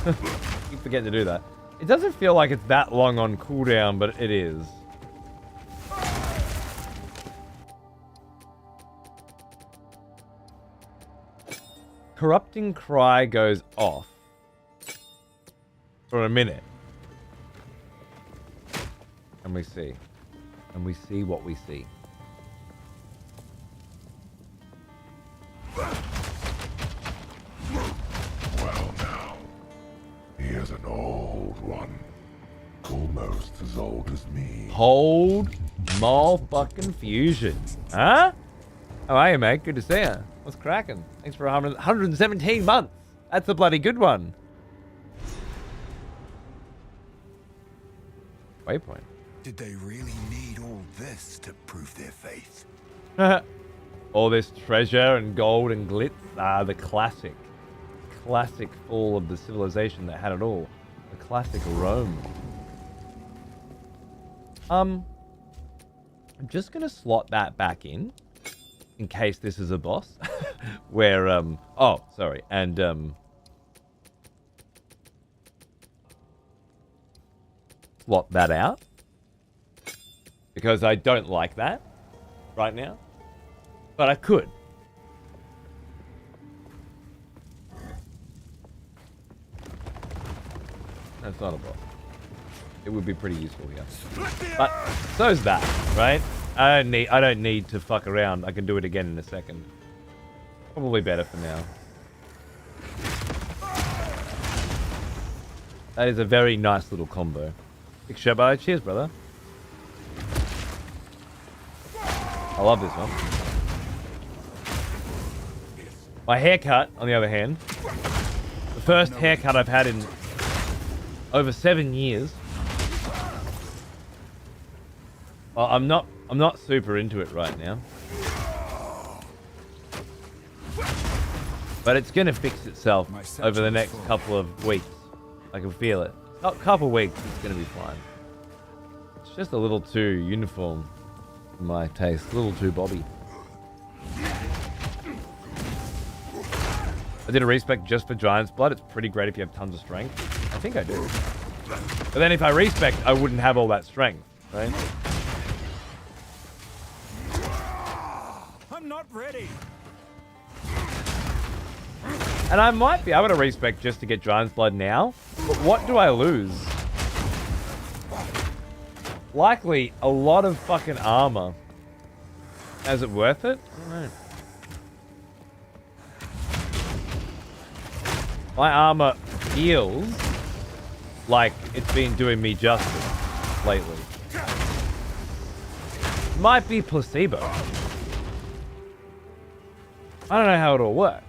Keep forgetting to do that. It doesn't feel like it's that long on cooldown, but it is. Corrupting Cry goes off for a minute. And we see. And we see what we see. Well now, here's an old one. Almost as old as me. Hold mall fucking fusion. Huh? How are you, mate? Good to see you. What's cracking? Thanks for 117 months. That's a bloody good one. Waypoint. Did they really need all this to prove their faith? All this treasure and gold and glitz. Ah, the classic fall of the civilization that had it all. The classic Rome. I'm just gonna slot that back in case this is a boss. Where, oh, sorry, and, slot that out. Because I don't like that right now. But I could. That's not a boss. It would be pretty useful here. But so's that, right? I don't need to fuck around. I can do it again in a second. Probably better for now. That is a very nice little combo. Big Shabbo, cheers, brother. I love this one. My haircut, on the other hand, the first haircut I've had in over 7 years. Well, I'm not super into it right now. But it's gonna fix itself over the next couple of weeks. I can feel it. Not couple weeks, it's gonna be fine. It's just a little too uniform for my taste, a little too Bobby. I did a respec just for Giant's Blood. It's pretty great if you have tons of strength. I think I do. But then if I respec, I wouldn't have all that strength, right? I'm not ready. And I might be able to respec just to get Giant's Blood now. But what do I lose? Likely a lot of fucking armor. Is it worth it? I don't know. My armor feels like it's been doing me justice lately. Might be placebo. I don't know how it all works.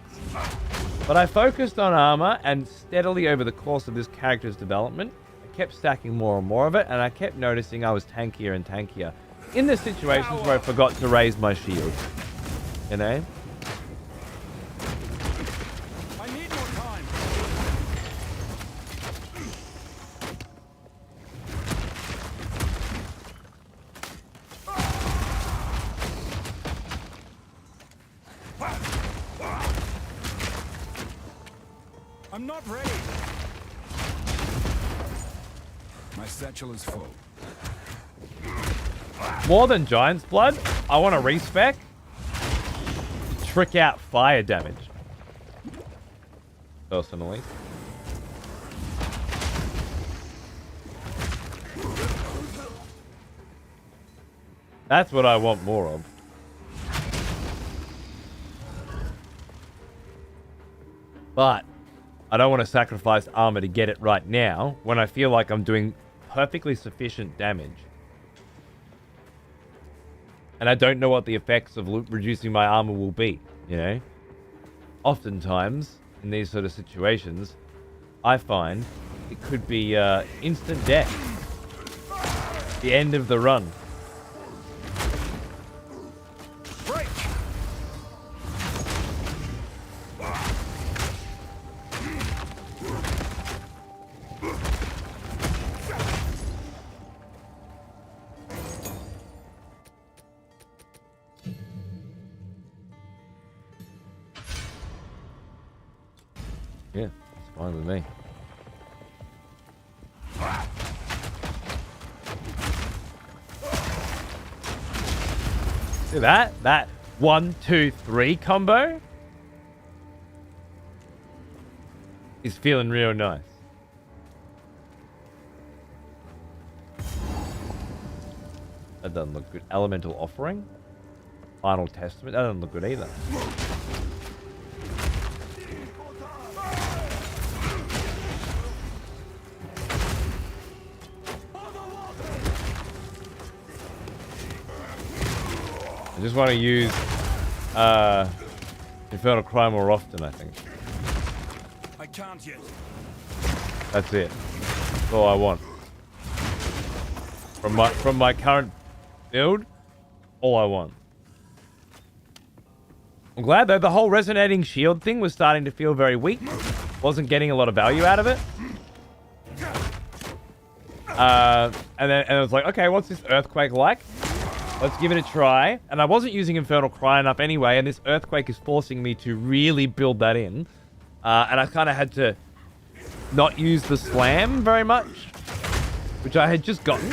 But I focused on armor, and steadily over the course of this character's development, I kept stacking more and more of it, and I kept noticing I was tankier and tankier in the situations where I forgot to raise my shield. You know? I need more time. I'm not ready. My satchel is full. More than Giant's Blood, I want to respec to trick out fire damage. Personally. That's what I want more of. But I don't want to sacrifice armor to get it right now when I feel like I'm doing perfectly sufficient damage. And I don't know what the effects of reducing my armor will be, you know? Oftentimes, in these sort of situations, I find it could be instant death. The end of the run. Break! Yeah, it's fine with me. See that? That 1, 2, 3 combo is feeling real nice. That doesn't look good. Elemental Offering. Final Testament. That doesn't look good either. I just want to use Infernal Cry more often, I think. I can't yet. That's it. That's all I want. From my current build, all I want. I'm glad though, the whole resonating shield thing was starting to feel very weak. Wasn't getting a lot of value out of it. And I was like, okay, what's this Earthquake like? Let's give it a try. And I wasn't using Infernal Cry enough anyway, and this Earthquake is forcing me to really build that in. And I kind of had to not use the Slam very much, which I had just gotten.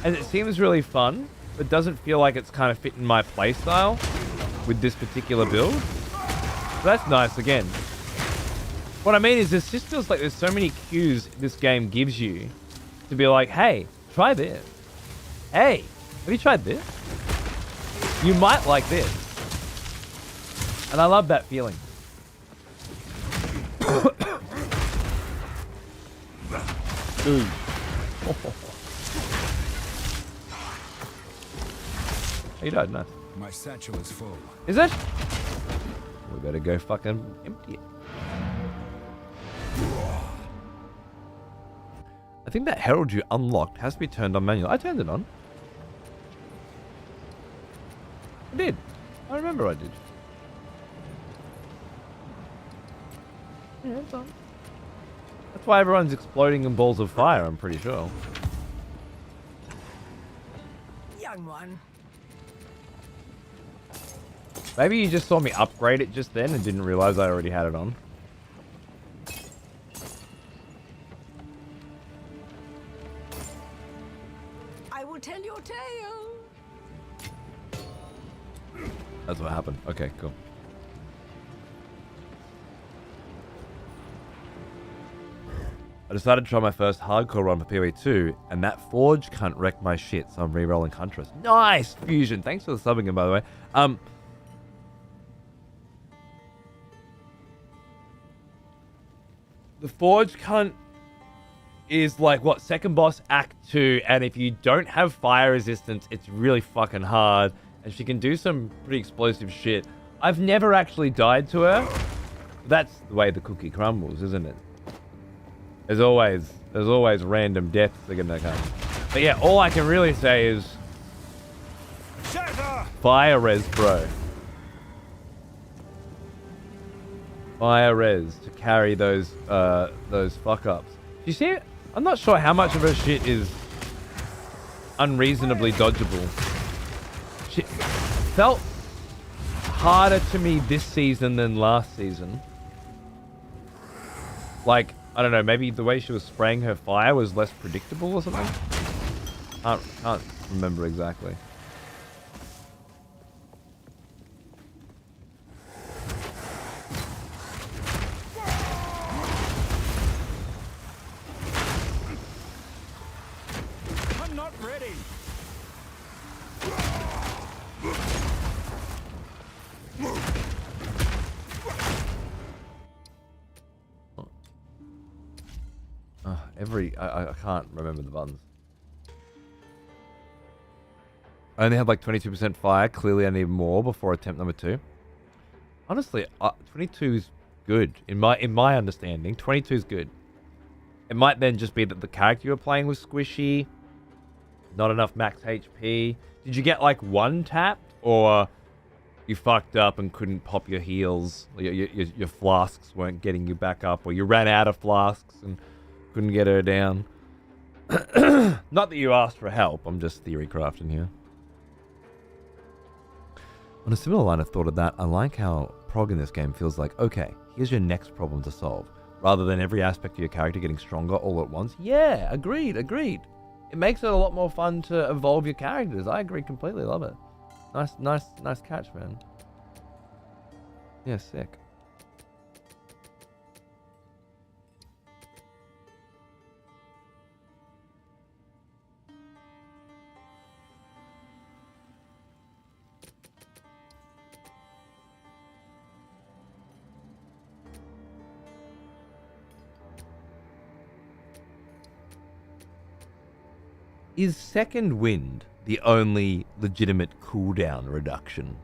And it seems really fun, but doesn't feel like it's kind of fitting my playstyle with this particular build. So that's nice again. What I mean is this just feels like there's so many cues this game gives you to be like, hey, try this. Hey, have you tried this? You might like this. And I love that feeling. Ooh. Oh, you died, nice. My satchel is full. Is it? We better go fucking empty it. I think that herald you unlocked has to be turned on manual. I turned it on. I did. I remember I did. Yeah, it's on. That's why everyone's exploding in balls of fire, I'm pretty sure. Young one. Maybe you just saw me upgrade it just then and didn't realize I already had it on. I will tell your tale. That's what happened. Okay, cool. I decided to try my first hardcore run for POE2, and that Forge cunt wrecked my shit, so I'm re-rolling Huntress. Nice! Fusion! Thanks for the subbing, by the way. The Forge cunt is like, what, second boss, Act 2, and if you don't have fire resistance, it's really fucking hard, and she can do some pretty explosive shit. I've never actually died to her. That's the way the cookie crumbles, isn't it? There's always random deaths that are gonna come. But yeah, all I can really say is fire res, bro. Fire res to carry those fuck ups. You see it? I'm not sure how much of her shit is unreasonably dodgeable. Shit felt harder to me this season than last season. Like, I don't know, maybe the way she was spraying her fire was less predictable or something? Can't remember exactly. I'm not ready. I can't remember the buttons. I only had like 22% fire. Clearly I need more before attempt number 2. Honestly, 22 is good. In my understanding, 22 is good. It might then just be that the character you're playing was squishy, not enough max HP. Did you get like one tapped, or you fucked up and couldn't pop your heals? Your flasks weren't getting you back up, or you ran out of flasks and couldn't get her down? Not that you asked for help, I'm just theory crafting here. On a similar line of thought of that, I like how prog in this game feels like, okay, here's your next problem to solve, rather than every aspect of your character getting stronger all at once. Yeah, agreed. It makes it a lot more fun to evolve your characters. I agree completely, love it. Nice catch, man. Yeah, sick. Is Second Wind the only legitimate cooldown reduction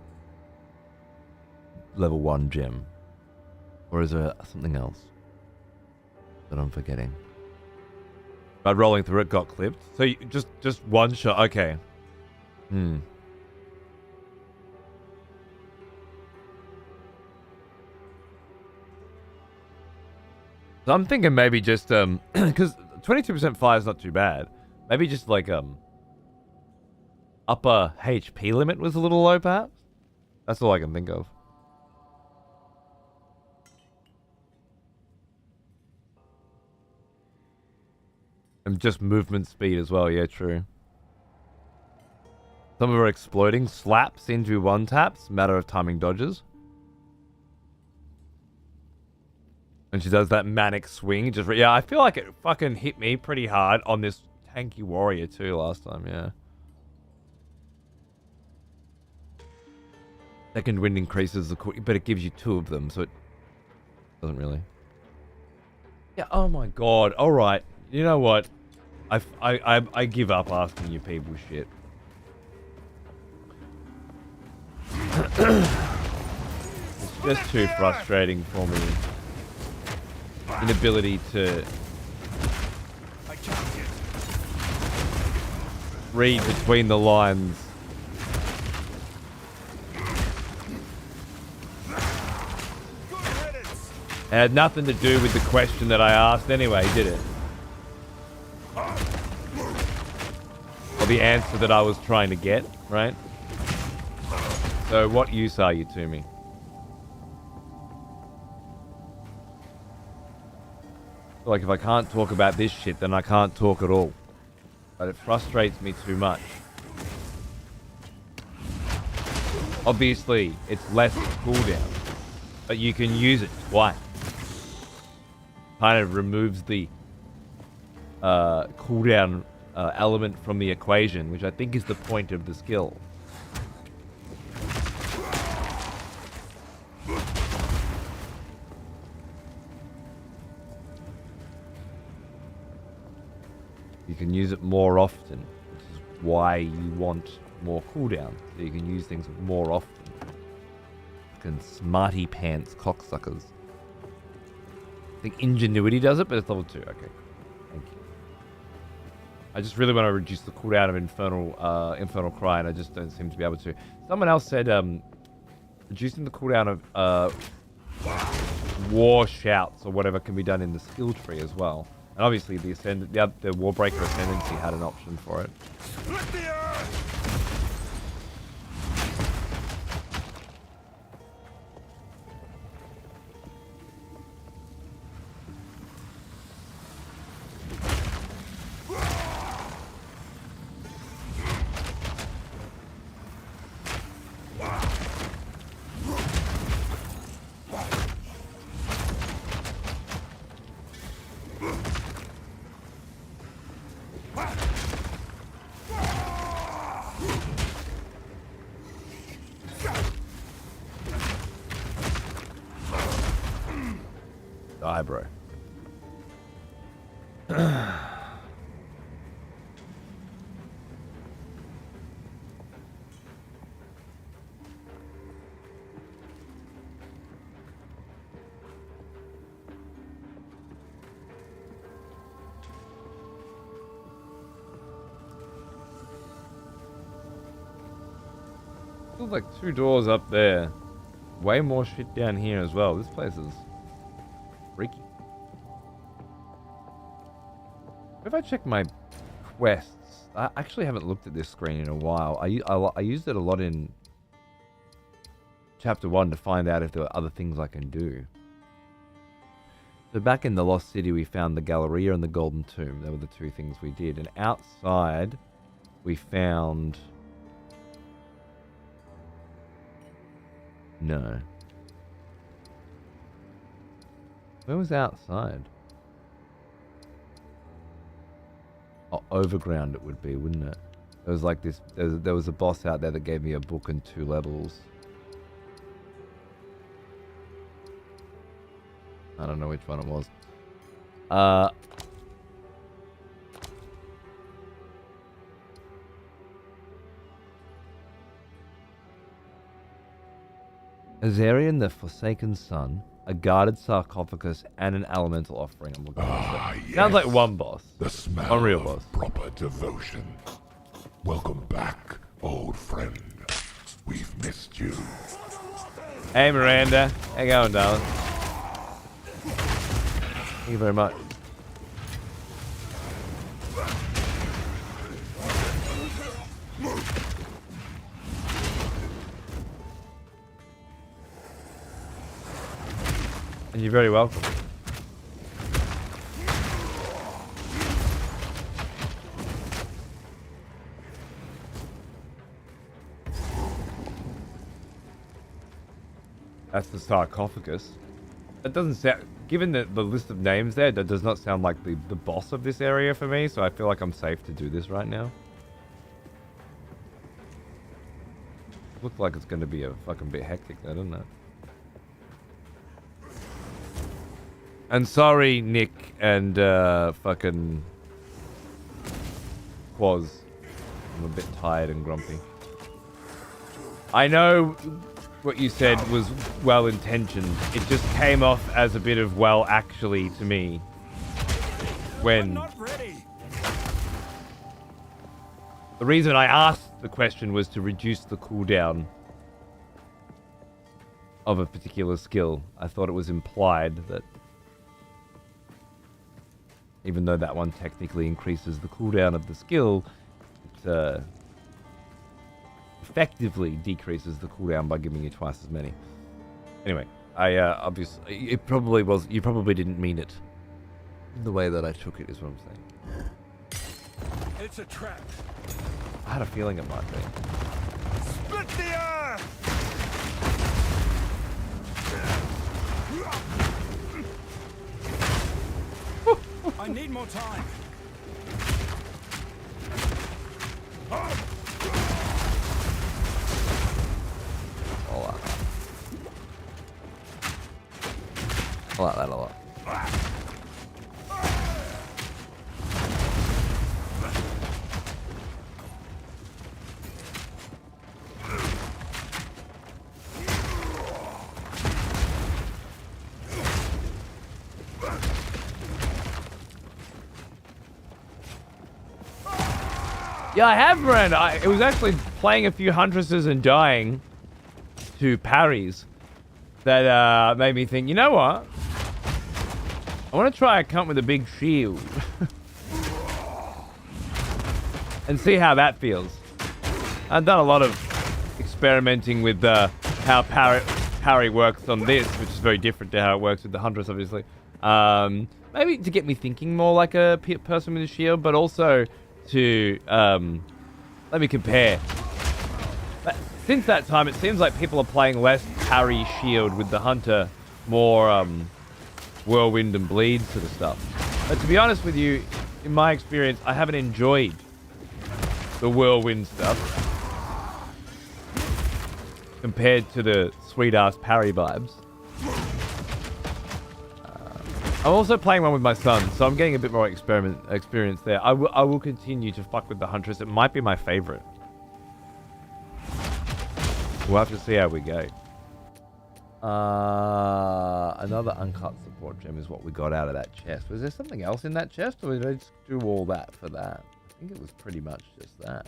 level 1 gem? Or is there something else that I'm forgetting? By rolling through it got clipped? So you, just one shot, okay. So I'm thinking maybe just, because 22% fire is not too bad. Maybe just like, upper HP limit was a little low, perhaps? That's all I can think of. And just movement speed as well, yeah, true. Some of her exploding slaps into one taps, matter of timing dodges. And she does that manic swing. Just yeah, I feel like it fucking hit me pretty hard on this tanky warrior too last time, yeah. Second wind increases the but it gives you 2 of them, so it doesn't really. Yeah, oh my god. Alright. You know what? I give up asking you people shit. It's just too frustrating for me. Inability to read between the lines. It had nothing to do with the question that I asked anyway, did it? Or the answer that I was trying to get, right? So what use are you to me? Like, if I can't talk about this shit, then I can't talk at all. But it frustrates me too much. Obviously, it's less cooldown, but you can use it twice. Kind of removes the cooldown element from the equation, which I think is the point of the skill. You can use it more often, which is why you want more cooldown, so you can use things more often. Fucking smarty pants cocksuckers. I think Ingenuity does it, but it's level 2. Okay, thank you. I just really want to reduce the cooldown of Infernal Cry, and I just don't seem to be able to. Someone else said reducing the cooldown of War Shouts or whatever can be done in the skill tree as well. And obviously the Warbreaker Ascendancy had an option for it. Die, bro. There's like 2 doors up there. Way more shit down here as well. This place is freaky. If I check my quests, I actually haven't looked at this screen in a while. I used it a lot in Chapter 1 to find out if there were other things I can do. So back in the Lost City, we found the Galleria and the Golden Tomb. They were the 2 things we did. And outside, we found... No. Where was outside? Oh, overground it would be, wouldn't it? There was like this... There was a boss out there that gave me a book and 2 levels. I don't know which one it was. Azarian the Forsaken Sun, a guarded sarcophagus, and an elemental offering. I'm looking at it. Yes. Sounds like one boss. The smell One real of boss. proper devotion. Welcome back, old friend. We've missed you. Hey Miranda, how you going, darling? Thank you very much. And you're very welcome. That's the sarcophagus. That doesn't sound... Given the list of names there, that does not sound like the boss of this area for me, so I feel like I'm safe to do this right now. Looks like it's going to be a fucking bit hectic though, doesn't it? And sorry, Nick and fucking Quaz. I'm a bit tired and grumpy. I know what you said was well-intentioned. It just came off as a bit of well, actually, to me. When... Not ready. The reason I asked the question was to reduce the cooldown of a particular skill. I thought it was implied that even though that one technically increases the cooldown of the skill, it effectively decreases the cooldown by giving you twice as many. Anyway, I obviously... It probably was... You probably didn't mean it the way that I took it, is what I'm saying. It's a trap. I had a feeling it might be. Split the earth! I need more time. I like that a lot. Yeah, I have, Miranda. It was actually playing a few Huntresses and dying to parries that made me think, you know what? I want to try a cunt with a big shield. And see how that feels. I've done a lot of experimenting with how parry works on this, which is very different to how it works with the Huntress, obviously. Maybe to get me thinking more like a person with a shield, but also to let me compare. Since that time, it seems like people are playing less parry shield with the hunter, more whirlwind and bleed sort of stuff. But to be honest with you, in my experience, I haven't enjoyed the whirlwind stuff compared to the sweet ass parry vibes. I'm also playing one with my son, so I'm getting a bit more experience there. I will continue to fuck with the Huntress. It might be my favorite. We'll have to see how we go. Another uncut support gem is what we got out of that chest. Was there something else in that chest, or did I just do all that for that? I think it was pretty much just that.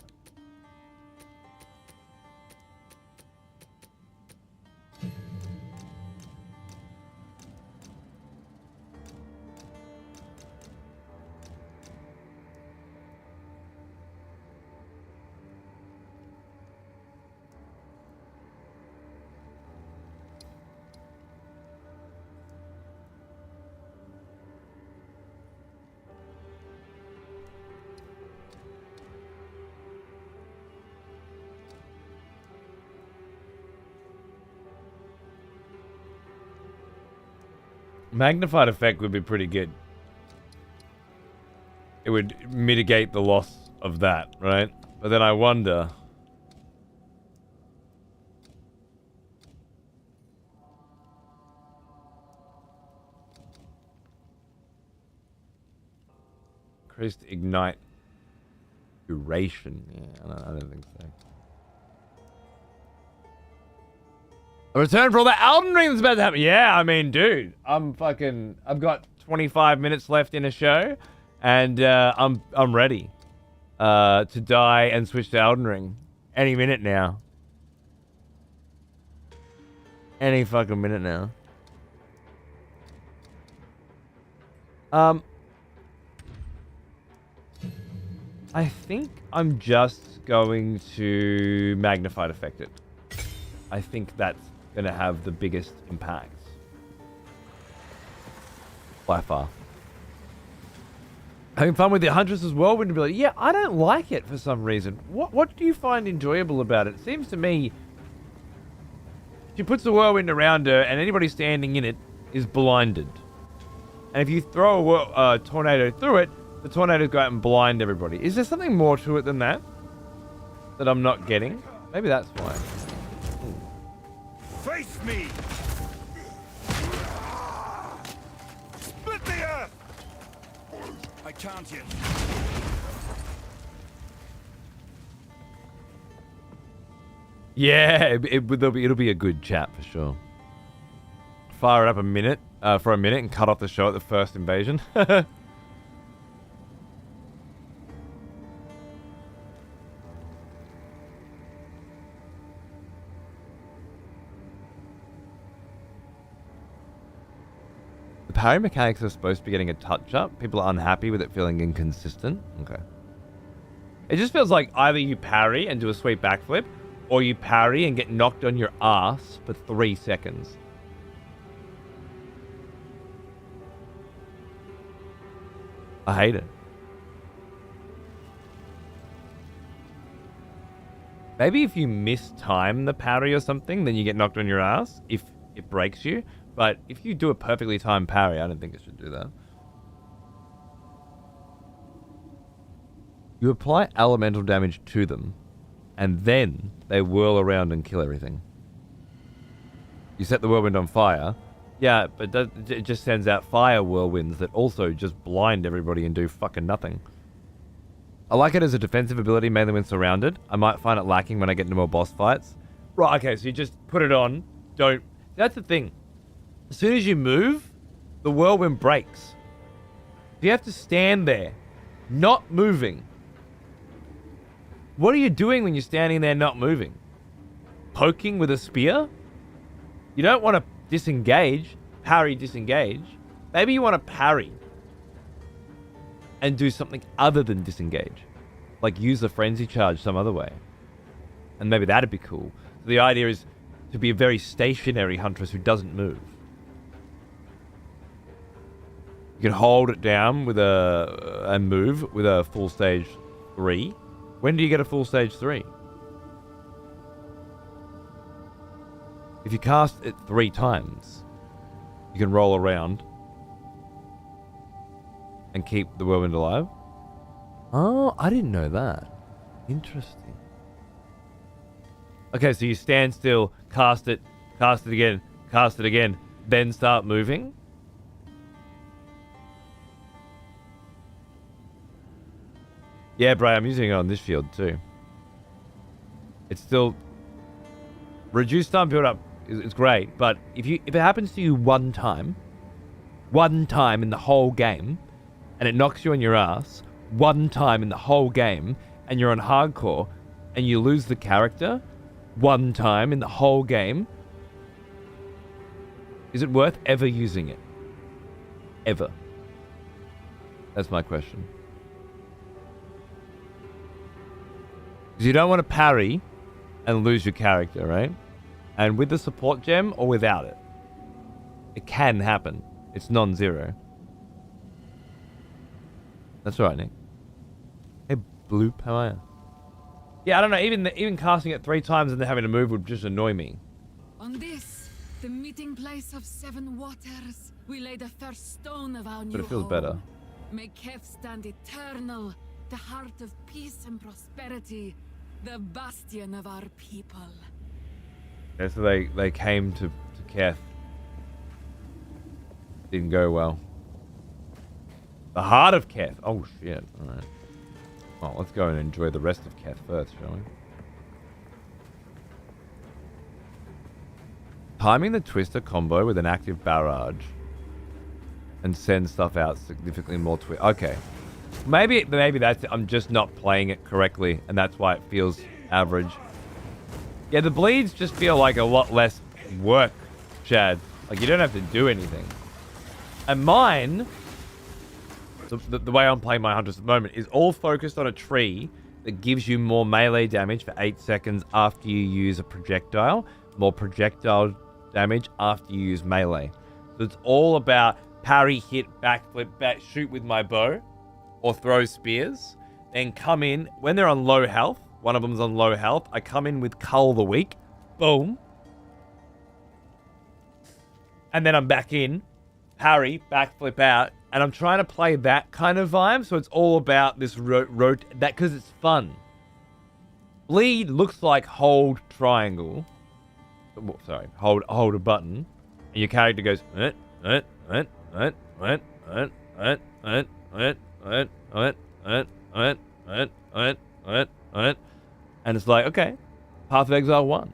Magnified effect would be pretty good. It would mitigate the loss of that, right? But then I wonder... Increased ignite duration. Yeah, I don't think so. A return for all the Elden Ring that's about to happen. Yeah, I mean, dude, I've got 25 minutes left in a show, and I'm ready to die and switch to Elden Ring any minute now. Any fucking minute now. I think I'm just going to magnified effect it. I think that's going to have the biggest impact. By far. Having fun with the Huntress's Whirlwind ability. Yeah, I don't like it for some reason. What do you find enjoyable about it? It seems to me she puts the whirlwind around her and anybody standing in it is blinded. And if you throw a tornado through it, the tornadoes go out and blind everybody. Is there something more to it than that? That I'm not getting? Maybe that's why. Face me! Split the earth! I can't yet. Yeah, it'll be a good chat for sure. Fire it up for a minute and cut off the show at the first invasion. The parry mechanics are supposed to be getting a touch up. People are unhappy with it feeling inconsistent. Okay. It just feels like either you parry and do a sweet backflip, or you parry and get knocked on your ass for 3 seconds. I hate it. Maybe if you mistime the parry or something, then you get knocked on your ass if it breaks you. But if you do a perfectly timed parry, I don't think it should do that. You apply elemental damage to them, and then they whirl around and kill everything. You set the whirlwind on fire. Yeah, but it just sends out fire whirlwinds that also just blind everybody and do fucking nothing. I like it as a defensive ability, mainly when surrounded. I might find it lacking when I get into more boss fights. Right, okay, so you just put it on. Don't... That's the thing. As soon as you move, the whirlwind breaks. You have to stand there, not moving. What are you doing when you're standing there not moving? Poking with a spear? You don't want to disengage, parry, disengage. Maybe you want to parry and do something other than disengage. Like use the frenzy charge some other way. And maybe that'd be cool. So the idea is to be a very stationary huntress who doesn't move. You can hold it down with and move with a full stage 3. When do you get a full stage 3? If you cast it 3 times, you can roll around and keep the whirlwind alive. Oh, I didn't know that. Interesting. Okay, so you stand still, cast it again, then start moving. Yeah, bro, I'm using it on this shield too. It's still... Reduced time build up is great, but if it happens to you one time in the whole game, and it knocks you on your ass, one time in the whole game, and you're on hardcore, and you lose the character, one time in the whole game, is it worth ever using it? Ever? That's my question. Because you don't want to parry and lose your character, right? And with the support gem or without it. It can happen. It's non-zero. That's right, Nick. Hey, Bloop, how are you? Yeah, I don't know. Even casting it 3 times and then having to move would just annoy me. On this, The meeting place of 7 waters. We lay the first stone of our new But it feels home. better. May Kef stand eternal, the heart of peace and prosperity, the bastion of our people. Yeah, so they came to Keth. Didn't go well. The heart of Keth. Oh shit. Alright. Well, let's go and enjoy the rest of Keth first, shall we? Timing the Twister combo with an active barrage and send stuff out significantly more Okay. Maybe that's it. I'm just not playing it correctly, and that's why it feels average. Yeah, the bleeds just feel like a lot less work, Chad. Like, you don't have to do anything. And mine, the way I'm playing my hunters at the moment, is all focused on a tree that gives you more melee damage for 8 seconds after you use a projectile, more projectile damage after you use melee. So it's all about parry, hit, backflip, shoot with my bow, or throw spears, then come in when they're on low health. One of them's on low health. I come in with Cull the Weak. Boom. And then I'm back in. Parry, backflip out. And I'm trying to play that kind of vibe. So it's all about this that because it's fun. Bleed looks like hold triangle. Sorry, hold a button. And your character goes, and it's like, okay, Path of Exile 1.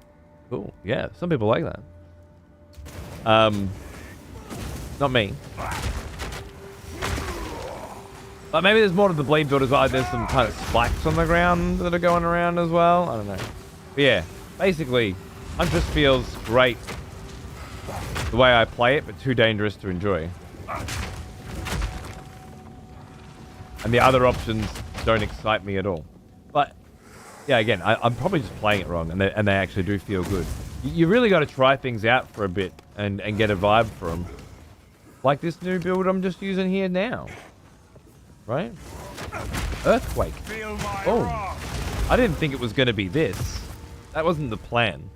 Cool. Yeah, some people like that. Not me. But maybe there's more to the bleed build as well. There's some kind of spikes on the ground that are going around as well. I don't know. But yeah, basically, Huntress feels great the way I play it, but too dangerous to enjoy. And the other options don't excite me at all. But yeah, again, I'm probably just playing it wrong, and they actually do feel good. You really got to try things out for a bit and get a vibe for them. Like this new build I'm just using here now. Right? Earthquake. Oh, I didn't think it was going to be this. That wasn't the plan.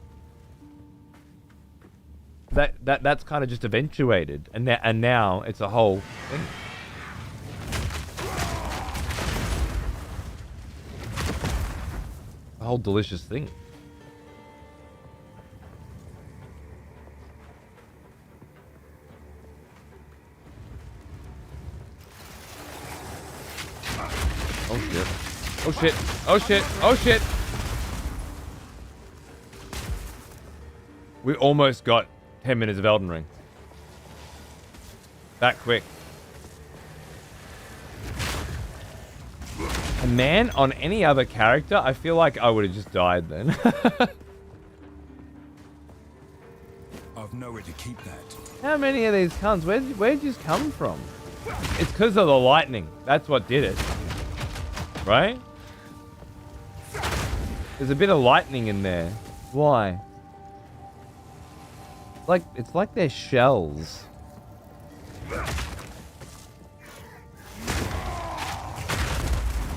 That's kind of just eventuated, and now it's a whole thing. A whole delicious thing. Oh shit. Oh shit. Oh shit. Oh shit. We almost got 10 minutes of Elden Ring. That quick. And man, on any other character, I feel like I would have just died then. I've nowhere to keep that. How many of these cunts? Where'd you come from? It's because of the lightning. That's what did it. Right? There's a bit of lightning in there. Why? It's like they're shells.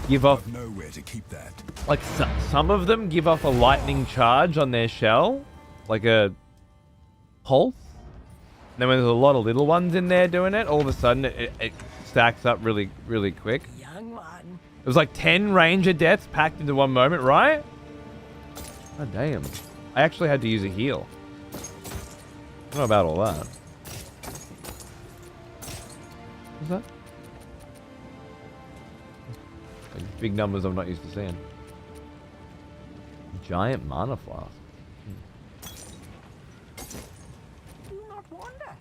Give off Nowhere to keep that. Like some of them give off a lightning charge on their shell, like a pulse. And then when there's a lot of little ones in there doing it, all of a sudden it stacks up really, really quick. Young one. It was like 10 ranger deaths packed into one moment, right? Oh damn! I actually had to use a heal. I don't know about all that. What's that? Like big numbers I'm not used to seeing. Giant mana flask. Do not wander.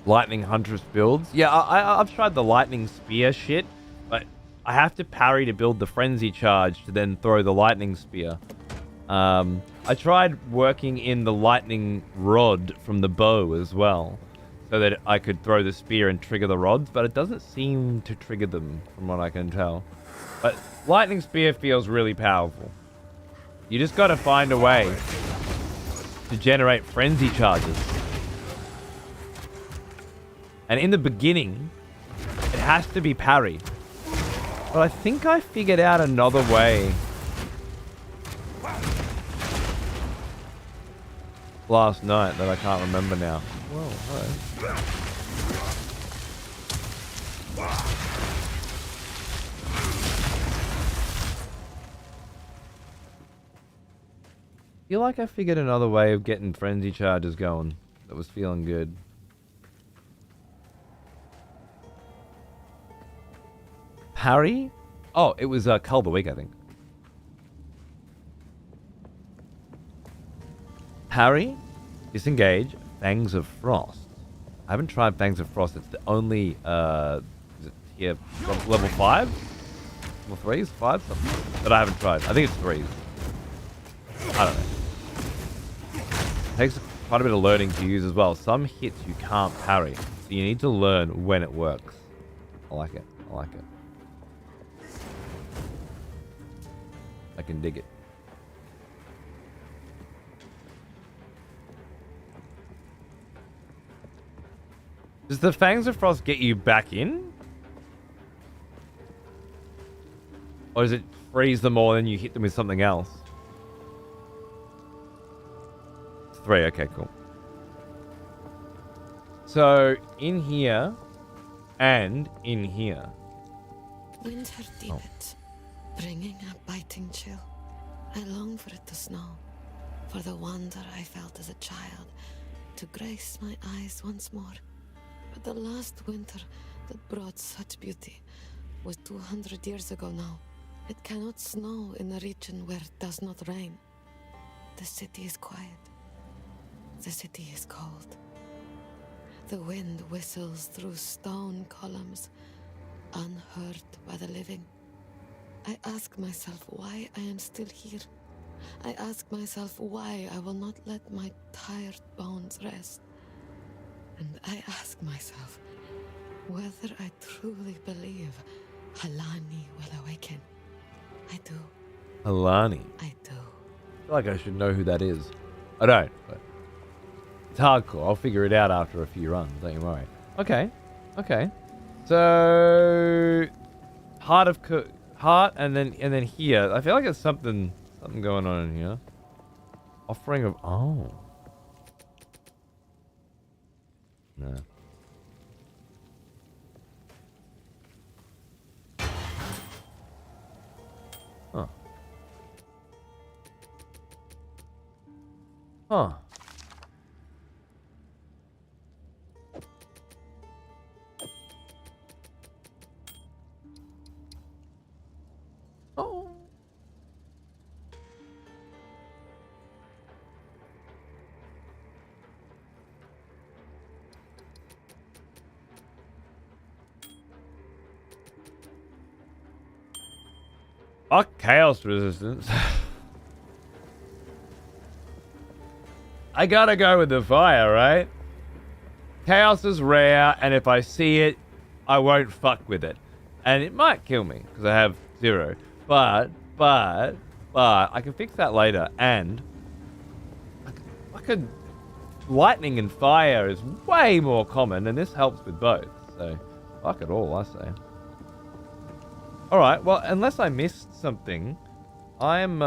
Lightning Huntress builds. Yeah, I've tried the lightning spear shit, but I have to parry to build the frenzy charge to then throw the lightning spear. I tried working in the lightning rod from the bow as well, so that I could throw the spear and trigger the rods, but it doesn't seem to trigger them from what I can tell. But lightning spear feels really powerful. You just gotta find a way to generate frenzy charges. And in the beginning, it has to be parry. But I think I figured out another way last night that I can't remember now. Whoa, hello. Feel like I figured another way of getting frenzy charges going that was feeling good. Parry? Oh, it was Cull of the Week, I think. Parry, disengage, Fangs of Frost. I haven't tried Fangs of Frost. It's the only is it here level 5? Level 3s? 5? Something that I haven't tried. I think it's 3s. I don't know. Takes quite a bit of learning to use as well. Some hits you can't parry, so you need to learn when it works. I like it. I like it. I can dig it. Does the Fangs of Frost get you back in? Or does it freeze them all and then you hit them with something else? 3, okay, cool. So, in here and in here. Winter deepens, bringing a biting chill. I long for it to snow, for the wonder I felt as a child, to grace my eyes once more. But the last winter that brought such beauty was 200 years ago now. It cannot snow in a region where it does not rain. The city is quiet. The city is cold. The wind whistles through stone columns, unheard by the living. I ask myself why I am still here. I ask myself why I will not let my tired bones rest. And I ask myself whether I truly believe Halani will awaken. I do. Halani? I do. I feel like I should know who that is. I don't, but it's hardcore. I'll figure it out after a few runs, don't you worry. Okay. Okay. So heart and then here. I feel like there's something going on in here. Offering of no. Huh. Huh. Oh. Fuck chaos resistance. I gotta go with the fire, right? Chaos is rare, and if I see it, I won't fuck with it. And it might kill me, because I have 0. But, I can fix that later, and I could lightning and fire is way more common, and this helps with both. So, fuck it all, I say. Alright, well, unless I missed something, I'm,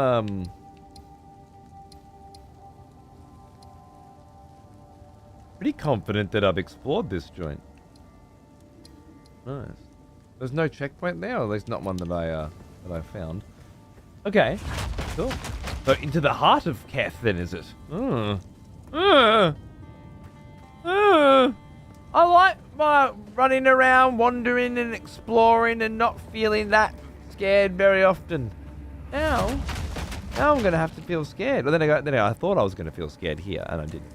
pretty confident that I've explored this joint. Nice. There's no checkpoint there, or at least not one that I found. Okay, cool. So into the heart of Keth, then, is it? I like my running around, wandering and exploring and not feeling that scared very often. Now I'm gonna have to feel scared. Well, then I thought I was gonna feel scared here, and I didn't.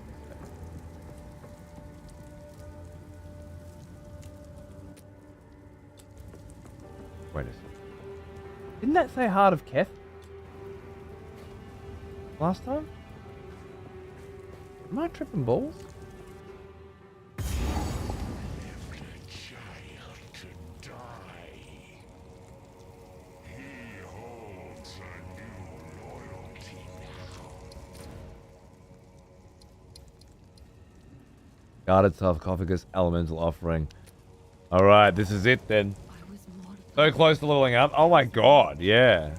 Wait a second. Didn't that say Heart of Keth? Last time? Am I tripping balls? Guarded sarcophagus elemental offering. Alright, this is it then. So close to leveling up. Oh my god, yeah.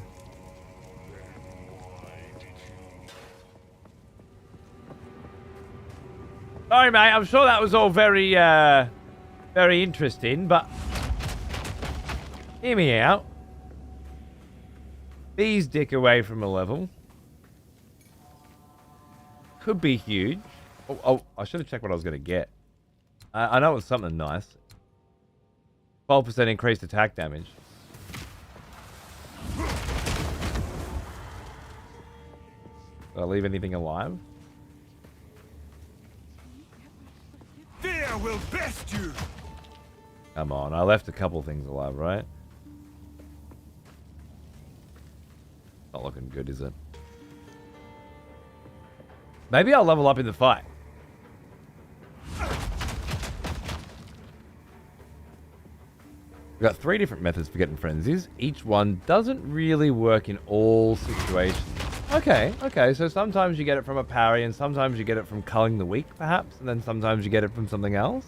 Sorry, mate. I'm sure that was all very, very interesting, but hear me out. Bee's dick away from a level. Could be huge. Oh, I should have checked what I was going to get. I know it was something nice. 12% increased attack damage. Did I leave anything alive? Fear will best you. Come on, I left a couple things alive, right? Not looking good, is it? Maybe I'll level up in the fight. We've got 3 different methods for getting frenzies. Each one doesn't really work in all situations. Okay, so sometimes you get it from a parry, and sometimes you get it from culling the weak, perhaps, and then sometimes you get it from something else.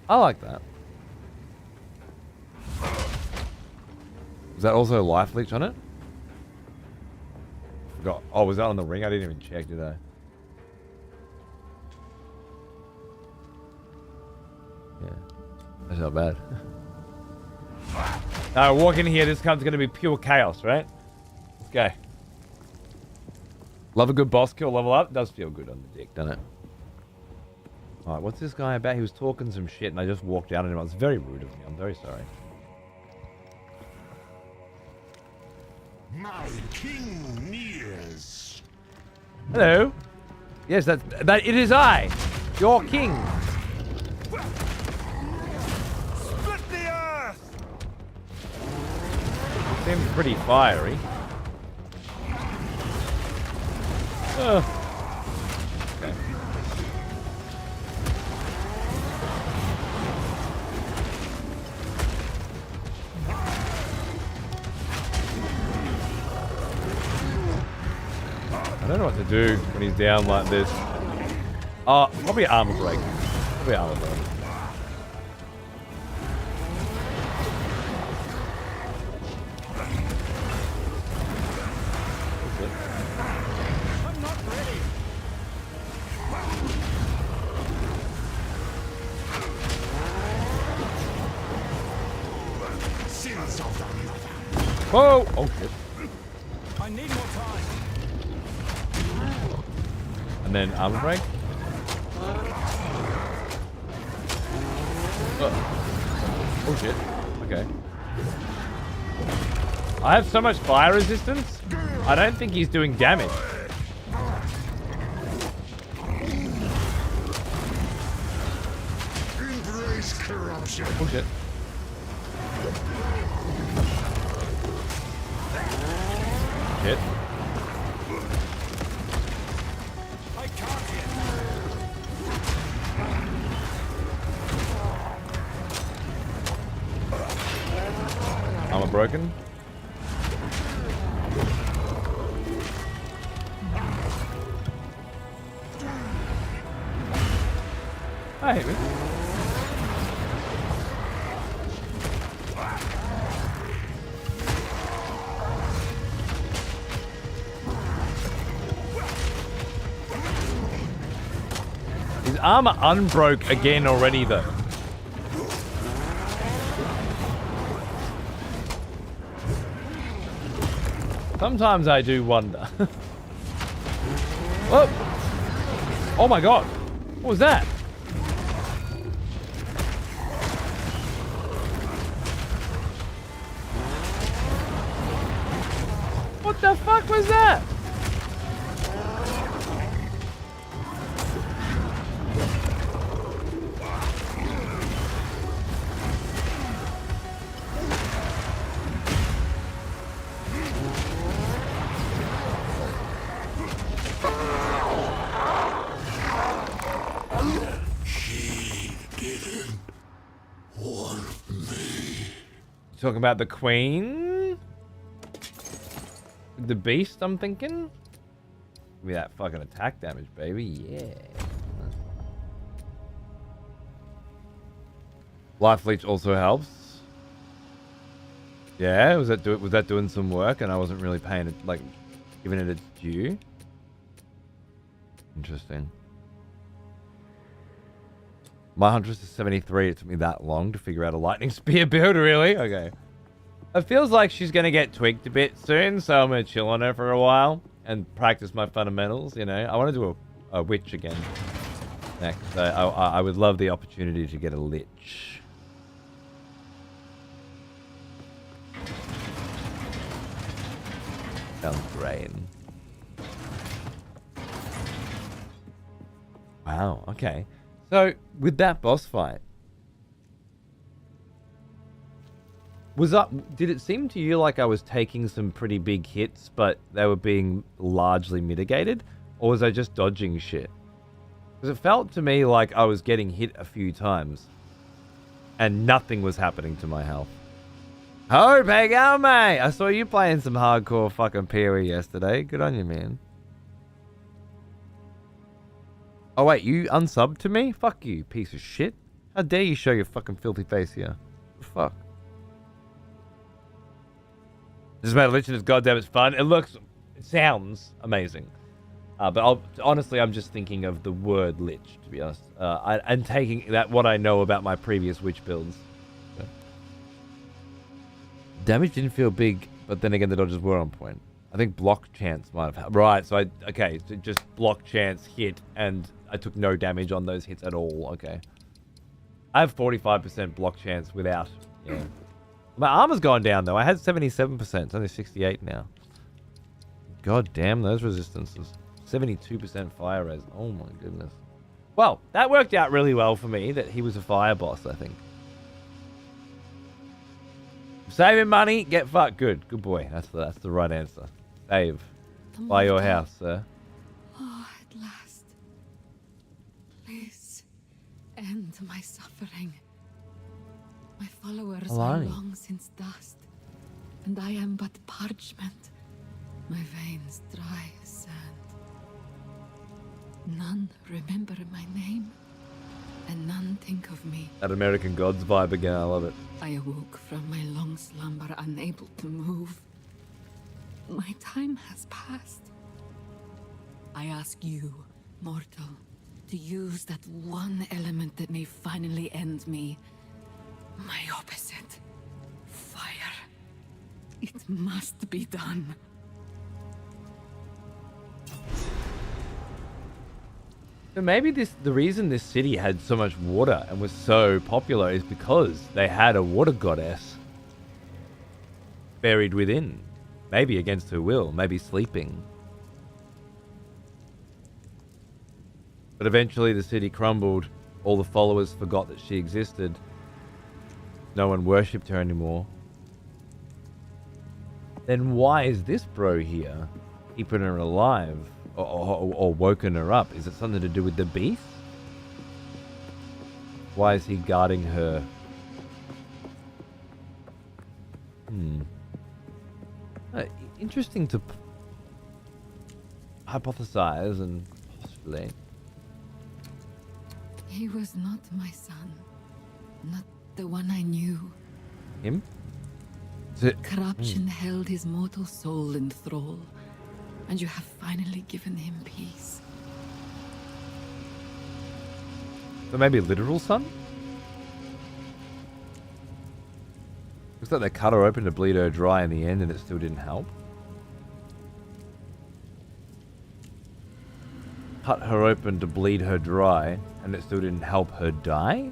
I like that. Is that also life leech on it? Forgot. Oh, was that on the ring? I didn't even check, did I? Yeah, that's not bad. Now, walk in here, this cunt's gonna be pure chaos, right? Let's go. Love a good boss kill, level up. Does feel good on the dick, doesn't it? Alright, what's this guy about? He was talking some shit and I just walked out on him. It was very rude of me. I'm very sorry. My king nears. Hello. Yes, that it is I, your king. Split the earth. Seems pretty fiery. Okay. I don't know what to do when he's down like this. Probably armor break. Probably armor break. I'm not ready. Sins of the mother. Whoa! Oh shit. I need more time. And then armor break. Oh shit. Okay. I have so much fire resistance. I don't think he's doing damage. Embrace corruption. Oh shit. Shit. I can't yet. Armor broken. I hate me. His armor unbroke again already though. Sometimes I do wonder. Oh! Oh my god! What was that? What the fuck was that? Talking about the queen? The beast, I'm thinking? Give me that fucking attack damage, baby. Yeah. Life leech also helps. Yeah, was that doing some work and I wasn't really paying it, like, giving it its due? Interesting. My Huntress is 73. It took me that long to figure out a lightning spear build, really? Okay. It feels like she's going to get tweaked a bit soon, so I'm going to chill on her for a while and practice my fundamentals, you know. I want to do a witch again next. So I would love the opportunity to get a lich. Sounds great. Wow, okay. So, with that boss fight, did it seem to you like I was taking some pretty big hits, but they were being largely mitigated? Or was I just dodging shit? Because it felt to me like I was getting hit a few times, and nothing was happening to my health. Oh, Pegao, mate! I saw you playing some hardcore fucking POE yesterday. Good on you, man. Oh, wait, you unsubbed to me? Fuck you, piece of shit. How dare you show your fucking filthy face here? Fuck. This is about Lich and it's goddamn it's fun. It sounds amazing. But honestly, I'm just thinking of the word Lich, to be honest. And taking that what I know about my previous Witch builds. So. Damage didn't feel big, but then again, the dodges were on point. I think block chance might have... Right, so so just block chance hit, and I took no damage on those hits at all. Okay. I have 45% block chance without... Yeah. My armor's gone down, though. I had 77%. It's only 68 now. God damn those resistances. 72% fire res. Oh, my goodness. Well, that worked out really well for me, that he was a fire boss, I think. Saving money, get fucked. Good boy. That's the right answer. Save. Buy your house, sir. Oh, at last. Please, end my suffering. My followers are long since dust, and I am but parchment. My veins dry as sand. None remember my name, and none think of me. That American Gods vibe again, I love it. I awoke from my long slumber, unable to move. My time has passed. I ask you, mortal, to use that one element that may finally end me. My opposite. Fire. It must be done. So maybe the reason this city had so much water and was so popular is because they had a water goddess buried within. Maybe against her will, maybe sleeping. But eventually the city crumbled, all the followers forgot that she existed. No one worshipped her anymore. Then why is this bro here, keeping her alive? Or woken her up? Is it something to do with the beast? Why is he guarding her? Interesting to hypothesize and postulate. He was not my son. Not the one I knew. Him? Corruption held his mortal soul in thrall. And you have finally given him peace. So maybe literal son? Looks like they cut her open to bleed her dry in the end and it still didn't help. Cut her open to bleed her dry and it still didn't help her die?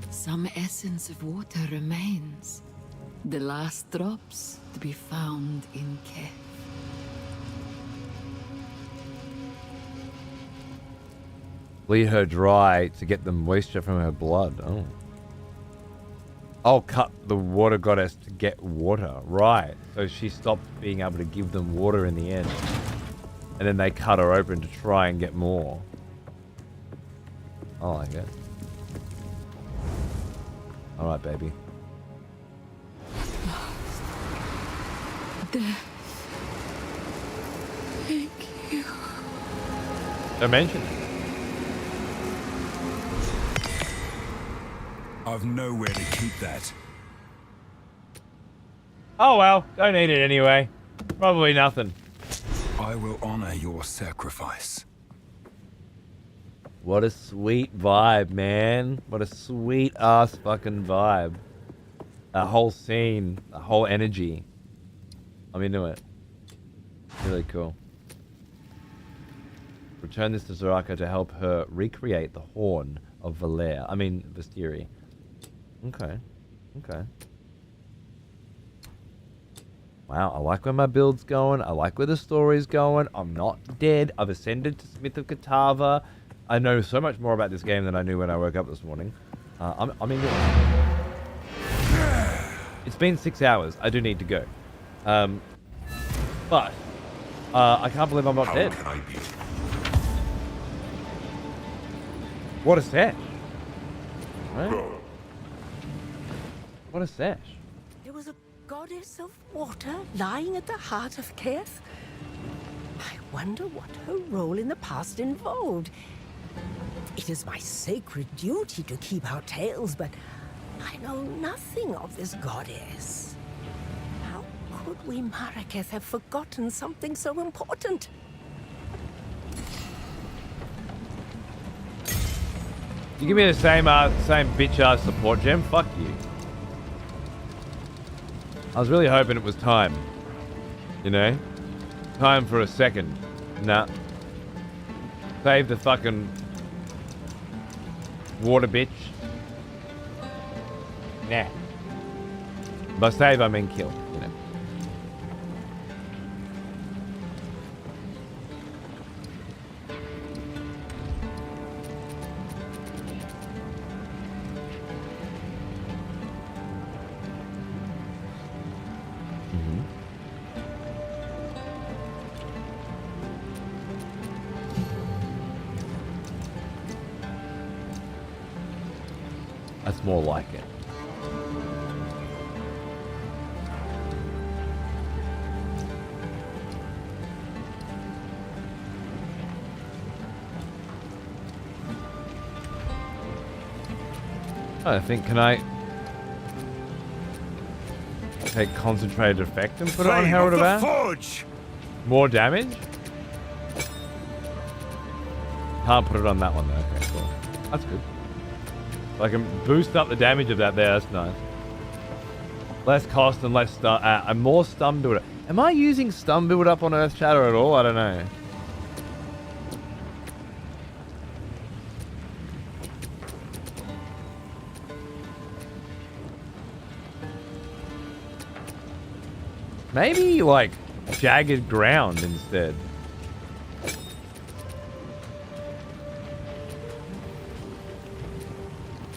Some essence of water remains. The last drops to be found in Kef. Bleed her dry to get the moisture from her blood. Oh. I'll cut the water goddess to get water. Right. So she stopped being able to give them water in the end. And then they cut her open to try and get more. I like it. Alright, baby. Death. Thank you. Don't mention it. I've nowhere to keep that. Oh well, don't need it anyway. Probably nothing. I will honor your sacrifice. What a sweet vibe, man. What a sweet ass fucking vibe. That whole scene, the whole energy. I'm into it. Really cool. Return this to Zaraka to help her recreate the horn of Vestiri. Okay. Okay. Wow, I like where my build's going. I like where the story's going. I'm not dead. I've ascended to Smith of Katava. I know so much more about this game than I knew when I woke up this morning. I'm into it. It's been 6 hours. I do need to go. But I can't believe I'm not dead. What a set. Right? What a sesh. There was a goddess of water lying at the heart of Keth. I wonder what her role in the past involved. It is my sacred duty to keep our tales, but I know nothing of this goddess. How could we Maraketh have forgotten something so important? You give me the same bitch ass support gem? Fuck you. I was really hoping it was time. You know? Time for a second. Nah. Save the fucking water bitch. Nah. By save I mean kill, you know. That's more like it. I think, can I take concentrated effect and put it on Herald of Ash? More damage? Can't put it on that one though. Okay, cool. That's good. I can boost up the damage of that there. That's nice. Less cost and less stun. And more stun builder. Am I using stun build up on Earth Shatter at all? I don't know. Maybe like jagged ground instead.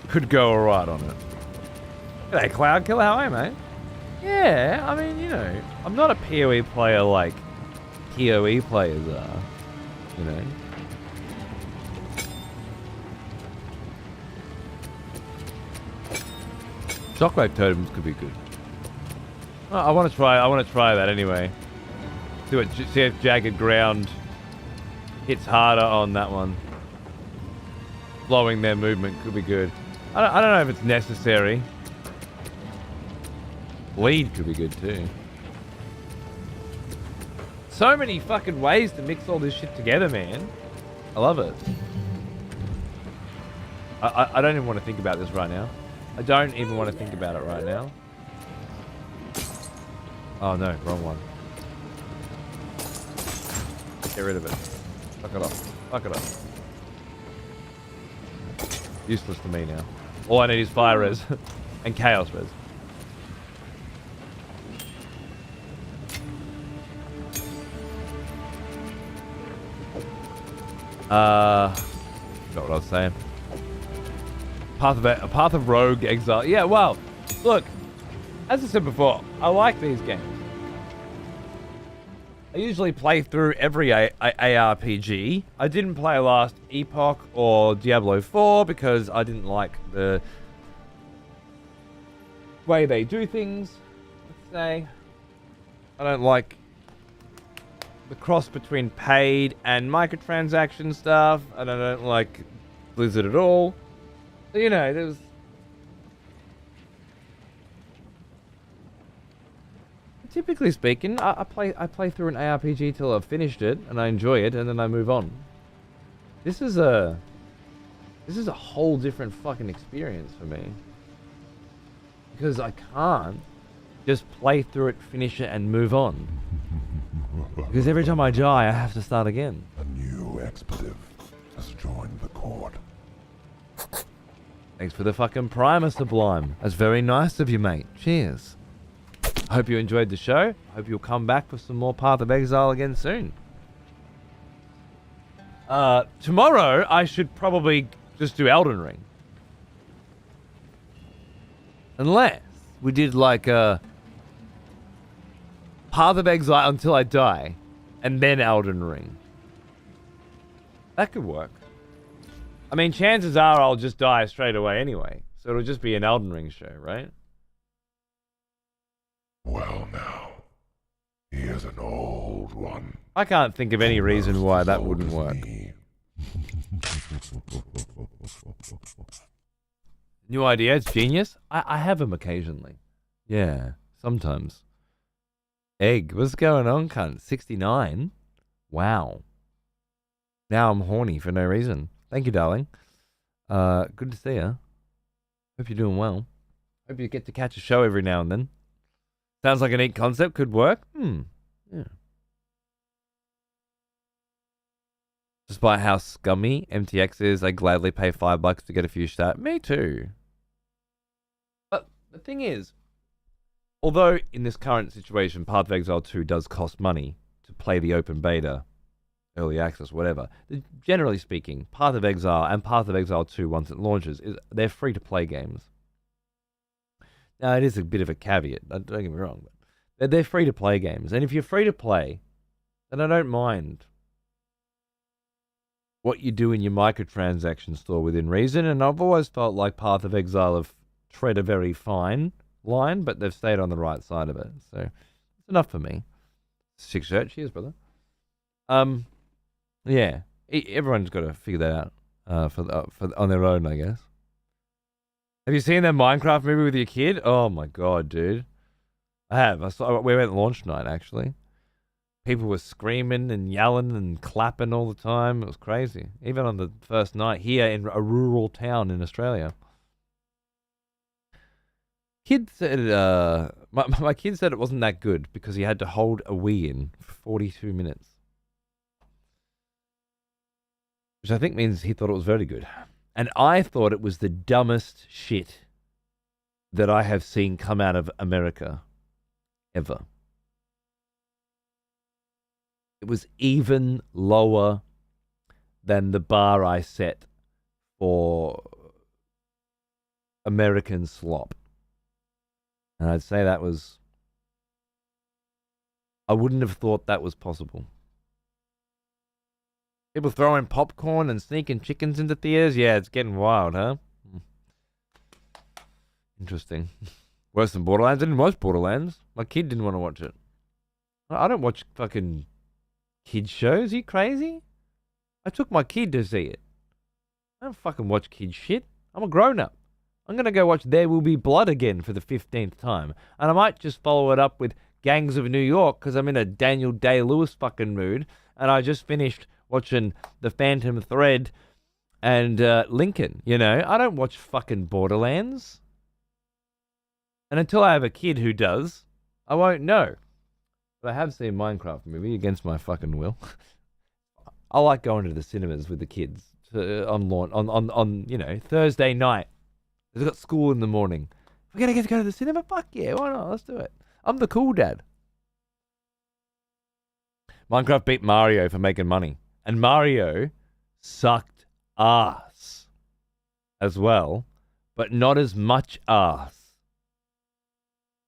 Could go alright on it. G'day, Cloud Killer. How are you, mate? Yeah, I mean, you know, I'm not a POE player like POE players are, you know. Shockwave totems could be good. Oh, I want to try that anyway. See if jagged ground hits harder on that one. Blowing their movement could be good. I don't know if it's necessary. Bleed could be good too. So many fucking ways to mix all this shit together, man. I love it. I don't even want to think about this right now. I don't even want to think about it right now. Oh no, wrong one. Get rid of it. Fuck it off. Fuck it off. Useless to me now. All I need is fire res and chaos res. Forgot what I was saying. Path of Rogue Exile. Yeah, well, look, as I said before, I like these games. I usually play through every ARPG. I didn't play last Epoch or Diablo 4 because I didn't like the way they do things, let's say. I don't like the cross between paid and microtransaction stuff, and I don't like Blizzard at all. So, you know, there's... typically speaking, I play through an ARPG till I've finished it and I enjoy it, and then I move on. This is a whole different fucking experience for me, because I can't just play through it, finish it, and move on. Because every time I die, I have to start again. A new expletive has joined the court. Thanks for the fucking primer, Sublime. That's very nice of you, mate. Cheers. I hope you enjoyed the show. I hope you'll come back for some more Path of Exile again soon. Tomorrow, I should probably just do Elden Ring. Unless we did like a Path of Exile until I die, and then Elden Ring. That could work. I mean, chances are I'll just die straight away anyway, so it'll just be an Elden Ring show, right? Well now, he is an old one. I can't think of any reason why that wouldn't work. New idea, it's genius. I have them occasionally. Yeah, sometimes. Egg, what's going on, cunt? 69? Wow. Now I'm horny for no reason. Thank you, darling. Good to see you. Hope you're doing well. Hope you get to catch a show every now and then. Sounds like a neat concept. Could work. Yeah. Despite how scummy MTX is, I gladly pay $5 to get a few stats. Me too. But the thing is, although in this current situation, Path of Exile 2 does cost money to play the open beta, early access, whatever, generally speaking, Path of Exile and Path of Exile 2, once it launches, they're free-to-play games. Now, it is a bit of a caveat, don't get me wrong, but they're free-to-play games. And if you're free-to-play, then I don't mind what you do in your microtransaction store within reason. And I've always felt like Path of Exile have tread a very fine line, but they've stayed on the right side of it. So it's enough for me. 6 shirt, cheers, brother. Yeah, everyone's got to figure that out for on their own, I guess. Have you seen that Minecraft movie with your kid? Oh my god, dude! I have. We went launch night actually. People were screaming and yelling and clapping all the time. It was crazy. Even on the first night here in a rural town in Australia. Kid said, my kid said it wasn't that good because he had to hold a Wii in for 42 minutes. Which I think means he thought it was very good. And I thought it was the dumbest shit that I have seen come out of America ever. It was even lower than the bar I set for American slop. And I'd say that was... I wouldn't have thought that was possible. People throwing popcorn and sneaking chickens into theaters? Yeah, it's getting wild, huh? Interesting. Worse than Borderlands? I didn't watch Borderlands. My kid didn't want to watch it. I don't watch fucking kids shows. Are you crazy? I took my kid to see it. I don't fucking watch kid shit. I'm a grown-up. I'm going to go watch There Will Be Blood again for the 15th time. And I might just follow it up with Gangs of New York because I'm in a Daniel Day-Lewis fucking mood. And I just finished watching The Phantom Thread and Lincoln, you know. I don't watch fucking Borderlands. And until I have a kid who does, I won't know. But I have seen Minecraft movie against my fucking will. I like going to the cinemas with the kids on you know, Thursday night. They've got school in the morning. We're going to get to go to the cinema? Fuck yeah, why not? Let's do it. I'm the cool dad. Minecraft beat Mario for making money. And Mario sucked ass as well, but not as much ass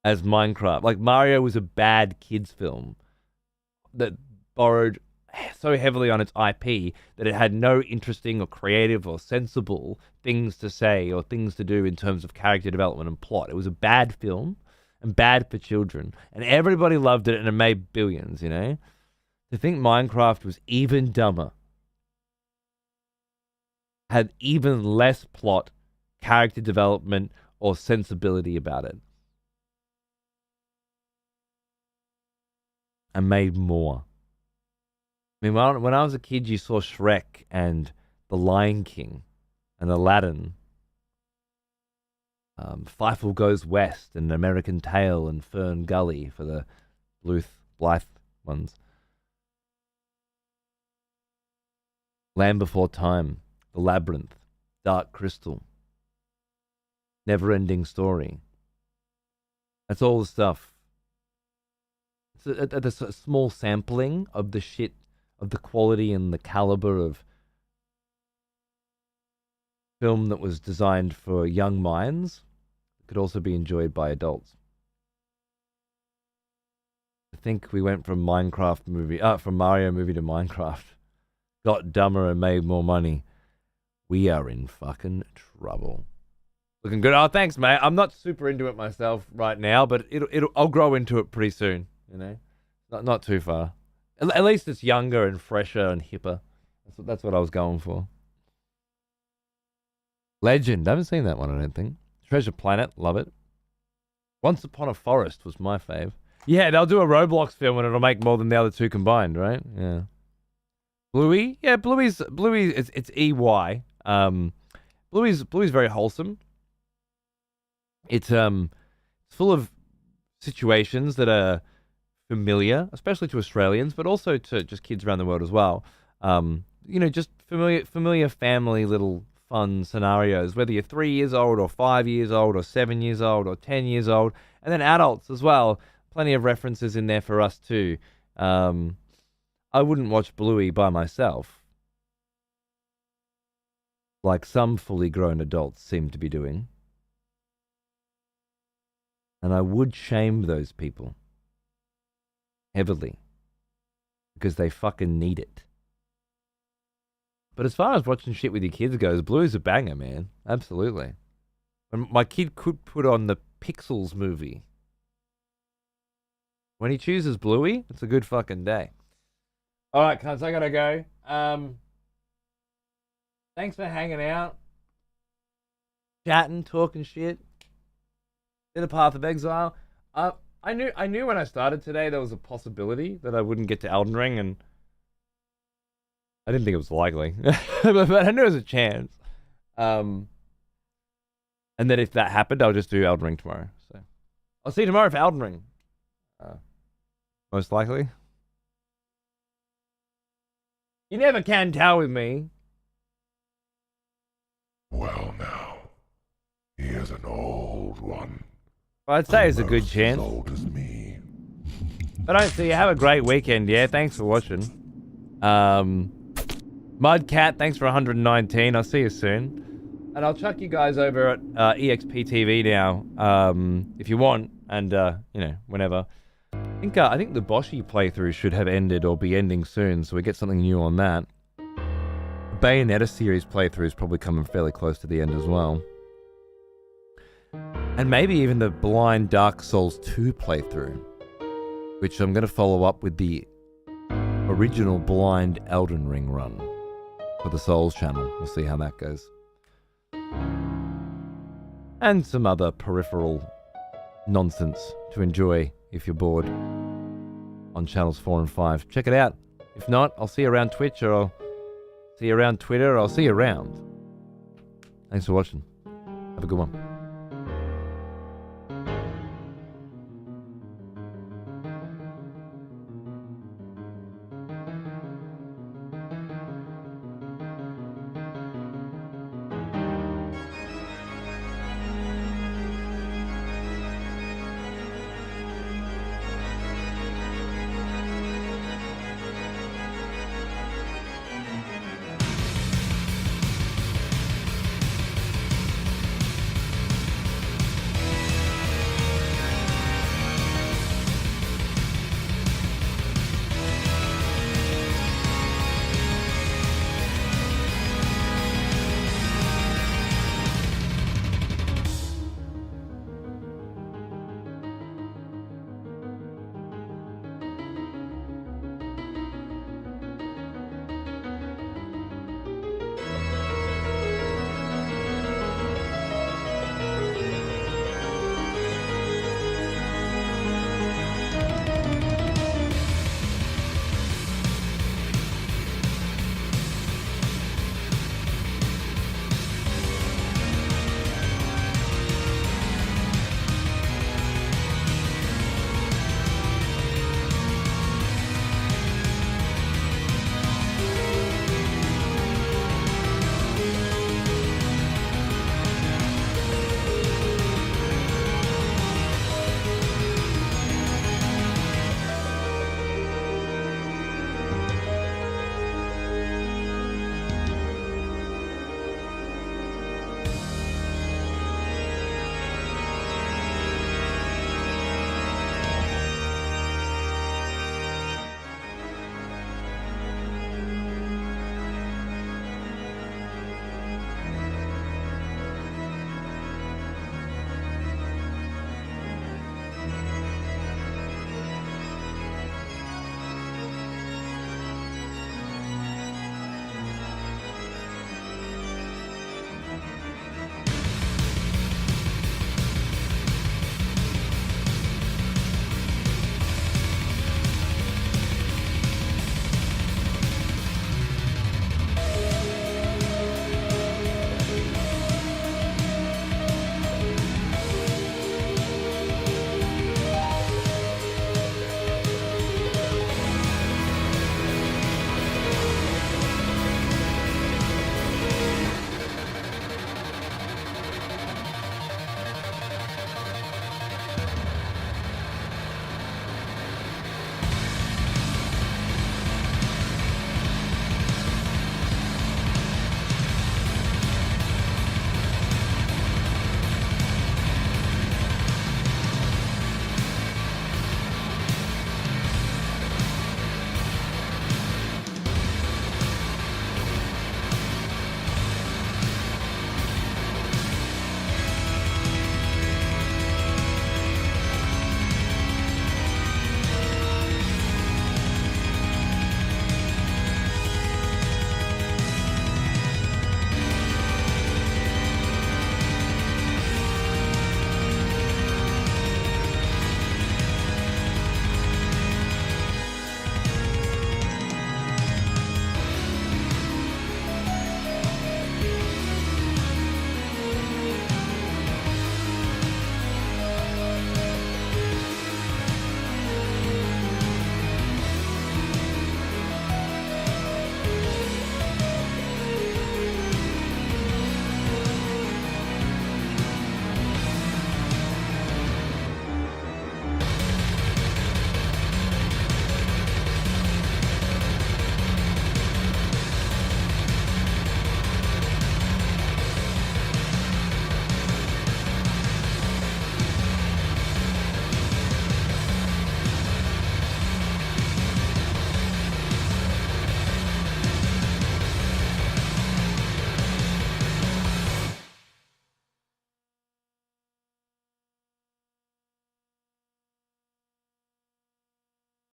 as Minecraft. Like, Mario was a bad kids film that borrowed so heavily on its IP that it had no interesting or creative or sensible things to say or things to do in terms of character development and plot. It was a bad film and bad for children, and everybody loved it and it made billions, you know? To think Minecraft was even dumber, had even less plot, character development, or sensibility about it. and made more. I mean, when I was a kid, you saw Shrek and The Lion King and Aladdin, Fievel Goes West and American Tail and Fern Gully for the Blythe ones. Land Before Time, The Labyrinth, Dark Crystal, Never-Ending Story. That's all the stuff. It's a small sampling of the shit, of the quality and the caliber of film that was designed for young minds. It could also be enjoyed by adults. I think we went from from Mario movie to Minecraft. Got dumber and made more money. We are in fucking trouble. Looking good. Oh, thanks, mate. I'm not super into it myself right now, but I'll grow into it pretty soon. You know, not too far. At least it's younger and fresher and hipper. That's what I was going for. Legend. I haven't seen that one, I don't think. Treasure Planet. Love it. Once Upon a Forest was my fave. Yeah, they'll do a Roblox film and it'll make more than the other two combined, right? Yeah. Bluey? Yeah, Bluey's it's EY. Bluey's very wholesome. It's full of situations that are familiar, especially to Australians, but also to just kids around the world as well. You know, just familiar family little fun scenarios, whether you're 3 years old or 5 years old or 7 years old or 10 years old, and then adults as well. Plenty of references in there for us too. I wouldn't watch Bluey by myself, like some fully grown adults seem to be doing. And I would shame those people heavily because they fucking need it. But as far as watching shit with your kids goes, Bluey's a banger, man. Absolutely. And my kid could put on the Pixels movie. When he chooses Bluey, it's a good fucking day. All right, cunts, I gotta go. Thanks for hanging out, chatting, talking shit. Bit of Path of Exile. I knew when I started today there was a possibility that I wouldn't get to Elden Ring, and I didn't think it was likely, but I knew there was a chance. And then if that happened, I'll just do Elden Ring tomorrow. So I'll see you tomorrow for Elden Ring. Most likely. You never can tell with me. Well now, he is an old one. I'd say it's a good chance. As old as me. But I see you. Have a great weekend. Yeah, thanks for watching. Mudcat, thanks for 119. I'll see you soon. And I'll chuck you guys over at EXPTV now, if you want, and you know, whenever. I think the Boshi playthrough should have ended or be ending soon, so we get something new on that. The Bayonetta series playthrough is probably coming fairly close to the end as well. And maybe even the blind Dark Souls 2 playthrough, which I'm going to follow up with the original blind Elden Ring run for the Souls channel. We'll see how that goes. And some other peripheral nonsense to enjoy if you're bored on channels 4 and 5. Check it out. If not, I'll see you around Twitch, or I'll see you around Twitter, or I'll see you around. Thanks for watching. Have a good one.